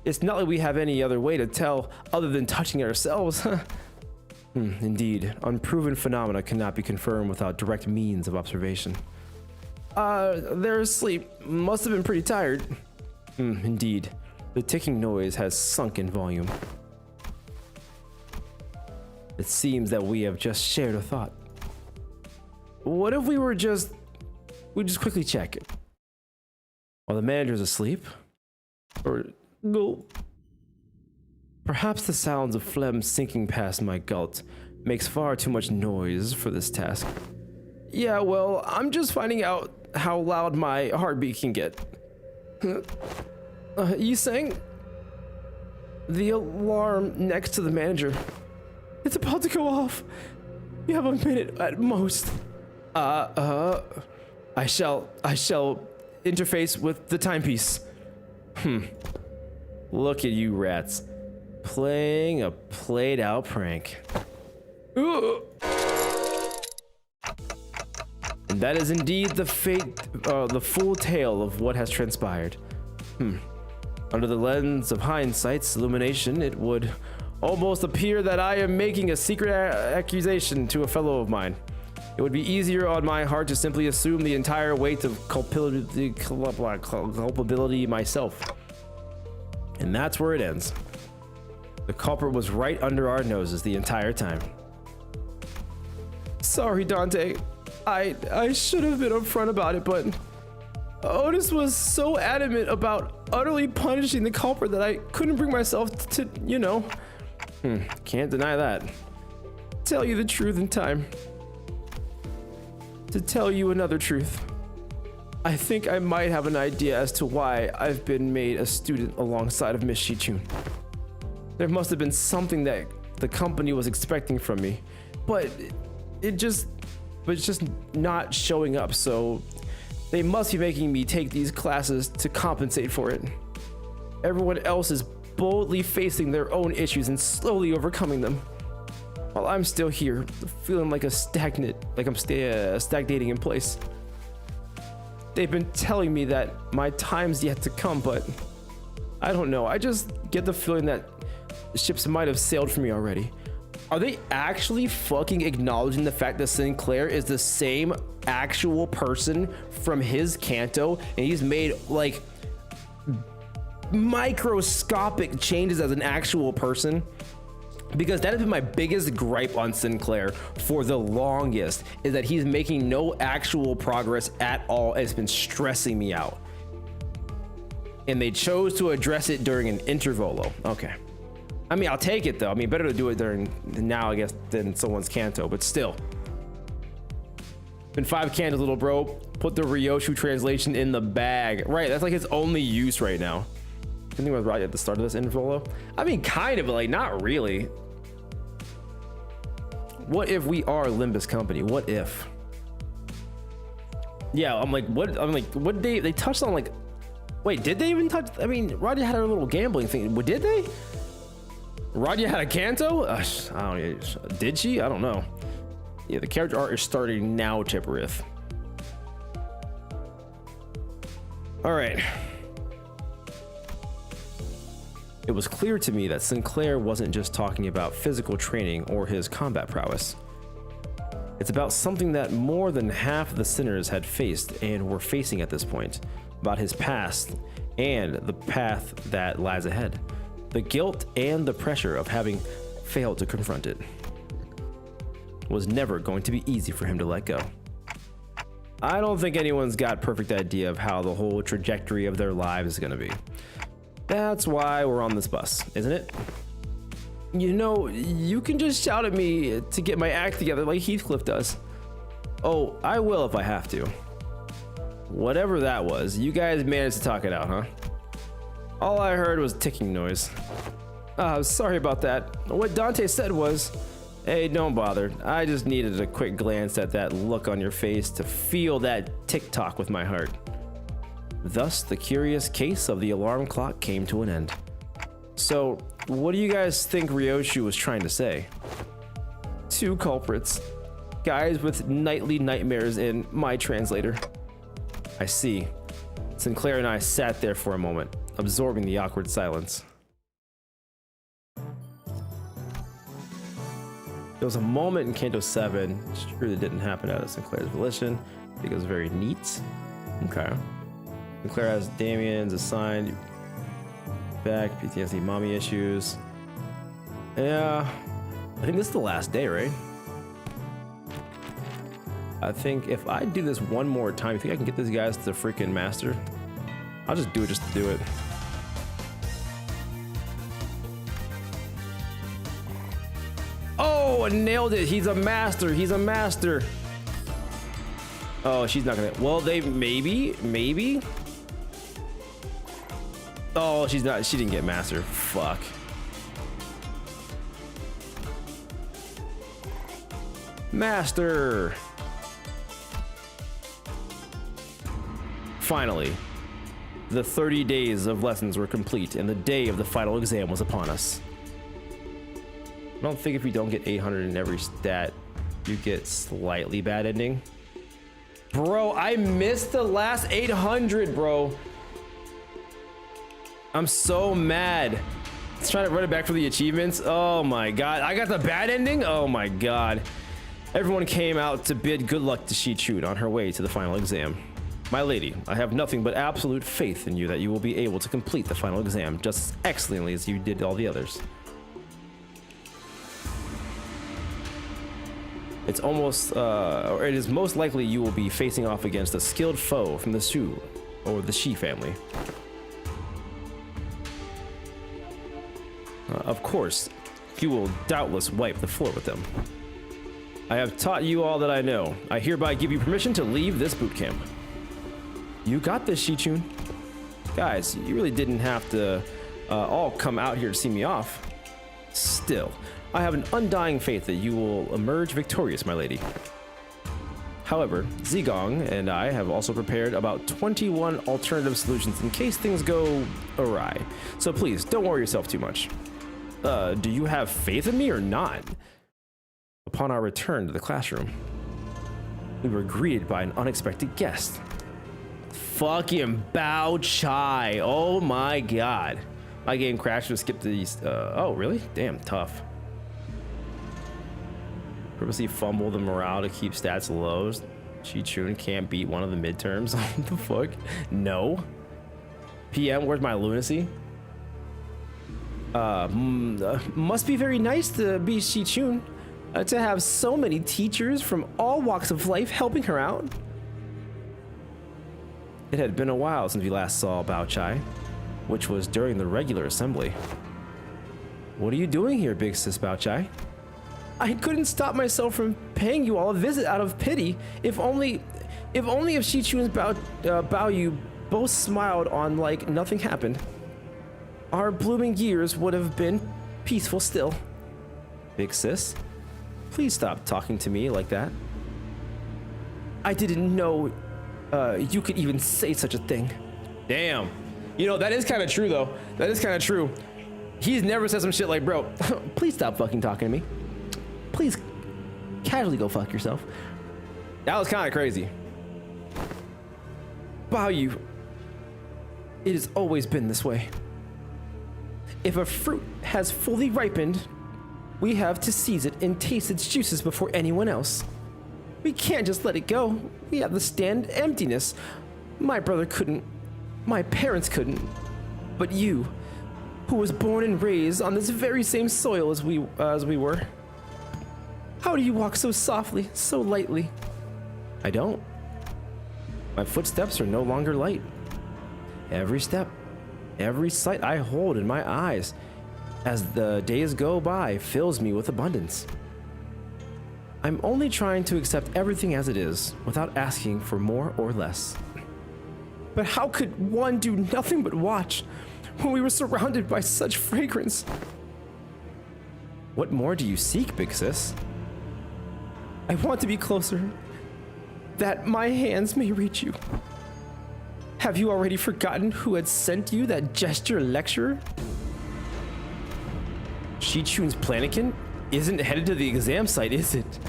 It's not like we have any other way to tell other than touching it ourselves. Indeed, unproven phenomena cannot be confirmed without direct means of observation. They're asleep. Must have been pretty tired. Indeed. The ticking noise has sunk in volume. It seems that we have just shared a thought. What if we just quickly check it? While the manager's asleep? Or no? Perhaps the sounds of phlegm sinking past my gullet makes far too much noise for this task. Yeah, well, I'm just finding out how loud my heartbeat can get. You saying? The alarm next to the manager. It's about to go off. You have a minute at most. I shall interface with the timepiece. Look at you rats. playing a played out prank. Ugh. And that is indeed the full tale of what has transpired. Under the lens of hindsight's illumination, it would almost appear that I am making a secret accusation to a fellow of mine. It would be easier on my heart to simply assume the entire weight of culpability myself. And that's where it ends. The culprit was right under our noses the entire time. Sorry, Dante. I should have been upfront about it, but Otis was so adamant about utterly punishing the culprit that I couldn't bring myself to, you know. Can't deny that. Tell you the truth in time. To tell you another truth. I think I might have an idea as to why I've been made a student alongside of Miss Shichun. There must have been something that the company was expecting from me, but it's just not showing up, so they must be making me take these classes to compensate for it. Everyone else is boldly facing their own issues and slowly overcoming them, while I'm still here, feeling like I'm stagnating in place. They've been telling me that my time's yet to come, but I don't know. I just get the feeling that the ships might have sailed for me already. Are they actually fucking acknowledging the fact that Sinclair is the same actual person from his Kanto, and he's made like microscopic changes as an actual person? Because that has been my biggest gripe on Sinclair for the longest, is that he's making no actual progress at all. It's been stressing me out. And they chose to address it during an Intervallo. Okay. I mean, I'll take it though. I mean, better to do it during now, I guess, than someone's Kanto, but still. Been 5 candles, little bro. Put the Ryoshu translation in the bag. Right, that's like his only use right now. I think I was right at the start of this Intervallo. I mean, kind of, but like not really. What if we are Limbus company? What if? Yeah, I'm like, what? I'm like, what did they touched on? Like, wait, did they even touch? I mean, Radia had her little gambling thing. What did they? Radia had a Kanto? I don't know. Did she? I don't know. Yeah, the character art is starting now, Chipperith. All right. It was clear to me that Sinclair wasn't just talking about physical training or his combat prowess. It's about something that more than half the sinners had faced and were facing at this point, about his past and the path that lies ahead, the guilt and the pressure of having failed to confront it. It was never going to be easy for him to let go. I don't think anyone's got a perfect idea of how the whole trajectory of their lives is going to be. That's why we're on this bus, isn't it? You know, you can just shout at me to get my act together like Heathcliff does. Oh, I will if I have to. Whatever that was, you guys managed to talk it out, huh? All I heard was ticking noise. Sorry about that. What Dante said was, hey, don't bother. I just needed a quick glance at that look on your face to feel that tick-tock with my heart. Thus, the curious case of the alarm clock came to an end. So, what do you guys think Ryoshu was trying to say? 2 culprits. Guys with nightly nightmares in my translator. I see. Sinclair and I sat there for a moment, absorbing the awkward silence. There was a moment in Kanto 7, it's true that didn't happen out of Sinclair's volition. I think it was very neat. Okay. Sinclair has Damien's assigned back, PTSD, mommy issues. Yeah, I think this is the last day, right? I think if I do this one more time, you think I can get these guys to the freaking master? I'll just do it just to do it. Oh, I nailed it. He's a master. He's a master. Oh, she's not gonna. Well, they maybe. Oh, she's not. She didn't get master. Fuck. Master. Finally, the 30 days of lessons were complete and the day of the final exam was upon us. don't think if you don't get 800 in every stat, you get slightly bad ending. Bro, I missed the last 800, bro. I'm so mad. Let's try to run it back for the achievements. Oh my god, I got the bad ending. Oh my god. Everyone came out to bid good luck to Shi-Chun on her way to the final exam. My lady, I have nothing but absolute faith in you that you will be able to complete the final exam just as excellently as you did all the others. It's almost, or it is most likely you will be facing off against a skilled foe from the Shu or the Shi family. Of course, you will doubtless wipe the floor with them. I have taught you all that I know. I hereby give you permission to leave this boot camp. You got this, Shi-Chun. Guys, you really didn't have to all come out here to see me off. Still, I have an undying faith that you will emerge victorious, my lady. However, Zigong and I have also prepared about 21 alternative solutions in case things go awry. So please, don't worry yourself too much. Do you have faith in me or not? Upon our return to the classroom, we were greeted by an unexpected guest. Fucking Bao Chai. Oh my god. My game crashed to skip these. Oh, really? Damn, tough. Purposely fumble the morale to keep stats low. Shi-Chun can't beat one of the midterms. What the fuck? No. PM, where's my lunacy? Must be very nice to be Shi-Chun. To have so many teachers from all walks of life helping her out. It had been a while since we last saw Bao Chai, which was during the regular assembly. What are you doing here, big sis Bao Chai? I couldn't stop myself from paying you all a visit out of pity. If only if Shi-Chun's Bao Yu both smiled on like nothing happened. Our blooming years would have been peaceful still. Big sis, please stop talking to me like that. I didn't know you could even say such a thing. Damn. You know, that is kind of true though. That is kind of true. He's never said some shit like, bro, please stop fucking talking to me. Please casually go fuck yourself. That was kind of crazy. Bao Yu, it has always been this way. If a fruit has fully ripened, we have to seize it and taste its juices before anyone else. We can't just let it go. We have to stand emptiness. My brother couldn't. My parents couldn't. But you, who was born and raised on this very same soil as we were. How do you walk so softly, so lightly? I don't. My footsteps are no longer light. Every step, every sight I hold in my eyes as the days go by fills me with abundance. I'm only trying to accept everything as it is without asking for more or less. But how could one do nothing but watch when we were surrounded by such fragrance? What more do you seek, big sis? I want to be closer, that my hands may reach you. Have you already forgotten who had sent you that gesture lecturer? Shi-Chun's Planikin isn't headed to the exam site, is it?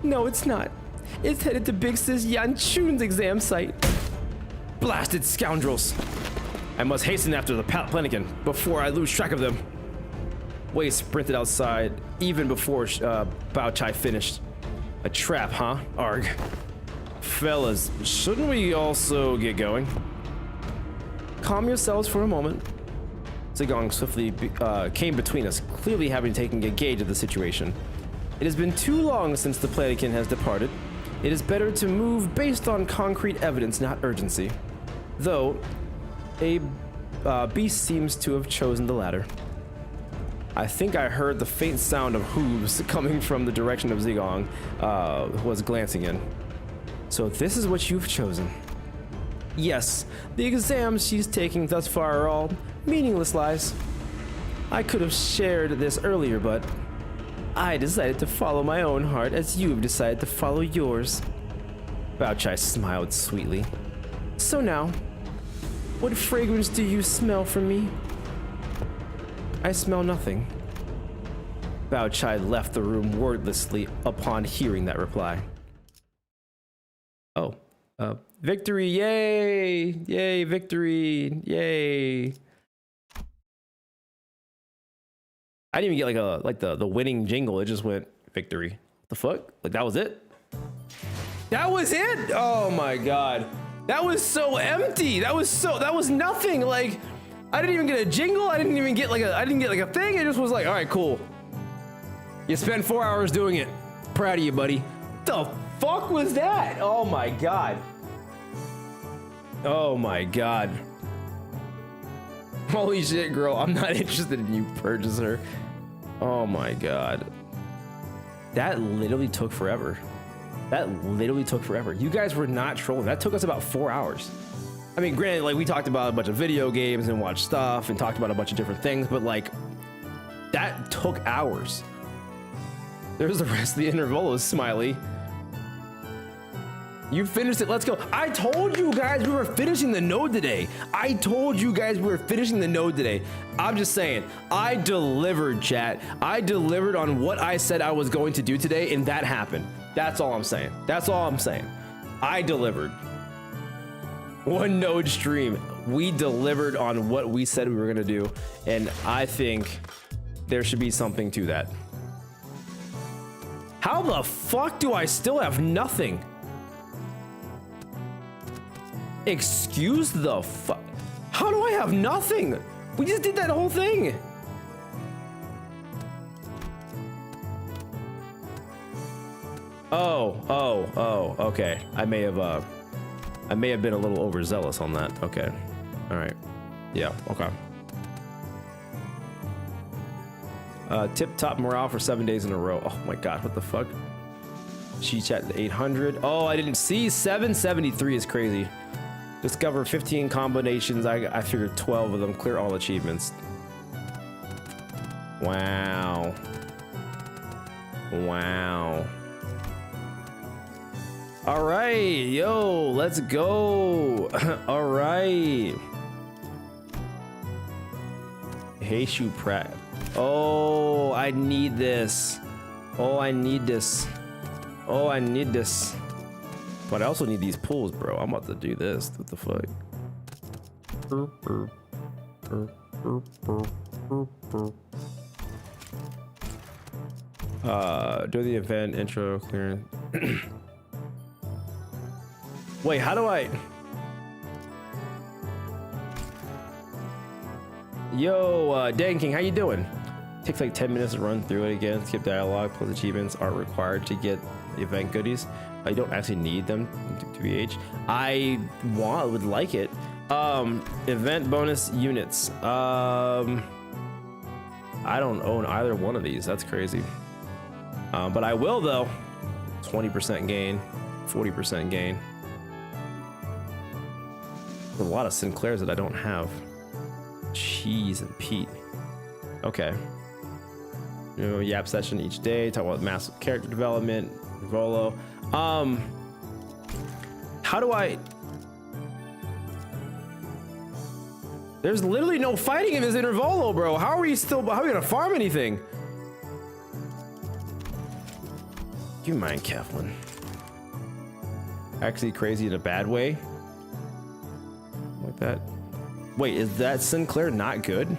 No, it's not. It's headed to Big Sis Yan Chun's exam site. Blasted scoundrels! I must hasten after the Planikin before I lose track of them. Wei sprinted outside even before Bao Chai finished. A trap, huh? Arg. Fellas, shouldn't we also get going? Calm yourselves for a moment. Zigong swiftly came between us, clearly having taken a gauge of the situation. It has been too long since the Planikin has departed. It is better to move based on concrete evidence, not urgency. Though, a beast seems to have chosen the latter. I think I heard the faint sound of hooves coming from the direction of Zigong, who was glancing in. So this is what you've chosen. Yes, the exams she's taking thus far are all meaningless lies. I could have shared this earlier, but I decided to follow my own heart as you've decided to follow yours. Bao Chai smiled sweetly. So now, what fragrance do you smell from me? I smell nothing. Bao Chai left the room wordlessly upon hearing that reply. Oh, victory! Yay! Yay! Victory! Yay! I didn't even get like the winning jingle. It just went victory. The fuck? Like that was it? That was it? Oh my god. That was so empty. That was nothing. Like I didn't even get a jingle. I didn't get like a thing. It just was like, all right, cool. You spent 4 hours doing it. Proud of you, buddy. The fuck was that? Oh my god. Oh my god. Holy shit, girl. I'm not interested in you, purchaser. Oh my god. That literally took forever. That literally took forever. You guys were not trolling. That took us about 4 hours. I mean, granted, like we talked about a bunch of video games and watched stuff and talked about a bunch of different things, but like that took hours. There's the rest of the Intervallo, Smiley. You finished it. Let's go. I told you guys we were finishing the node today. I told you guys we were finishing the node today. I'm just saying, I delivered, chat. I delivered on what I said I was going to do today, and that happened. That's all I'm saying. That's all I'm saying. I delivered. One node stream. We delivered on what we said we were going to do, and I think there should be something to that. How the fuck do I still have nothing? Excuse the fuck. How do I have nothing? We just did that whole thing. Oh, okay. I may have been a little overzealous on that. Okay. All right. Yeah, okay. Tip-top morale for 7 days in a row. Oh my god, what the fuck? She chat 800. Oh, I didn't see. 773 is crazy. Discover 15 combinations. I figured 12 of them. Clear all achievements. Wow. Wow. All right, yo, let's go. All right. Hey, Shoe Pratt. Oh, I need this. Oh, I need this. Oh, I need this. But I also need these pulls, bro. I'm about to do this. What the fuck? Do the event intro clearance. Wait, how do I? Yo, Dan King, how you doing? Takes like 10 minutes to run through it again. Skip dialogue plus achievements aren't required to get the event goodies. I don't actually need them to BH. I would like it. Event bonus units. I don't own either one of these. That's crazy. But I will though. 20% gain, 40% gain. There's a lot of Sinclairs that I don't have. Cheese and Pete. Okay. You know, Yap session each day. Talk about massive character development. Volo. How do I? There's literally no fighting in this Intervallo, bro. How are we gonna farm anything? You mind, Kevlin? Actually crazy in a bad way. Like that. Wait, is that Sinclair not good?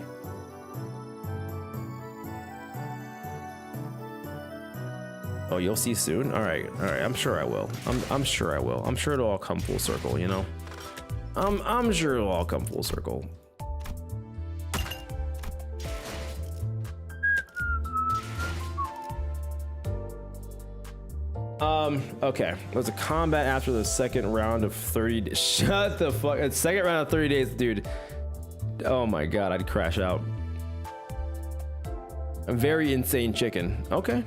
Oh, you'll see soon. All right. I'm sure I will. I'm sure I will. I'm sure it'll all come full circle. You know. I'm sure it'll all come full circle. Okay. There's a combat after the second round of 30 days. Shut the fuck. Second round of 30 days, dude. Oh my god, I'd crash out. A very insane chicken. Okay.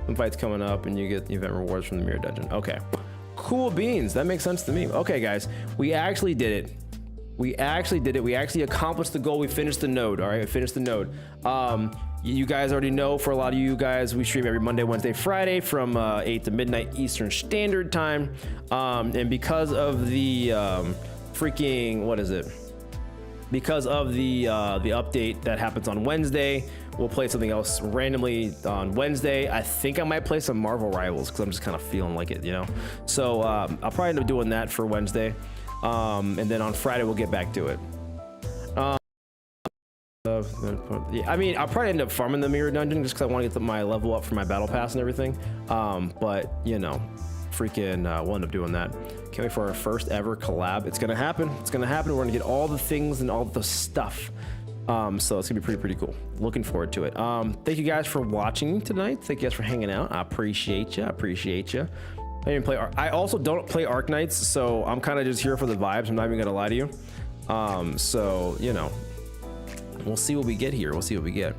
Some fights coming up and you get the event rewards from the mirror dungeon. Okay. Cool beans. That makes sense to me. Okay, guys. We actually did it. We actually accomplished the goal. We finished the node. All right. We finished the node. You guys already know, for a lot of you guys, we stream every Monday, Wednesday, Friday from 8 to midnight Eastern Standard Time. And because of the freaking, what is it? Because of the update that happens on Wednesday, we'll play something else randomly on Wednesday. I think I might play some Marvel Rivals because I'm just kind of feeling like it, you know. So I'll probably end up doing that for Wednesday, and then on Friday we'll get back to it. Yeah, I mean, I'll probably end up farming the mirror dungeon just because I want to get my level up for my battle pass and everything. But you know, freaking, we'll end up doing that. Can't wait for our first ever collab. It's gonna happen. It's gonna happen. We're gonna get all the things and all the stuff. So it's gonna be pretty cool. Looking forward to it. Thank you guys for watching tonight. Thank you guys for hanging out. I appreciate you. I appreciate you. I didn't play. I also don't play Arc Knights, so I'm kind of just here for the vibes. I'm not even gonna lie to you. So you know, we'll see what we get here. We'll see what we get.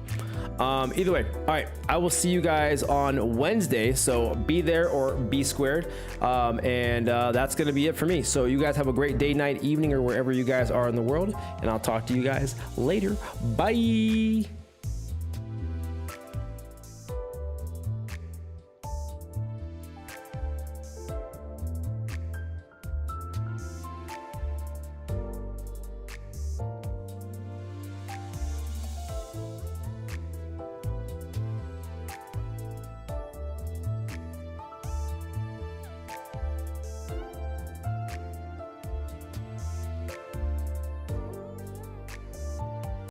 Either way, all right, I will see you guys on Wednesday, so be there or be squared. And that's gonna be it for me. So you guys have a great day, night, evening, or wherever you guys are in the world, and I'll talk to you guys later. Bye.